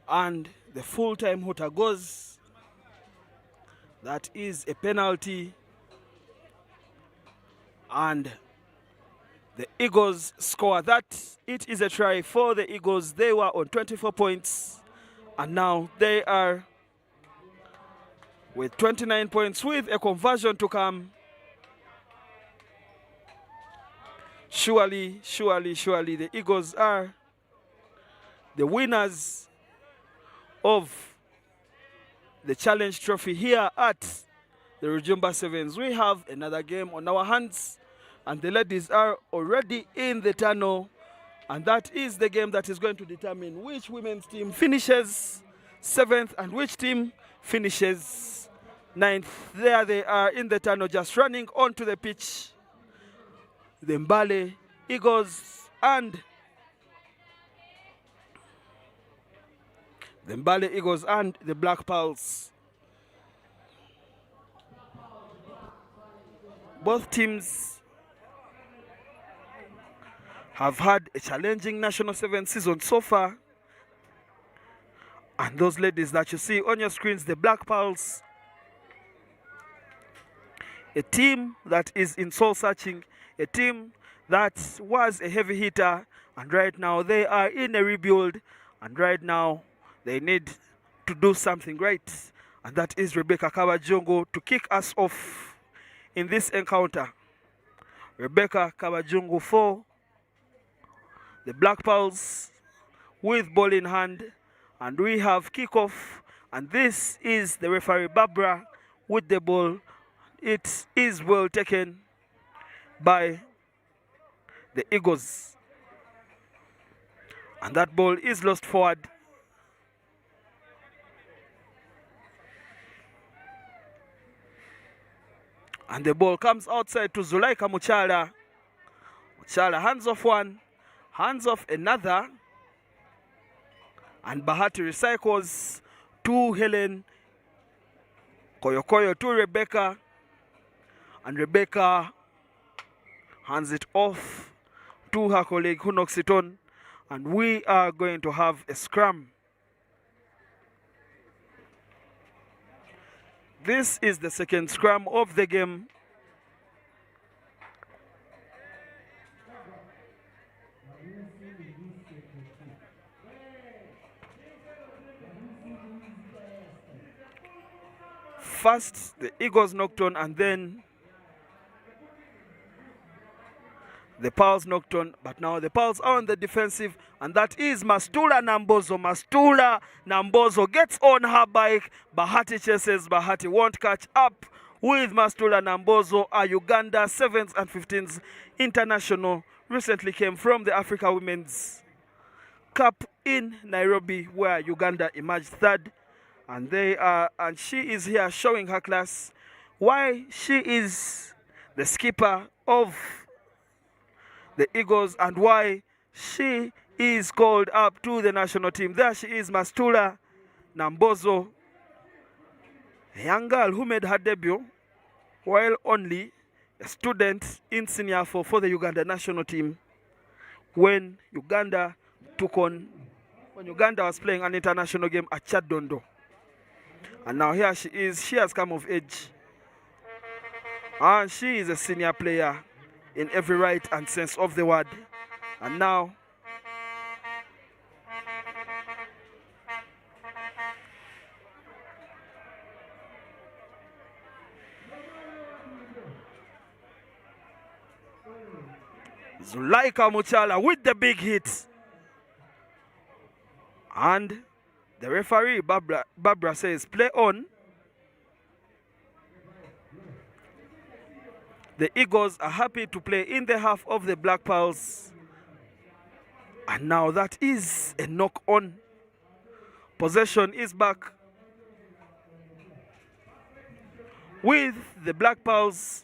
And the full-time hooter goes. That is a penalty. And the Eagles score that. It is a try for the Eagles. They were on 24 points, and now they are with 29 points with a conversion to come. Surely, the Eagles are the winners of the Challenge Trophy here at the Rujumba Sevens. We have another game on our hands, and the ladies are already in the tunnel, and that is the game that is going to determine which women's team finishes 7th and which team finishes 9th. There they are in the tunnel, just running onto the pitch. The Mbale Eagles and the Black Pearls. Both teams have had a challenging National 7 season so far. And those ladies that you see on your screens, the Black Pearls, a team that is in soul searching, a team that was a heavy hitter, and right now they are in a rebuild, and right now they need to do something great, and that is Rebecca Kabajongo to kick us off in this encounter. Rebecca Kabajungu for the Black Pearls with ball in hand, and we have kickoff, and this is the referee Barbara with the ball. It is well taken by the Eagles, and that ball is lost forward. And the ball comes outside to Zulaika Muchala. Muchala hands off one, hands off another, and Bahati recycles to Helen, Koyokoyo to Rebecca, and Rebecca hands it off to her colleague who knocks it on, and we are going to have a scrum. This is the second scrum of the game. First, the Eagles knocked on, and then the Pearls knocked on, but now the Pearls are on the defensive, and that is Mastula Nambozo. Mastula Nambozo gets on her bike. Bahati chases. Bahati won't catch up with Mastula Nambozo. A Uganda 7s and 15s international. Recently came from the Africa Women's Cup in Nairobi, where Uganda emerged third. And she is here showing her class why she is the skipper of the Eagles and why she is called up to the national team. There she is, Mastula Nambozo, a young girl who made her debut while only a student in senior for the Uganda national team when Uganda was playing an international game at Chadondo. And now here she is, she has come of age. And she is a senior player in every right and sense of the word. And now Zulaika Muchala with the big hit. And the referee, Barbara says, play on. The Eagles are happy to play in the half of the Black Pearls. And now that is a knock on. Possession is back with the Black Pearls.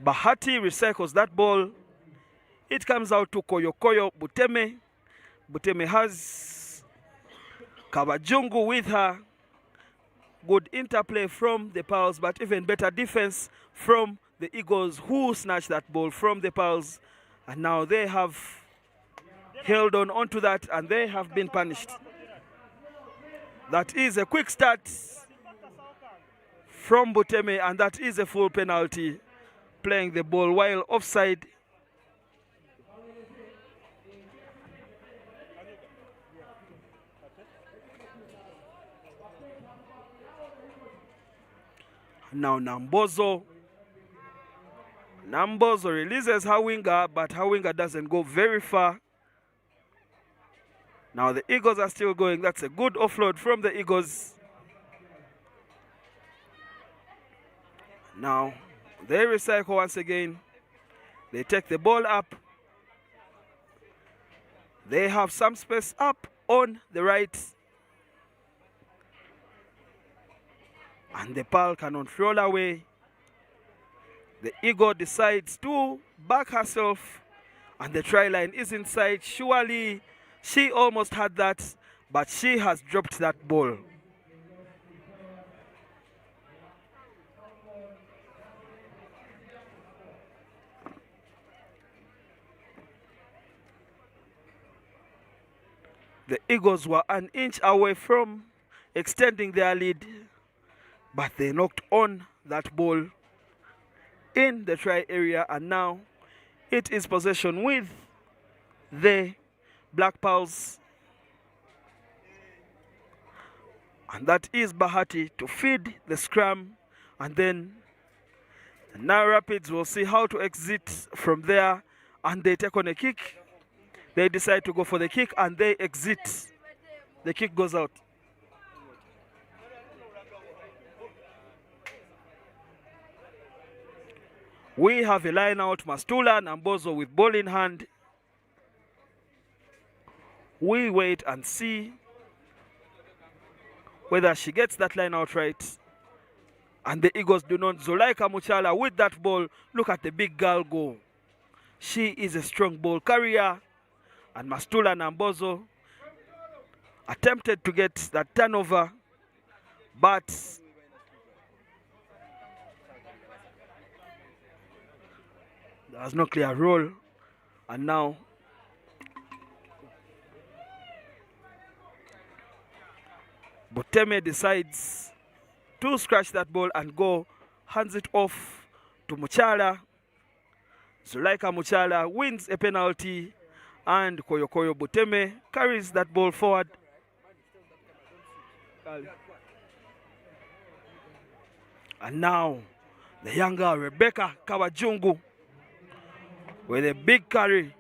Bahati recycles that ball. It comes out to Koyokoyo Buteme. Buteme has Kabajungu with her. Good interplay from the Pearls, but even better defense from the Eagles, who snatched that ball from the Pearls. And now they have held on onto that, and they have been punished. That is a quick start from Buteme, and that is a full penalty, playing the ball while offside. Now Nambozo releases her winger, but her winger doesn't go very far. Now the Eagles are still going. That's a good offload from the Eagles. Now they recycle once again. They take the ball up. They have some space up on the right. And the Pearl cannot roll away. The Eagle decides to back herself, and the try line is inside. Surely she almost had that, but she has dropped that ball. The Eagles were an inch away from extending their lead. but they knocked on that ball in the try area, and now it is possession with the Black Pearls. And that is Bahati to feed the scrum, and then now Rapids will see how to exit from there, and they take on a kick. They decide to go for the kick and they exit. The kick goes out. We have a line out, Mastula Nambozo with ball in hand. We wait and see whether she gets that line out right. And the Eagles do not. Zulaika Muchala with that ball. Look at the big girl go. She is a strong ball carrier. And Mastula Nambozo attempted to get that turnover, but there was no clear role. And now Boteme decides to scratch that ball and go, hands it off to Muchala. Zulaika Muchala wins a penalty, and Koyokoyo Boteme carries that ball forward. And now the younger Rebecca Kawajungu with a big carry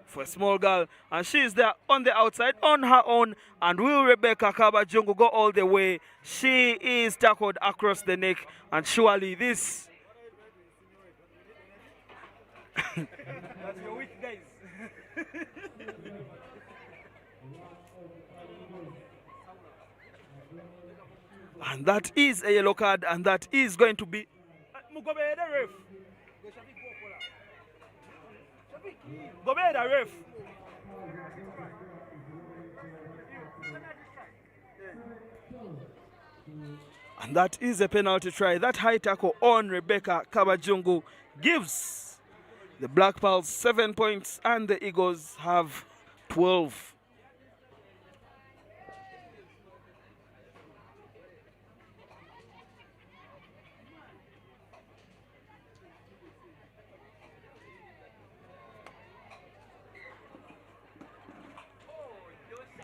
for a small girl, and she is there on the outside on her own. And will Rebecca Kawajungu go all the way? She is tackled across the neck, and surely this that's your week, guys. And that is a yellow card, and that is going to be Mugobe the ref. Gobe the ref. And that is a penalty try. That high tackle on Rebecca Kabajungu gives the Black Pearls 7 points, and the Eagles have 12.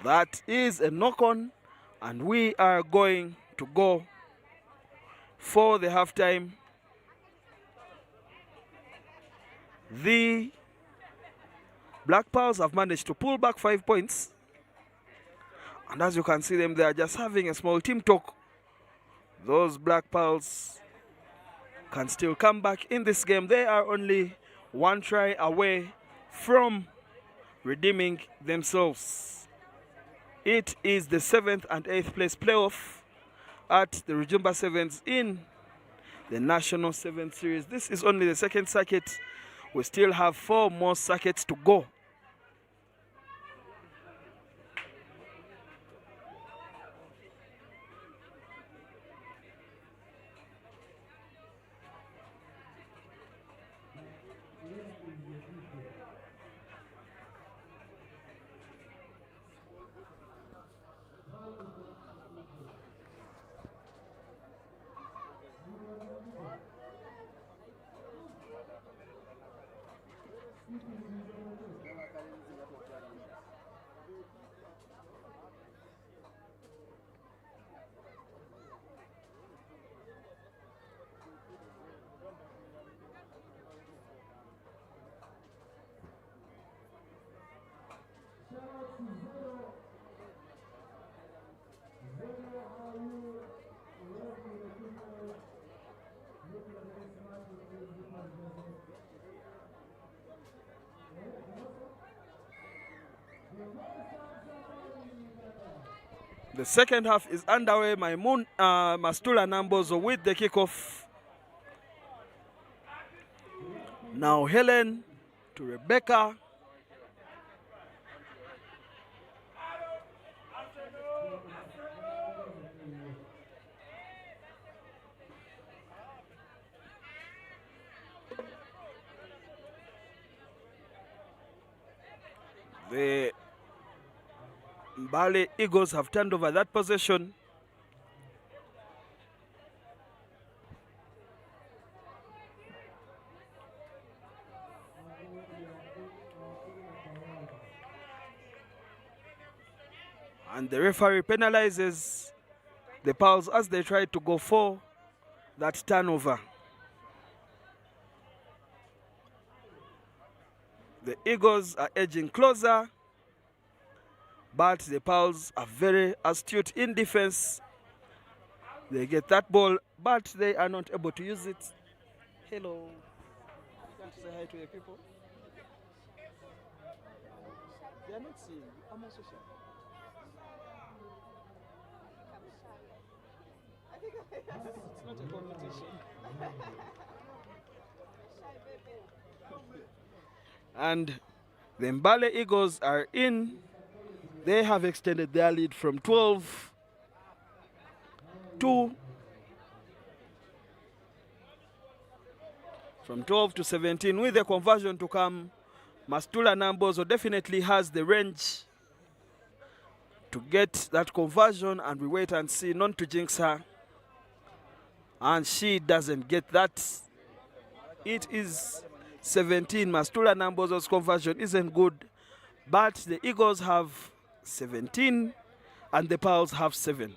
That is a knock-on, and we are going to go for the halftime. The Black Pearls have managed to pull back 5 points, and as you can see them, they are just having a small team talk. Those Black Pearls can still come back in this game. They are only one try away from redeeming themselves. It is the 7th and 8th place playoff at the Rujumba Sevens in the National 7 Series. This is only the second circuit. We still have 4 more circuits to go. The second half is underway. Mastula Nambozo with the kickoff. Now Helen to Rebecca. The Mbale Eagles have turned over that possession. And the referee penalizes the Pals as they try to go for that turnover. The Eagles are edging closer, but the Pals are very astute in defense. They get that ball, but they are not able to use it. Hello. You can't say hi to your people. They are not seeing you. I'm also shy. It's not a competition. And the Mbale Eagles are in. They have extended their lead from 12 to 17. With the conversion to come, Mastula Nambozo definitely has the range to get that conversion, and we wait and see, not to jinx her. And she doesn't get that. It is 17. Mastula Nambozo's conversion isn't good, but the Eagles have 17 and the Pals have 7.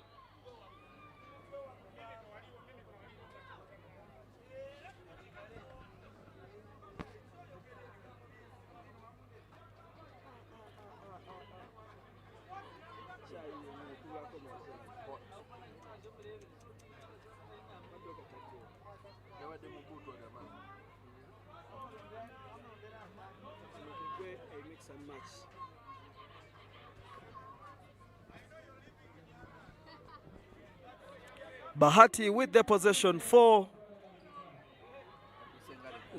Bahati with the possession for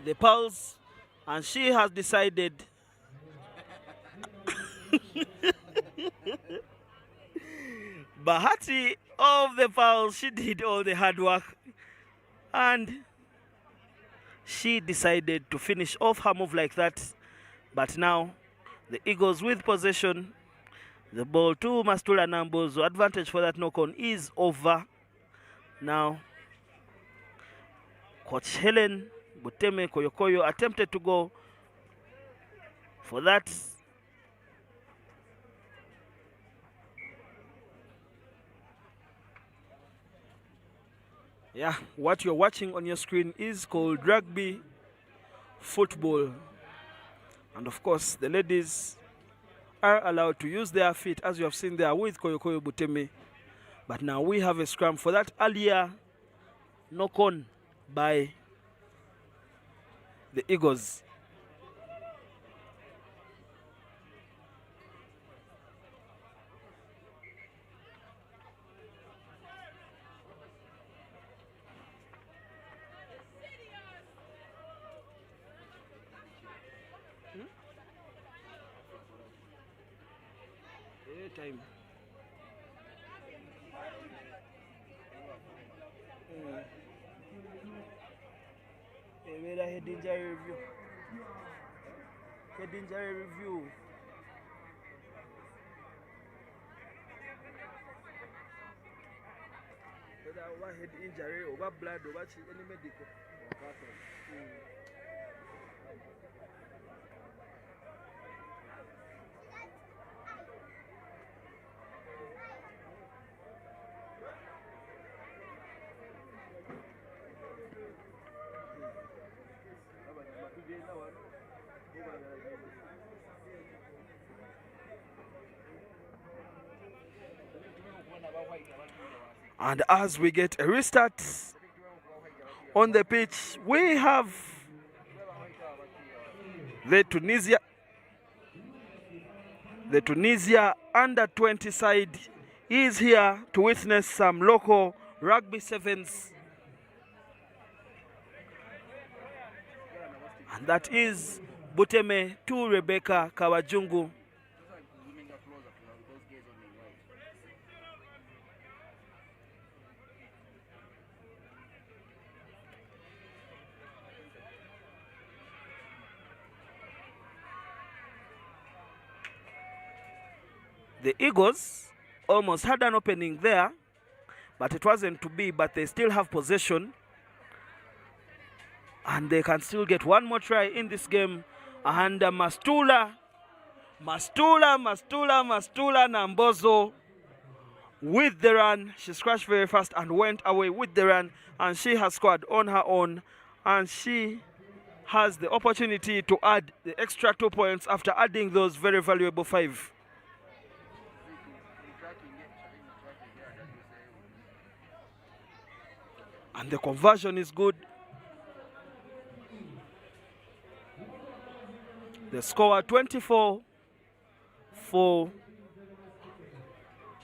the Pals, and she has decided Bahati of the Pals, she did all the hard work and she decided to finish off her move like that. But now the Eagles with possession, the ball to Mastula Nambozo. Advantage for that knock-on is over. Now, Coach Helen Buteme Koyokoyo attempted to go for that. Yeah, what you're watching on your screen is called rugby football. And of course, the ladies are allowed to use their feet, as you have seen there with Koyokoyo Buteme. But now we have a scrum for that earlier knock-on by the Eagles. Time. Head injury review. Head injury review. Whether head injury, over blood, over any medical. And as we get a restart on the pitch, we have the Tunisia under 20 side is here to witness some local rugby sevens. And that is Buteme to Rebecca Kawajungu. The Eagles almost had an opening there, but it wasn't to be, but they still have possession. And they can still get one more try in this game. And Mastula Nambozo with the run. She scratched very fast and went away with the run, and she has scored on her own, and she has the opportunity to add the extra 2 points after adding those very valuable 5. And the conversion is good. The score 24 for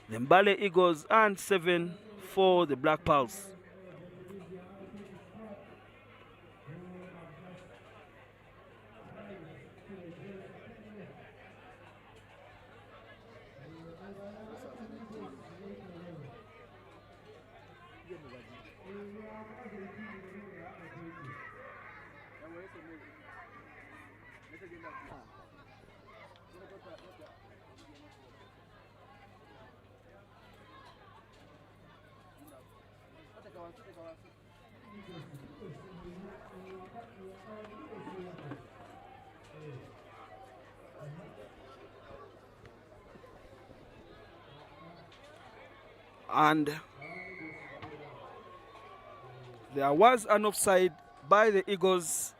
the Mbale Eagles and 7 for the Black Pearls. And there was an offside by the Eagles.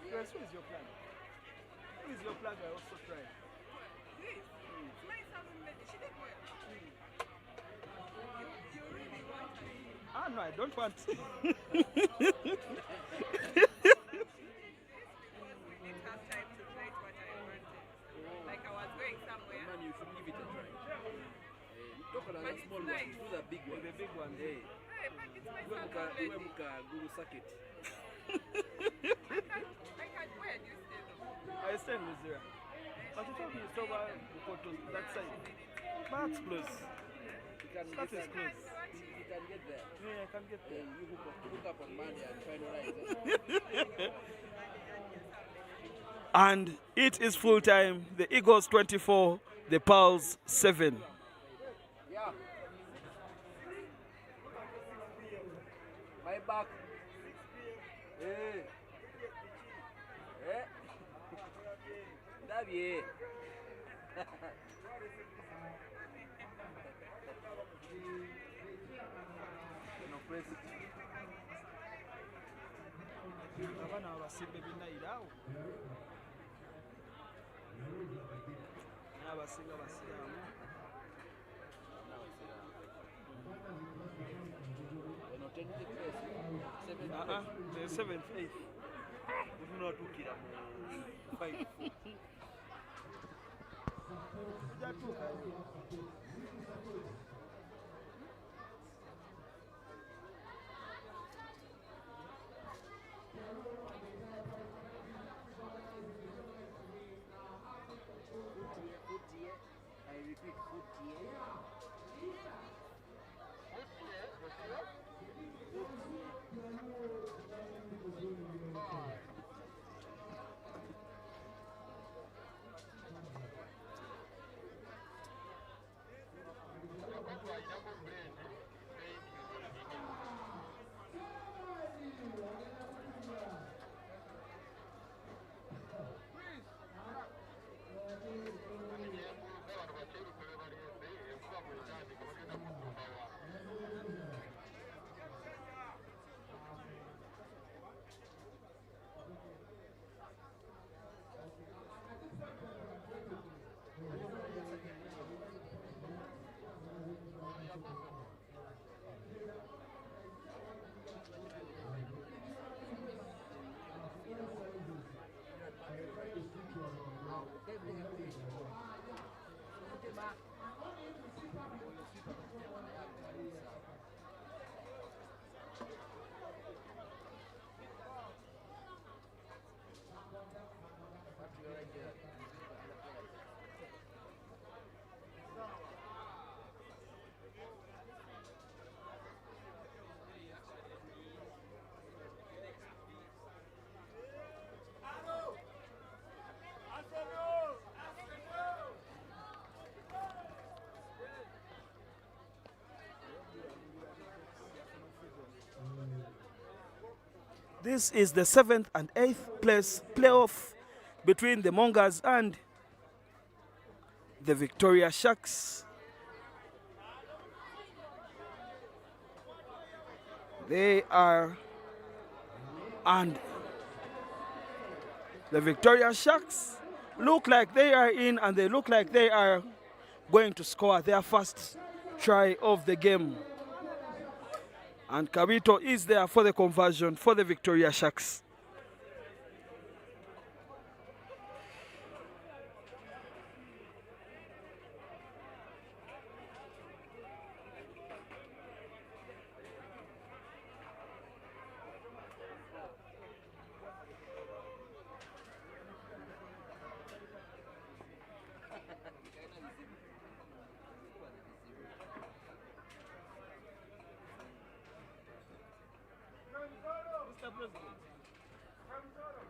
Who is your plan? Who is your plan? I also try. Ah, no, I don't want. I stand with Zira. But you told me it's over that side. That's close. That is close. You can get there. Yeah, I can get there. You hook up on Monday and try to ride. And it is full time. The Eagles 24, the Pearls 7. Yeah. My back. Hey. Hey. David. Abana abasimbe binayirawo. N'abasinga basiramu. The 7th, 8th. Tunatukira mu 5. I repeat, This is the 7th and 8th place playoff between the Mongas and the Victoria Sharks. They are, and the Victoria Sharks look like they are in, and they look like they are going to score their first try of the game. And Kabito is there for the conversion for the Victoria Sharks.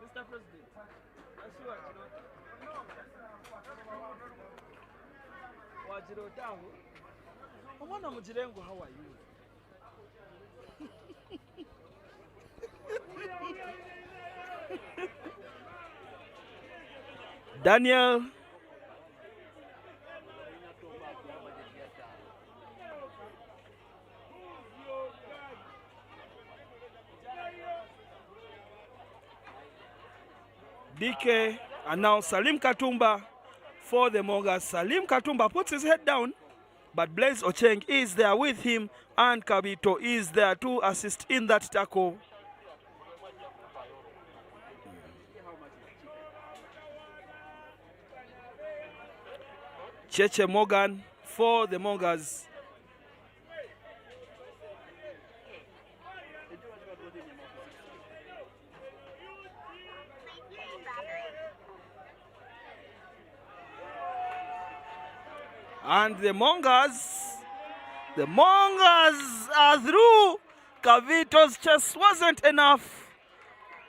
Mr. President, Omwana mujirengo, how are you? Daniel DK, and now Salim Katumba for the Mongas. Salim Katumba puts his head down, but Blaise Ocheng is there with him, and Kabito is there to assist in that tackle. Cheche Morgan for the Mongas. And the Mongas are through. Kavito's chest wasn't enough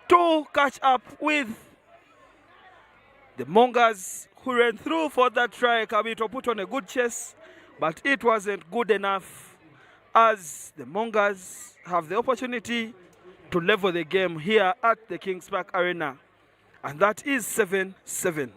to catch up with the Mongas, who ran through for that try. Kavito put on a good chase, but it wasn't good enough, as the Mongas have the opportunity to level the game here at the Kings Park Arena. And that is 7-7.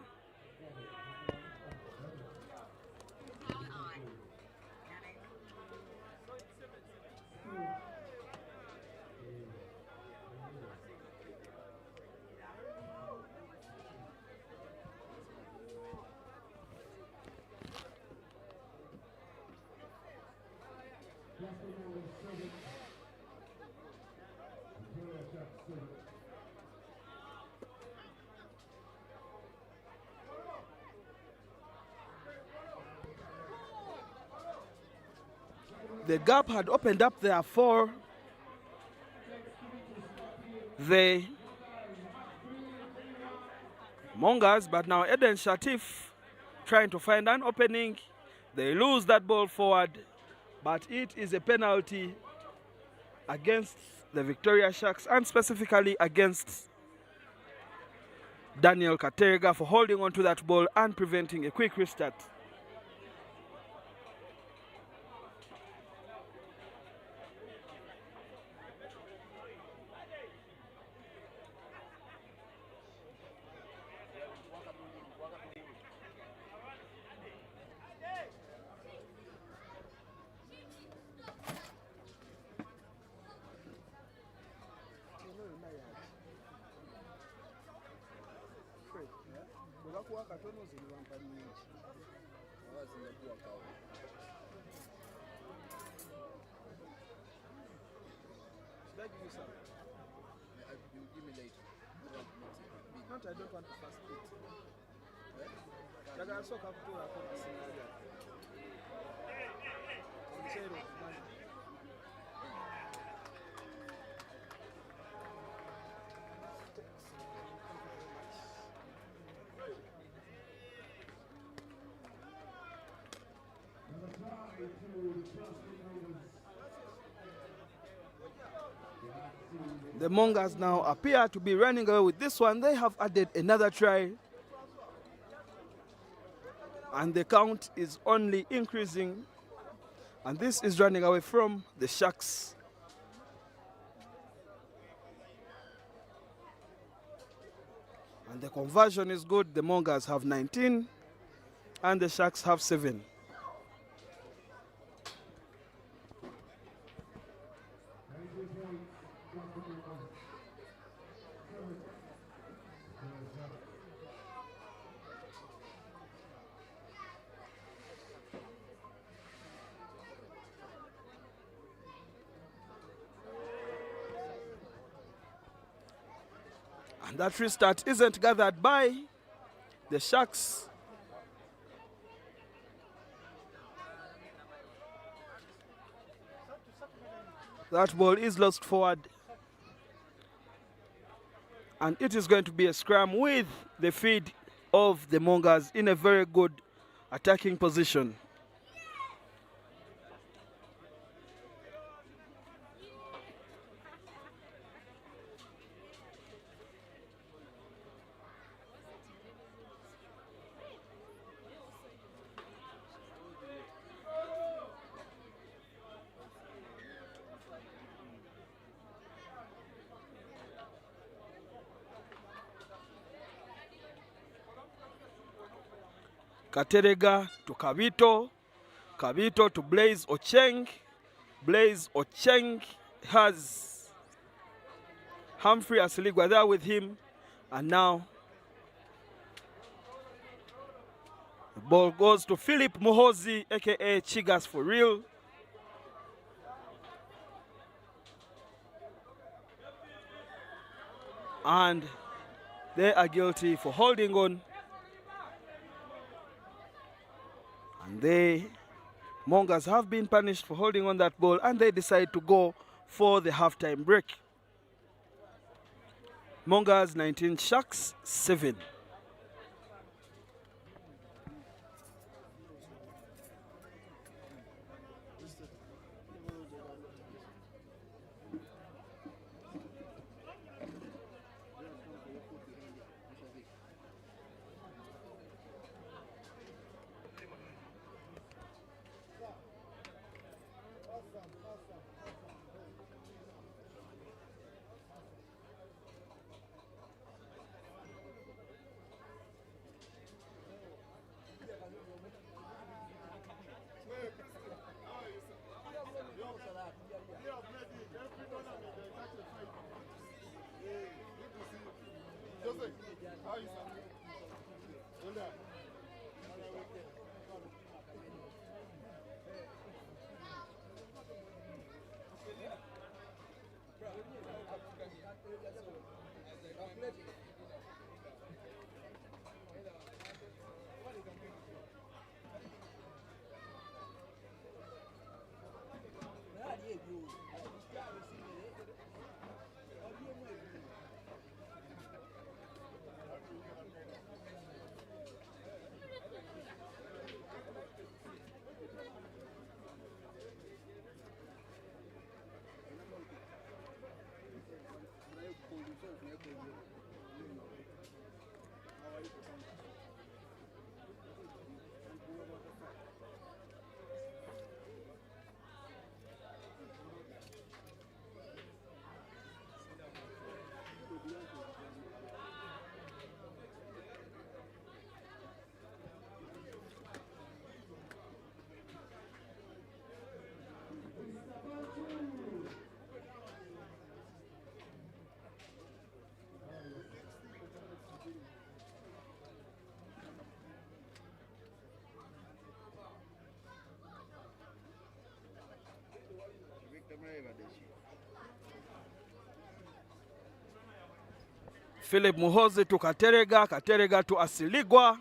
The gap had opened up there for the Mongas, but now Eden Shatif trying to find an opening. They lose that ball forward, but it is a penalty against the Victoria Sharks, and specifically against Daniel Katerega for holding on to that ball and preventing a quick restart. I don't want to fast eat. The Mongas now appear to be running away with this one. They have added another try, and the count is only increasing, and this is running away from the Sharks. And the conversion is good. The Mongas have 19 and the Sharks have 7. And that restart isn't gathered by the Sharks. That ball is lost forward. And it is going to be a scrum with the feed of the Mongas in a very good attacking position. Katerega to Kavito, Kavito to Blaze Ocheng. Blaze Ocheng has Humphrey Asiligwa there with him, and now the ball goes to Philip Muhozi, aka Chigas for real. And they are guilty for holding on. And the Mongas have been punished for holding on that ball, and they decide to go for the halftime break. Mongas 19, Sharks 7. Philip Muhozi to Katerega, Katerega to Asiligwa.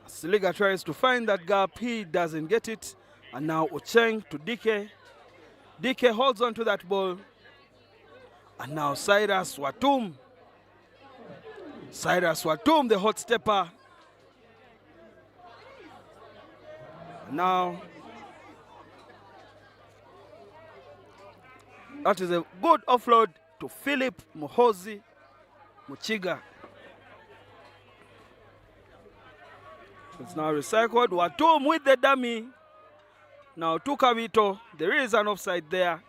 Asiliga tries to find that gap, he doesn't get it. And now Ocheng to Dike. Dike holds on to that ball. And now Cyrus Watum. Cyrus Watum, the hot stepper. Now, that is a good offload to Philip Muhozi Muchiga. It's now recycled. Watum with the dummy. Now to Kavito. There is an offside there.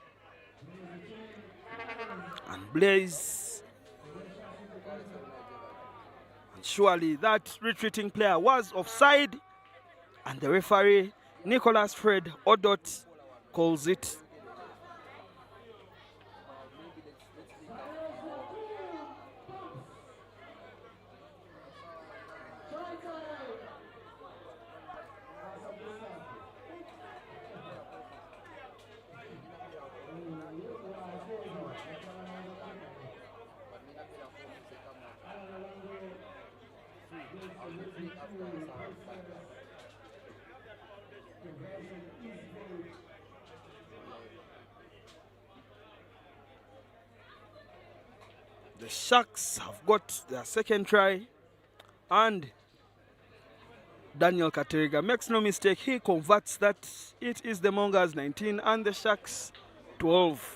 And Blaze And surely that retreating player was offside, and the referee, Nicholas Fred Odot, calls it. The Sharks have got their second try, and Daniel Kateriga makes no mistake. He converts that. It is the Mongers 19 and the Sharks 12.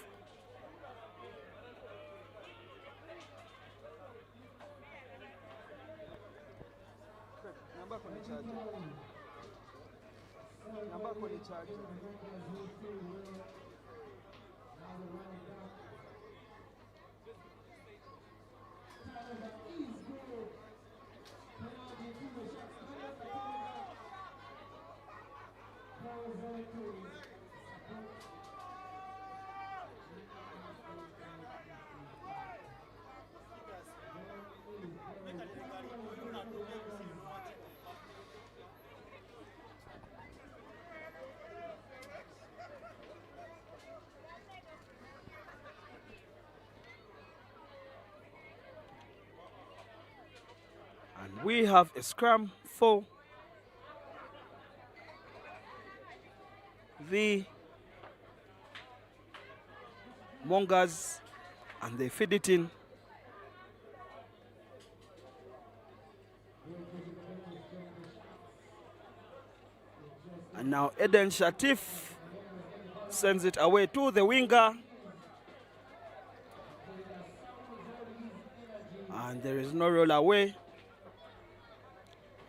And we have a scrum for the Mongers, and they feed it in. And now Eden Shatif sends it away to the winger. And there is no roll away.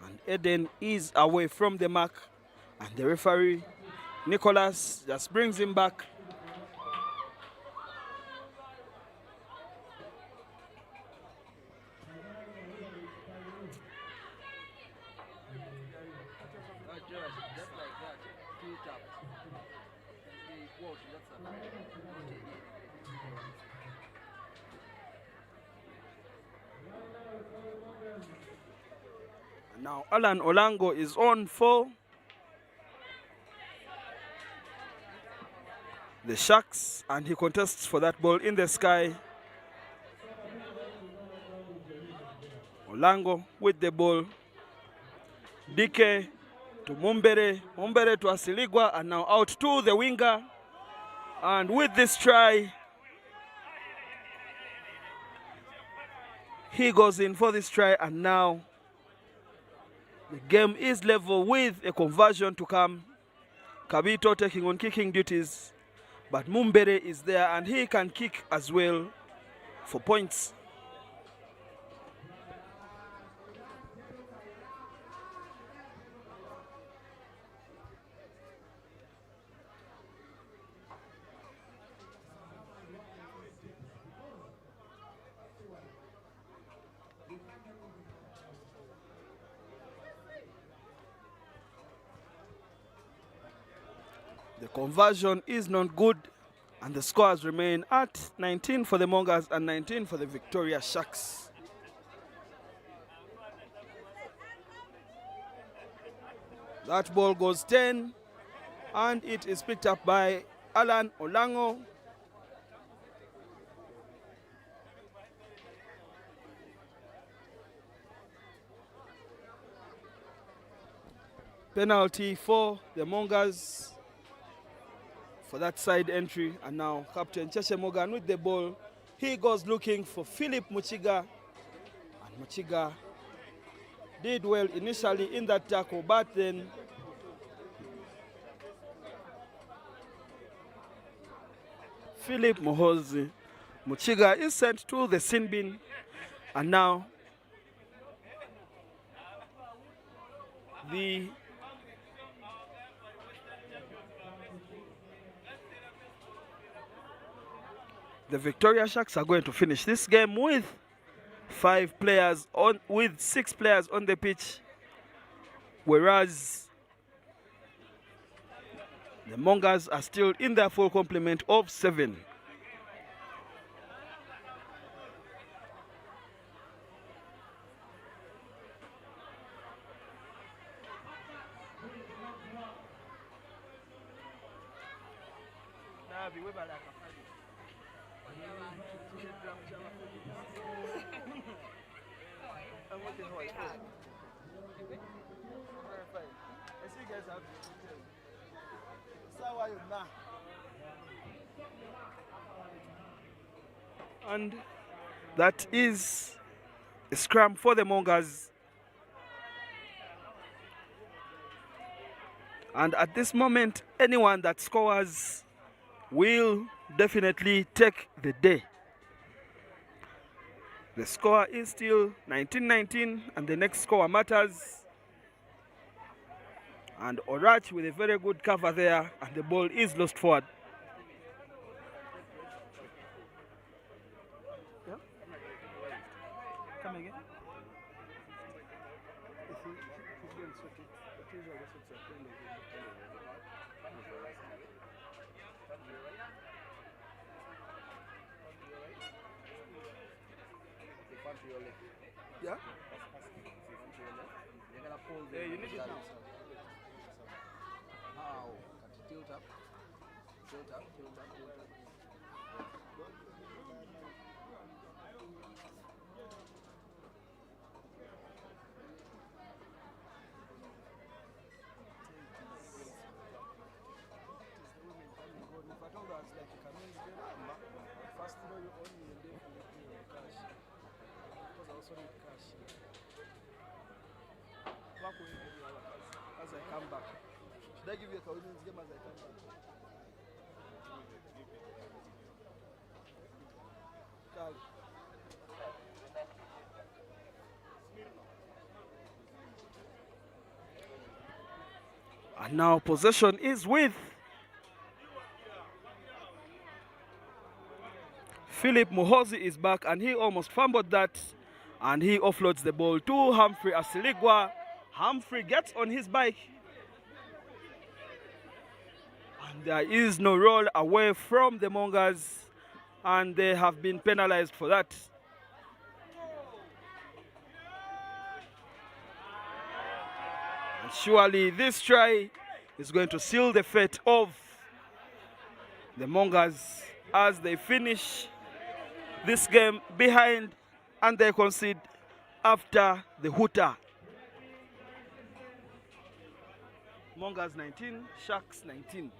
And Eden is away from the mark. And the referee, Nicholas, just brings him back. Now Alan Olango is on for the Sharks, and he contests for that ball in the sky. Olango with the ball. Dike to Mumbere, Mumbere to Asiligwa, and now out to the winger. And with this try, he goes in for this try, and now the game is level with a conversion to come. Kabito taking on kicking duties, but Mumbere is there and he can kick as well for points. The conversion is not good, and the scores remain at 19 for the Mongers and 19 for the Victoria Sharks. That ball goes 10, and it is picked up by Alan Olango. Penalty for the Mongers for that side entry, and now Captain Cheche Morgan with the ball. He goes looking for Philip Muchiga, and Muchiga did well initially in that tackle, but then Philip Mohozi Muchiga is sent to the sin bin, and now the Victoria Sharks are going to finish this game with 5 players on with 6 players on the pitch, whereas the Mongas are still in their full complement of 7. And that is a scrum for the Mongas. And at this moment, anyone that scores will definitely take the day. The score is still 19-19, and the next score matters. And Orach with a very good cover there, and the ball is lost forward. Yeah? Come again. Yeah? Yeah, you need it now. How? Tilt up. Tilt up, tilt up, tilt up. As I come back. Should I give you a women's game as I come back? Carl. And now possession is with Philip Muhozi is back, and he almost fumbled that, and he offloads the ball to Humphrey Asiligwa. Humphrey gets on his bike, and there is no roll away from the Mongas, and they have been penalized for that. And surely this try is going to seal the fate of the Mongas as they finish this game behind, and they concede after the hooter. Mongas 19, Sharks 19.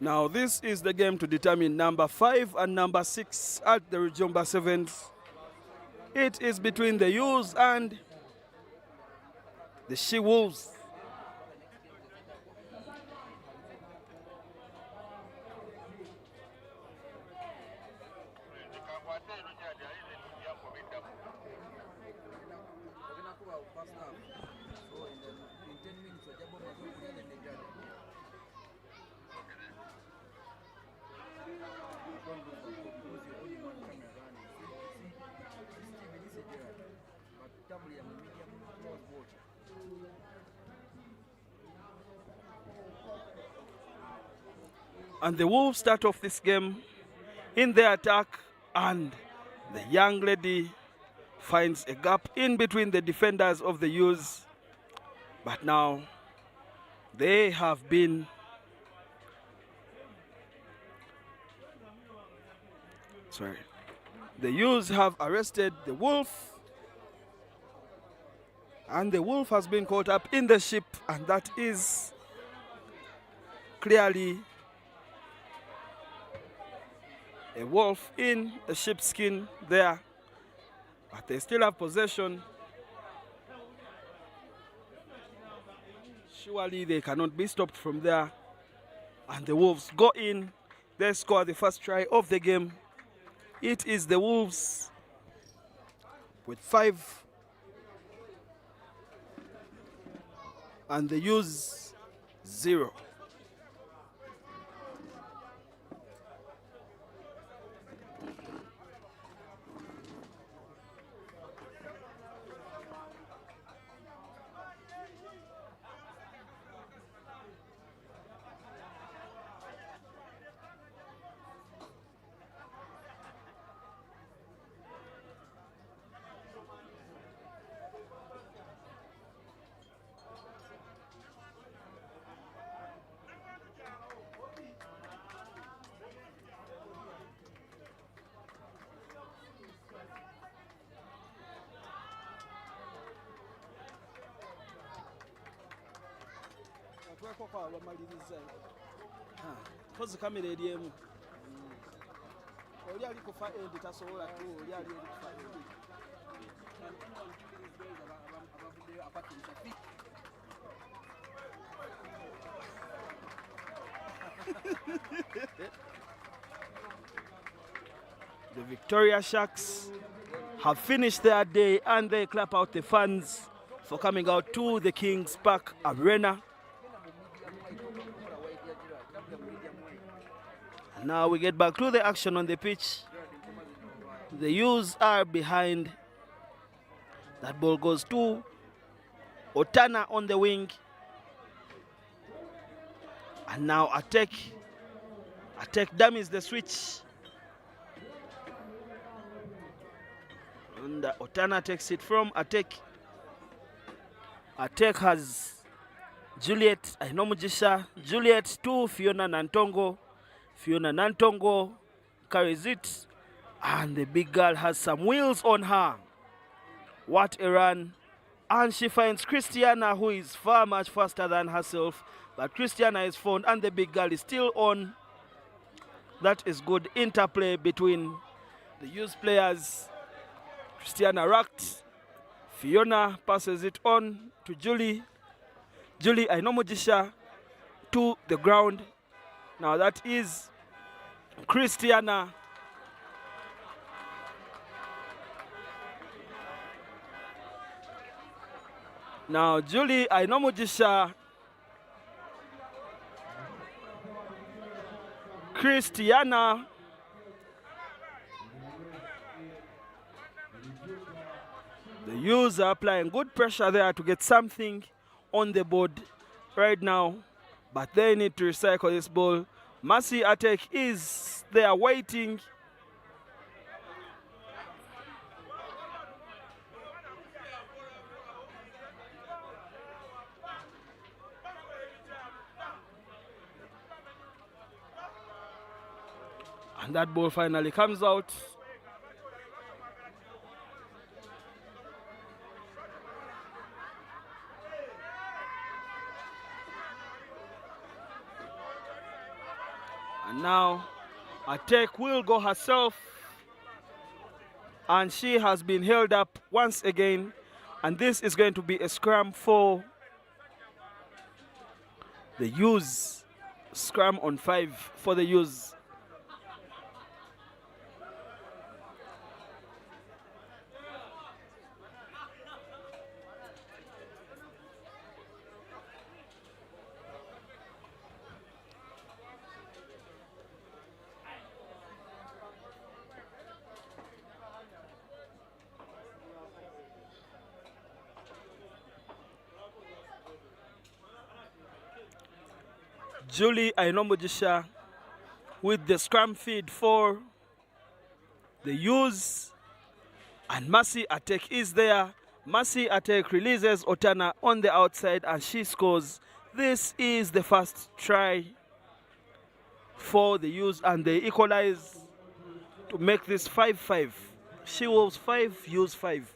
Now this is the game to determine number 5 and number 6 at the Rujumba Sevens. It is between the Ewes and the She-Wolves. And the Wolves start off this game in the attack, and the young lady finds a gap in between the defenders of the Ewes. But now they have been the Ewes have arrested the Wolf, and the Wolf has been caught up in the ship, and that is clearly a wolf in a sheepskin there, but they still have possession. Surely they cannot be stopped from there, and the Wolves go in. They score the first try of the game. It is the Wolves with 5 and the Ewes 0. Kozi kamera eri emu oli ali kufa endi tasobola tu oli ali kufa endi The Victoria Sharks have finished their day, and they clap out the fans for coming out to the Kings Park Arena. Now we get back to the action on the pitch. The Ewes are behind. That ball goes to Otana on the wing. And now attack dummies the switch. And Otana takes it from Attack. Attack has Juliet Ainomujisha. Juliet to Fiona Nantongo. Fiona Nantongo carries it, and the big girl has some wheels on her. What a run. And she finds Christiana, who is far much faster than herself. But Christiana is found, and the big girl is still on. That is good interplay between the youth players. Christiana racked. Fiona passes it on to Julie. Julie Ainomujisha to the ground. Now that is Christiana. Now Julie Ainomujisha. Christiana. The Ewes are applying good pressure there to get something on the board right now, but they need to recycle this ball. Mercy Attack is there waiting. And that ball finally comes out. Now, Attack will go herself. And she has been held up once again. And this is going to be a scrum for the use. Scrum on 5 for the use. Julie Ainomojisha with the scrum feed for the use, and Mercy Attack is there. Mercy Attack releases Otana on the outside and she scores. This is the first try for the use and they equalize to make this 5-5. She Wolves 5, use 5.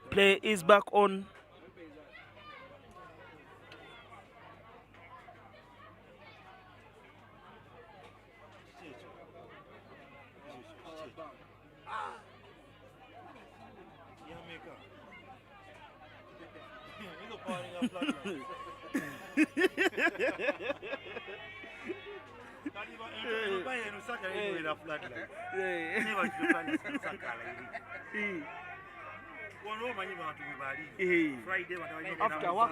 Play is back on. After work,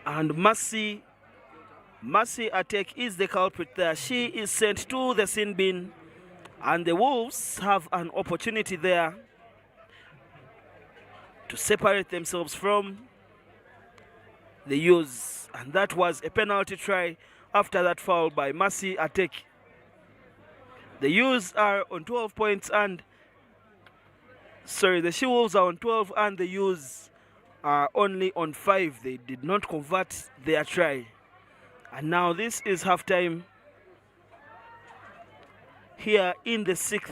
and Mercy Attack is the culprit there. She is sent to the sin bin and the Wolves have an opportunity there to separate themselves from the use, and that was a penalty try after that foul by Mercy Attack. The use are on 12 points and the She-Wolves are on 12 and the use are only on 5. They did not convert their try. And now this is halftime here in the 5th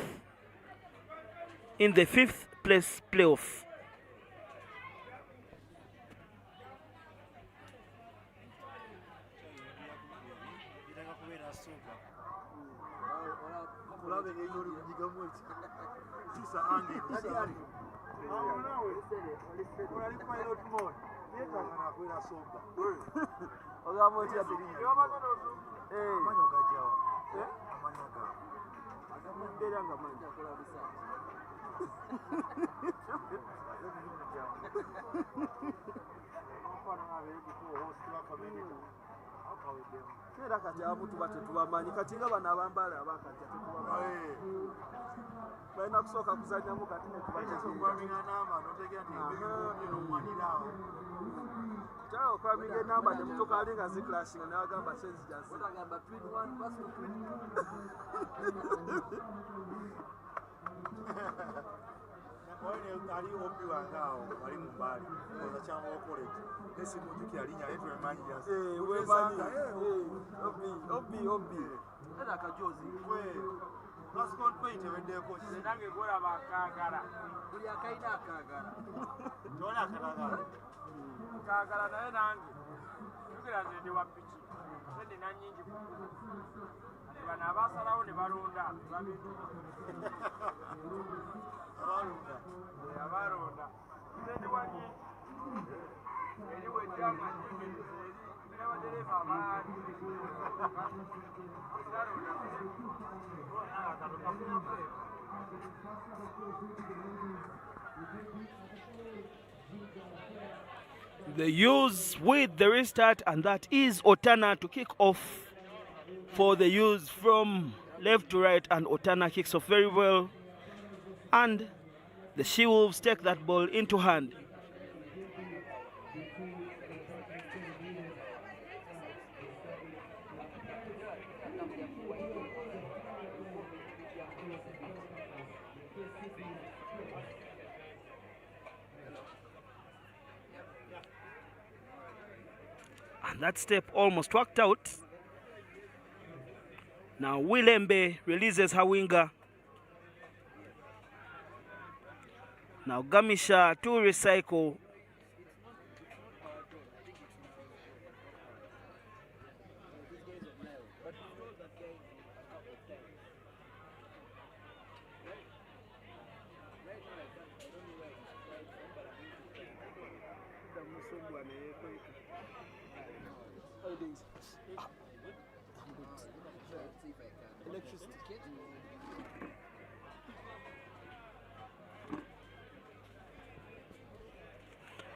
place playoff. nina nnyingi kati bano abaasalawo ne balonda abalonda sendi wanye eri wejjanga eri abadereva abaali The use with the restart, and that is Otana to kick off for the use from left to right, and Otana kicks off very well, and the She-Wolves take that ball into hand. And that step almost worked out. Now Wilembe releases her winger. Now Gamisha to recycle.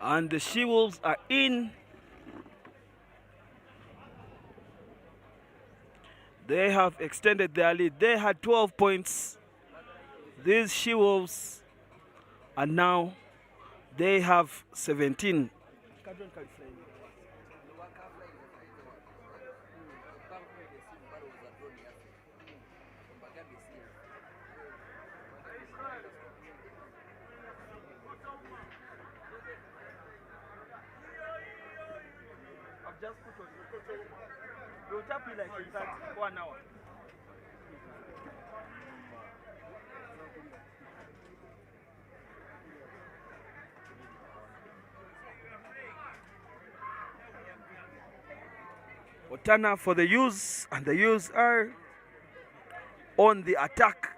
And the She-Wolves are in. They have extended their lead. They had 12 points. These She-Wolves, and now they have 17. Just put on. You'll tap it like in that 1 hour. Otana for the use, and the use are on the attack.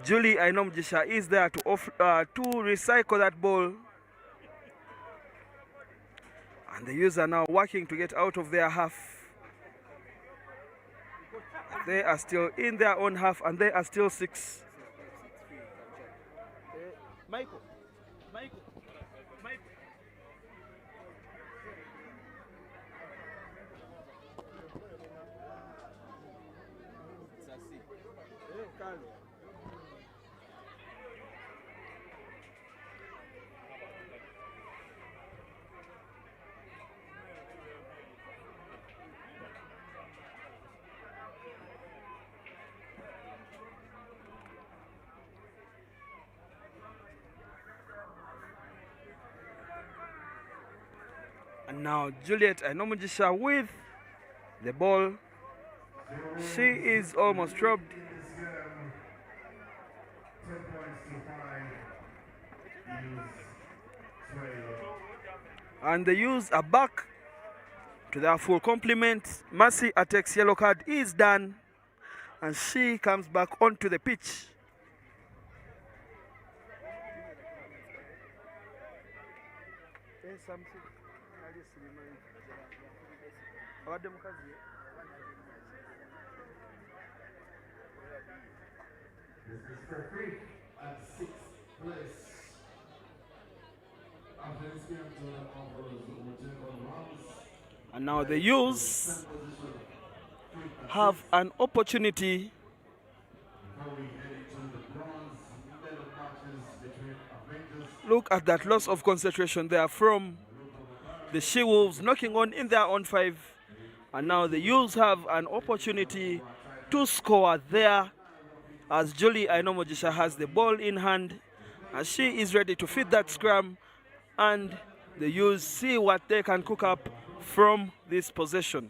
Julie Ainomjisha is there to recycle that ball. And the Use are now working to get out of their half. They are still in their own half, and they are still 6. Michael. And now Juliet Ainomujisha with the ball. She is almost robbed. And the Use are back to their full complement. Mercy Atek's yellow card is done, and she comes back onto the pitch. This is for free at 6th place. After this game, And now the Use have an opportunity Look at that loss of concentration there from the She-Wolves, knocking on in their own 5. And now the Use have an opportunity to score there as Julie Ainomojisha has the ball in hand, and she is ready to feed that scrum, and the Use see what they can cook up from this possession.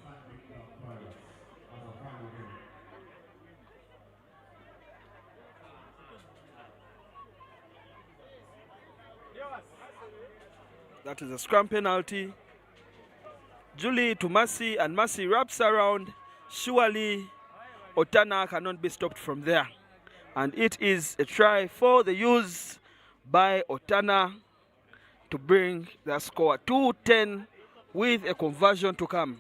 That is a scrum penalty Julie to Mercy, and Mercy wraps around. Surely Otana cannot be stopped from there. And it is a try for the use by Otana to bring the score 2-10 with a conversion to come.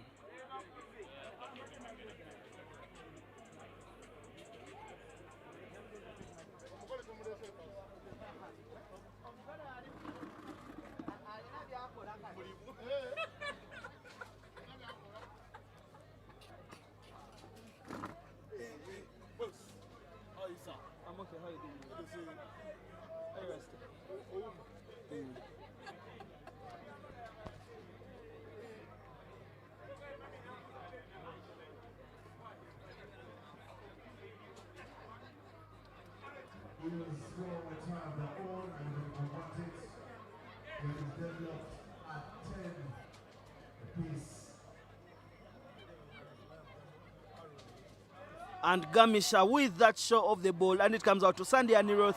I'm okay, how you doing? Are you resting? We will score a time of their own and we convert it. It is developed at 10 apiece. And Gamisha with that show of the ball, and it comes out to Sandy Aniroth.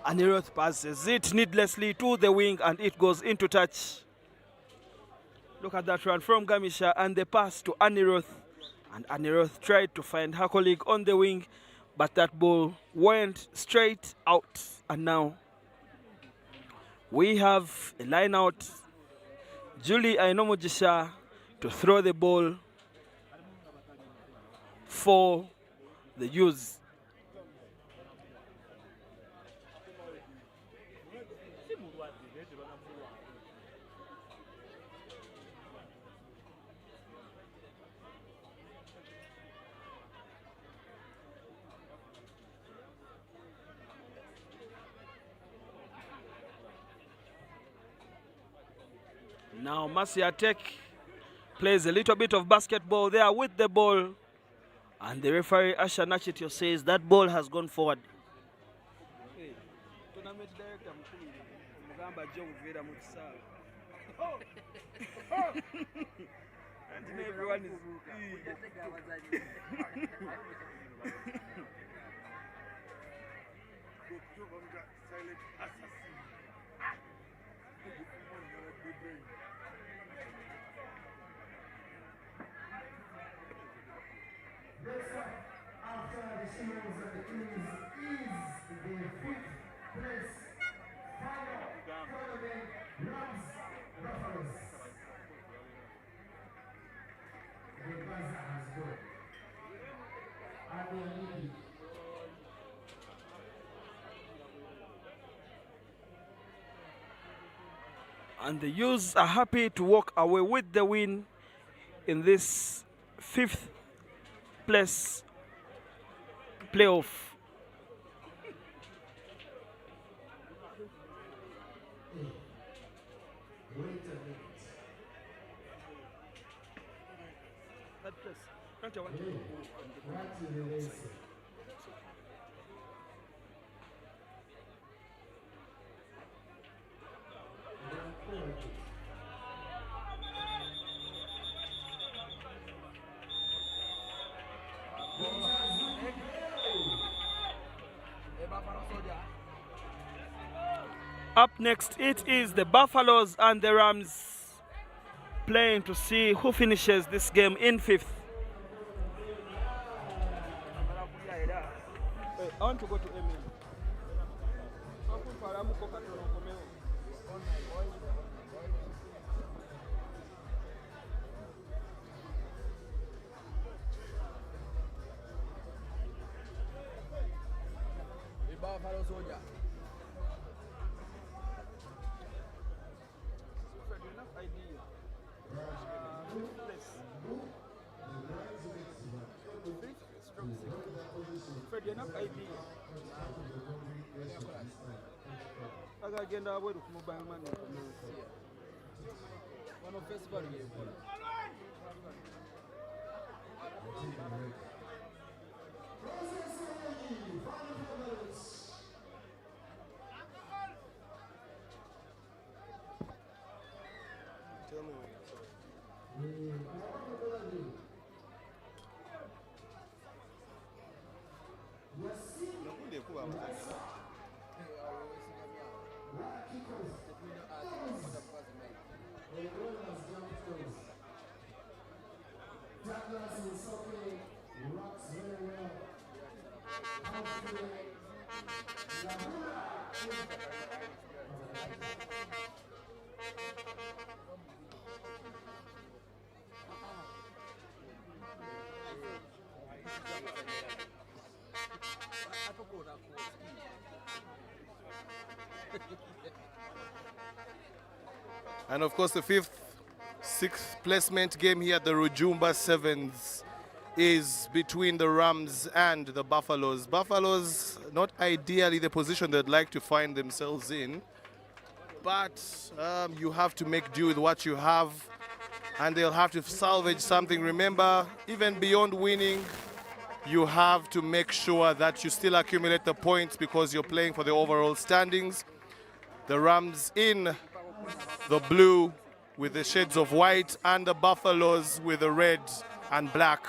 Aniroth passes it needlessly to the wing and it goes into touch. Look at that run from Gamisha and the pass to Aniroth. And Aniroth tried to find her colleague on the wing, but that ball went straight out. And now we have a line out. Julie Ainomojisha to throw the ball for the use. Now Marcia Tech plays a little bit of basketball there with the ball. And the referee, Asha Nachitio, says that ball has gone forward. Tournament director Mugamba Joe Vera Mutsala. And everyone is Next up, after the Shields and the Kings, is the 5th place final tournament Rams Buffaloes. The buzzer has gone. And they are leading. And the Utes are happy to walk away with the win in this 5th place playoff. Wait a minute. that place. Don't you want to Hey, what did they say? Up next, it is the Buffaloes and the Rams playing to see who finishes this game in 5th. I want to go to Emil. Buffalo soldier. Agenda abweru ku mobile money. One of festival game. Tell me when you're And of course, the sixth placement game here at the Rujumba Sevens is between the Rams and the Buffaloes. Buffaloes, not ideally the position they'd like to find themselves in, but you have to make do with what you have, and they'll have to salvage something. Remember, even beyond winning, you have to make sure that you still accumulate the points because you're playing for the overall standings. The Rams in the blue with the shades of white, and the Buffaloes with the red and black.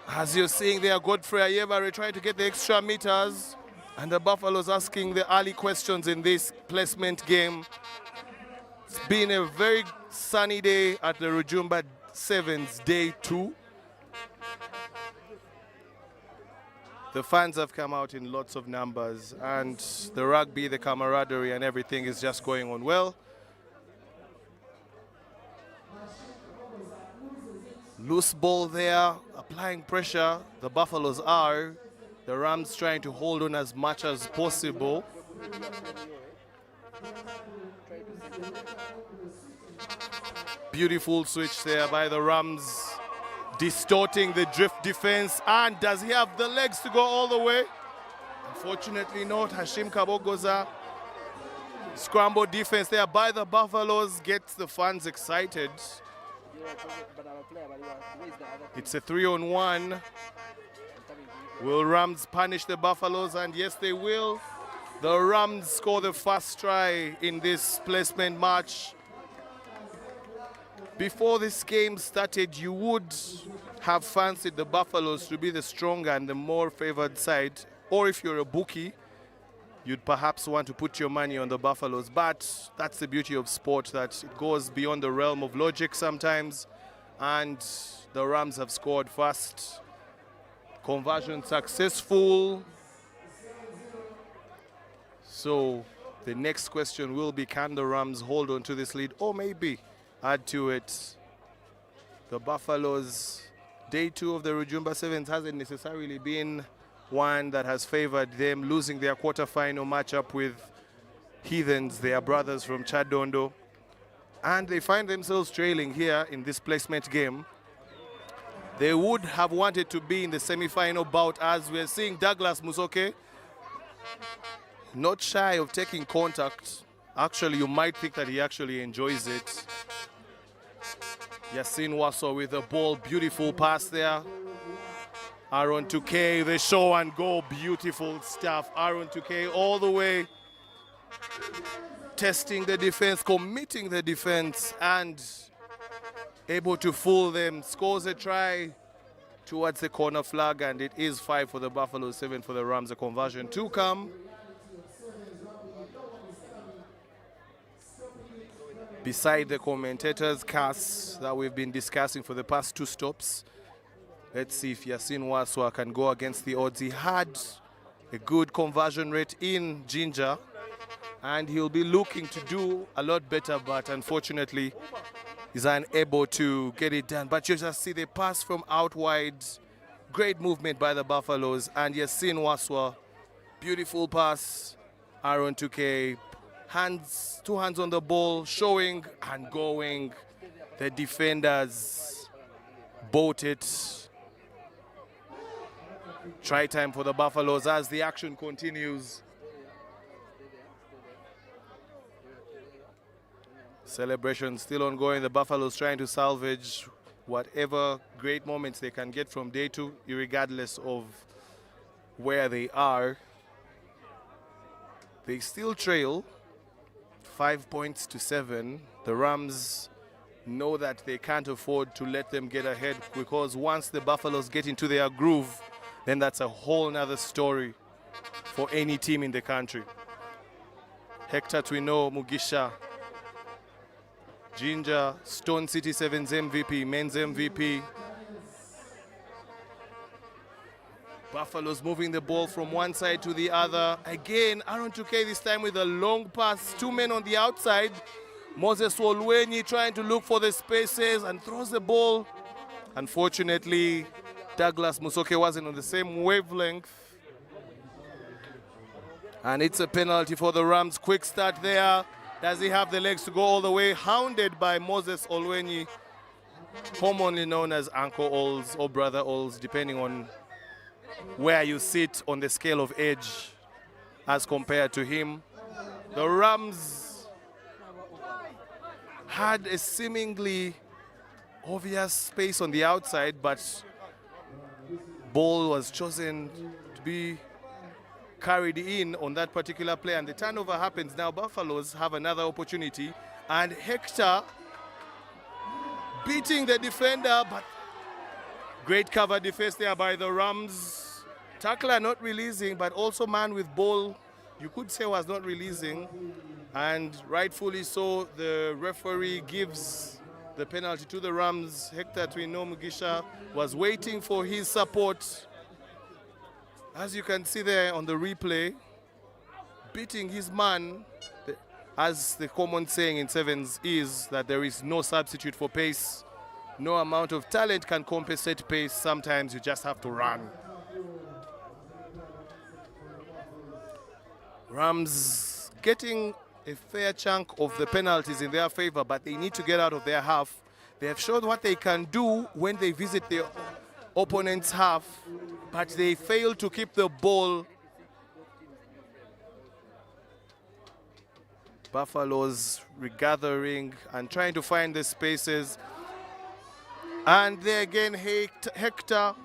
As you're seeing there, Godfrey Ayebare trying to get the extra meters, and the Buffaloes asking the early questions in this placement game. It's been a very sunny day at the Rujumba Sevens, day 2. The fans have come out in lots of numbers, and the rugby, the camaraderie and everything is just going on well. Loose ball there, applying pressure. The Buffaloes are. The Rams trying to hold on as much as possible. Beautiful switch there by the Rams, distorting the drift defense. And does he have the legs to go all the way? Unfortunately not. Hashim Kabogoza. Scramble defense there by the Buffaloes gets the fans excited. It's a 3-on-1. Will Rams punish the Buffaloes? And yes, they will. The Rams score the first try in this placement match. Before this game started, you would have fancied the Buffaloes to be the stronger and the more favored side. Or if you're a bookie, you'd perhaps want to put your money on the Buffaloes. But that's the beauty of sport, that it goes beyond the realm of logic sometimes. And the Rams have scored first. Conversion successful. So the next question will be, can the Rams hold on to this lead or maybe add to it? The Buffaloes, day 2 of the Rujumba Sevens hasn't necessarily been one that has favored them, losing their quarterfinal matchup with Heathens, their brothers from Chadondo. And they find themselves trailing here in this placement game. They would have wanted to be in the semi-final bout, as we're seeing Douglas Musoke not shy of taking contact. Actually, you might think that he actually enjoys it. Yasin Waso with the ball, beautiful pass there. Aaron 2K, the show and go, beautiful stuff. Aaron 2K all the way, testing the defense, committing the defense, and able to fool them. Scores a try towards the corner flag, and it is 5 for the Buffalo, 7 for the Rams. A conversion to come. Beside the commentators' cast that we've been discussing for the past 2 stops, let's see if Yasin Waswa can go against the odds. He had a good conversion rate in Ginger, and he'll be looking to do a lot better, but unfortunately he's unable to get it done. But you just see the pass from out wide. Great movement by the Buffaloes, and Yasin Waswa, beautiful pass. Aaron 2K, two hands on the ball, showing and going. The defenders bought it. Try time for the Buffaloes as the action continues. Celebration still ongoing. The Buffaloes trying to salvage whatever great moments they can get from day 2, regardless of where they are. They still trail 5 points to 7. The Rams know that they can't afford to let them get ahead, because once the Buffaloes get into their groove, then that's a whole nother story for any team in the country. Hector Twino Mugisha Ginger, Stone City Sevens MVP, men's MVP. Buffaloes moving the ball from one side to the other. Again, Aaron Tuke this time with a long pass. 2 men on the outside. Moses Wolwenyi trying to look for the spaces and throws the ball. Unfortunately, Douglas Musoke wasn't on the same wavelength. And it's a penalty for the Rams. Quick start there. Does he have the legs to go all the way? Hounded by Moses Olwenyi, commonly known as Uncle Ols or Brother Ols, depending on where you sit on the scale of age as compared to him. The Rams had a seemingly obvious space on the outside, but ball was chosen to be carried in on that particular play, and the turnover happens. Now Buffaloes have another opportunity, and Hector beating the defender, but great cover defense there by the Rams. Tackler not releasing, but also man with ball, you could say, was not releasing, and rightfully so. The referee gives the penalty to the Rams. Hector Twino Mugisha was waiting for his support. As you can see there on the replay, beating his man, as the common saying in sevens is that there is no substitute for pace. No amount of talent can compensate pace. Sometimes you just have to run. Rams getting a fair chunk of the penalties in their favor, but they need to get out of their half. They have shown what they can do when they visit their opponent's half, but they fail to keep the ball. Buffaloes regathering and trying to find the spaces. And there again, Hector,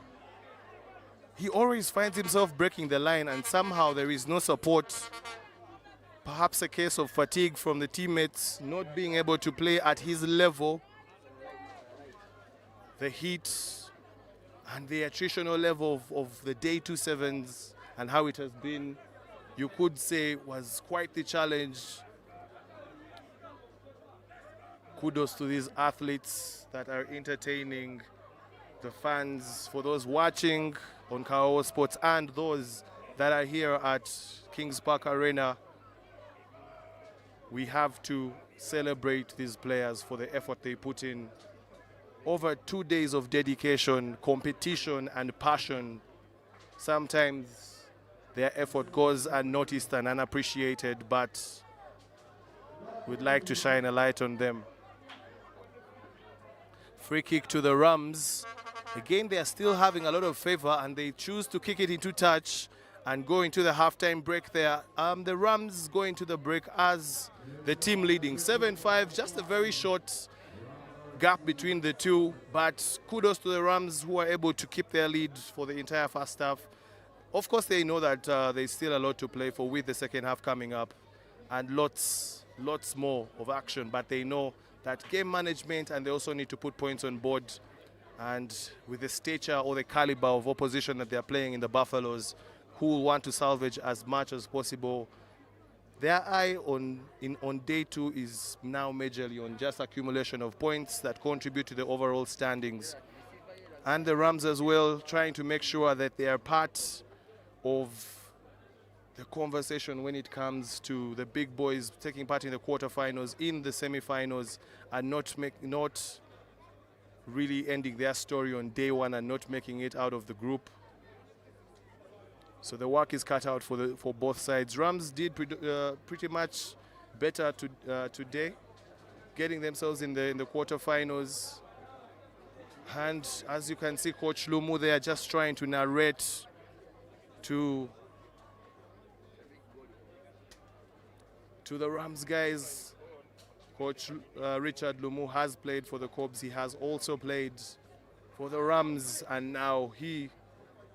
he always finds himself breaking the line, and somehow there is no support. Perhaps a case of fatigue from the teammates, not being able to play at his level. The heat and the attritional level of the day 2 sevens and how it has been, you could say, was quite the challenge. Kudos to these athletes that are entertaining the fans, for those watching on Kawowo Sports and those that are here at Kings Park Arena. We have to celebrate these players for the effort they put in. Over 2 days of dedication, competition, and passion. Sometimes their effort goes unnoticed and unappreciated, but we'd like to shine a light on them. Free kick to the Rams. Again, they are still having a lot of favor, and they choose to kick it into touch and go into the halftime break there. The Rams go into the break as the team leading 7-5, just a very short gap between the two, but kudos to the Rams who are able to keep their lead for the entire first half. Of course, they know that there's still a lot to play for with the second half coming up, and lots more of action, but they know that game management, and they also need to put points on board. And with the stature or the caliber of opposition that they're playing in the Buffaloes, who will want to salvage as much as possible, their eye on day 2 is now majorly on just accumulation of points that contribute to the overall standings. And the Rams as well, trying to make sure that they are part of the conversation when it comes to the big boys taking part in the quarterfinals, in the semifinals, and not really ending their story on day 1 and not making it out of the group. So the work is cut out for both sides. Rams did pretty much better today, getting themselves in the quarterfinals. And as you can see, Coach Lumu there just trying to narrate to the Rams guys. Coach Richard Lumu has played for the Cobs. He has also played for the Rams, and now he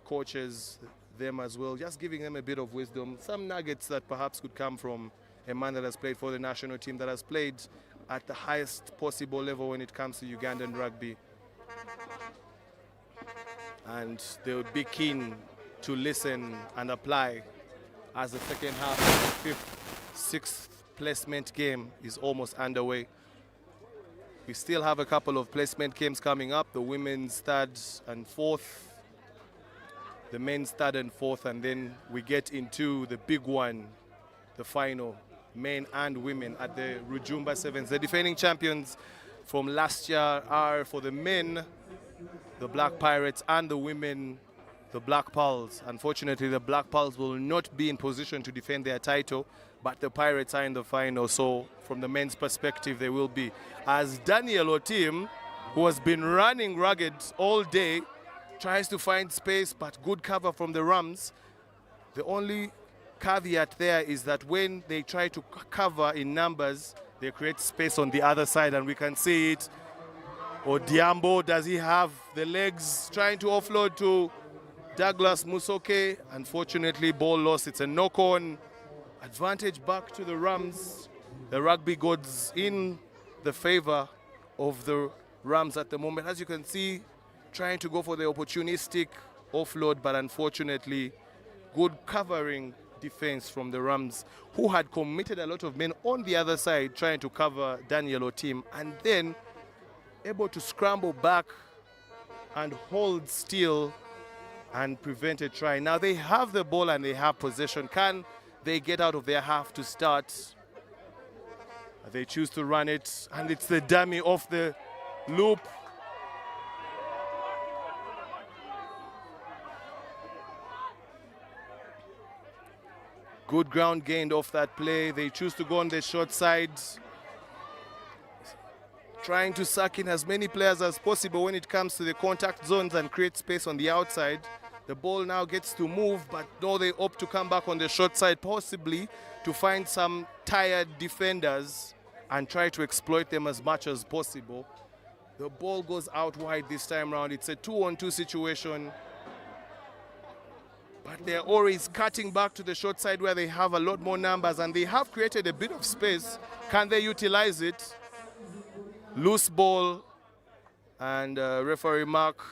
coaches them as well, just giving them a bit of wisdom, some nuggets that perhaps could come from a man that has played for the national team, that has played at the highest possible level when it comes to Ugandan rugby. And they would be keen to listen and apply as the second half of the 5th, 6th placement game is almost underway. We still have a couple of placement games coming up, the women's third and fourth, the men's third and fourth, and then we get into the big one, the final, men and women at the Rujumba Sevens. The defending champions from last year are, for the men, the Black Pirates, and the women, the Black Pearls. Unfortunately, the Black Pearls will not be in position to defend their title, but the Pirates are in the final, so from the men's perspective, they will be. As Daniel Otim, who has been running rugged all day, tries to find space, but good cover from the Rams. The only caveat there is that when they try to cover in numbers, they create space on the other side, and we can see it. Odiambo, does he have the legs trying to offload to Douglas Musoke? Unfortunately, ball lost. It's a knock-on. Advantage back to the Rams. The rugby gods in the favor of the Rams at the moment. As you can see, trying to go for the opportunistic offload, but unfortunately, good covering defense from the Rams, who had committed a lot of men on the other side trying to cover Daniel Otim, and then able to scramble back and hold still and prevent a try. Now they have the ball and they have possession. Can they get out of their half to start? They choose to run it, and it's the dummy off the loop. Good ground gained off that play. They choose to go on the short side, trying to suck in as many players as possible when it comes to the contact zones and create space on the outside. The ball now gets to move, but no, they opt to come back on the short side, possibly to find some tired defenders and try to exploit them as much as possible. The ball goes out wide this time around. It's a 2-on-2 situation. But they're always cutting back to the short side where they have a lot more numbers, and they have created a bit of space. Can they utilize it? Loose ball, and referee Mark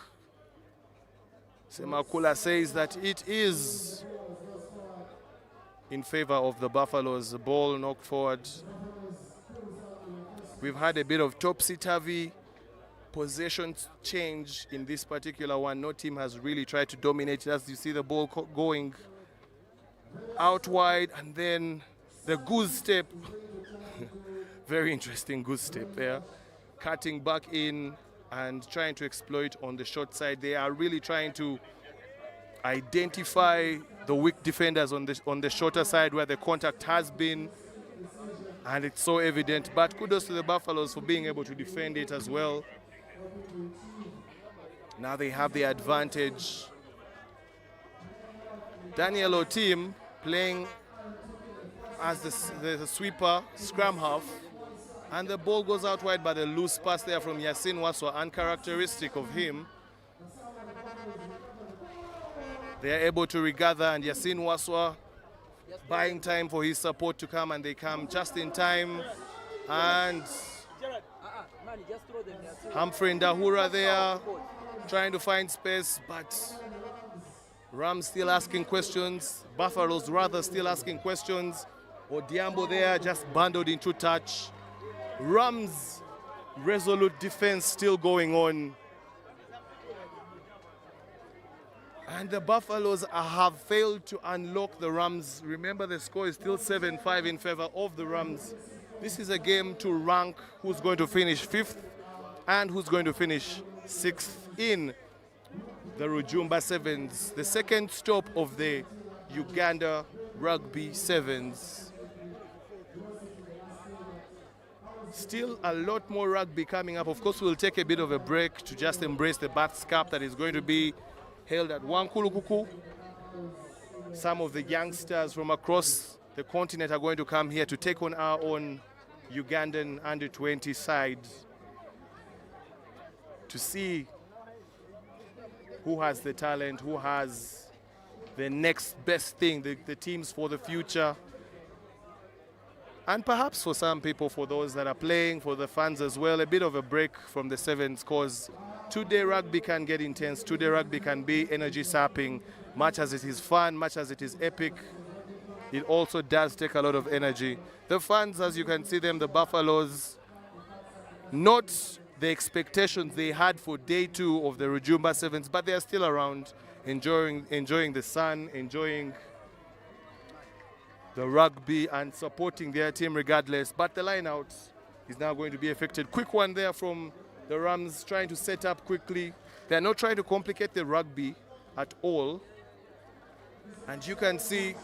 Semakula says that it is in favor of the Buffaloes. The ball knocked forward. We've had a bit of topsy-turvy possession change in this particular one. No team has really tried to dominate it. As you see the ball going out wide, and then the goose step. Very interesting goose step there. Cutting back in and trying to exploit on the short side. They are really trying to identify the weak defenders on the shorter side where the contact has been, and it's so evident. But kudos to the Buffaloes for being able to defend it as well. Now they have the advantage. Daniel Otim playing as the sweeper, scrum half. And the ball goes out wide by the loose pass there from Yasin Waswa, uncharacteristic of him. They are able to regather, and Yasin Waswa buying time for his support to come, and they come just in time. And Humphrey Ndahura there trying to find space, but Rams still asking questions. Buffaloes rather still asking questions. Odiambo there just bundled into touch. Rams' resolute defense still going on. And the Buffaloes have failed to unlock the Rams. Remember, the score is still 7-5 in favor of the Rams. This is a game to rank who's going to finish 5th and who's going to finish 6th in the Rujumba Sevens, the second stop of the Uganda Rugby Sevens. Still a lot more rugby coming up. Of course, we'll take a bit of a break to just embrace the Baths Cup that is going to be held at Wankulukuku. Some of the youngsters from across the continent are going to come here to take on our own Ugandan under-20 side to see who has the talent, who has the next best thing, the teams for the future. And perhaps for some people, for those that are playing, for the fans as well, a bit of a break from the sevens, because two-day rugby can get intense. Two-day rugby can be energy sapping. Much as it is fun, much as it is epic, it also does take a lot of energy. The fans, as you can see them, the Buffaloes, not the expectations they had for day 2 of the Rujumba Sevens, but they are still around, enjoying the sun, enjoying the rugby and supporting their team regardless. But the line out is now going to be affected. Quick one there from the Rams, trying to set up quickly. They're not trying to complicate the rugby at all. And you can see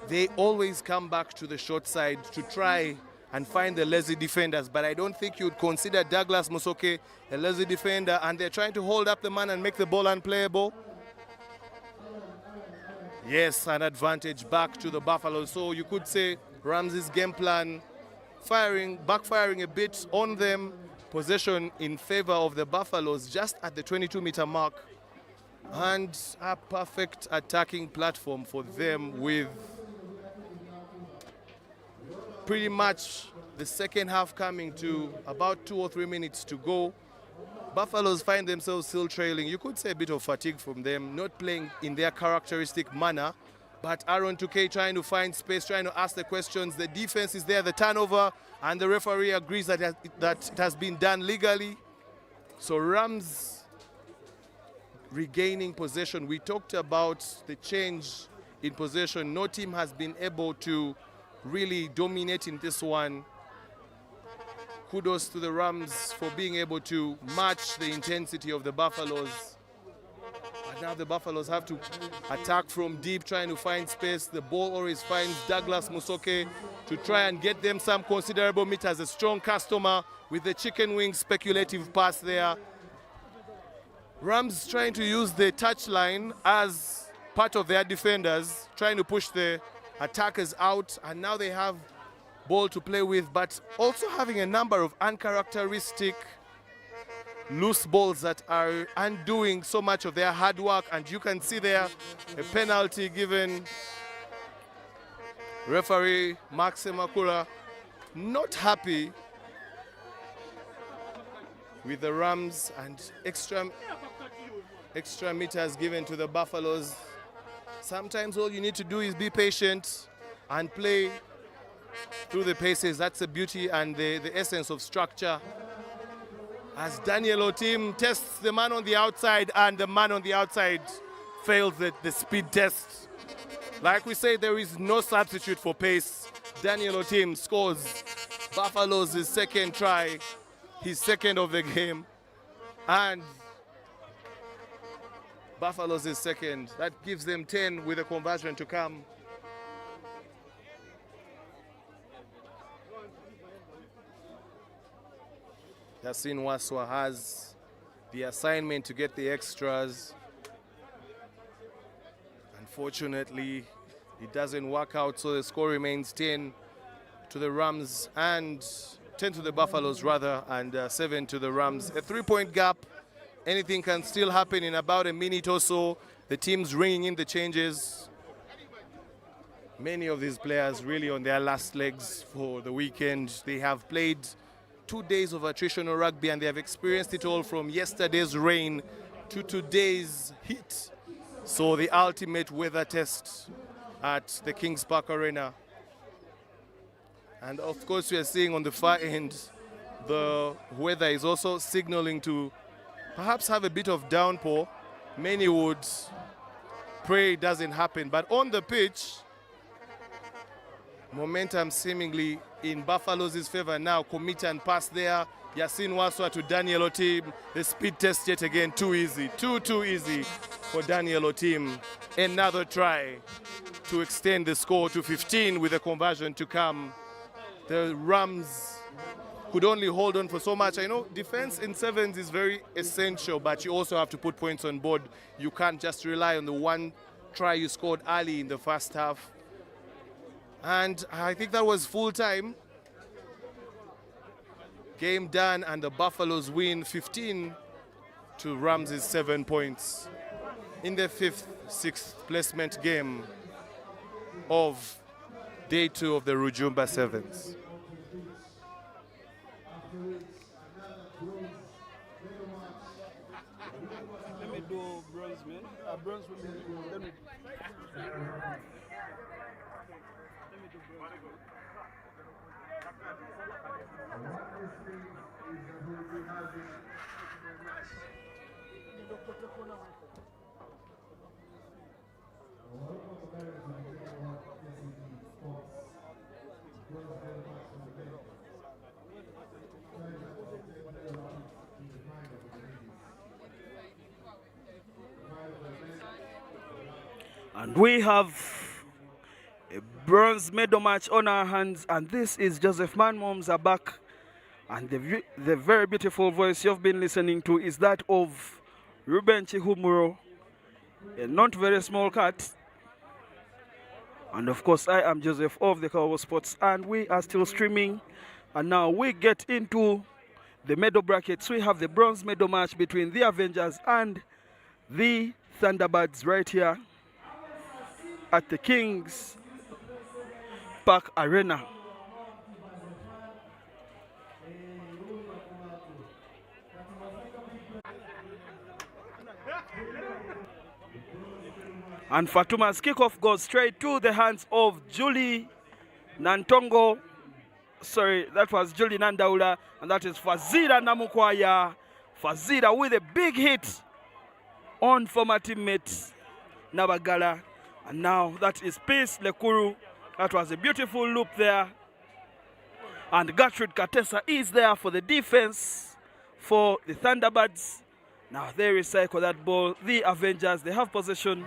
they always come back to the short side to try and find the lazy defenders, but I don't think you'd consider Douglas Musoke a lazy defender, and they're trying to hold up the man and make the ball unplayable. Yes, an advantage back to the Buffaloes. So you could say Ramsey's game plan backfiring a bit on them. Possession in favor of the Buffaloes just at the 22-meter mark, and a perfect attacking platform for them with pretty much the second half coming to about 2 or 3 minutes to go. Buffaloes find themselves still trailing. You could say a bit of fatigue from them, not playing in their characteristic manner, but Aaron 2K trying to find space, trying to ask the questions. The defense is there, the turnover, and the referee agrees that it has been done legally. So Rams regaining possession. We talked about the change in possession. No team has been able to really dominate in this one. Kudos to the Rams for being able to match the intensity of the Buffaloes. But now the Buffaloes have to attack from deep, trying to find space. The ball always finds Douglas Musoke to try and get them some considerable meters. A strong customer with the chicken wing speculative pass there. Rams trying to use the touchline as part of their defenders, trying to push the attackers out, and now they have ball to play with, but also having a number of uncharacteristic loose balls that are undoing so much of their hard work. And you can see there a penalty given. Referee Maxime Makura not happy with the Rams, and extra meters given to the Buffaloes. Sometimes all you need to do is be patient and play through the paces. That's the beauty and the essence of structure. As Daniel Otim tests the man on the outside, and the man on the outside fails the speed test. Like we say, there is no substitute for pace. Daniel Otim scores Buffalo's second try, his second of the game, and Buffalo's second. That gives them 10 with a conversion to come. Yasin Waswa has the assignment to get the extras. Unfortunately, it doesn't work out, so the score remains 10 to the Rams, and 10 to the Buffaloes rather, and 7 to the Rams. A 3-point gap. Anything can still happen in about a minute or so. The team's ringing in the changes. Many of these players really on their last legs for the weekend. They have played 2 days of attritional rugby, and they have experienced it all from yesterday's rain to today's heat. So the ultimate weather test at the Kings Park Arena. And of course, we are seeing on the far end, the weather is also signaling to perhaps have a bit of downpour. Many would pray it doesn't happen, but on the pitch, momentum seemingly in Buffalo's favor now. Commit and pass there. Yasin Waswa to Daniel Otim. The speed test yet again, too easy. Too easy for Daniel Otim. Another try to extend the score to 15 with a conversion to come. The Rams could only hold on for so much. I know defense in sevens is very essential, but you also have to put points on board. You can't just rely on the one try you scored early in the first half. And I think that was full time. Game done, and the Buffaloes win 15 to Rams' 7 points in the 5th, 6th placement game of day 2 of the Rujumba Sevens. Let me do bronze men. Bronze women. Let me do bronze. And we have a bronze medal match on our hands, and this is Joseph Manmoms are back, and the very beautiful voice you've been listening to is that of Ruben Chihumuro, a not very small cat. And of course, I am Joseph of the Kawowo Sports, and we are still streaming. And now we get into the medal brackets. We have the bronze medal match between the Avengers and the Thunderbirds right here at the Kings Park Arena. And Fatuma's kickoff goes straight to the hands of Julie Nantongo. Sorry, that was Julie Nandaula, and that is Fazira Namukwaya. Fazira with a big hit on former teammate Nabagala. And now that is Peace Lekuru. That was a beautiful loop there. And Gertrude Katesa is there for the defense for the Thunderbirds. Now they recycle that ball. The Avengers, they have possession.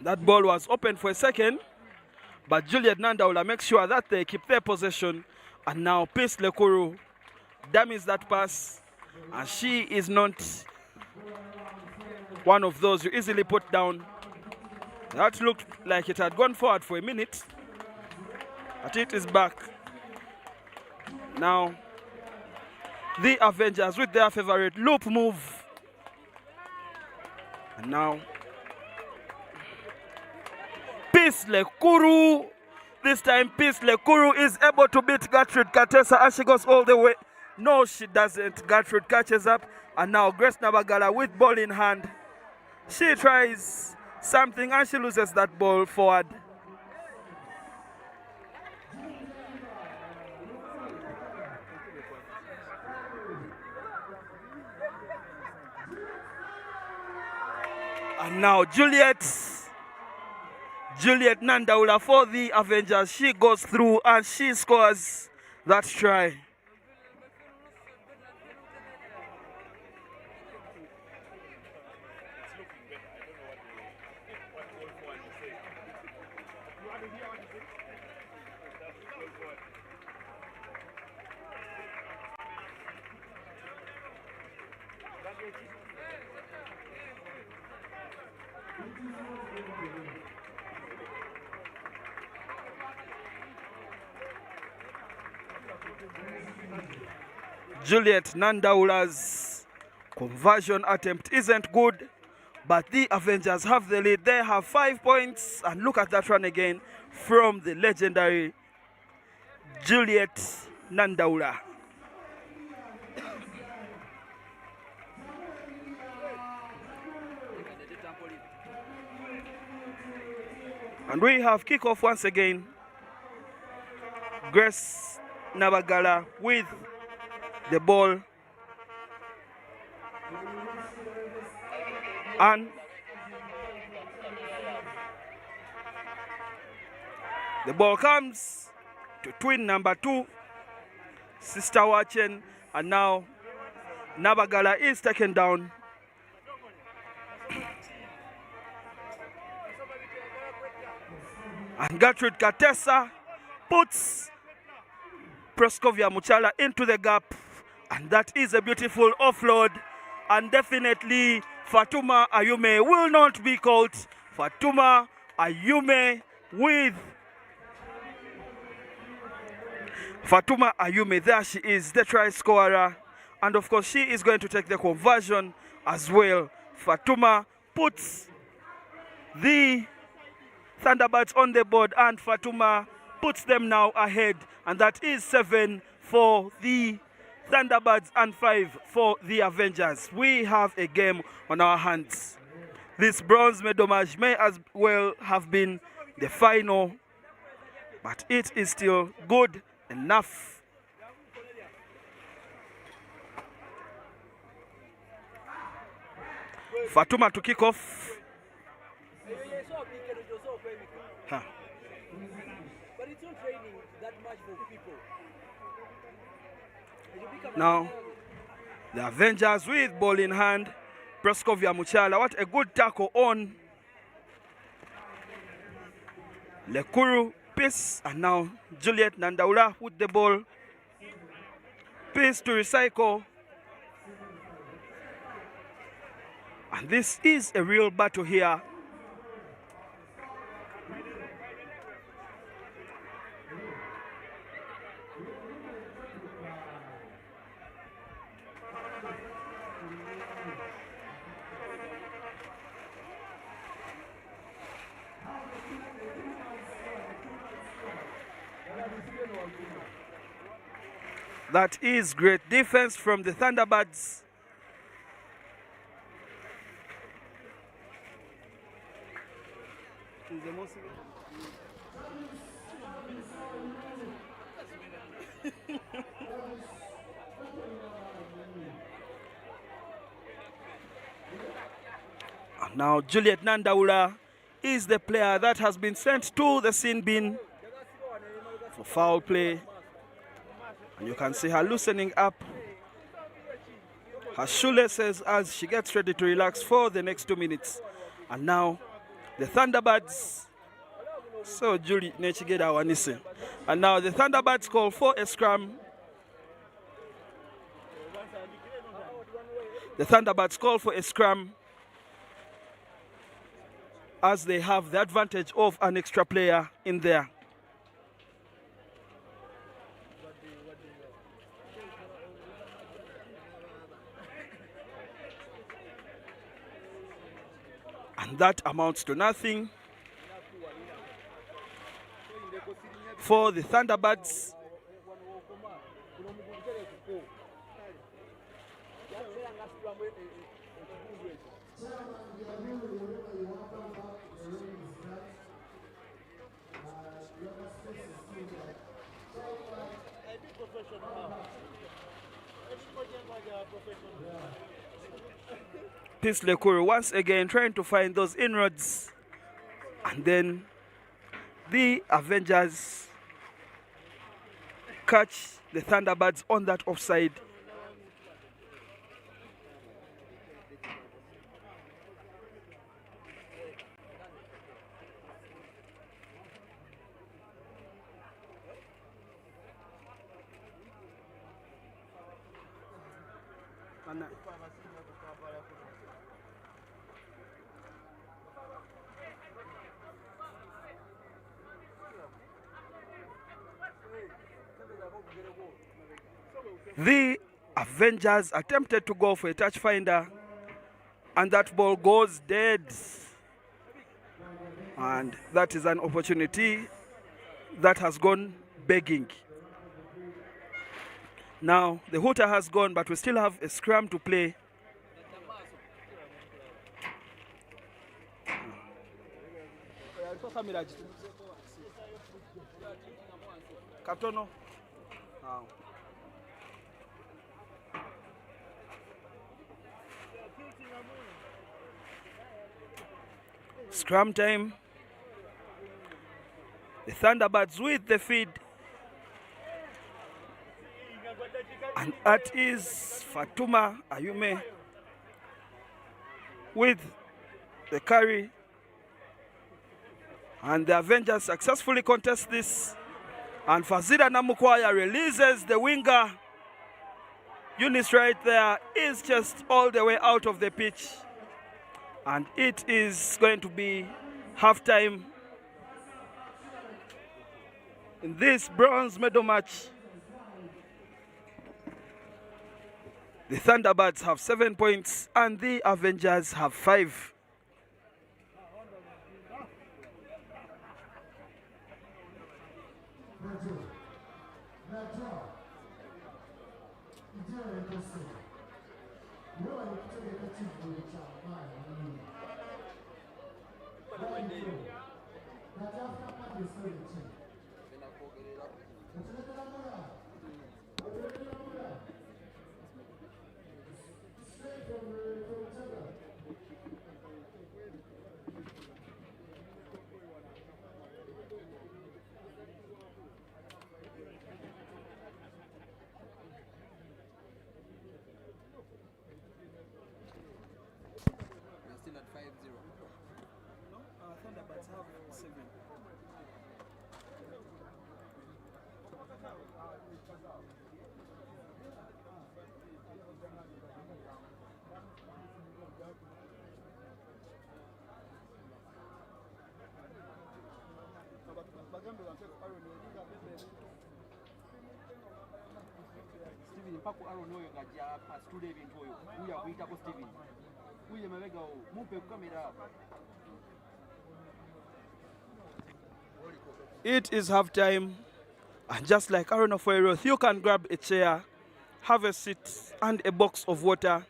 That ball was open for a second, but Juliet Nandaula makes sure that they keep their possession. And now Peace Lekuru dummies that pass, and she is not one of those you easily put down. That looked like it had gone forward for a minute, but it is back. Now, the Avengers with their favorite loop move. And now, Peace Lekuru. This time, Peace Lekuru is able to beat Gertrude Katesa, and she goes all the way. No, she doesn't. Gertrude catches up, and now Grace Nabagala with ball in hand. She tries something, and she loses that ball forward. And now Juliet Nandaula for the Avengers. She goes through and she scores that try. Juliet Nandaula's conversion attempt isn't good, but the Avengers have the lead. They have 5 points, and look at that run again from the legendary Juliet Nandaula. And we have kickoff once again. Grace Nabagala with the ball. And the ball comes to twin number 2, Sister Wachen, and now Nabagala is taken down. And Gertrude Katesa puts Proskovia Muchala into the gap, and that is a beautiful offload. And definitely Fatuma Ayume will not be caught. Fatuma Ayume with Fatuma Ayume, there she is, the try scorer, and of course she is going to take the conversion as well. Fatuma puts the Thunderbirds on the board, and Fatuma puts them now ahead, and that is 7 for the Thunderbirds and 5 for the Avengers. We have a game on our hands. This bronze medal match may as well have been the final, but it is still good enough. Fatuma to kick off. Huh. But it's not training that much for people. Now, the Avengers with ball in hand. Praskovia Muchala, what a good tackle on Lekuru. Peace, and now Juliet Nandaula with the ball. Peace to recycle. And this is a real battle here. That is great defense from the Thunderbirds. And now Juliet Nandaula is the player that has been sent to the sin bin for foul play. And you can see her loosening up her shoelaces as she gets ready to relax for the next 2 minutes. And now the Thunderbirds. So Julie Nechigeda Wanise. And now the Thunderbirds call for a scrum. The Thunderbirds call for a scrum as they have the advantage of an extra player in there. And that amounts to nothing for the Thunderbirds. Peace Lekuru once again trying to find those inroads, and then the Avengers catch the Thunderbirds on that offside. The Avengers attempted to go for a touch finder, and that ball goes dead. And that is an opportunity that has gone begging. Now the hooter has gone, but we still have a scrum to play. Katono. Scrum time. The Thunderbirds with the feed. And that is Fatuma Ayume with the carry. And the Avengers successfully contest this. And Fazida Namukwaya releases the winger. Eunice right there is just all the way out of the pitch. And it is going to be halftime in this bronze medal match. The Thunderbirds have 7 points and the Avengers have 5. We're still at 5-0. No, Thunderbirds have 7. Steven mpaka Aaron oyo ngajja asitula ebintu oyo uya kuyitako Steven uye mabega wo mupe ku kamera. It is half time, and just like Aaron of Wairoth, you can grab a chair, have a seat, and a box of water.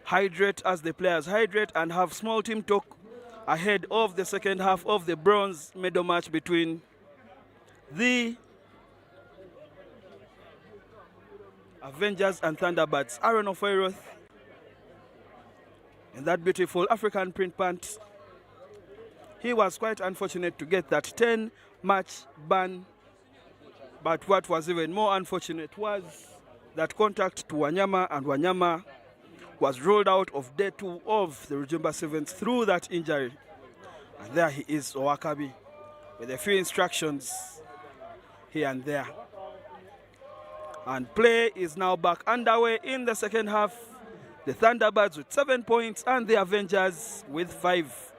Hydrate as the players hydrate and have small team talk ahead of the second half of the bronze medal match between the Avengers and Thunderbirds. Aaron of Wairoth in that beautiful African print pant. He was quite unfortunate to get that 10-match ban, but what was even more unfortunate was that contact to Wanyama, and Wanyama was rolled out of day 2 of the Rujumba Sevens through that injury. And there he is, Owakabi, with a few instructions here and there. And play is now back underway in the second half. The Thunderbirds with 7 points and the Avengers with 5.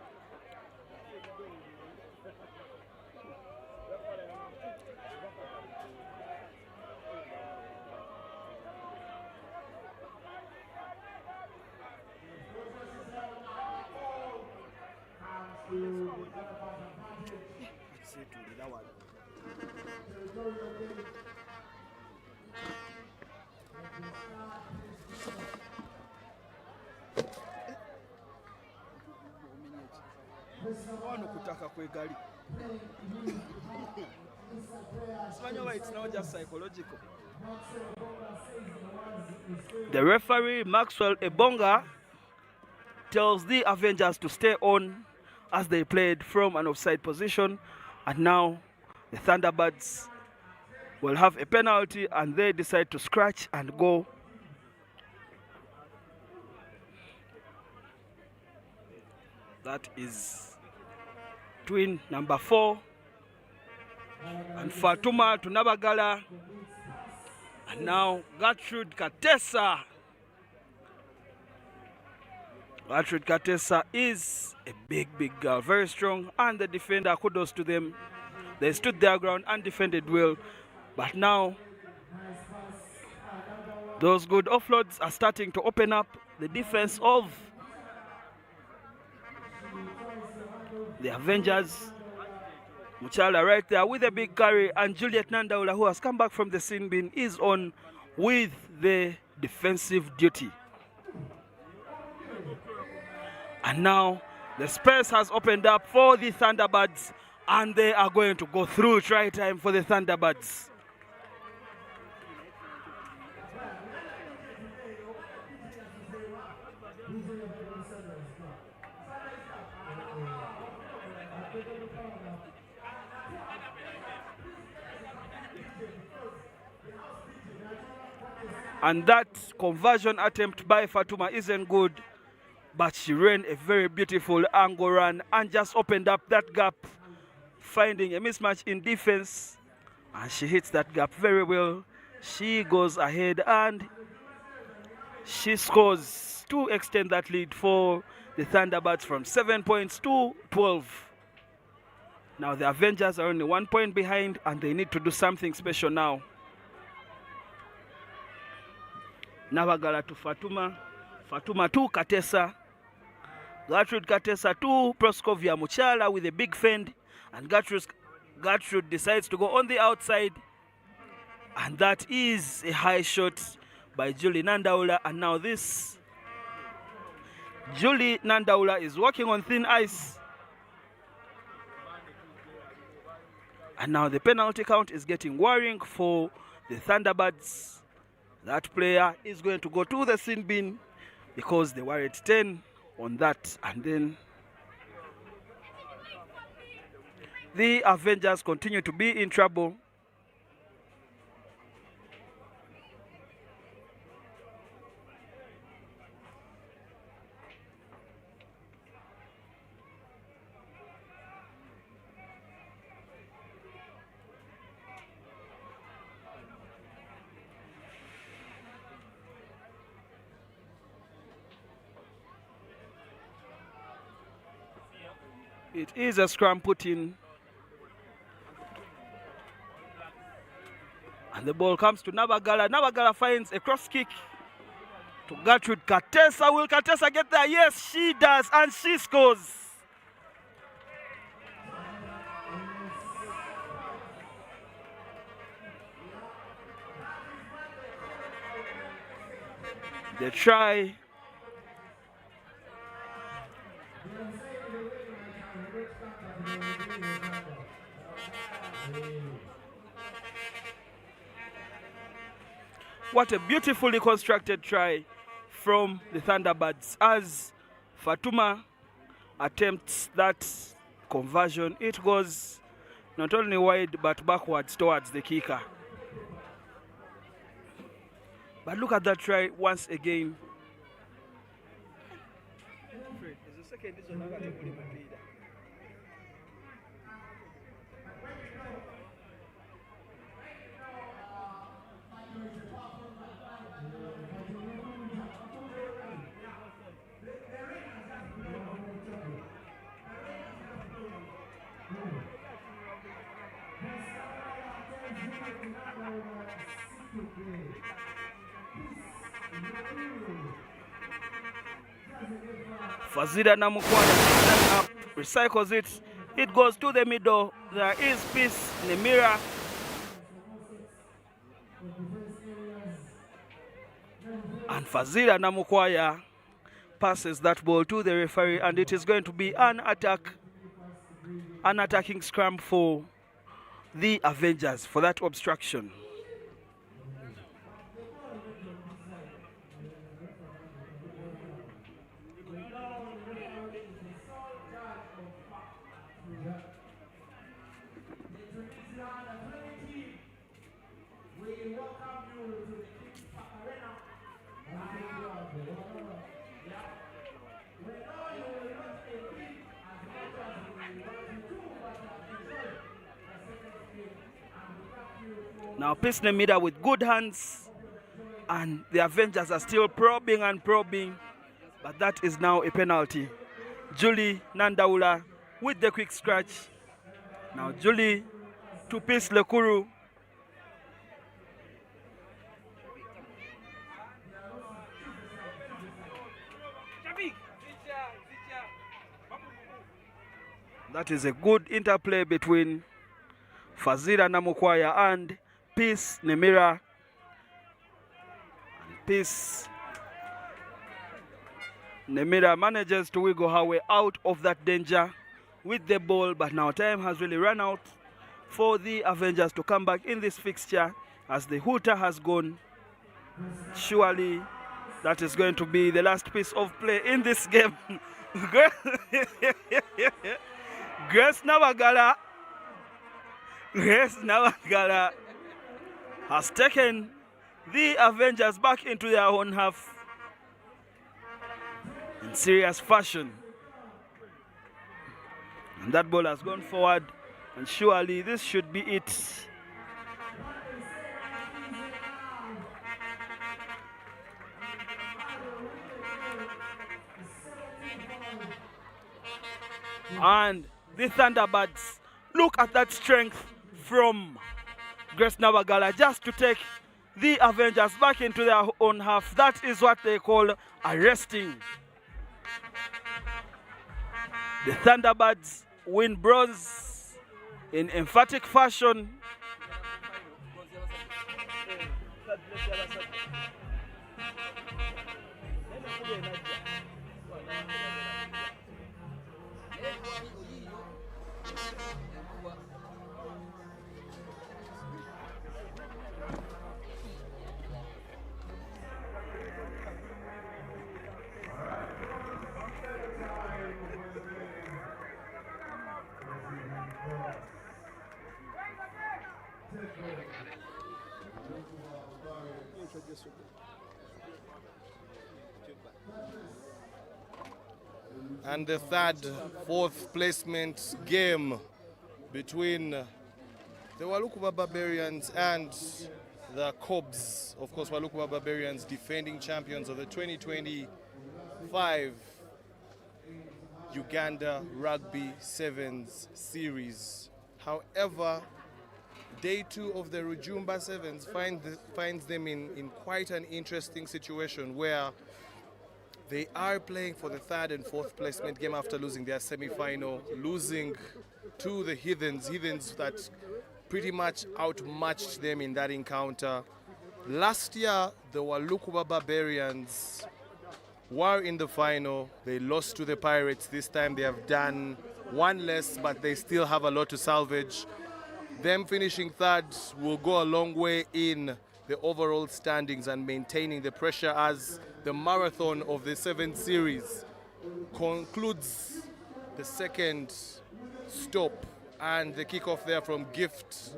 It's not just psychological. The referee, Maxwell Ebonga, tells the Avengers to stay on as they played from an offside position, and now the Thunderbirds will have a penalty and they decide to scratch and go. That is twin number 4 and Fatuma to Nabagala, and now Gertrude Katesa. Gertrude Katesa is a big girl, very strong, and the defender, kudos to them. They stood their ground and defended well, but now those good offloads are starting to open up the defense of the Avengers. Muchala right there with a big carry, and Juliet Nandaula, who has come back from the sin bin, is on with the defensive duty. And now the space has opened up for the Thunderbirds, and they are going to go through. Try time for the Thunderbirds. And that conversion attempt by Fatuma isn't good, but she ran a very beautiful angle run and just opened up that gap, finding a mismatch in defense, and she hits that gap very well. She goes ahead and she scores to extend that lead for the Thunderbirds from 7 points to 12. Now the Avengers are only 1 point behind, and they need to do something special now. Navagala to Fatuma, Fatuma to Katesa, Gertrude Katesa to Proskovia Muchala with a big fend, and Gertrude decides to go on the outside, and that is a high shot by Julie Nandaula. And now this Julie Nandaula is walking on thin ice. And now the penalty count is getting worrying for the Thunderbirds. That player is going to go to the sin bin because they were at 10 on that. And then the Avengers continue to be in trouble. It is a scrum put in. And the ball comes to Nabagala. Nabagala finds a cross kick to Gertrude Katesa. Will Katesa get there? Yes, she does, and she scores. The try. What a beautifully constructed try from the Thunderbirds as Fatuma attempts that conversion. It goes not only wide but backwards towards the kicker. But look at that try once again. Fazida Namukwaya recycles it. It goes to the middle. There is Peace Nemira. And Fazida Namukwaya passes that ball to the referee, and it is going to be an attacking scrum for the Avengers for that obstruction. Now Peace Nemida with good hands, and the Avengers are still probing and probing, but that is now a penalty. Julie Nandaula with the quick scratch. Now Julie to Peace Lekuru. That is a good interplay between Fazira Namukwaya and Peace Nemira. And Peace Nemira manages to wiggle her way out of that danger with the ball, but now time has really run out for the Avengers to come back in this fixture as the hooter has gone. Surely that is going to be the last piece of play in this game. Grace Navagala has taken the Avengers back into their own half in serious fashion. And that ball has gone forward, and surely this should be it. And the Thunderbirds, look at that strength from Grace Navagala just to take the Avengers back into their own half. That is what they call arresting. The Thunderbirds win bronze in emphatic fashion. And the third, fourth placement game between the Walukuba Barbarians and the Cobs. Of course, Walukuba Barbarians defending champions of the 2025 Uganda Rugby Sevens series. However, day 2 of the Rujumba Sevens finds them in quite an interesting situation where they are playing for the third and fourth placement game after losing their semi-final, losing to the Heathens that pretty much outmatched them in that encounter. Last year, the Walukuba Barbarians were in the final. They lost to the Pirates. This time they have done one less, but they still have a lot to salvage. Them finishing third will go a long way in the overall standings and maintaining the pressure as the marathon of the 7th series concludes the second stop, and the kickoff there from Gift,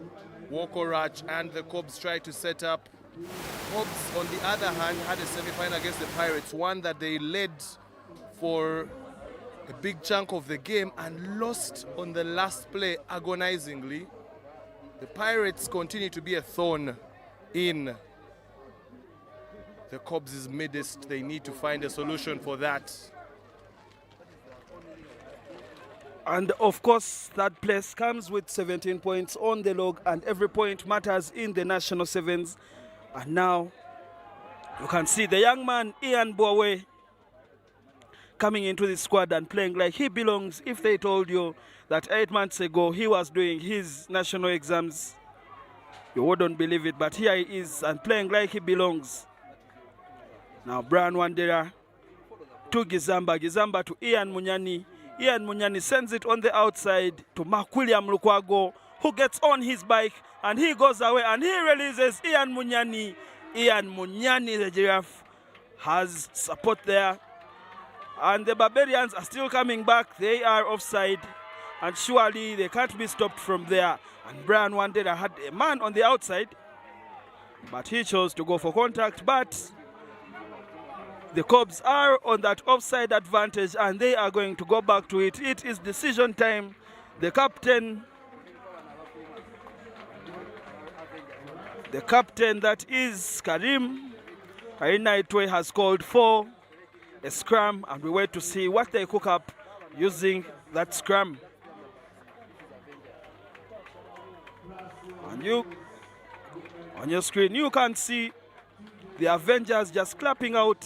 Wokorach, and the Cobs try to set up. Cobs, on the other hand, had a semi-final against the Pirates, one that they led for a big chunk of the game and lost on the last play agonizingly. The Pirates continue to be a thorn in the Cobs' midst. They need to find a solution for that. And of course, third place comes with 17 points on the log, and every point matters in the National Sevens. And now you can see the young man, Ian Bowe, coming into the squad and playing like he belongs. If they told you that 8 months ago he was doing his national exams, you wouldn't believe it, but here he is and playing like he belongs. Now Brian Wandera to Gizamba, Gizamba to Ian Munyani. Ian Munyani sends it on the outside to Mark William Lukwago, who gets on his bike and he goes away and he releases Ian Munyani. Ian Munyani, the giraffe, has support there. And the Barbarians are still coming back. They are offside, and surely they can't be stopped from there. And Brian Wandera had a man on the outside, but he chose to go for contact. But the Cobs are on that offside advantage, and they are going to go back to it. It is decision time. The captain that is Karim Ainaitwe has called for a scrum, and we wait to see what they cook up using that scrum. And you, on your screen, you can see the Avengers just clapping out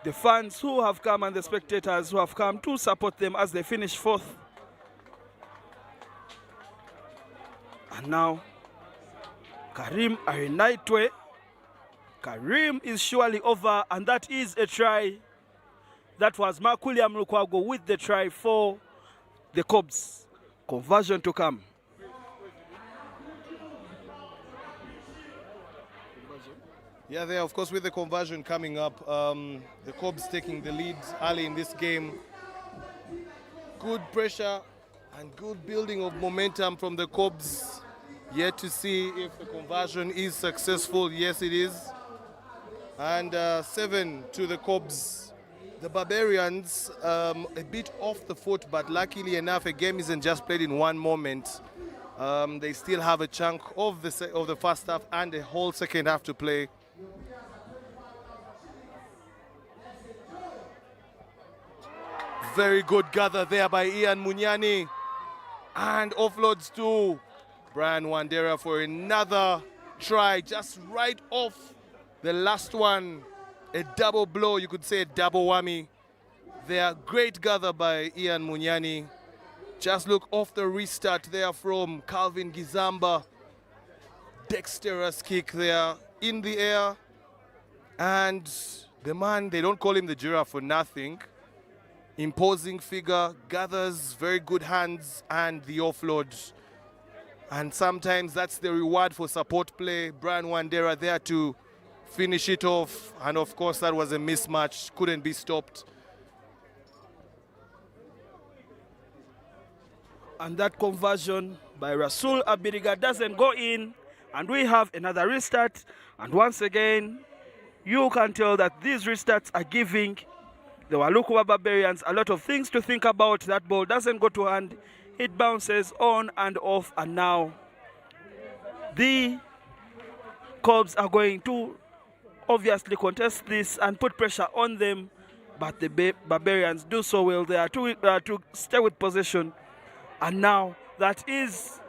the fans who have come and the spectators who have come to support them as they finish fourth. And now, Karim Ainaitwe. Karim is surely over, and that is a try. That was Mark William Lukwago with the try for the Cobs. Conversion to come. Yeah, there, of course, with the conversion coming up, the Cobs taking the lead early in this game. Good pressure and good building of momentum from the Cobs. Yet to see if the conversion is successful. Yes, it is. And 7 to the Cobs. The Barbarians a bit off the foot, but luckily enough, a game isn't just played in one moment. They still have a chunk of the first half and a whole second half to play. Very good gather there by Ian Munyani. And offloads to Brian Wandera for another try, just right off the last one. A double blow, you could say a double whammy. There, great gather by Ian Munyani. Just look off the restart there from Calvin Gizamba. Dexterous kick there in the air. And the man, they don't call him the giraffe for nothing. Imposing figure, gathers very good hands and the offload. And sometimes that's the reward for support play. Brian Wandera there to finish it off. And of course, that was a mismatch, couldn't be stopped. And that conversion by Rasul Abiriga doesn't go in. And we have another restart. And once again, you can tell that these restarts are giving the Walukuwa Barbarians a lot of things to think about. That ball doesn't go to hand. It bounces on and off, and now the Cubs are going to obviously contest this and put pressure on them, but the Barbarians do so well there to stay with possession. And now that is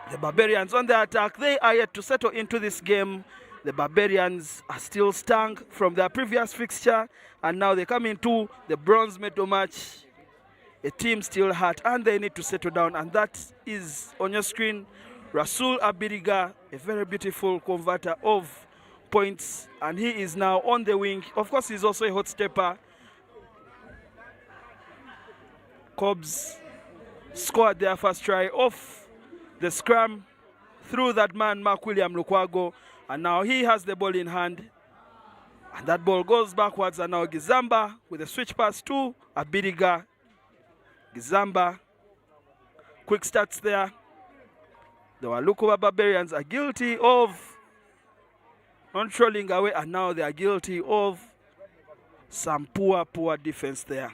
the Barbarians on the attack. They are yet to settle into this game. The Barbarians are still stung from their previous fixture, and now they come into the bronze medal match. A team still hurt, and they need to settle down, and that is on your screen. Rasul Abiriga, a very beautiful converter of points, and he is now on the wing. Of course, he's also a hot stepper. Cubs scored their first try off the scrum through that man, Mark William Lukwago, and now he has the ball in hand. And that ball goes backwards, and now Gizamba with a switch pass to Abiriga. Gizamba, quick stats there. The Walukuwa Barbarians are guilty of controlling away, and now they are guilty of some poor defense there.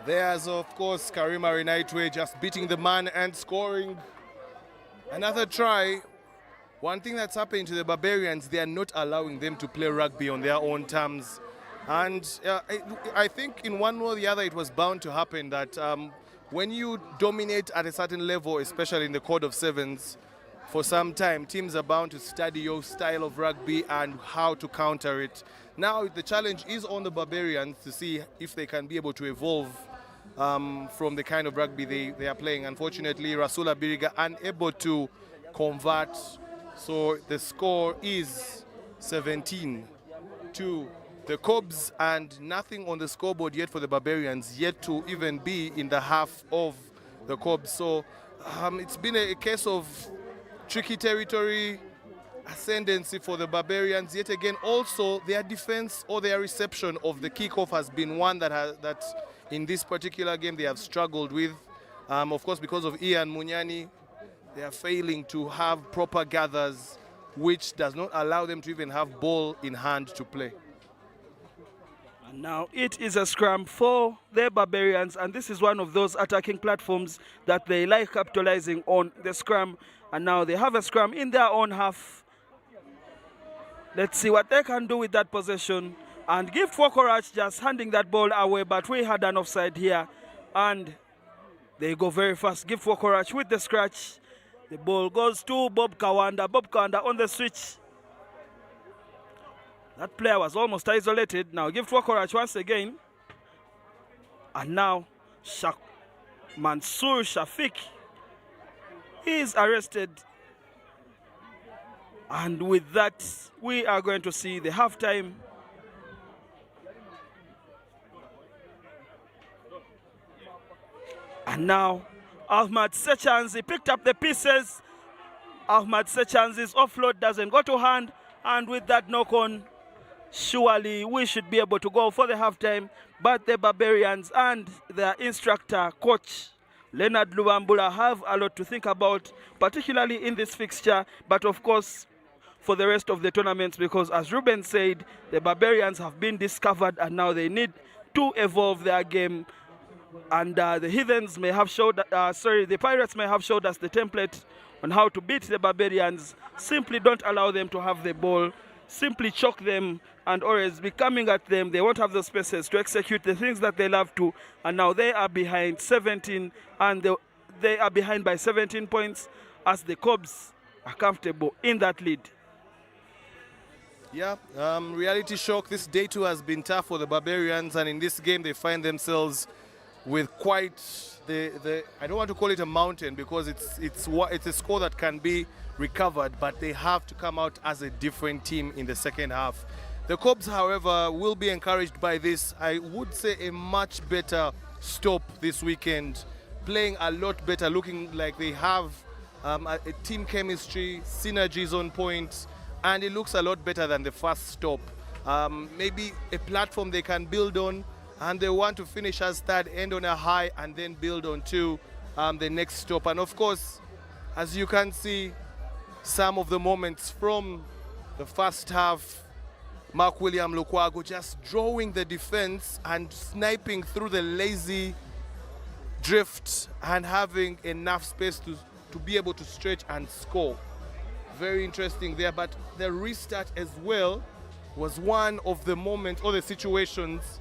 There's, of course, Karima Renaitwe just beating the man and scoring another try. One thing that's happening to the Barbarians, they are not allowing them to play rugby on their own terms. And I think in one way or the other it was bound to happen that when you dominate at a certain level, especially in the Code of Sevens, for some time, teams are bound to study your style of rugby and how to counter it. Now the challenge is on the Barbarians to see if they can be able to evolve from the kind of rugby they are playing. Unfortunately, Rasul Abiriga unable to convert, so the score is 17 to the Cubs, and nothing on the scoreboard yet for the Barbarians, yet to even be in the half of the Cubs. So it's been a case of tricky territory, ascendancy for the Barbarians. Yet again, also their defense or their reception of the kickoff has been one that in this particular game they have struggled with. Of course, because of Ian Munyani, they are failing to have proper gathers, which does not allow them to even have ball in hand to play. And now it is a scrum for the Barbarians, and this is one of those attacking platforms that they like capitalizing on, the scrum. And now they have a scrum in their own half. Let's see what they can do with that possession. And Gift for Courage just handing that ball away, but we had an offside here. And they go very fast. Gift for Courage with the scratch. The ball goes to Bob Kawanda. Bob Kawanda on the switch. That player was almost isolated. Now Gift for Courage once again. And now Mansour Shafiq is arrested. And with that, we are going to see the halftime. And now Ahmad Sechanzi picked up the pieces. Ahmad Sechanzi's offload doesn't go to hand. And with that knock on, surely we should be able to go for the halftime. But the Barbarians and their instructor, coach Leonard Lubambula, have a lot to think about, particularly in this fixture, but of course for the rest of the tournaments, because as Ruben said, the Barbarians have been discovered and now they need to evolve their game. And the Heathens may have showed, the Pirates may have showed us the template on how to beat the Barbarians. Simply don't allow them to have the ball. Simply choke them and always be coming at them. They won't have the spaces to execute the things that they love to. And now they are behind 17, and they are behind by 17 points as the Cubs are comfortable in that lead. Yeah, reality shock. This day two has been tough for the Barbarians, and in this game they find themselves with quite the I don't want to call it a mountain, because it's a score that can be recovered, but they have to come out as a different team in the second half. The Cubs, however, will be encouraged by this. I would say a much better stop this weekend, playing a lot better, looking like they have a team chemistry, synergies on point, and it looks a lot better than the first stop. Maybe a platform they can build on, and they want to finish as third, end on a high, and then build on to the next stop. And of course, as you can see, some of the moments from the first half, Mark William Lukwago just drawing the defense and sniping through the lazy drift and having enough space to be able to stretch and score. Very interesting there, but the restart as well was one of the moments or the situations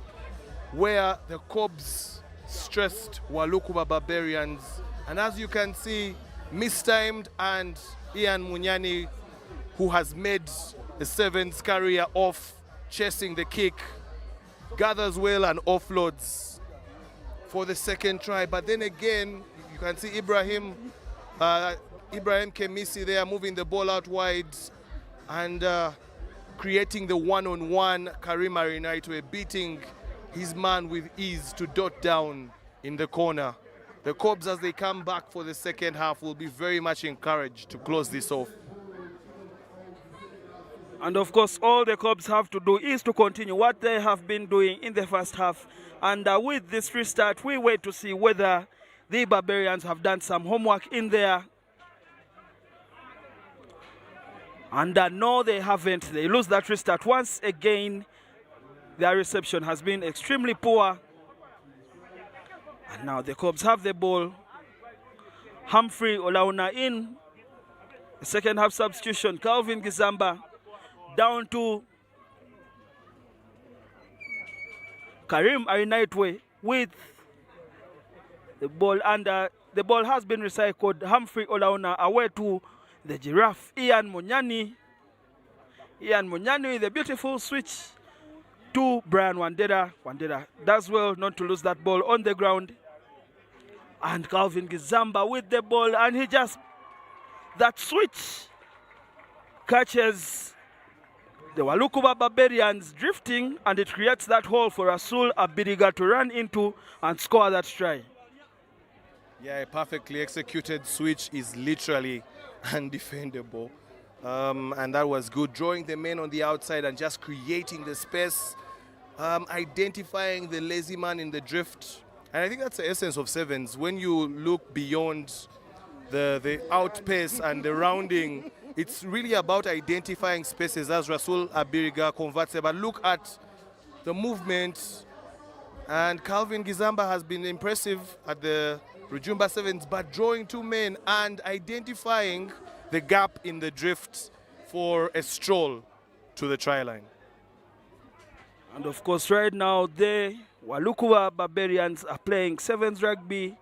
where the Cobs stressed Walukuba Barbarians. And as you can see, mistimed, and Ian Munyani, who has made the Sevens career off chasing the kick, gathers well and offloads for the second try. But then again, you can see Ibrahim Kemisi there moving the ball out wide and creating the one-on-one. Karim Arinaitwe beating his man with ease to dot down in the corner. The Cobs, as they come back for the second half, will be very much encouraged to close this off. And of course, all the Cobs have to do is to continue what they have been doing in the first half. And with this restart, we wait to see whether the Barbarians have done some homework in there. And no, they haven't. They lose that restart once again. Their reception has been extremely poor. And now the Cobs have the ball. Humphrey Olauna in. The second half substitution, Calvin Gizamba down to Karim Arinaitwe with the ball, and the ball has been recycled. Humphrey Olauna away to the Giraffe, Ian Munyani. Ian Munyani with a beautiful switch to Brian Wandera. Wandera does well not to lose that ball on the ground. And Calvin Gizamba with the ball, and he just, that switch catches the Walukuba Barbarians drifting, and it creates that hole for Rasul Abiriga to run into and score that try. Yeah, a perfectly executed switch is literally undefendable. And that was good. Drawing the men on the outside and just creating the space, identifying the lazy man in the drift. And I think that's the essence of Sevens. When you look beyond the outpace and the rounding, it's really about identifying spaces, as Rasul Abiriga converts it. But look at the movement, and Calvin Gizamba has been impressive at the Rujumba Sevens, but drawing two men and identifying the gap in the drift for a stroll to the try line. And of course, right now, the Walukuba Barbarians are playing Sevens rugby,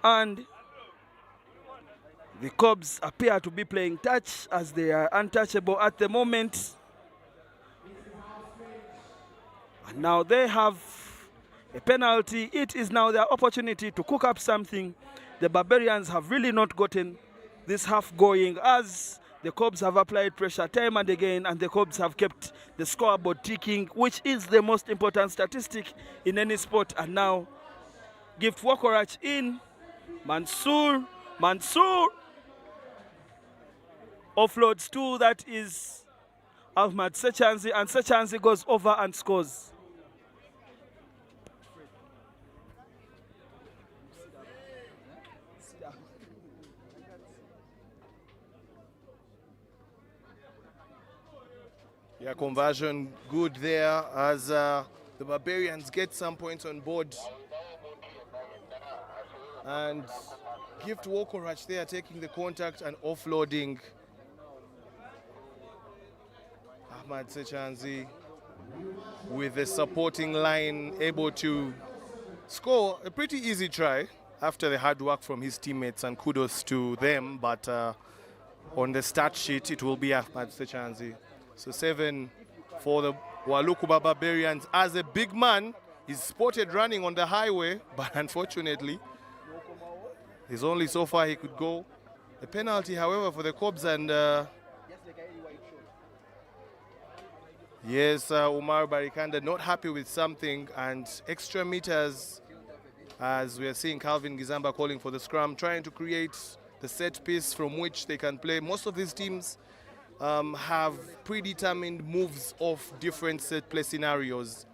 and the Cobs appear to be playing touch, as they are untouchable at the moment. And now they have a penalty. It is now their opportunity to cook up something. The Barbarians have really not gotten this half going, as the Cobs have applied pressure time and again, and the Cobs have kept the scoreboard ticking, which is the most important statistic in any sport. And now Gift Wakorach in. Mansour offloads to, that is Ahmad Sechanzi, and Sechanzi goes over and scores. Yeah, conversion good there, as the Barbarians get some points on board. And Gift Wokorach there taking the contact and offloading. Ahmad Sechanzi with the supporting line able to score a pretty easy try after the hard work from his teammates, and kudos to them. But on the stat sheet, it will be Ahmad Sechanzi. So 7 for the Walukuba Barbarians, as a big man is spotted running on the highway, but unfortunately, there's only so far he could go. The penalty, however, for the Cobs, and yes, Umar Barikanda not happy with something, and extra meters, as we are seeing Calvin Gizamba calling for the scrum, trying to create the set piece from which they can play. Most of these teams have predetermined moves of different set play scenarios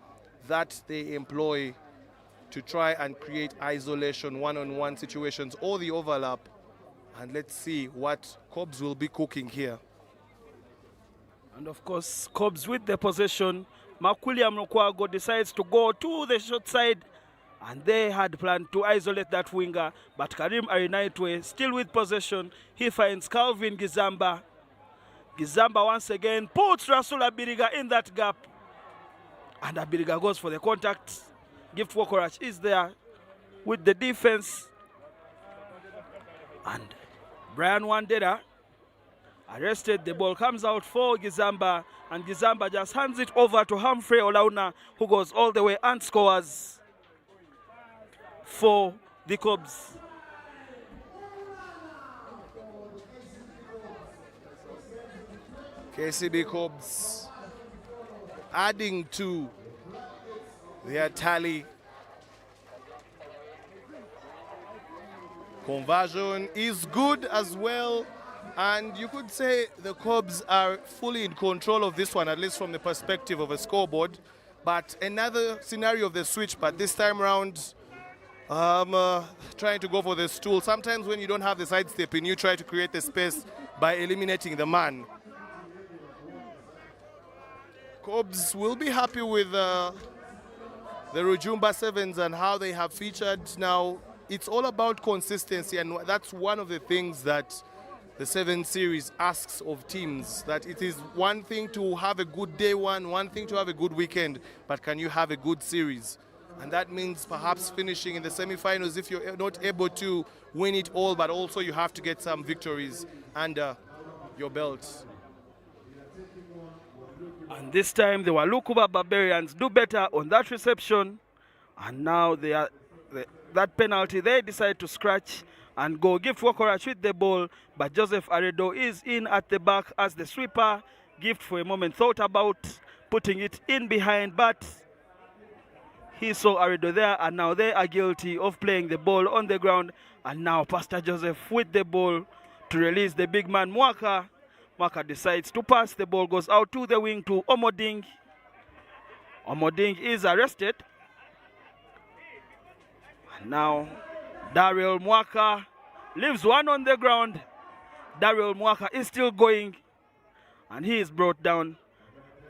that they employ to try and create isolation, one-on-one situations, or the overlap. And let's see what Cobs will be cooking here. And of course, Cobs with the possession. William Mukwago decides to go to the short side, and they had planned to isolate that winger, but Karim Arinaitwe still with possession. He finds Calvin Gizamba. Gizamba once again puts Rasul Abiriga in that gap, and Abiriga goes for the contact. Gift Wokorach is there with the defense, and Brian Wandera arrested. The ball comes out for Gizamba, and Gizamba just hands it over to Humphrey Olauna, who goes all the way and scores for the Cobs. KCB Cobs adding to their tally. Conversion is good as well, and you could say the Cobs are fully in control of this one, at least from the perspective of a scoreboard. But another scenario of the switch, but this time around trying to go for the stool. Sometimes when you don't have the sidestep in, you try to create the space by eliminating the man. Cobs will be happy with the Rujumba Sevens and how they have featured. Now, it's all about consistency, and that's one of the things that the 7 series asks of teams, that it is one thing to have a good day one thing to have a good weekend, but can you have a good series? And that means perhaps finishing in the semi-finals if you're not able to win it all, but also you have to get some victories under your belt. And this time the Walukuba Barbarians do better on that reception, and now that penalty they decide to scratch and go. Gift Wokorach with the ball, but Joseph Aredo is in at the back as the sweeper. Gift for a moment thought about putting it in behind, but he saw Aredo there, and now they are guilty of playing the ball on the ground. And now Pastor Joseph with the ball to release the big man Mwaka. Mwaka decides to pass. The ball goes out to the wing to Omoding. Omoding is arrested. And now Daryl Mwaka leaves one on the ground. Daryl Mwaka is still going, and he is brought down.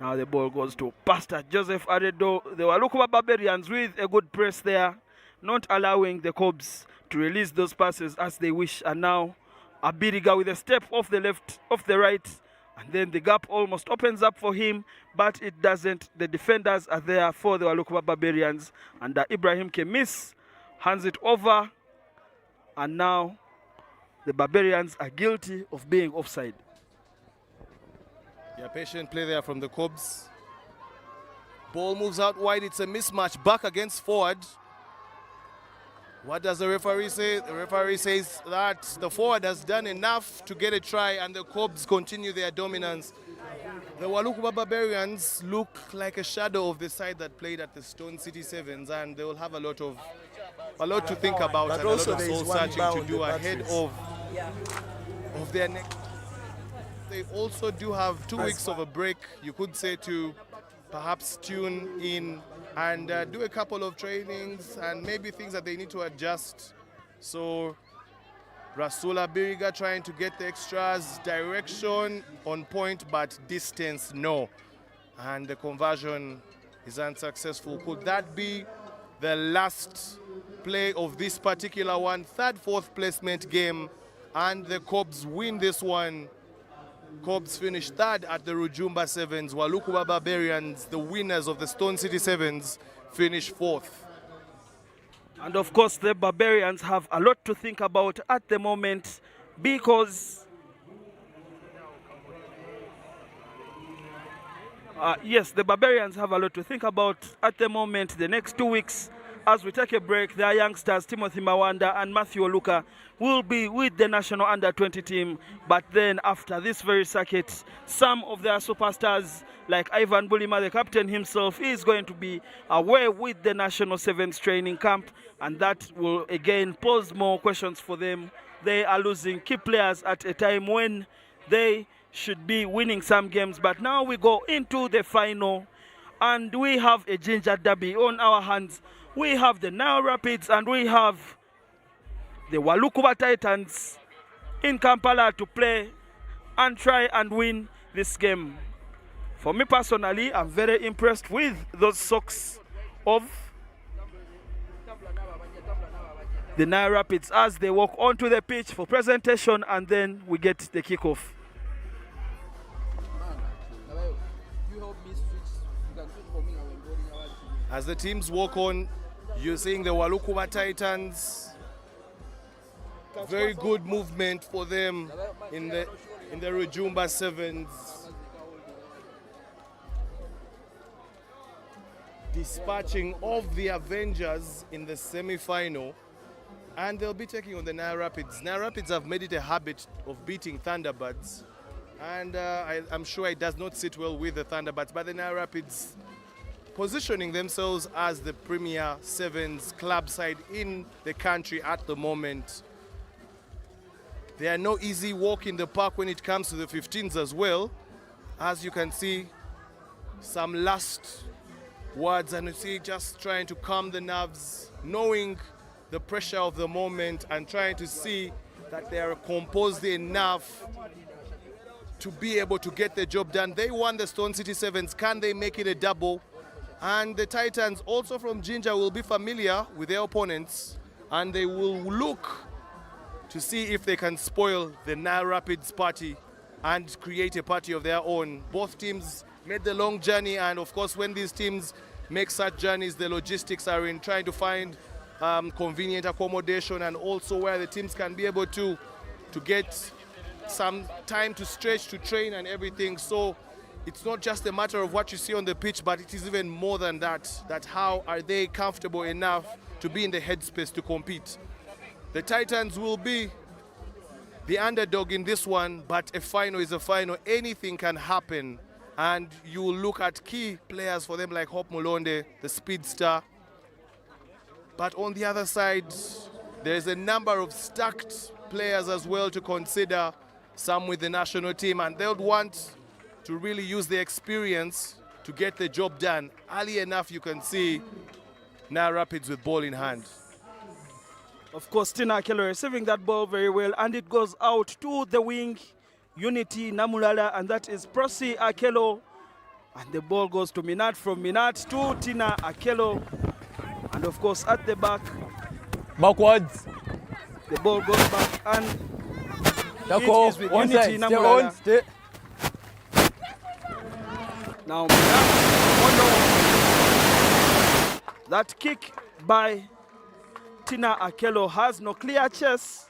Now the ball goes to Pastor Joseph Aredo. The Walukuba Barbarians with a good press there, not allowing the Cobs to release those passes as they wish. And now Abiriga with a step off the left, off the right, and then the gap almost opens up for him, but it doesn't. The defenders are there for the Walukuba Barbarians, and Ibrahim Kemis hands it over, and now the Barbarians are guilty of being offside. Yeah, patient play there from the Cobs. Ball moves out wide. It's a mismatch back against forward. What does the referee say? The referee says that the forward has done enough to get a try, and the Cobs continue their dominance. The Walukuba Barbarians look like a shadow of the side that played at the Stone City Sevens, and they will have a lot to think about, but and a lot also of soul searching to do ahead of their next. They also do have 2 weeks of a break, you could say, to perhaps tune in and do a couple of trainings and maybe things that they need to adjust. So Rasul Abiriga trying to get the extras, direction on point, but distance no. And the conversion is unsuccessful. Could that be the last play of this particular one? 3rd, 4th placement game, and the Cobs win this one. Cobs finished 3rd at the Rujumba Sevens. Walukuba Barbarians, the winners of the Stone City Sevens, finished 4th. And of course, the Barbarians have a lot to think about at the moment, because yes, the Barbarians have a lot to think about at the moment. The next 2 weeks, as we take a break, their youngsters Timothy Mawanda and Matthew Oluka will be with the national under-20 team. But then after this very circuit, some of their superstars like Ivan Bulima, the captain himself, is going to be away with the national sevens training camp, and that will again pose more questions for them. They are losing key players at a time when they should be winning some games. But now we go into the final, and we have a ginger derby on our hands. We have the Nile Rapids and we have the Walukuba Titans in Kampala to play and try and win this game. For me personally, I'm very impressed with those socks of the Nile Rapids as they walk onto the pitch for presentation, and then we get the kickoff. As the teams walk on, you're seeing the Walukuba Titans. Very good movement for them in the Rujumba Sevens. Dispatching of the Avengers in the semi-final, and they'll be taking on the Nile Rapids. Nile Rapids have made it a habit of beating Thunderbirds, and I'm sure it does not sit well with the Thunderbirds, but the Nile Rapids positioning themselves as the premier sevens club side in the country at the moment. They are no easy walk in the park when it comes to the 15s as well. As you can see, some last words, and you see just trying to calm the nerves, knowing the pressure of the moment and trying to see that they are composed enough to be able to get the job done. They won the Stone City Sevens. Can they make it a double? And the Titans, also from Jinja, will be familiar with their opponents, and they will look to see if they can spoil the Nile Rapids party and create a party of their own. Both teams made the long journey, and of course when these teams make such journeys, the logistics are in trying to find convenient accommodation, and also where the teams can be able to get some time to stretch, to train and everything. So it's not just a matter of what you see on the pitch, but it is even more than that, that how are they comfortable enough to be in the headspace to compete. The Titans will be the underdog in this one, but a final is a final. Anything can happen, and you will look at key players for them like Hope Mulonde, the speedster. But on the other side, there's a number of stacked players as well to consider, some with the national team, and they'll want to really use the experience to get the job done. Early enough, you can see Nile Rapids with ball in hand. Of course, Tina Akello receiving that ball very well, and it goes out to the wing, Unity Namulala, and that is Prosi Akello. And the ball goes to Minat, from Minat to Tina Akello. And of course, at the back, backwards, the ball goes back, and it is with one Unity side, Namulala. stay. Now, that kick by Tina Akello has no clear chase,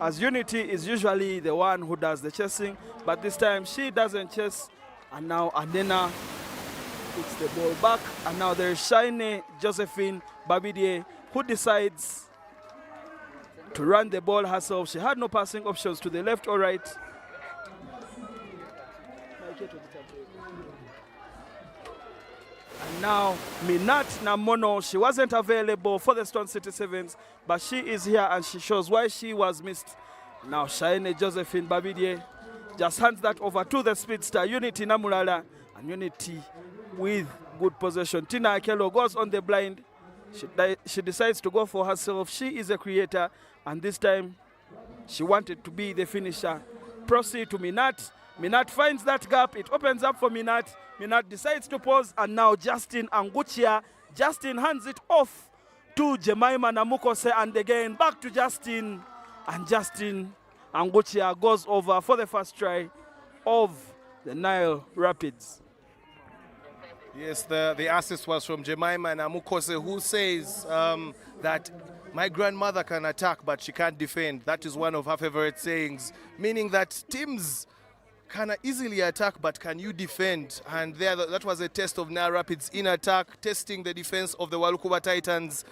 as Unity is usually the one who does the chasing, but this time she doesn't chase. And now Anena puts the ball back, and now there is Shine Josephine Babidie, who decides to run the ball herself. She had no passing options to the left or right. And now Minat Namono, she wasn't available for the Stone City Sevens, but she is here and she shows why she was missed. Now Shine Josephine Babidie just hands that over to the speedster Unity Namulala, and Unity with good possession. Tina Akello goes on the blind. She decides to go for herself. She is a creator, and this time she wanted to be the finisher. Proceed to Minat. Minat finds that gap. It opens up for Minat. Minat decides to pause, and now Justin Anguchia. Justin hands it off to Jemima Namukose, and again back to Justin. And Justin Anguchia goes over for the first try of the Nile Rapids. Yes, the assist was from Jemima Namukose, who says that my grandmother can attack, but she can't defend. That is one of her favorite sayings, meaning that teams can easily attack, but can you defend? And there, that was a test of Nile Rapids in attack, testing the defense of the Walukuba Titans.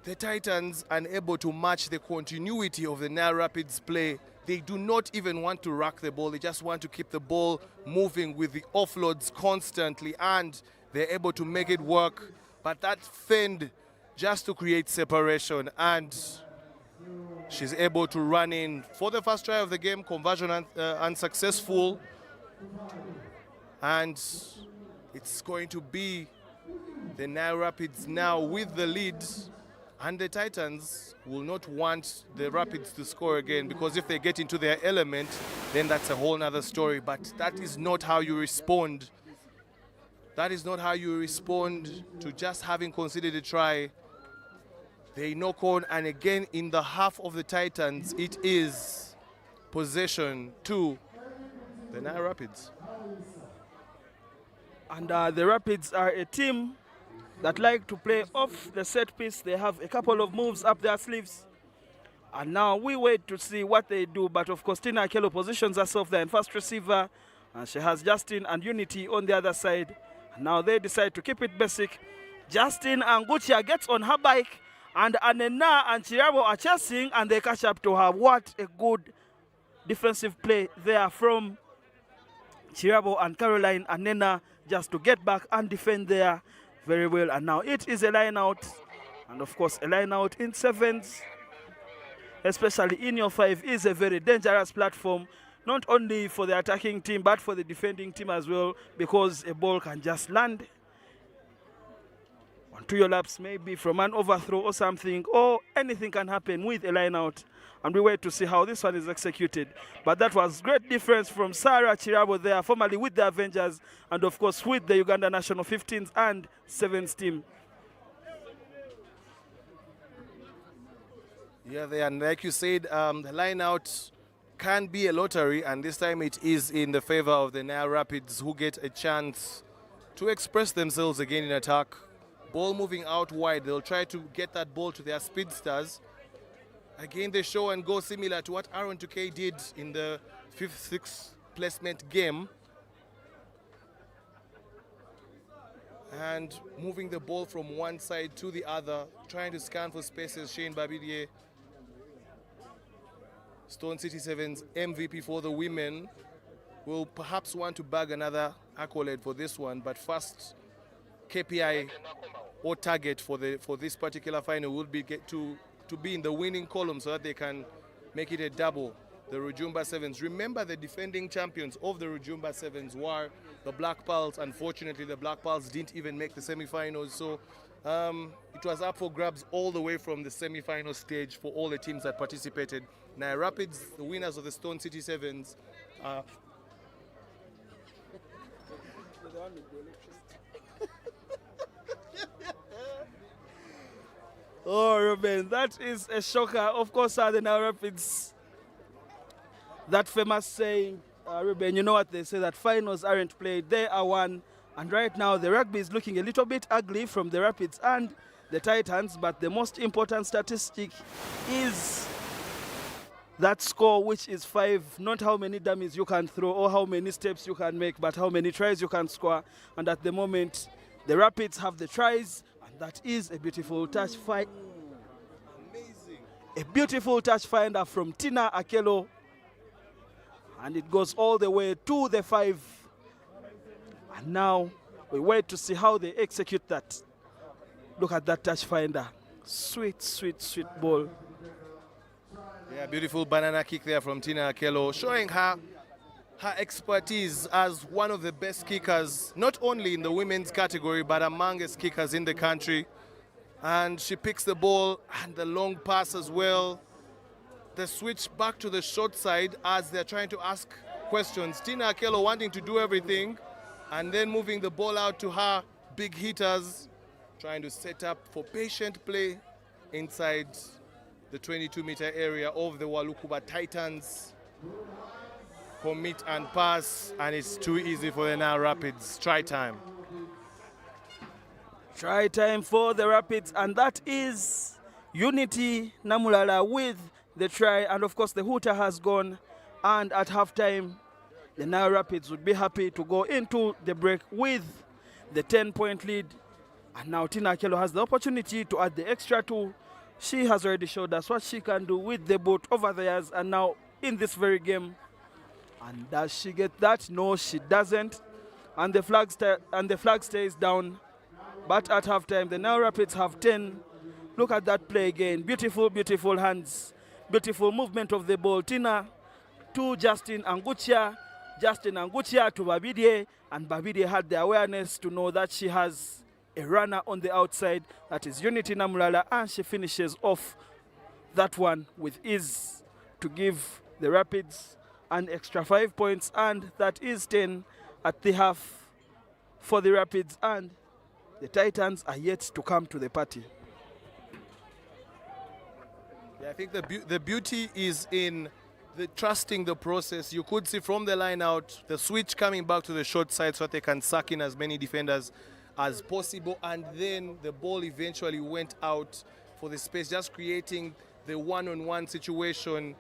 The Titans unable to match the continuity of the Nile Rapids play. They do not even want to rack the ball. They just want to keep the ball moving with the offloads constantly, and they're able to make it work. But that fend just to create separation, and she's able to run in for the first try of the game. Conversion unsuccessful, and it's going to be the Nile Rapids now with the lead And the Titans will not want the Rapids to score again, because if they get into their element, then that's a whole nother story. But that is not how you respond. That is not how you respond to just having conceded a try. They knock on, and again in the half of the Titans, it is possession to the Nile Rapids. And the Rapids are a team that like to play off the set piece. They have a couple of moves up their sleeves. And now we wait to see what they do. But of course, Tina Akello positions herself there in first receiver. And she has Justin and Unity on the other side. And now they decide to keep it basic. Justin Anguchia gets on her bike. And Anena and Chirabo are chasing, and they catch up to her. What a good defensive play there from Chirabo and Caroline Anena, just to get back and defend there very well. And now it is a line out. And of course, a line out in sevens, especially in your 5, is a very dangerous platform, not only for the attacking team, but for the defending team as well, because a ball can just land onto your laps, maybe from an overthrow or something, or anything can happen with a line out. And we wait to see how this one is executed. But that was great difference from Sarah Chirabo there, formerly with the Avengers, and of course with the Uganda National 15s and 7s team. Yeah, and like you said, the line out can be a lottery, and this time it is in the favor of the Nile Rapids, who get a chance to express themselves again in attack. Ball moving out wide, they'll try to get that ball to their speedsters. Again, they show and go similar to what Aaron 2K did in the 5th, 6th placement game. And moving the ball from one side to the other, trying to scan for spaces. Shane Babidie, Stone City Sevens MVP for the women, will perhaps want to bag another accolade for this one, but first KPI or target for this particular final will be to be in the winning column, so that they can make it a double. The Rujumba Sevens. Remember, the defending champions of the Rujumba Sevens were the Black Pearls. Unfortunately, the Black Pearls didn't even make the semi-finals, so it was up for grabs all the way from the semi-final stage for all the teams that participated. Nile Rapids, the winners of the Stone City Sevens, Oh, Ruben, that is a shocker. Of course, the Nile Rapids, that famous saying, Ruben, you know what they say, that finals aren't played, they are won. And right now, the rugby is looking a little bit ugly from the Rapids and the Titans, but the most important statistic is that score, which is 5, not how many dummies you can throw or how many steps you can make, but how many tries you can score. And at the moment, the Rapids have the tries, and that is a beautiful touch fight. Amazing. A beautiful touch finder from Tina Akello. And it goes all the way to the 5. And now we wait to see how they execute that. Look at that touch finder. Sweet, sweet, sweet ball. Yeah, beautiful banana kick there from Tina Akello, showing her expertise as one of the best kickers, not only in the women's category, but amongst kickers in the country. And she picks the ball and the long pass as well. The switch back to the short side as they're trying to ask questions. Tina Akello wanting to do everything, and then moving the ball out to her big hitters, trying to set up for patient play inside the 22-meter area of the Walukuba Titans. Commit and pass, and it's too easy for the Nile Rapids. Try time. Try time for the Rapids, and that is Unity Namulala with the try. And of course, the hooter has gone, and at halftime, the Nile Rapids would be happy to go into the break with the 10-point lead. And now Tina Akello has the opportunity to add the extra 2. She has already showed us what she can do with the boat over the years, and now in this very game. And does she get that? No, she doesn't. And the flag stays down. But at halftime, the Nile Rapids have 10. Look at that play again. Beautiful, beautiful hands. Beautiful movement of the ball. Tina to Justin Anguchia. Justin Anguchia to Babidie. And Babidie had the awareness to know that she has a runner on the outside. That is Unity Namulala, and she finishes off that one with ease to give the Rapids an extra 5 points, and that is 10 at the half for the Rapids, and the Titans are yet to come to the party. Yeah, I think the beauty is in the trusting the process. You could see from the line out the switch coming back to the short side so that they can suck in as many defenders as possible, and then the ball eventually went out for the space, just creating the one-on-one situation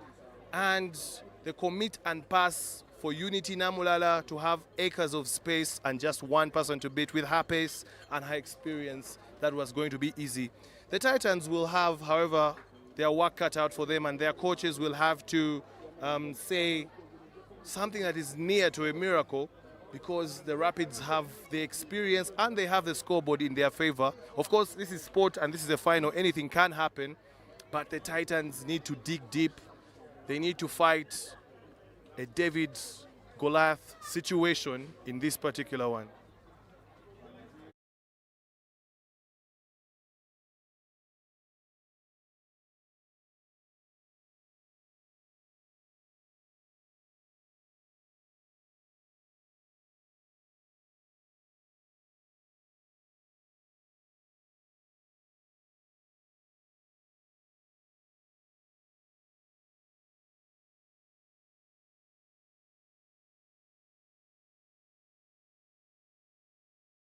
and the commit and pass for Unity Namulala to have acres of space and just one person to beat. With her pace and her experience, that was going to be easy. The Titans will have, however, their work cut out for them, and their coaches will have to say something that is near to a miracle, because the Rapids have the experience and they have the scoreboard in their favor. Of course, this is sport and this is a final. Anything can happen, but the Titans need to dig deep. They need to fight a David Goliath situation in this particular one.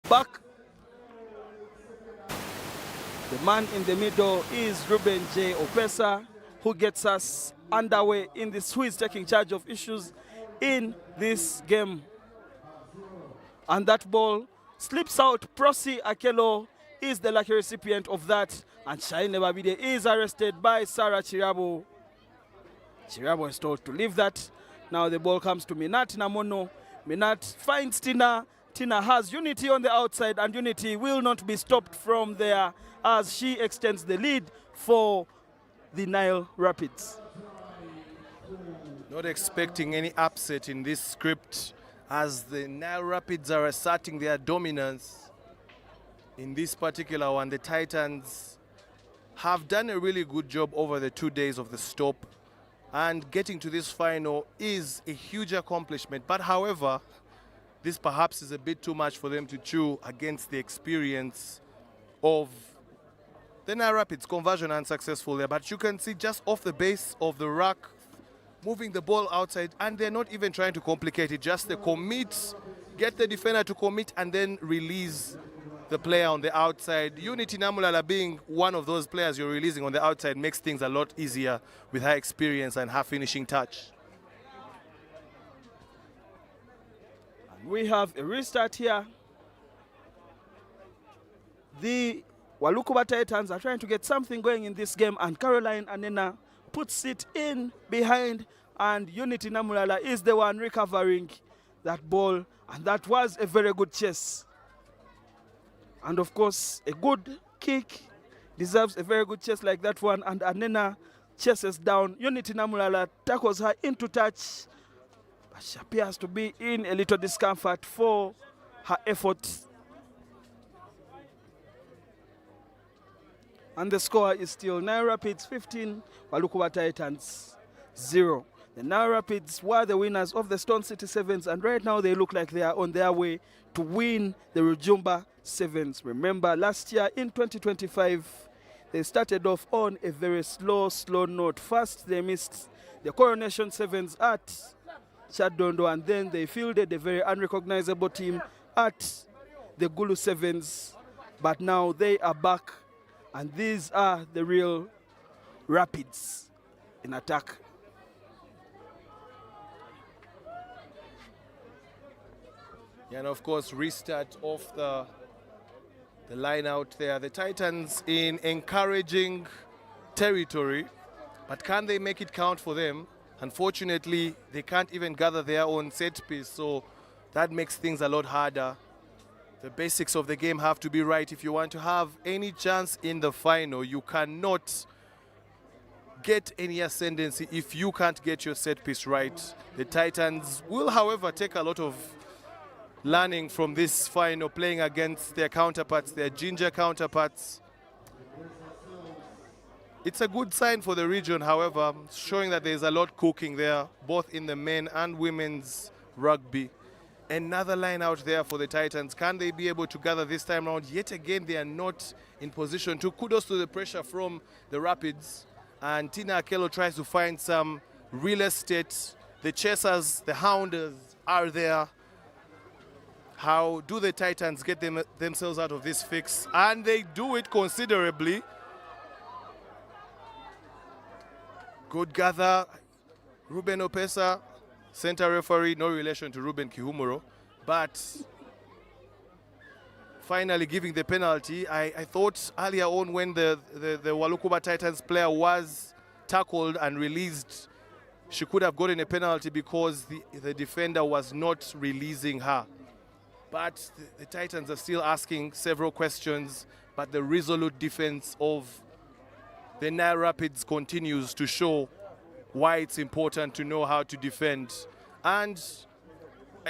Back. The man in the middle is Ruben J. Opesa, who gets us underway in this, who is taking charge of issues in this game. And that ball slips out. Prosi Akelo is the lucky recipient of that. And Shaine Babide is arrested by Sarah Chirabo. Chirabo is told to leave that. Now the ball comes to Minat Namono. Minat finds Tina. Tina has Unity on the outside, and Unity will not be stopped from there as she extends the lead for the Nile Rapids. Not expecting any upset in this script, as the Nile Rapids are asserting their dominance in this particular one. The Titans have done a really good job over the 2 days of the stop, and getting to this final is a huge accomplishment. But however, this perhaps is a bit too much for them to chew against the experience of the Nile Rapids. Conversion unsuccessful there, but you can see just off the base of the rack, moving the ball outside, and they're not even trying to complicate it, just the commit, get the defender to commit and then release the player on the outside. Unity Namulala being one of those players you're releasing on the outside makes things a lot easier with her experience and her finishing touch. We have a restart here. The Walukuba Titans are trying to get something going in this game, and Caroline Anena puts it in behind, and Unity Namulala is the one recovering that ball, and that was a very good chase. And of course, a good kick deserves a very good chase like that one, and Anena chases down. Unity Namulala tackles her into touch. She appears to be in a little discomfort for her efforts. And the score is still Nile Rapids 15, Walukuba Titans 0. The Nile Rapids were the winners of the Stone City Sevens, and right now they look like they are on their way to win the Rujumba Sevens. Remember, last year in 2025, they started off on a very slow note. First, they missed the Coronation Sevens at Chadondo, and then they fielded a very unrecognizable team at the Gulu Sevens. But now they are back, and these are the real Rapids in attack. Yeah, and of course, restart of the line out there. The Titans in encouraging territory, but can they make it count for them? Unfortunately, they can't even gather their own set piece, so that makes things a lot harder. The basics of the game have to be right. If you want to have any chance in the final, you cannot get any ascendancy if you can't get your set piece right. The Titans will, however, take a lot of learning from this final, playing against their counterparts, their ginger counterparts. It's a good sign for the region, however, showing that there's a lot cooking there, both in the men and women's rugby. Another line out there for the Titans. Can they be able to gather this time around? Yet again, they are not in position to. Kudos to the pressure from the Rapids. And Tina Akello tries to find some real estate. The chasers, the hounders are there. How do the Titans get themselves out of this fix? And they do it considerably. Good gather. Ruben Opesa, center referee, no relation to Ruben Kihumuro, but finally giving the penalty. I thought earlier on when the Walukuba Titans player was tackled and released, she could have gotten a penalty because the defender was not releasing her. But the Titans are still asking several questions, but the resolute defense of the Nile Rapids continues to show why it's important to know how to defend. And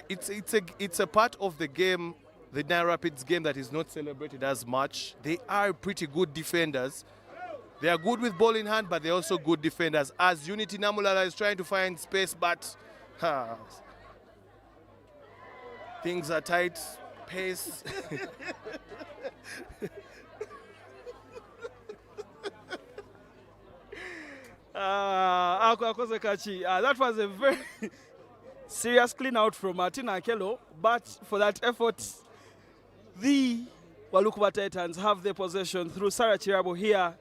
it's a part of the game, the Nile Rapids game, that is not celebrated as much. They are pretty good defenders. They are good with ball in hand, but they're also good defenders. As Unity Namulala is trying to find space, but things are tight, pace. That was a very serious clean out from Martina Akello, but for that effort, the Walukuba Titans have the possession through Sarah Chirabo here.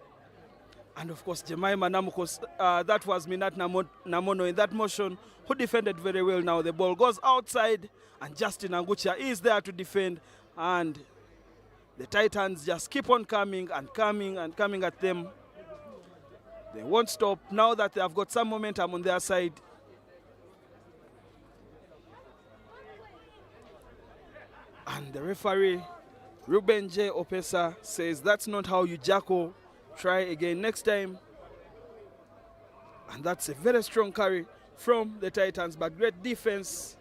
And of course, Jemima Namukos, that was Minat Namono in that motion, who defended very well. Now the ball goes outside, and Justin Angucha is there to defend. And the Titans just keep on coming and coming and coming at them. They won't stop now that they have got some momentum on their side. And the referee, Ruben J. Opesa, says that's not how you jackal. Try again next time. And that's a very strong carry from the Titans, but great defense.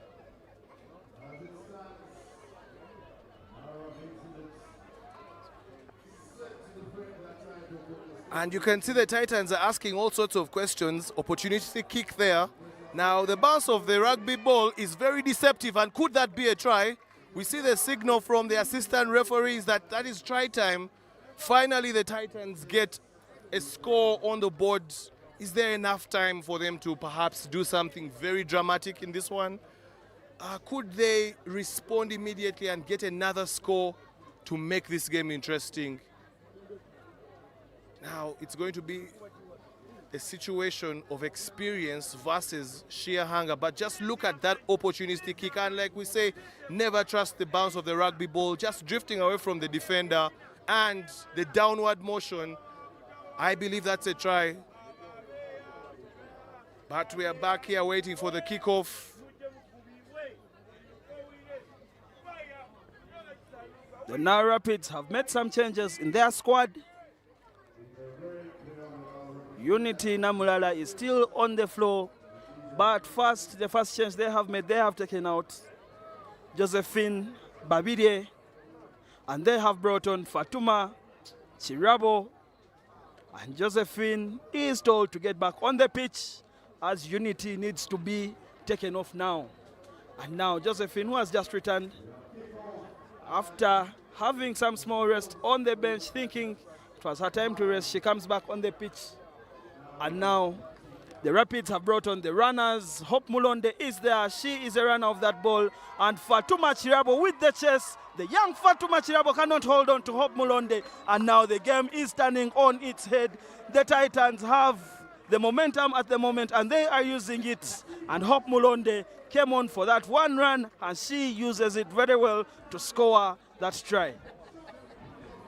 And you can see the Titans are asking all sorts of questions. Opportunity kick there. Now the bounce of the rugby ball is very deceptive, and could that be a try? We see the signal from the assistant referees that is try time. Finally the Titans get a score on the board. Is there enough time for them to perhaps do something very dramatic in this one? Could they respond immediately and get another score to make this game interesting? Now, it's going to be a situation of experience versus sheer hunger. But just look at that opportunistic kick. And like we say, never trust the bounce of the rugby ball. Just drifting away from the defender and the downward motion. I believe that's a try. But we are back here waiting for the kickoff. The Nile Rapids have made some changes in their squad. Unity Namulala is still on the floor, but the first change they have made, they have taken out Josephine Babide, and they have brought on Fatuma Chirabo, and Josephine is told to get back on the pitch as Unity needs to be taken off now. And now Josephine, who has just returned after having some small rest on the bench, thinking it was her time to rest, she comes back on the pitch. And now the Rapids have brought on the runners. Hope Mulonde is there. She is a runner of that ball. And Fatuma Chirabo with the chase. The young Fatuma Chirabo cannot hold on to Hope Mulonde. And now the game is turning on its head. The Titans have the momentum at the moment, and they are using it. And Hope Mulonde came on for that one run, and she uses it very well to score that try.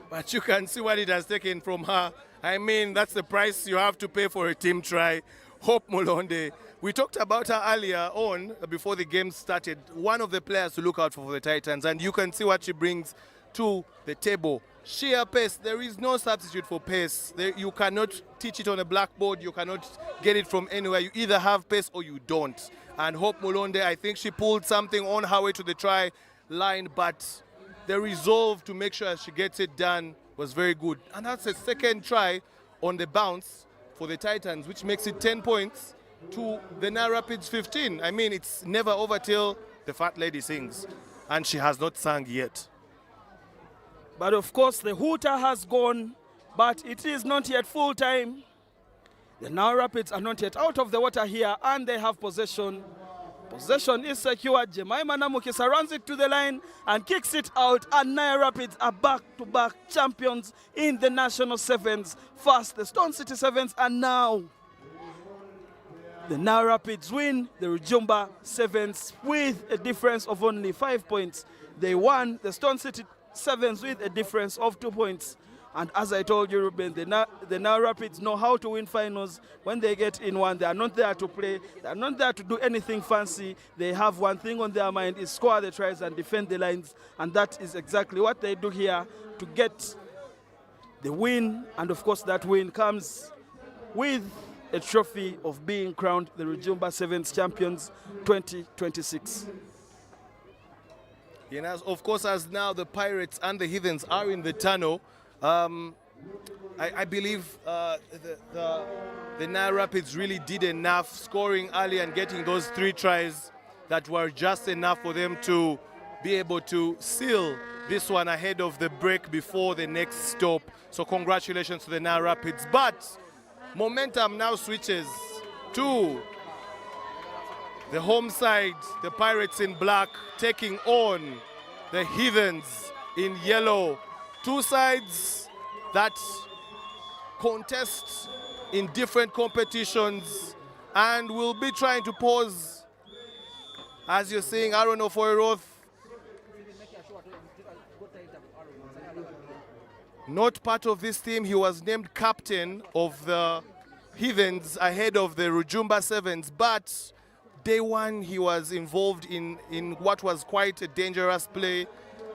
But you can see what it has taken from her. I mean, that's the price you have to pay for a team try. Hope Mulonde. We talked about her earlier on, before the game started, one of the players to look out for the Titans, and you can see what she brings to the table. Sheer pace. There is no substitute for pace. You cannot teach it on a blackboard. You cannot get it from anywhere. You either have pace or you don't. And Hope Mulonde, I think she pulled something on her way to the try. line, but the resolve to make sure she gets it done was very good. And that's a second try on the bounce for the Titans, which makes it 10 points to the Nile Rapids 15. I mean, it's never over till the fat lady sings, and she has not sung yet. But of course, the hooter has gone, but it is not yet full time. The Nile Rapids are not yet out of the water here, and they have possession. Possession is secured. Jemima Namukisa runs it to the line and kicks it out, and Nile Rapids are back-to-back champions in the National Sevens. First, the Stone City Sevens, and now the Nile Rapids win the Rujumba Sevens with a difference of only 5 points. They won the Stone City Sevens with a difference of 2 points. And as I told you, Ruben, the Nile Rapids know how to win finals. When they get in one, they are not there to play. They are not there to do anything fancy. They have one thing on their mind, is score the tries and defend the lines. And that is exactly what they do here to get the win. And of course, that win comes with a trophy of being crowned the Rujumba Sevens champions 2026. And of course, as now the Pirates and the Heathens are in the tunnel, I believe the Nile Rapids really did enough scoring early and getting those 3 tries that were just enough for them to be able to seal this one ahead of the break before the next stop. So congratulations to the Nile Rapids. But momentum now switches to the home side, the Pirates in black, taking on the Heathens in yellow. 2 sides that contest in different competitions, and will be trying to pause, as you're seeing, Aaron Ofoeroth not part of this team. He was named captain of the Heathens ahead of the Rujumba Sevens, but day one he was involved in what was quite a dangerous play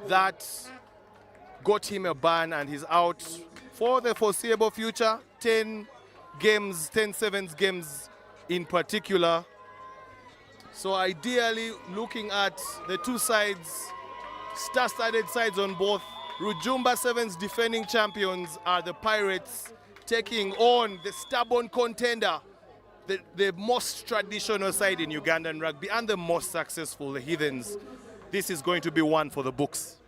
that got him a ban, and he's out for the foreseeable future. 10 games, 10 sevens games in particular. So ideally, looking at the 2 sides, star-studded sides on both, Rujumba Sevens defending champions are the Pirates, taking on the stubborn contender, the most traditional side in Ugandan rugby and the most successful, the Heathens. This is going to be one for the books.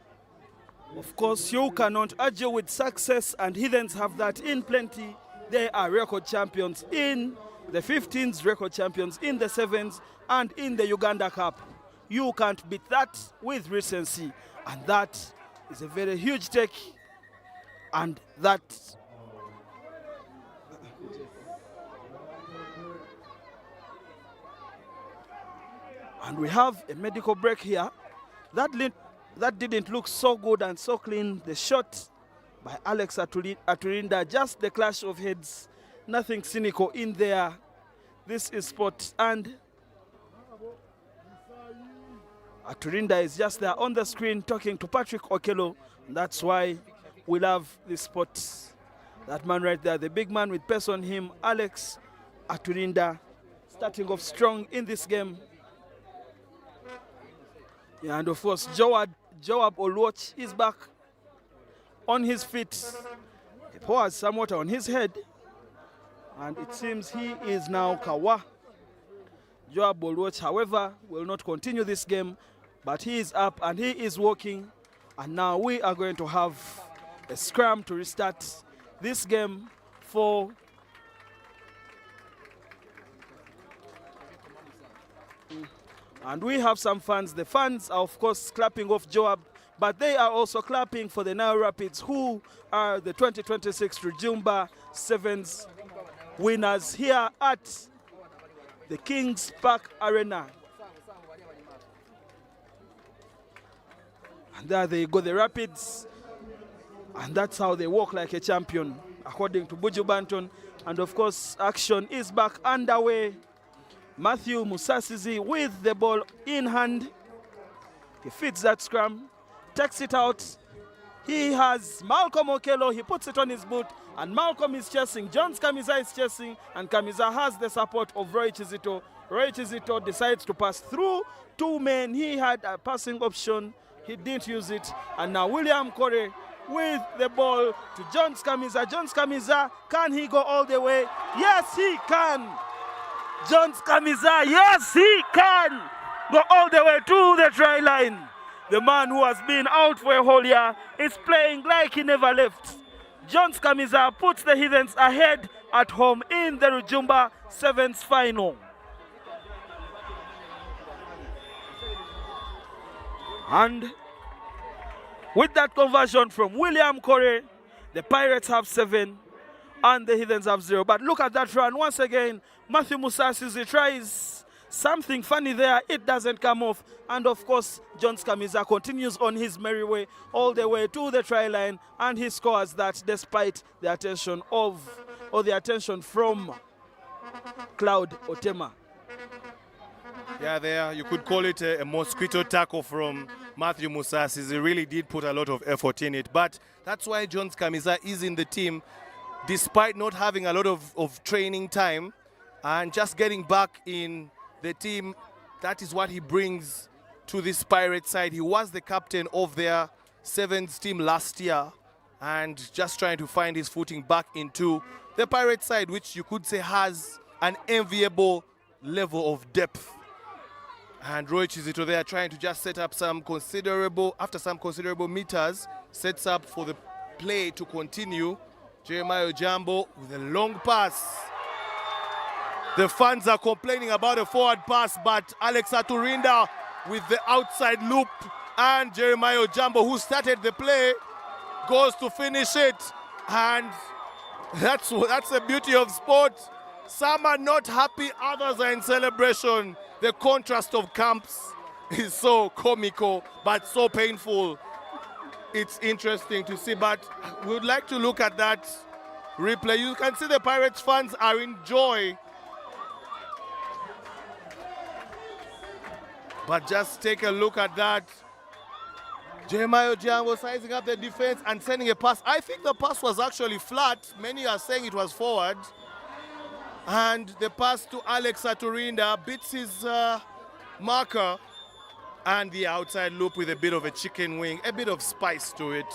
Of course, you cannot argue with success, and Heathens have that in plenty. They are record champions in the 15s, record champions in the 7s, and in the Uganda Cup. You can't beat that with recency, and that is a very huge take. And that and we have a medical break here. That didn't look so good and so clean. The shot by Alex Aturinda, just the clash of heads. Nothing cynical in there. This is sport, and Aturinda is just there on the screen talking to Patrick Okello. That's why we love this sport. That man right there, the big man with pace on him, Alex Aturinda, starting off strong in this game. Yeah, and of course, Joab Oluoch is back on his feet. He pours some water on his head, and it seems he is now Kawa. Joab Oluoch, however, will not continue this game, but he is up and he is walking. And now we are going to have a scrum to restart this game for and we have some fans. The fans are, of course, clapping off Joab, but they are also clapping for the Nile Rapids, who are the 2026 Rujumba Sevens winners here at the Kings Park Arena. And there they go, the Rapids. And that's how they walk like a champion, according to Buju Banton. And of course, action is back underway. Matthew Musasizi with the ball in hand. He feeds that scrum, takes it out. He has Malcolm Okello, he puts it on his boot, and Malcolm is chasing. Jones Kamiza is chasing, and Kamiza has the support of Roy Chizito. Roy Chizito decides to pass through 2 men. He had a passing option, He didn't use it. And now William Corey with the ball to John Skamiza. John Skamiza, can he go all the way? Yes, he can. John Skamiza, yes, he can go all the way to the try line. The man who has been out for a whole year is playing like he never left. John Skamiza puts the Heathens ahead at home in the Rujumba Sevens final. And with that conversion from William Corey, the Pirates have 7 and the Heathens have 0. But look at that run. Once again, Matthew Musasizi tries something funny there. It doesn't come off. And of course, John Skamiza continues on his merry way all the way to the try line. And he scores that despite the attention from Cloud Otema. Yeah, there you could call it a mosquito tackle from Matthew Musasizi. He really did put a lot of effort in it. But that's why John Skamiza is in the team, despite not having a lot of training time and just getting back in the team. That is what he brings to this Pirate side. He was the captain of their Sevens team last year and just trying to find his footing back into the Pirate side, which you could say has an enviable level of depth. And Roy Chizito there trying to just set up some considerable meters, sets up for the play to continue. Jeremiah Ojambo with a long pass. The fans are complaining about a forward pass, but Alex Aturinda with the outside loop, and Jeremiah Ojambo, who started the play, goes to finish it. And that's the beauty of sport. Some are not happy, others are in celebration. The contrast of camps is so comical, but so painful. It's interesting to see, but we would like to look at that replay. You can see the Pirates fans are in joy. But just take a look at that. Jeremiah Ojambo sizing up the defense and sending a pass. I think the pass was actually flat. Many are saying it was forward. And the pass to Alex Aturinda beats his marker, and the outside loop with a bit of a chicken wing, a bit of spice to it.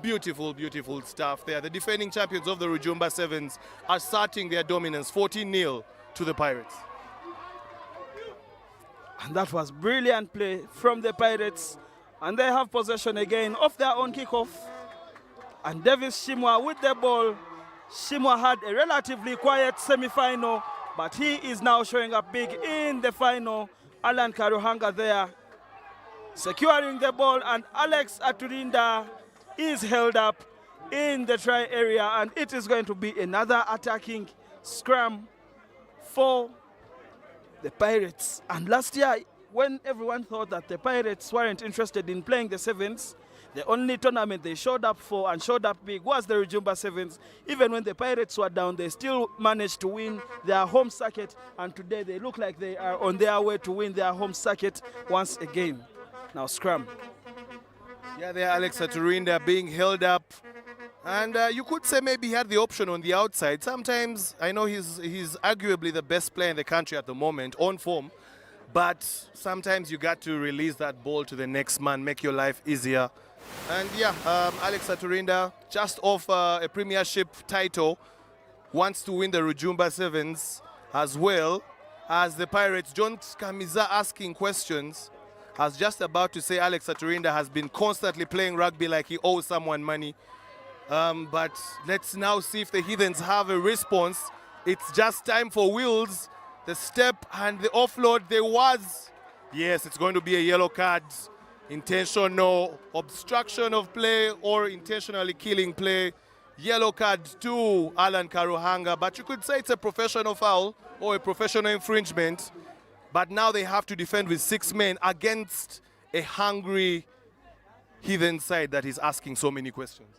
Beautiful, beautiful stuff there. The defending champions of the Rujumba Sevens are starting their dominance 14-0 to the Pirates. And that was brilliant play from the Pirates. And they have possession again of their own kickoff. And Davis Shimwa with the ball. Shimwa had a relatively quiet semi-final, but he is now showing up big in the final. Alan Karuhanga there securing the ball, and Alex Aturinda is held up in the try area, and it is going to be another attacking scrum for the Pirates. And last year, when everyone thought that the Pirates weren't interested in playing the Sevens, the only tournament they showed up for and showed up big was the Rujumba Sevens. Even when the Pirates were down, they still managed to win their home circuit, and today they look like they are on their way to win their home circuit once again. Now scrum. Yeah, there Alex Aturinda being held up. And you could say maybe he had the option on the outside. Sometimes, I know he's arguably the best player in the country at the moment, on form. But sometimes you got to release that ball to the next man, make your life easier. And yeah, Alex Aturinda, just off a premiership title, wants to win the Rujumba Sevens as well as the Pirates. John Skamiza asking questions. I was just about to say Alex Aturinda has been constantly playing rugby like he owes someone money. But let's now see if the Heathens have a response. It's just time for Wills. The step and the offload, there was. Yes, it's going to be a yellow card. Intentional obstruction of play or intentionally killing play. Yellow card to Alan Karuhanga. But you could say it's a professional foul or a professional infringement. But now they have to defend with 6 men against a hungry Heathen side that is asking so many questions.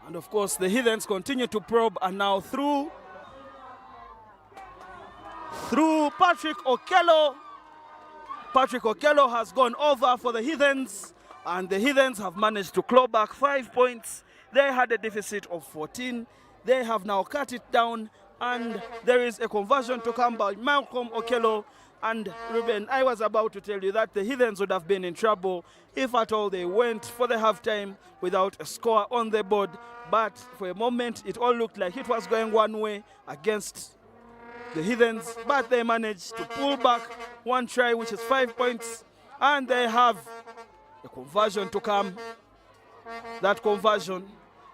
And of course, the Heathens continue to probe, and now through Patrick Okello. Patrick Okello has gone over for the Heathens, and the Heathens have managed to claw back 5 points. They had a deficit of 14. They have now cut it down, and there is a conversion to come by Malcolm Okello. And Ruben, I was about to tell you that the Heathens would have been in trouble if at all they went for the halftime without a score on the board. But for a moment, it all looked like it was going one way against the Heathens. But they managed to pull back one try, which is 5 points. And they have a conversion to come. That conversion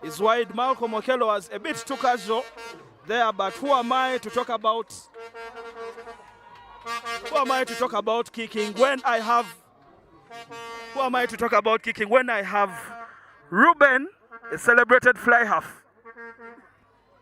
is wide. Malcolm Okello was a bit too casual there, but who am I to talk about? Who am I to talk about kicking when I have? Who am I to talk about kicking when I have Ruben, a celebrated fly half?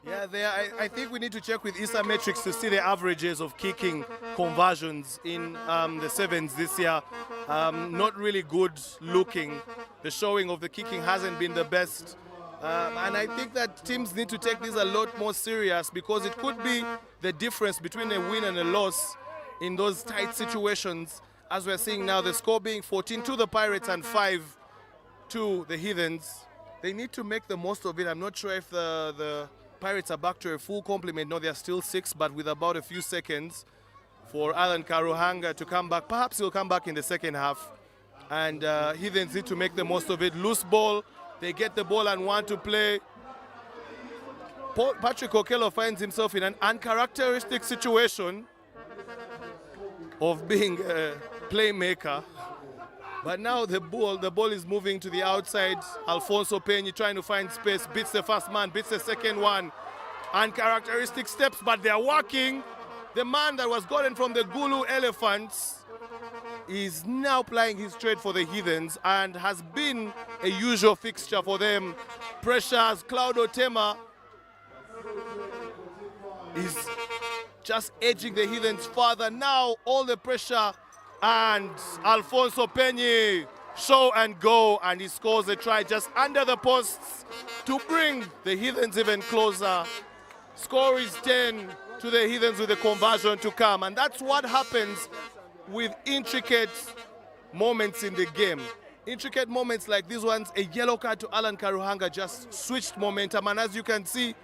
Yeah, I think we need to check with ISA metrics to see the averages of kicking conversions in the sevens this year. Not really good looking. The showing of the kicking hasn't been the best. And I think that teams need to take this a lot more serious, because it could be the difference between a win and a loss in those tight situations. As we're seeing now, the score being 14 to the Pirates and 5 to the Heathens. They need to make the most of it. I'm not sure if the Pirates are back to a full complement. No, they're still 6, but with about a few seconds for Alan Karuhanga to come back. Perhaps he'll come back in the second half. And Heathens need to make the most of it. Loose ball. They get the ball and want to play. Patrick Okello finds himself in an uncharacteristic situation of being a playmaker. But now the ball is moving to the outside. Alfonso Peña trying to find space, beats the first man, beats the second one. Uncharacteristic steps, but they're working. The man that was gotten from the Gulu Elephants is now plying his trade for the Heathens and has been a usual fixture for them. Pressures, Claudio Tema is just edging the Heathens further. Now all the pressure, and Alfonso Peña show and go, and he scores a try just under the posts to bring the Heathens even closer. Score is 10 to the Heathens with the conversion to come, and that's what happens with intricate moments in the game. Intricate moments like these ones. A yellow card to Alan Karuhanga just switched momentum, and as you can see,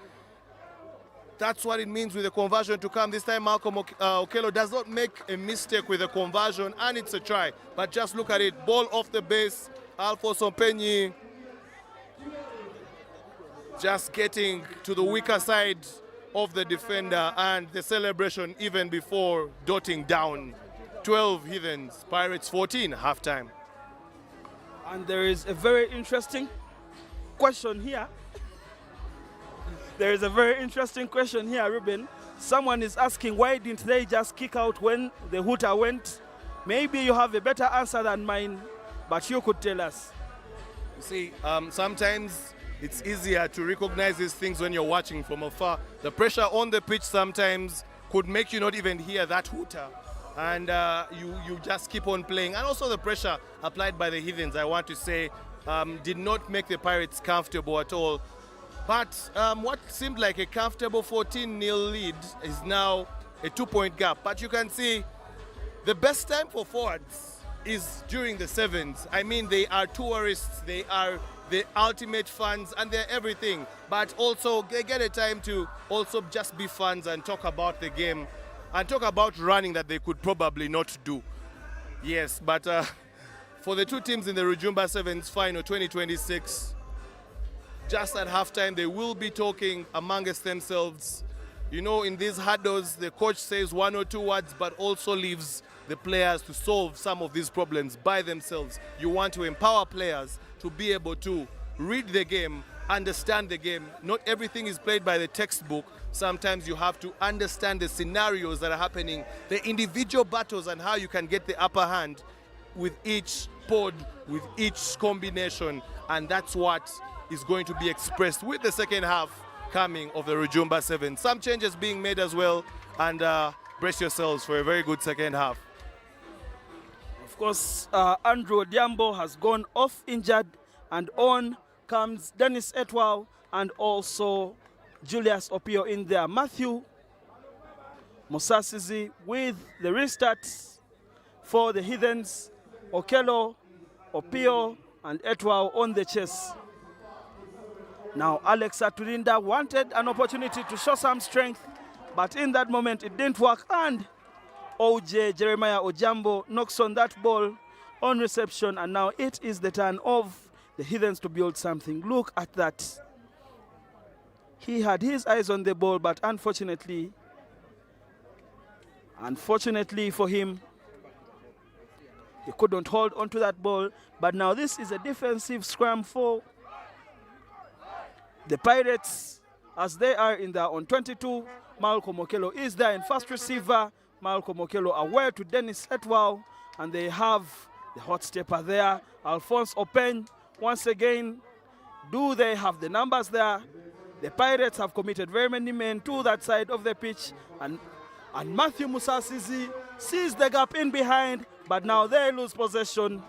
that's what it means with the conversion to come. This time Malcolm Okello does not make a mistake with the conversion, and it's a try. But just look at it, ball off the base. Alfonso Peña just getting to the weaker side of the defender, and the celebration even before dotting down. 12 Heathens, Pirates 14, halftime. And there is a very interesting question here. There is a very interesting question here, Ruben. Someone is asking, why didn't they just kick out when the hooter went? Maybe you have a better answer than mine, but you could tell us. You see, sometimes it's easier to recognize these things when you're watching from afar. The pressure on the pitch sometimes could make you not even hear that hooter. And you just keep on playing. And also the pressure applied by the Heathens, I want to say, did not make the Pirates comfortable at all. But what seemed like a comfortable 14-0 lead is now a 2-point gap. But you can see the best time for forwards is during the sevens. I mean, they are tourists, they are the ultimate fans, and they're everything. But also they get a time to also just be fans and talk about the game and talk about running that they could probably not do. Yes, but for the two teams in the Rujumba Sevens final 2026, just at halftime, they will be talking amongst themselves. You know, in these huddles, the coach says 1 or 2 words, but also leaves the players to solve some of these problems by themselves. You want to empower players to be able to read the game, understand the game. Not everything is played by the textbook. Sometimes you have to understand the scenarios that are happening, the individual battles, and how you can get the upper hand with each pod, with each combination. And that's what is going to be expressed with the second half coming of the Rujumba 7. Some changes being made as well, and brace yourselves for a very good second half. Of course, Andrew Odiambo has gone off injured, and on comes Dennis Etwal and also Julius Opio in there. Matthew Musasizi with the restart for the Heathens. Okello, Opio, and Etwal on the chase. Now, Alex Aturinda wanted an opportunity to show some strength, but in that moment it didn't work, and OJ, Jeremiah Ojambo, knocks on that ball on reception, and now it is the turn of the Heathens to build something. Look at that. He had his eyes on the ball, but unfortunately for him, he couldn't hold onto that ball. But now this is a defensive scrum for the Pirates, as they are in their own 22. Malcolm Okello is there in first receiver. Malcolm Okello away to Dennis Etwao, and they have the hot stepper there, Alphonse Open. Once again, do they have the numbers there? The Pirates have committed very many men to that side of the pitch, and Matthew Musasizi sees the gap in behind, but now they lose possession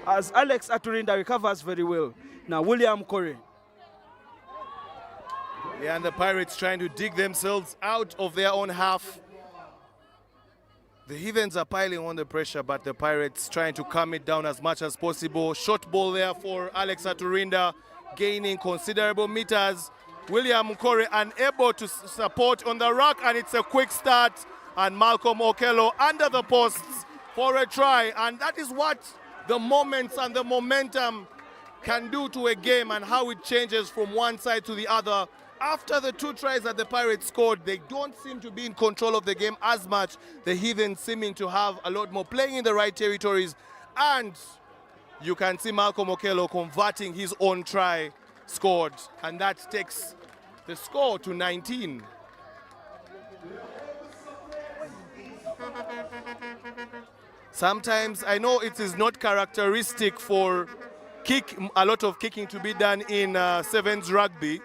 as Alex Aturinda recovers very well. Now William Corey. Yeah, and the Pirates trying to dig themselves out of their own half. The Heathens are piling on the pressure, but the Pirates trying to calm it down as much as possible. Short ball there for Alex Aturinda, gaining considerable meters. William Corey unable to support on the ruck, and it's a quick start. And Malcolm Okello under the posts for a try. And that is what the moments and the momentum can do to a game, and how it changes from one side to the other. After the 2 tries that the Pirates scored, they don't seem to be in control of the game as much. The Heathens seeming to have a lot more, playing in the right territories. And you can see Malcolm Okello converting his own try scored. And that takes the score to 19. Sometimes, I know it is not characteristic for a lot of kicking to be done in sevens rugby,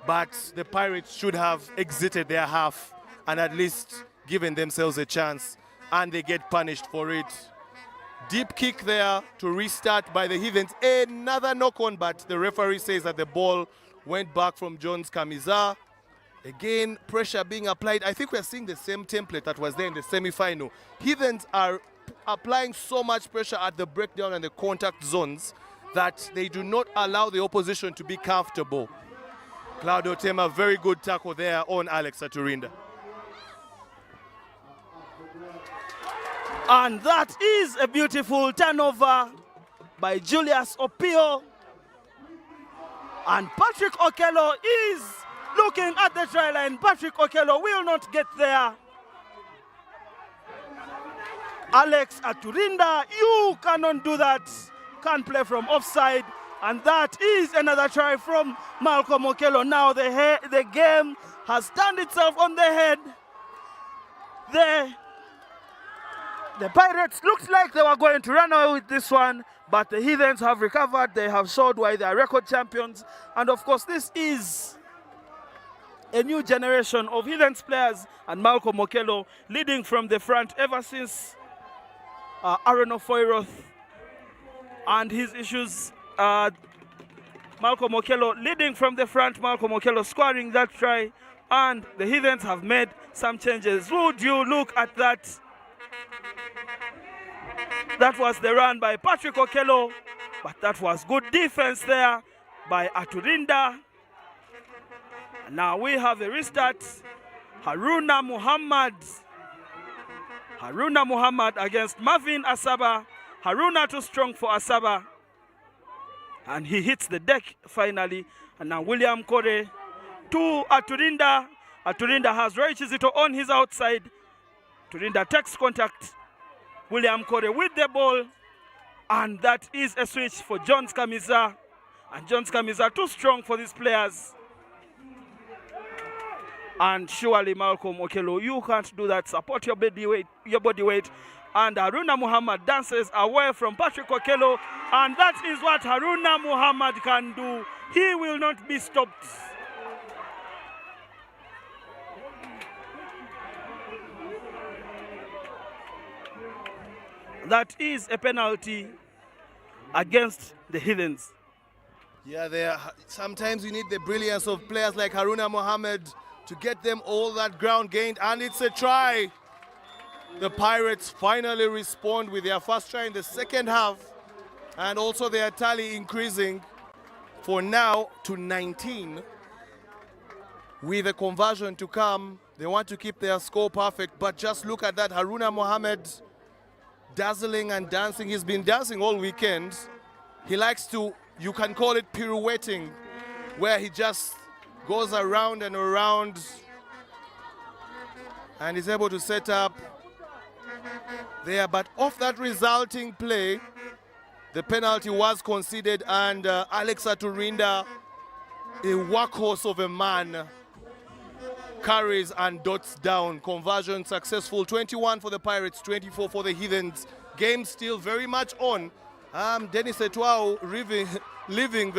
but the Pirates should have exited their half and at least given themselves a chance, and they get punished for it. Deep kick there to restart by the Heathens. Another knock-on, but the referee says that the ball went back from Jones Kamiza. Again, pressure being applied. I think we're seeing the same template that was there in the semi-final. Heathens are applying so much pressure at the breakdown and the contact zones that they do not allow the opposition to be comfortable. Claudio Tema, very good tackle there on Alex Aturinda. And that is a beautiful turnover by Julius Opio. And Patrick Okello is looking at the try line. Patrick Okello will not get there. Alex Aturinda, you cannot do that. Can't play from offside. And that is another try from Malcolm Okello. Now the game has turned itself on the head. The Pirates looked like they were going to run away with this one, but the Heathens have recovered. They have showed why they are record champions. And of course, this is a new generation of Heathens players, and Malcolm Okello leading from the front ever since Aaron Ofoiroth and his issues. Malcolm Okello leading from the front, Malcolm Okello scoring that try, and the Heathens have made some changes. Would you look at that? That was the run by Patrick Okello, but that was good defense there by Aturinda. Now we have a restart. Haruna Muhammad against Marvin Asaba. Haruna too strong for Asaba, and he hits the deck finally. And now William Corey to Aturinda. Aturinda has Roy Chizito on his outside. Aturinda takes contact. William Corey with the ball, and that is a switch for Jones Kamiza. And Jones Kamiza too strong for these players. And surely Malcolm Okello, you can't do that. Support your body weight. And Haruna Muhammad dances away from Patrick Okello, and that is what Haruna Muhammad can do. He will not be stopped. That is a penalty against the Heathens. Yeah, sometimes you need the brilliance of players like Haruna Muhammad to get them all that ground gained, and it's a try. The Pirates finally respond with their first try in the second half, and also their tally increasing for now to 19. With a conversion to come, They want to keep their score perfect, but just look at that. Haruna Mohammed dazzling and dancing. He's been dancing all weekend. He likes to, you can call it pirouetting, where he just goes around and around and is able to set up there. But off that resulting play, the penalty was conceded, and Alexa Turinda, a workhorse of a man, carries and dots down. Conversion successful. 21 for the Pirates, 24 for the Heathens. Game still very much on. Dennis Etwao living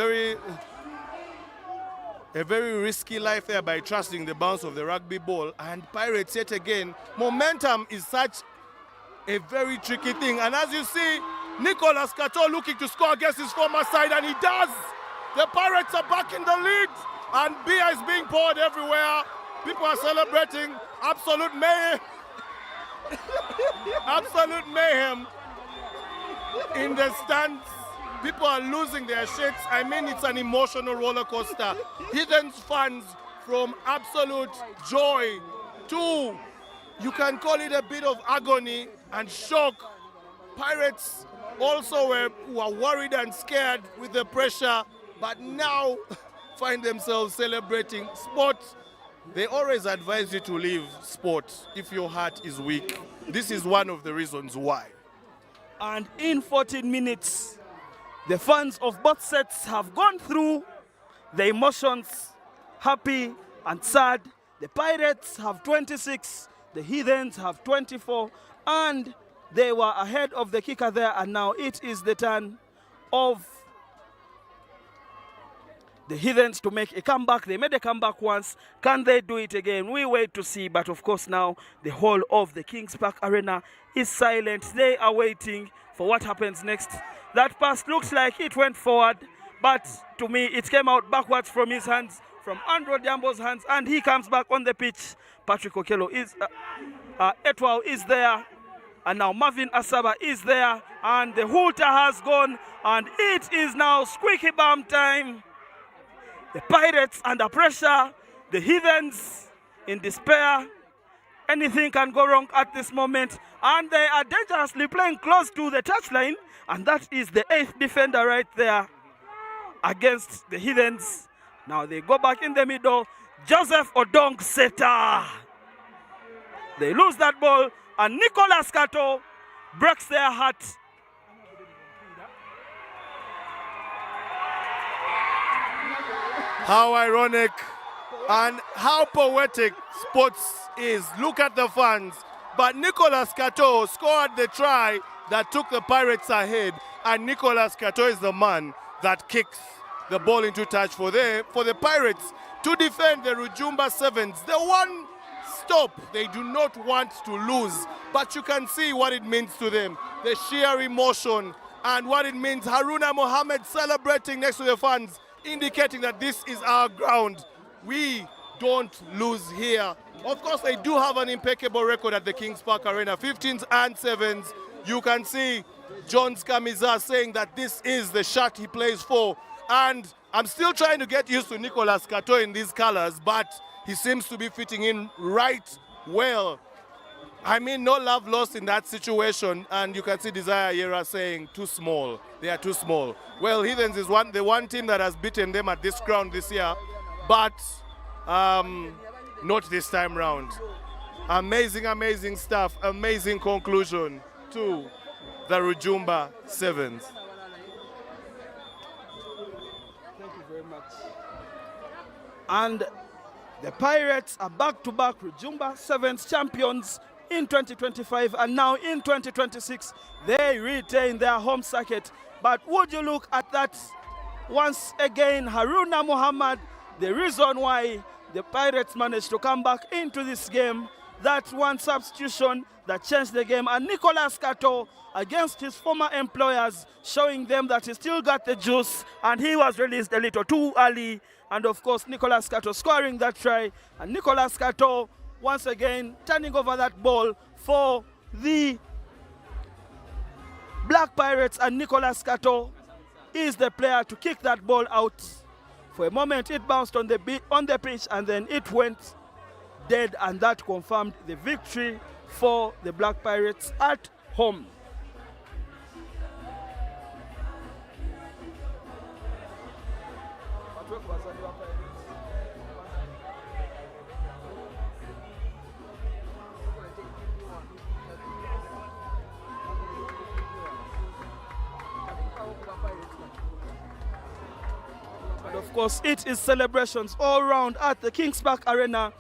a very risky life there by trusting the bounce of the rugby ball. And Pirates yet again, momentum is such a very tricky thing. And as you see, Nicolas Cato looking to score against his former side, and he does. The Pirates are back in the lead, and beer is being poured everywhere. People are celebrating. Absolute mayhem. Absolute mayhem in the stands. People are losing their shits. I mean, it's an emotional roller coaster. Heathens fans from absolute joy to, you can call it a bit of agony and shock. Pirates also were worried and scared with the pressure, but now find themselves celebrating. Sport, they always advise you to leave sport if your heart is weak. This is one of the reasons why. And in 14 minutes, the fans of both sets have gone through the emotions, happy and sad. The Pirates have 26, the Heathens have 24, and they were ahead of the kicker there, and now it is the turn of the Heathens to make a comeback. They made a comeback once. Can they do it again? We wait to see. But of course now the whole of the Kings Park Arena is silent. They are waiting for what happens next. That pass looks like it went forward, but to me it came out backwards from his hands, from Andrew Diambo's hands, and he comes back on the pitch. Patrick Okello is, Etwao is there, and now Marvin Asaba is there, and the halter has gone, and it is now squeaky bum time. The Pirates under pressure, the Heathens in despair. Anything can go wrong at this moment, and they are dangerously playing close to the touchline, and that is the 8th defender right there against the Heathens. Now they go back in the middle. Joseph Odong Seta. They lose that ball, and Nicolas Cato breaks their heart. How ironic and how poetic sports is. Look at the fans. But Nicolas Cato scored the try that took the Pirates ahead, and Nicolas Cato is the man that kicks the ball into touch for the Pirates to defend the Rujumba Sevens. The one stop they do not want to lose, but you can see what it means to them. The sheer emotion and what it means. Haruna Mohammed celebrating next to the fans, indicating that this is our ground. We don't lose here. Of course, they do have an impeccable record at the Kings Park Arena, 15s and 7s. You can see John Scamiza saying that this is the shirt he plays for. And I'm still trying to get used to Nicolas Cato in these colors, but he seems to be fitting in right well. I mean, no love lost in that situation. And you can see Desire Yera saying, too small. They are too small. Well, Heathens is the one team that has beaten them at this ground this year, but not this time round. Amazing, amazing stuff. Amazing conclusion to the Rujumba Sevens. Thank you very much. And the Pirates are back-to-back Rujumba Sevens champions in 2025, and now in 2026 they retain their home circuit. But would you look at that once again? Haruna Mohammed, the reason why the Pirates managed to come back into this game, that one substitution that changed the game, and Nicolas Cato against his former employers, showing them that he still got the juice, and he was released a little too early. And of course Nicolas Cato scoring that try, and Nicolas Cato once again turning over that ball for the Black Pirates, and Nicolas Cato is the player to kick that ball out. For a moment it bounced on the pitch, and then it went dead, and that confirmed the victory for the Black Pirates at home. And of course, it is celebrations all around at the Kings Park Arena.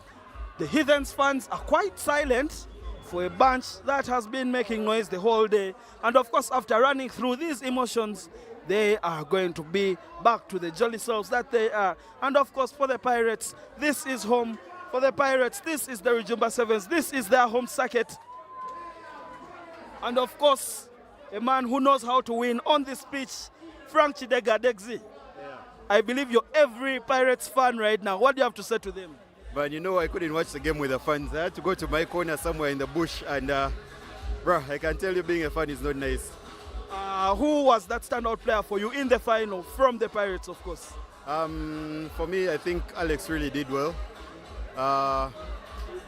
The Heathens fans are quite silent for a bunch that has been making noise the whole day. And of course, after running through these emotions, they are going to be back to the jolly selves that they are. And of course, for the Pirates, this is home. For the Pirates, this is the Rujumba Sevens. This is their home circuit. And of course, a man who knows how to win on this pitch, Frank Chidega Dexy. I believe you're every Pirates fan right now. What do you have to say to them? But you know, I couldn't watch the game with the fans. I had to go to my corner somewhere in the bush. And, bro, I can tell you being a fan is not nice. Who was that standout player for you in the final from the Pirates, of course? For me, I think Alex really did well.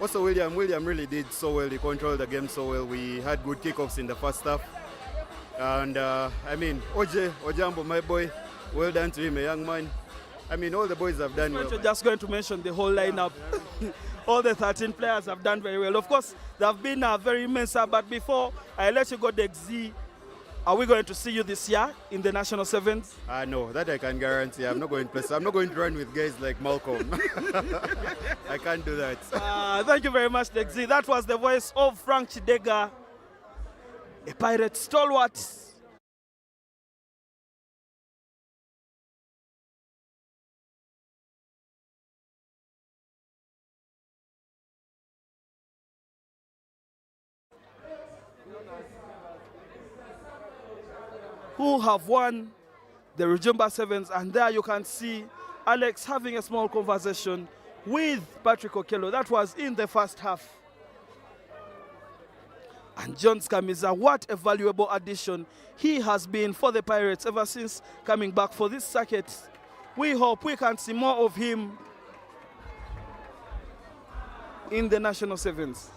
Also, William really did so well. He controlled the game so well. We had good kickoffs in the first half. And, I mean, Ojambo, my boy, well done to him, a young man. I mean, all the boys have done well. You're just going to mention the whole lineup. All the 13 players have done very well. Of course, they have been very immense, but before I let you go, Dexy, are we going to see you this year in the National Sevens? No, that I can guarantee. I'm not going to play. I'm not going to run with guys like Malcolm. I can't do that. Thank you very much, Dexy. That was the voice of Frank Chidega, a Pirate stalwart. Who have won the Rujumba Sevens, and there you can see Alex having a small conversation with Patrick Okello. That was in the first half. And John Skamiza, what a valuable addition he has been for the Pirates ever since coming back for this circuit. We hope we can see more of him in the National Sevens.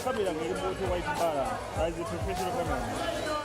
Kamera ngeri mwoto white balance as a professional cameraman.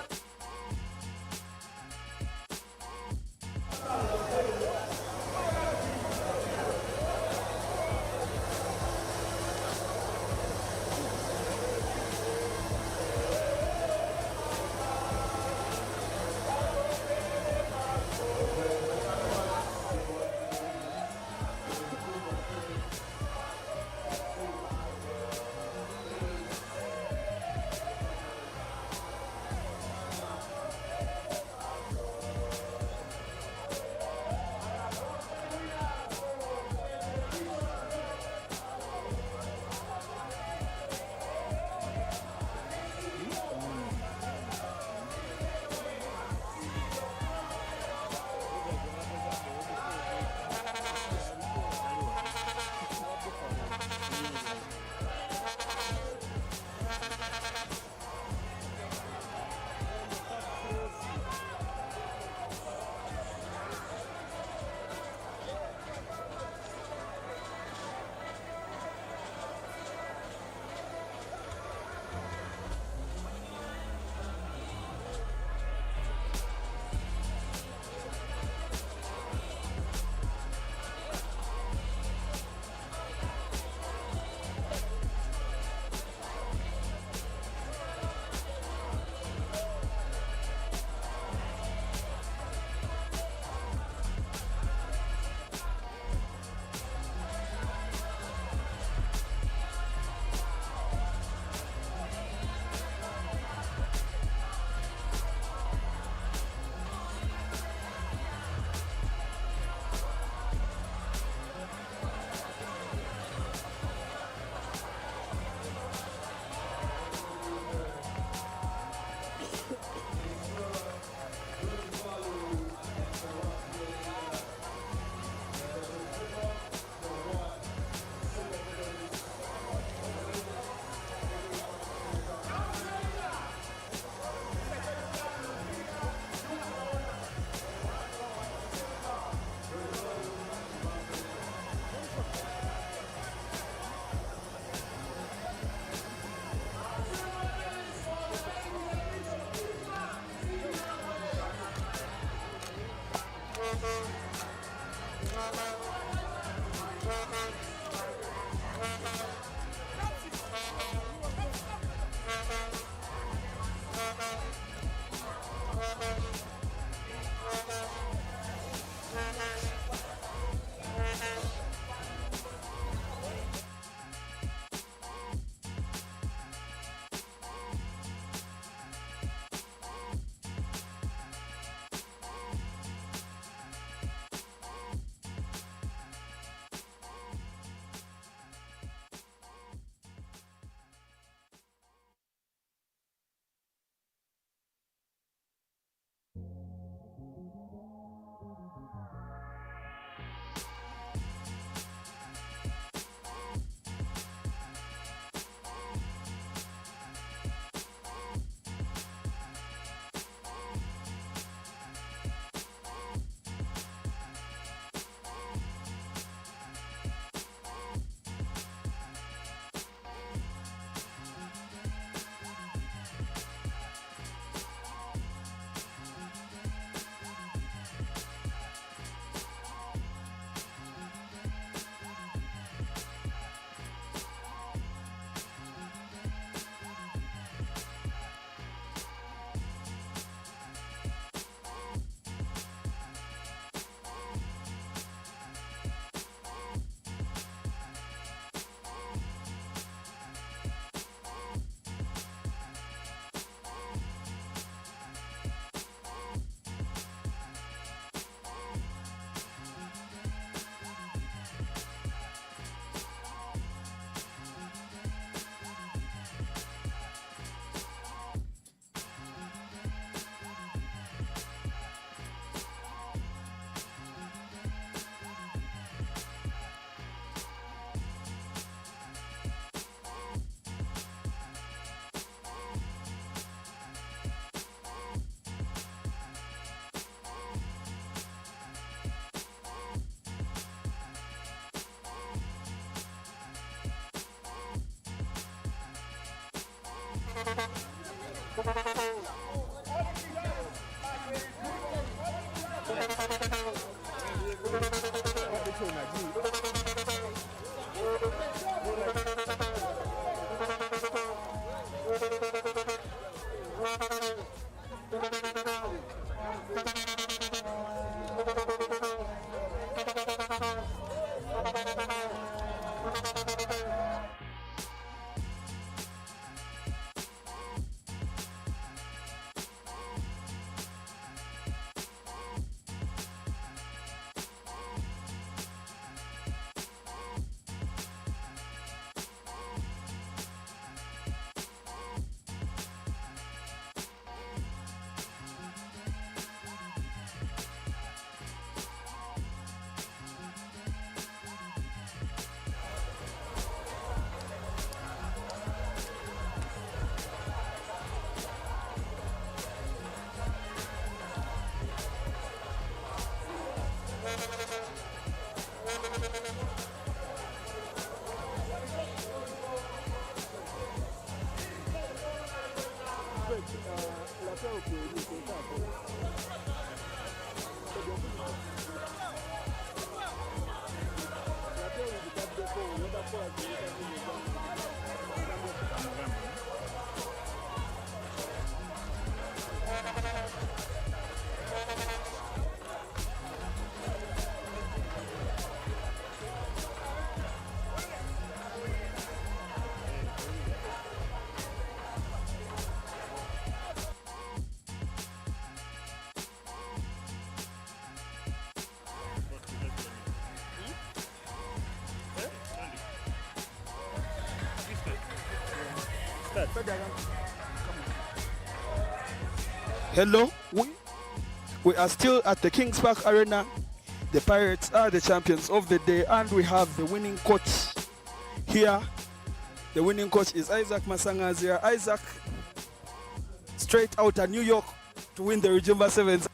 Hello, we are still at the Kings Park Arena. The Pirates are the champions of the day, and we have the winning coach here. The winning coach is Isaac Masangazia. Isaac, straight out of New York to win the Rujumba Sevens.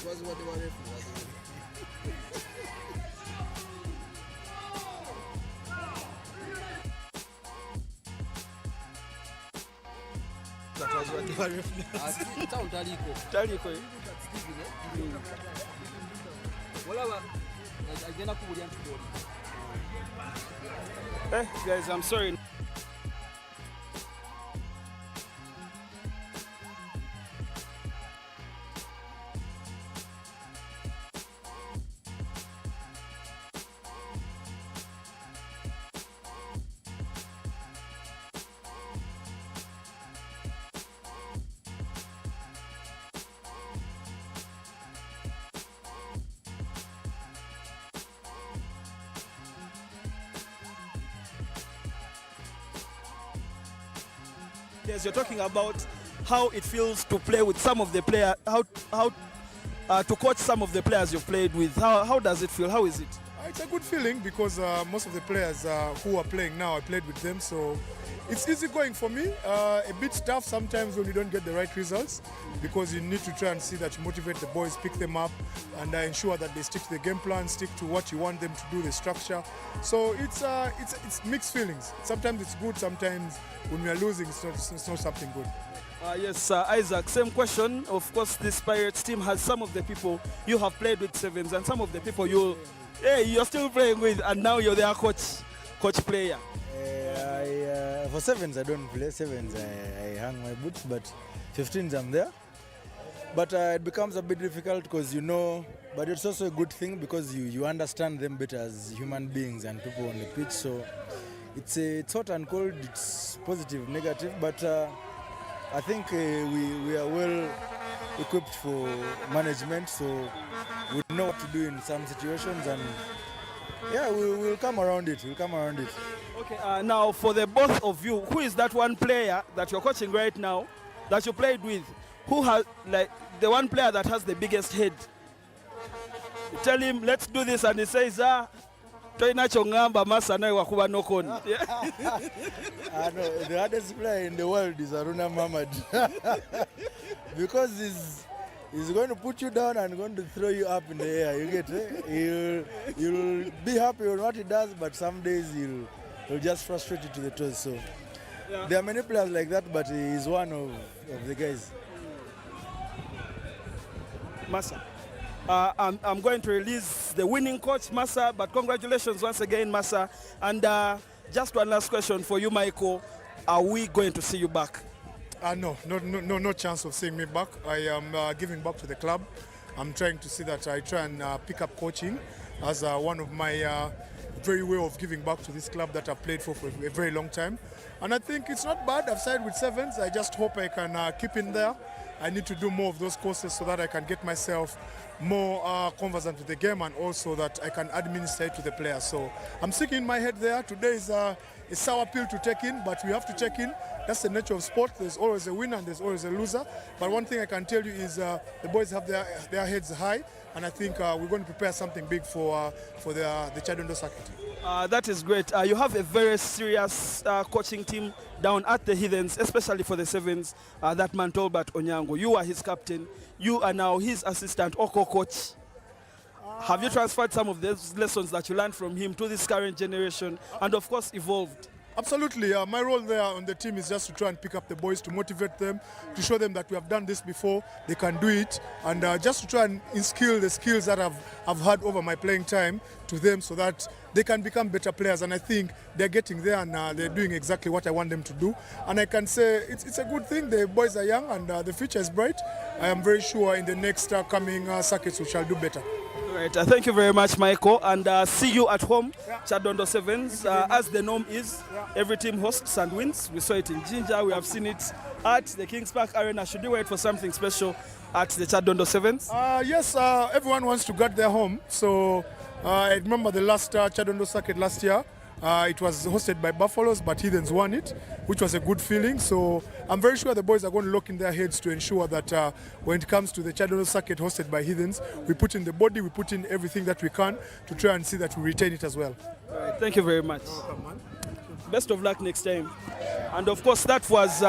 Was what they wanted for. That was what they wanted for. Taliko. olaba agenda kubulya ntiboli. Guys, I'm sorry. Yes, you're talking about how it feels to play with some of the players, how to coach some of the players you've played with. How does it feel? How is it? It's a good feeling because most of the players who are playing now, I played with them, so it's easy going for me. A bit tough sometimes when you don't get the right results because you need to try and see that you motivate the boys, pick them up, and ensure that they stick to the game plan, stick to what you want them to do, the structure. So it's mixed feelings. Sometimes it's good, sometimes when we are losing, it's not something good. Yes, Isaac, same question. Of course, this Pirates team has some of the people you have played with sevens and some of the people you're still playing with, and now you're their coach player. For sevens, I don't play sevens. I hang my boots, but 15s I'm there. But it becomes a bit difficult because but it's also a good thing because you understand them better as human beings and people on the pitch. So it's hot and cold, it's positive, negative, but I think we are well equipped for management, so we know what to do in some situations, and yeah, we'll come around it. Okay, now for the both of you, who is that one player that you're coaching right now that you played with? Who has, like, the one player that has the biggest head? You tell him, let's do this, and he says, Toina chongamba masana wakuba nokon. No, the hardest player in the world is Aruna Mamad. Because he's going to put you down and going to throw you up in the air. You get it? You'll be happy with what he does, but some days he'll just frustrate you to the toes. So there are many players like that, but he's one of the guys. Massa. I'm going to release the winning coach, Massa, but congratulations once again, Massa. And just one last question for you, Michael. Are we going to see you back? No chance of seeing me back. I am giving back to the club. I'm trying to see that I try and pick up coaching as one of my very way of giving back to this club that I've played for a very long time. And I think it's not bad. I've signed with sevens. I just hope I can keep in there. I need to do more of those courses so that I can get myself more conversant with the game, and also that I can administrate to the players. So I'm sticking in my head there. Today is a sour pill to take in, but we have to check in. That's the nature of sport. There's always a winner and there's always a loser. But one thing I can tell you is the boys have their heads high, and I think we're going to prepare something big for the Chadondo circuit. That is great. You have a very serious coaching team down at the Heathens, especially for the sevens. That man, Tolbert Onyango, you are his captain. You are now his assistant, Oko coach. Have you transferred some of those lessons that you learned from him to this current generation, and of course evolved? Absolutely. My role there on the team is just to try and pick up the boys, to motivate them, to show them that we have done this before, they can do it, and just to try and instill the skills that I've had over my playing time to them so that they can become better players. And I think they're getting there, and they're doing exactly what I want them to do. And I can say it's a good thing. The boys are young, and the future is bright. I am very sure in the next coming circuits we shall do better. Right, thank you very much, Michael, and see you at home, Chadondo Sevens. As the norm is, every team hosts and wins. We saw it in Jinja, we have seen it at the Kings Park Arena. Should we wait for something special at the Chadondo Sevens? Yes, everyone wants to get their home. So I remember the last Chadondo circuit last year. It was hosted by Buffaloes, but Heathens won it, which was a good feeling. So I'm very sure the boys are going to lock in their heads to ensure that when it comes to the Chadondo circuit hosted by Heathens, we put in the body, we put in everything that we can to try and see that we retain it as well. All right, thank you very much. Best of luck next time. And of course, that was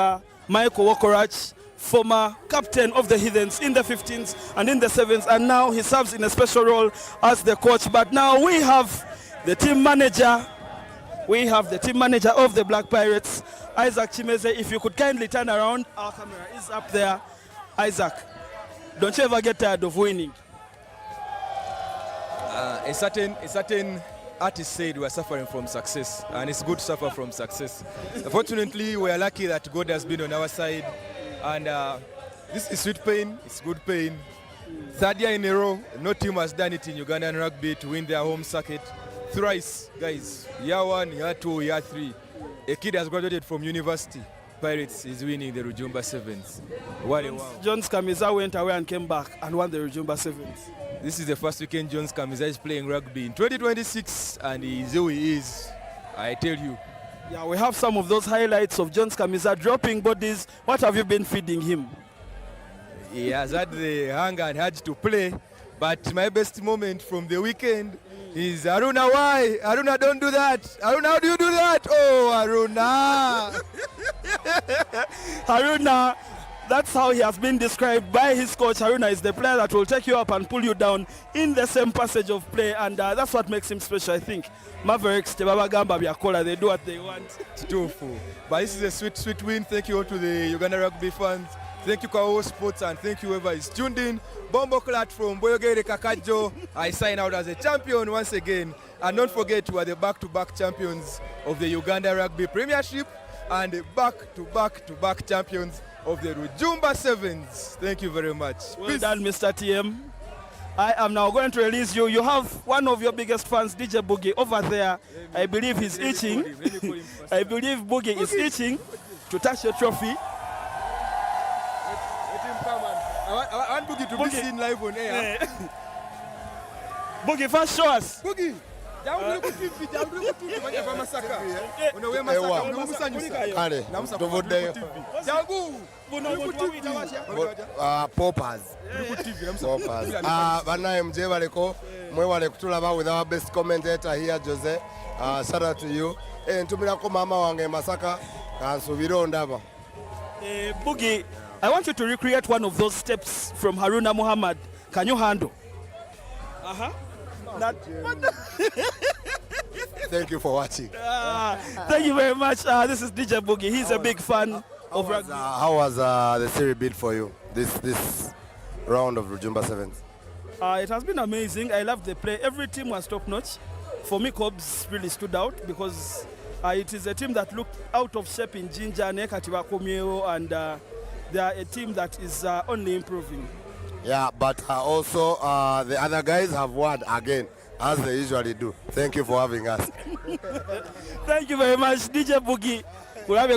Michael Wokorach, former captain of the Heathens in the 15s and in the 7s, and now he serves in a special role as the coach. But now we have the team manager. We have the team manager of the Black Pirates, Isaac Chimeze. If you could kindly turn around, our camera is up there. Isaac, Don't you ever get tired of winning? A certain artist said we are suffering from success, and it's good to suffer from success. Unfortunately, we are lucky that God has been on our side, and this is sweet pain, it's good pain. Third year in a row, no team has done it in Ugandan rugby to win their home circuit thrice, guys. Year 1, year 2, year 3. A kid has graduated from university. Pirates is winning the Rujumba Sevens. What a wow. Jones Kamiza went away and came back and won the Rujumba Sevens. This is the first weekend Jones Kamiza is playing rugby in 2026, and he is who he is, I tell you. Yeah, we have some of those highlights of Jones Kamiza dropping bodies. What have you been feeding him? He has had the hunger and urge to play, but my best moment from the weekend is Aruna, why? Aruna, don't do that. Aruna, how do you do that? Oh, Aruna. Haruna, that's how he has been described by his coach. Haruna is the player that will take you up and pull you down in the same passage of play, and that's what makes him special, I think. Mavericks, Tebaba Gamba, Biakola, they do what they want. It's too full. But this is a sweet, sweet win. Thank you all to the Uganda Rugby fans. Thank you, Kawowo Sports, and thank you whoever is tuned in. Bombo Clat from Boyogere Kakajo. I sign out as a champion once again. And don't forget, we are the back-to-back champions of the Uganda Rugby Premiership and back-to-back champions of the Rujumba Sevens. Thank you very much. Well done, Mr. TM. I am now going to release you. You have one of your biggest fans, DJ Boogie, over there. I believe he's itching. I believe Boogie is itching to touch your trophy. I want Boogie to be seen live on air. Boogie, first show us. Boogie. Poppers. Banaye mjebaleko mwewale kutulaba with our best commentator here, Jose. Shout out to you. Ntumilako mama wange Masaka kansubira ndaba. Boogie, I want you to recreate one of those steps from Haruna Muhammad. Can you handle? Thank you for watching. Thank you very much. This is DJ Boogie. He's a big fan of rugby. How was the series bid for you this round of Rujumba Sevens? It has been amazing. I love the play. Every team was top notch. For me, Cobs really stood out because it is a team that looked out of shape in Jinja, Nekatiwa Komio, and they are a team that is only improving. Yeah, but also the other guys have won again, as they usually do. Thank you for having us. Thank you very much, DJ Boogie. Thank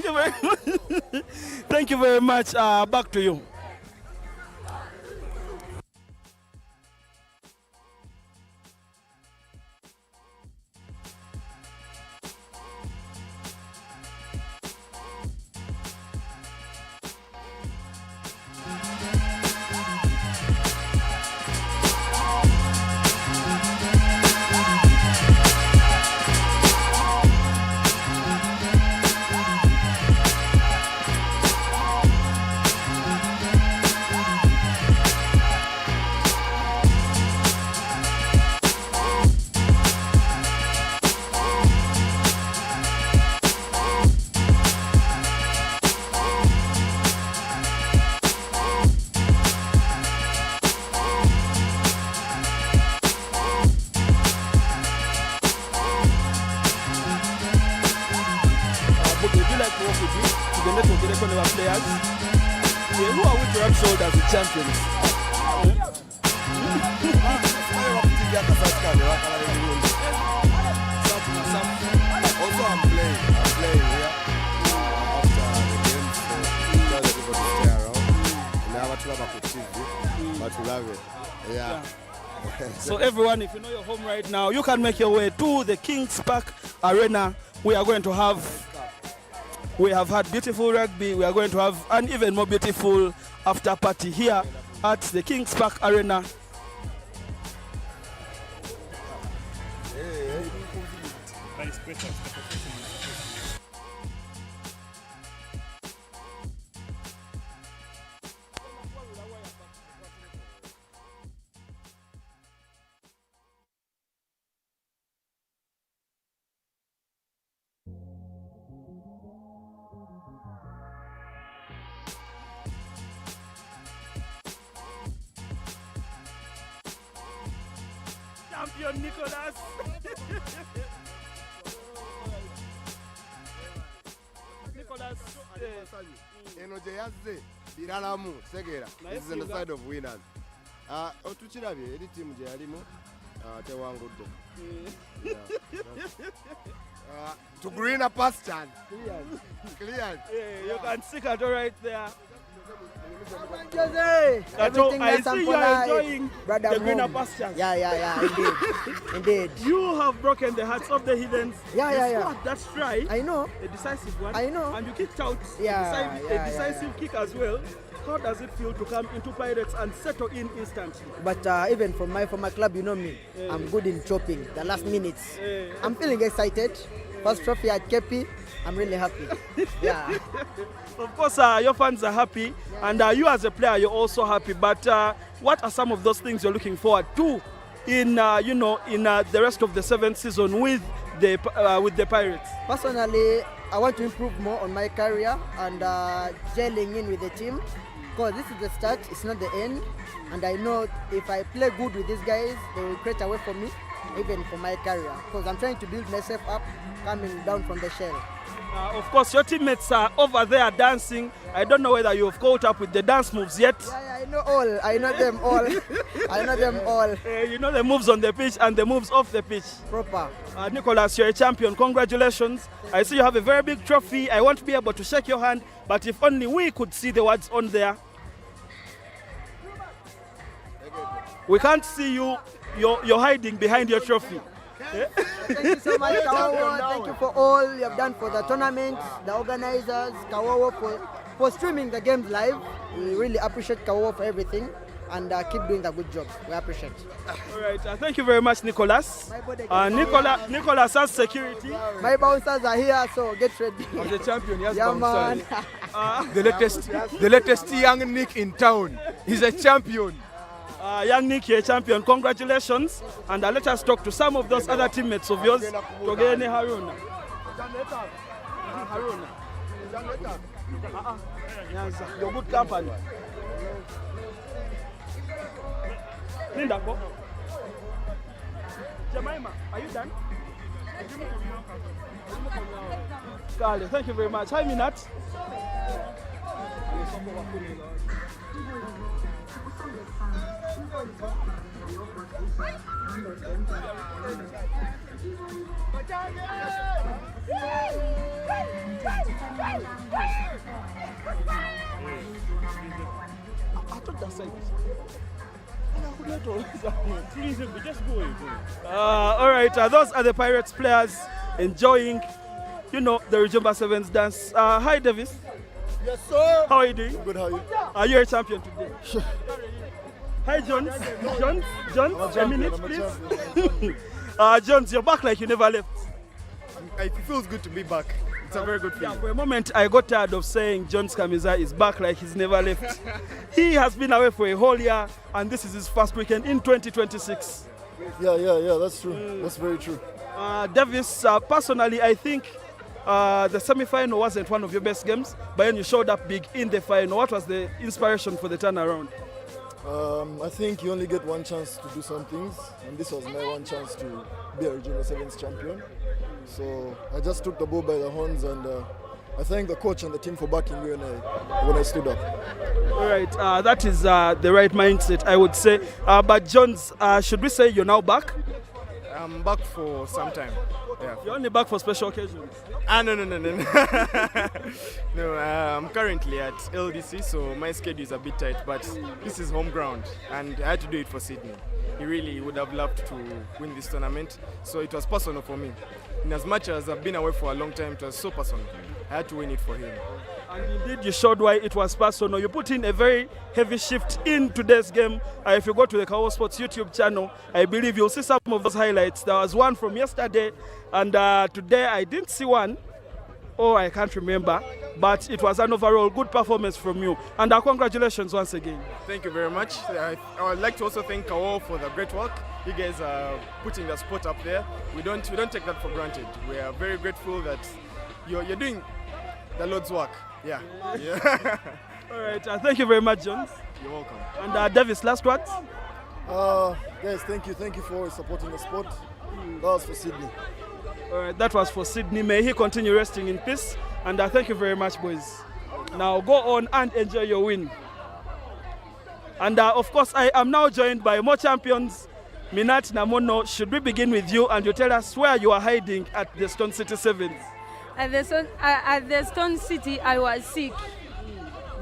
you very much. Thank you very much. Back to you. Who are we to rub shoulders with champions? Also, I'm playing here after the game, so tell everybody to stay around. Never tell about the TV, but we love it. Yeah. So everyone, if you know you're home right now, you can make your way to the Kings Park Arena. We are going to have. We have had beautiful rugby. We are going to have an even more beautiful after party here at the Kings Park Arena. champion Nicholas. Nicholas. Eno yazze biralamu segera. This is on the side of winners. Otuchirabye eri team je yalimu tewangudde. To greener pastures. Clear. You can see Kato right there. Jose, everything I nice see and you are polite. enjoying Brother the greener home. pastures. Yeah, indeed. Indeed. You have broken the hearts of the heathens. Yeah. Scored that strike. I know. A decisive one. I know. And you kicked out Yeah, a decisive kick as well. How does it feel to come into Pirates and settle in instantly? But even from my former club, you know me, I'm good in chopping the last minutes. I'm feeling excited. First trophy at Kepi, I'm really happy. Yeah. Of course, your fans are happy, and you as a player, you're also happy. But what are some of those things you're looking forward to in the rest of the 7th season with the Pirates? Personally, I want to improve more on my career and gelling in with the team, because this is the start, it's not the end. And I know if I play good with these guys, they will create a way for me, even for my career, because I'm trying to build myself up coming down from the shell. Of course, your teammates are over there dancing. I don't know whether you've caught up with the dance moves yet. Yeah, I know all. I know them all. I know them all. You know the moves on the pitch and the moves off the pitch. Proper. Nicholas, you're a champion. Congratulations. I see you have a very big trophy. I won't be able to shake your hand, but if only we could see the words on there. We can't see you. You're hiding behind your trophy. Thank you so much, Kawowo. Thank you for all you have done for the tournament, the organizers, Kawowo for streaming the games live. We really appreciate Kawowo for everything, and keep doing the good job. We appreciate. All right, thank you very much, Nicholas. Nicholas has security. My bouncers are here, so get ready. As a champion, he has yeah, man. The latest young Nick in town. He's a champion. Young Nick, you're a champion. Congratulations. And let us talk to some of those other teammates of yours. Togene Haruna. You're good company. Linda, go. Jemima, are you done? Kale, thank you very much. Hi, Minat. I took that side. Please, just go. All right, those are the Pirates players enjoying, the Rujumba Sevens dance. Hi, Davis. Yes, sir. How are you doing? Good, how are you? Are you a champion today? Hi, Jones. Jones, a minute, please. Jones, you're back like you never left. It feels good to be back. It's a very good feeling. Yeah, for a moment, I got tired of saying Jones Kamiza is back like he's never left. He has been away for a whole year, and this is his first weekend in 2026. Yeah, that's true. That's very true. Davis, personally, I think the semi-final wasn't one of your best games, but then you showed up big in the final. What was the inspiration for the turnaround? I think you only get one chance to do some things, and this was my one chance to be a Regional Sevens champion. So I just took the bull by the horns, and I thank the coach and the team for backing me when I stood up. All right, that is the right mindset, I would say. But Jones, should we say you're now back? I'm back for some time. Yeah. You're only back for special occasions? No. No, I'm currently at LDC, so my schedule is a bit tight, but this is home ground, and I had to do it for Sydney. He really would have loved to win this tournament, so it was personal for me. In as much as I've been away for a long time, it was so personal. I had to win it for him. And indeed, you showed why it was personal. You put in a very heavy shift in today's game. If you go to the Kawowo Sports YouTube channel, I believe you'll see some of those highlights. There was one from yesterday, and today I didn't see one. Oh, I can't remember. But it was an overall good performance from you. And congratulations once again. Thank you very much. I would like to also thank Kawowo for the great work. You guys are putting the sport up there. We don't take that for granted. We are very grateful that you're doing the Lord's work. Yeah. All right. Thank you very much, Jones. You're welcome. And Davis, last words? Guys, thank you for supporting the sport. That was for Sydney. All right, that was for Sydney. May he continue resting in peace. And thank you very much, boys. Now go on and enjoy your win. And of course, I am now joined by more champions. Minat Namono, should we begin with you and you tell us where you are hiding at the Stone City Sevens? At the Stone City, I was sick.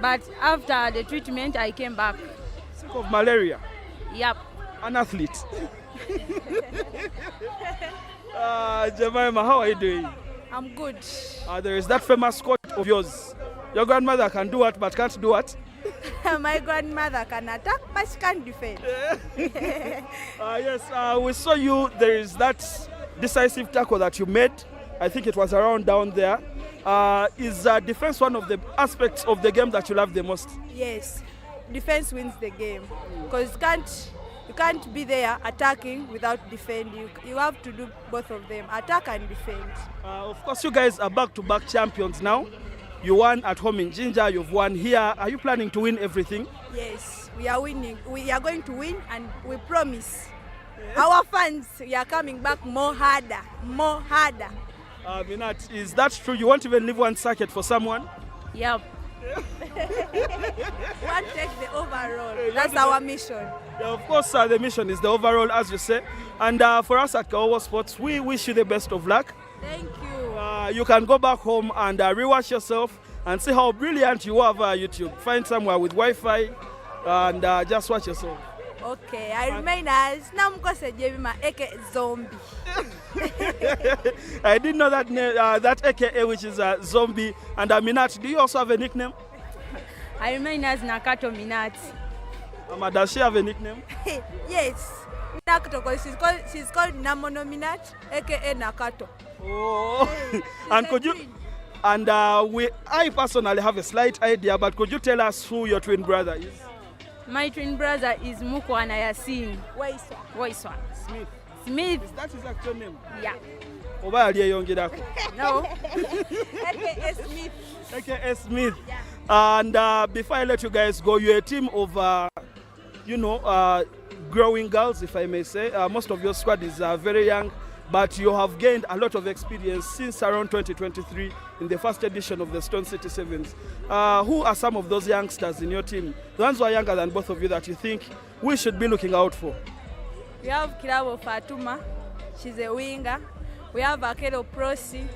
But after the treatment, I came back. Sick of malaria? Yep. An athlete. Jemima, how are you doing? I'm good. There is that famous quote of yours. Your grandmother can do what, but can't do what? My grandmother can attack, but she can't defend. Yes, we saw you. There is that decisive tackle that you made. I think it was around down there. Is defense one of the aspects of the game that you love the most? Yes, defense wins the game. Because you can't be there attacking without defending. You have to do both of them, attack and defend. Of course, you guys are back-to-back champions now. You won at home in Jinja, you've won here. Are you planning to win everything? Yes, we are winning. We are going to win and we promise. Our fans, we are coming back more harder. Minat, is that true? You won't even leave one circuit for someone? Yep. We want to take the overall. That's our mission. Yeah, of course, the mission is the overall, as you say. And for us at Kawowo Sports, we wish you the best of luck. Thank you. You can go back home and rewatch yourself and see how brilliant you are via YouTube. Find somewhere with Wi-Fi and just watch yourself. Okay, I remain as Namkose Jemima, aka Zombie. I didn't know that name, that AKA, which is Zombie. And Minat, do you also have a nickname? I remain as Nakato Minat. Does she have a nickname? Yes. Nakato, because she's called Namono Minat, aka Nakato. Oh, and could you? And I personally have a slight idea, but could you tell us who your twin brother is? My twin brother is Mukwana Yasin. Waiswa. Smith. Is that his actual name? Yeah. No. AKA Smith. AKA Smith. Yeah. And before I let you guys go, you're a team of, growing girls, if I may say. Most of your squad is very young, but you have gained a lot of experience since around 2023 in the first edition of the Stone City Sevens. Who are some of those youngsters in your team, the ones who are younger than both of you, that you think we should be looking out for? We have Kawowo Fatuma, she's a winger. We have Akelo Prosi.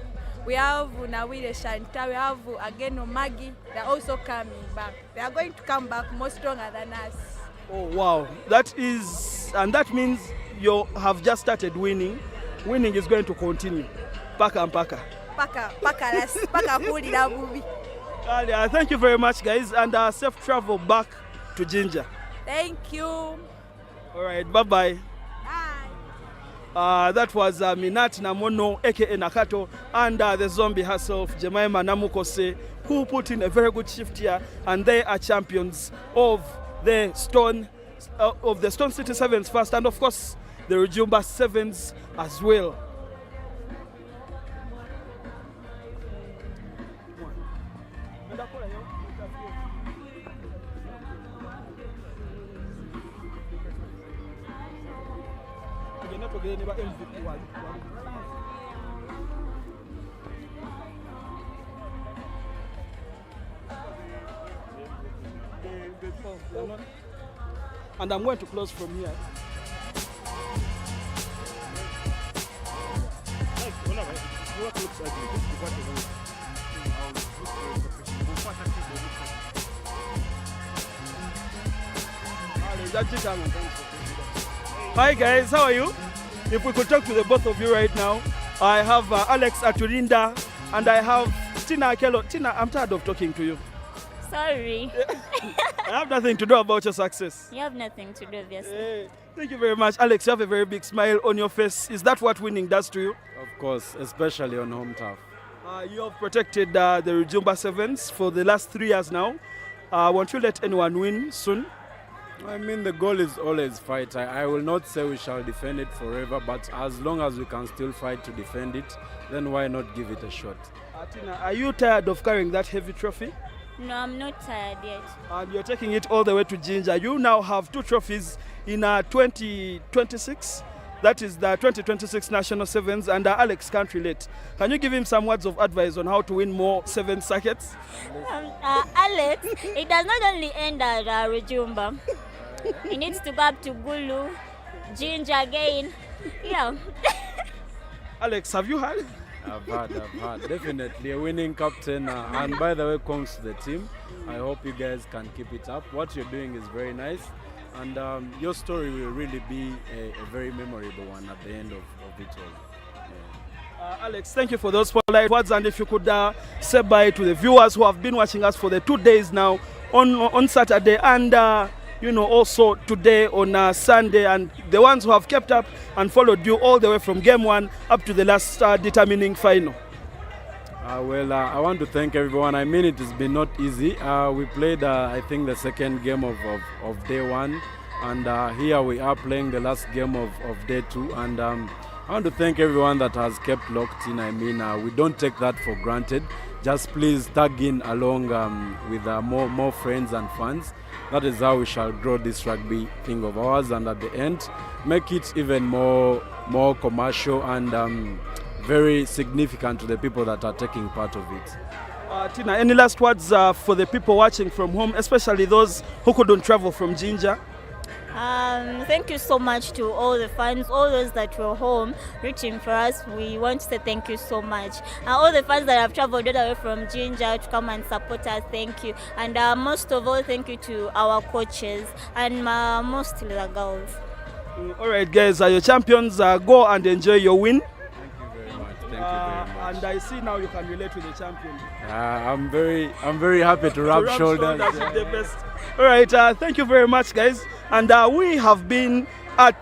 We have Nawile Shanta. We have Ageno Maggie. They're also coming back. They are going to come back more stronger than us. Oh wow, that means you have just started winning. Winning is going to continue. Paka. Thank you very much, guys, and safe travel back to Jinja. Thank you. All right, bye-bye. That was Minat Namono, aka Nakato, and the zombie herself, Jemima Namukose, who put in a very good shift here, and they are champions of the Stone City Sevens first, and of course the Rujumba Sevens as well. And I'm going to close from here. Hi guys, how are you? If we could talk to the both of you right now. I have Alex Aturinda and I have Tina Akelo. Tina, I'm tired of talking to you. Sorry. I have nothing to do about your success. You have nothing to do, obviously. Thank you very much. Alex, you have a very big smile on your face. Is that what winning does to you? Of course, especially on home turf. You have protected the Rujumba Sevens for the last 3 years now. Won't you let anyone win soon? I mean, the goal is always fight. I will not say we shall defend it forever, but as long as we can still fight to defend it, then why not give it a shot? Tina, are you tired of carrying that heavy trophy? No, I'm not tired yet. And you're taking it all the way to Ginger. You now have 2 trophies in 2026. That is the 2026 National Sevens, and Alex can't relate. Can you give him some words of advice on how to win more 7 circuits? Alex, it does not only end at Rujumba. He needs to go up to Gulu, Ginger again. Yeah. Alex, have you heard? I've had. Definitely a winning captain. And by the way, comes to the team. I hope you guys can keep it up. What you're doing is very nice. And your story will really be a very memorable one at the end of it all. Yeah. Alex, thank you for those polite words. And if you could say bye to the viewers who have been watching us for the 2 days now on Saturday and also today on Sunday, and the ones who have kept up and followed you all the way from game 1 up to the last determining final. I want to thank everyone. I mean, it has been not easy. We played, I think, the second game of day 1, and here we are playing the last game of day 2. And I want to thank everyone that has kept locked in. I mean, we don't take that for granted. Just please tag in along with more friends and fans. That is how we shall grow this rugby thing of ours, and at the end, make it even more commercial and very significant to the people that are taking part of it. Tina, any last words for the people watching from home, especially those who couldn't travel from Ginger? Thank you so much to all the fans, all those that were home rooting for us. We want to say thank you so much. All the fans that have traveled all the way from Ginger to come and support us, thank you. And most of all, thank you to our coaches and mostly the girls. All right, guys, your champions. Go and enjoy your win. Thank you very much. And I see now you can relate with the champion. I'm very happy to rub shoulders. With the best. All right, thank you very much, guys. And we have been at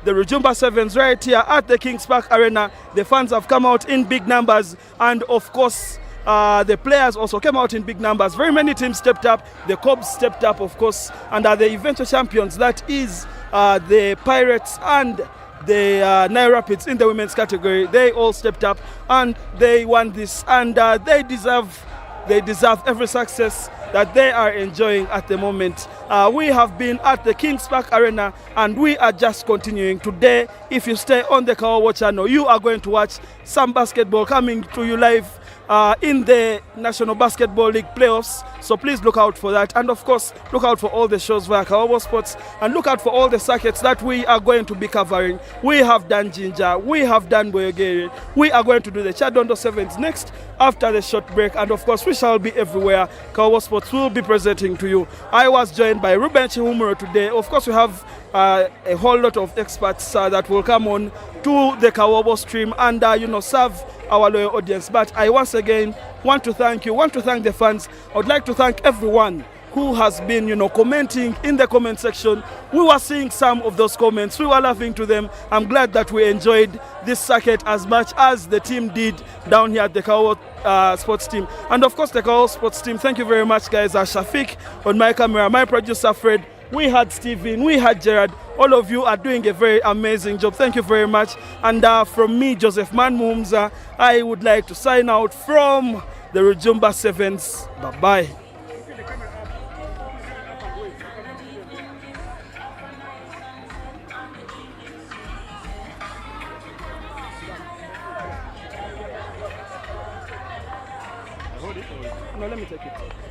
the Rujumba Sevens right here at the Kings Park Arena. The fans have come out in big numbers, and of course, the players also came out in big numbers. Very many teams stepped up. The Cobs stepped up, of course, and the eventual champions, that is the Pirates and the Nile Rapids in the women's category. They all stepped up and they won this, and they deserve every success that they are enjoying at the moment. We have been at the Kings Park Arena, and we are just continuing. Today, if you stay on the Kawowo channel, you are going to watch some basketball coming to you live in the National Basketball League playoffs. So please look out for that. And of course, look out for all the shows via Kawowo Sports, and look out for all the circuits that we are going to be covering. We have done Ginger, we have done Boyogere, we are going to do the Chadondo Sevens next after the short break, and of course we shall be everywhere. Kawowo Sports will be presenting to you. I was joined by Ruben Chihumuro today. Of course we have a whole lot of experts that will come on to the Kawowo stream and serve our loyal audience. But I once again want to thank the fans. I would like to thank everyone who has been commenting in the comment section. We were seeing some of those comments, we were laughing to them. I'm glad that we enjoyed this circuit as much as the team did down here at the Kawowo sports team. And of course the Kawowo sports team, thank you very much, guys. Shafiq on my camera, my producer Fred, we had Stephen, we had Gerard. All of you are doing a very amazing job. Thank you very much. And from me, Joseph Manmuhumza, I would like to sign out from the Rujumba Sevens. Bye-bye. No, let me take it.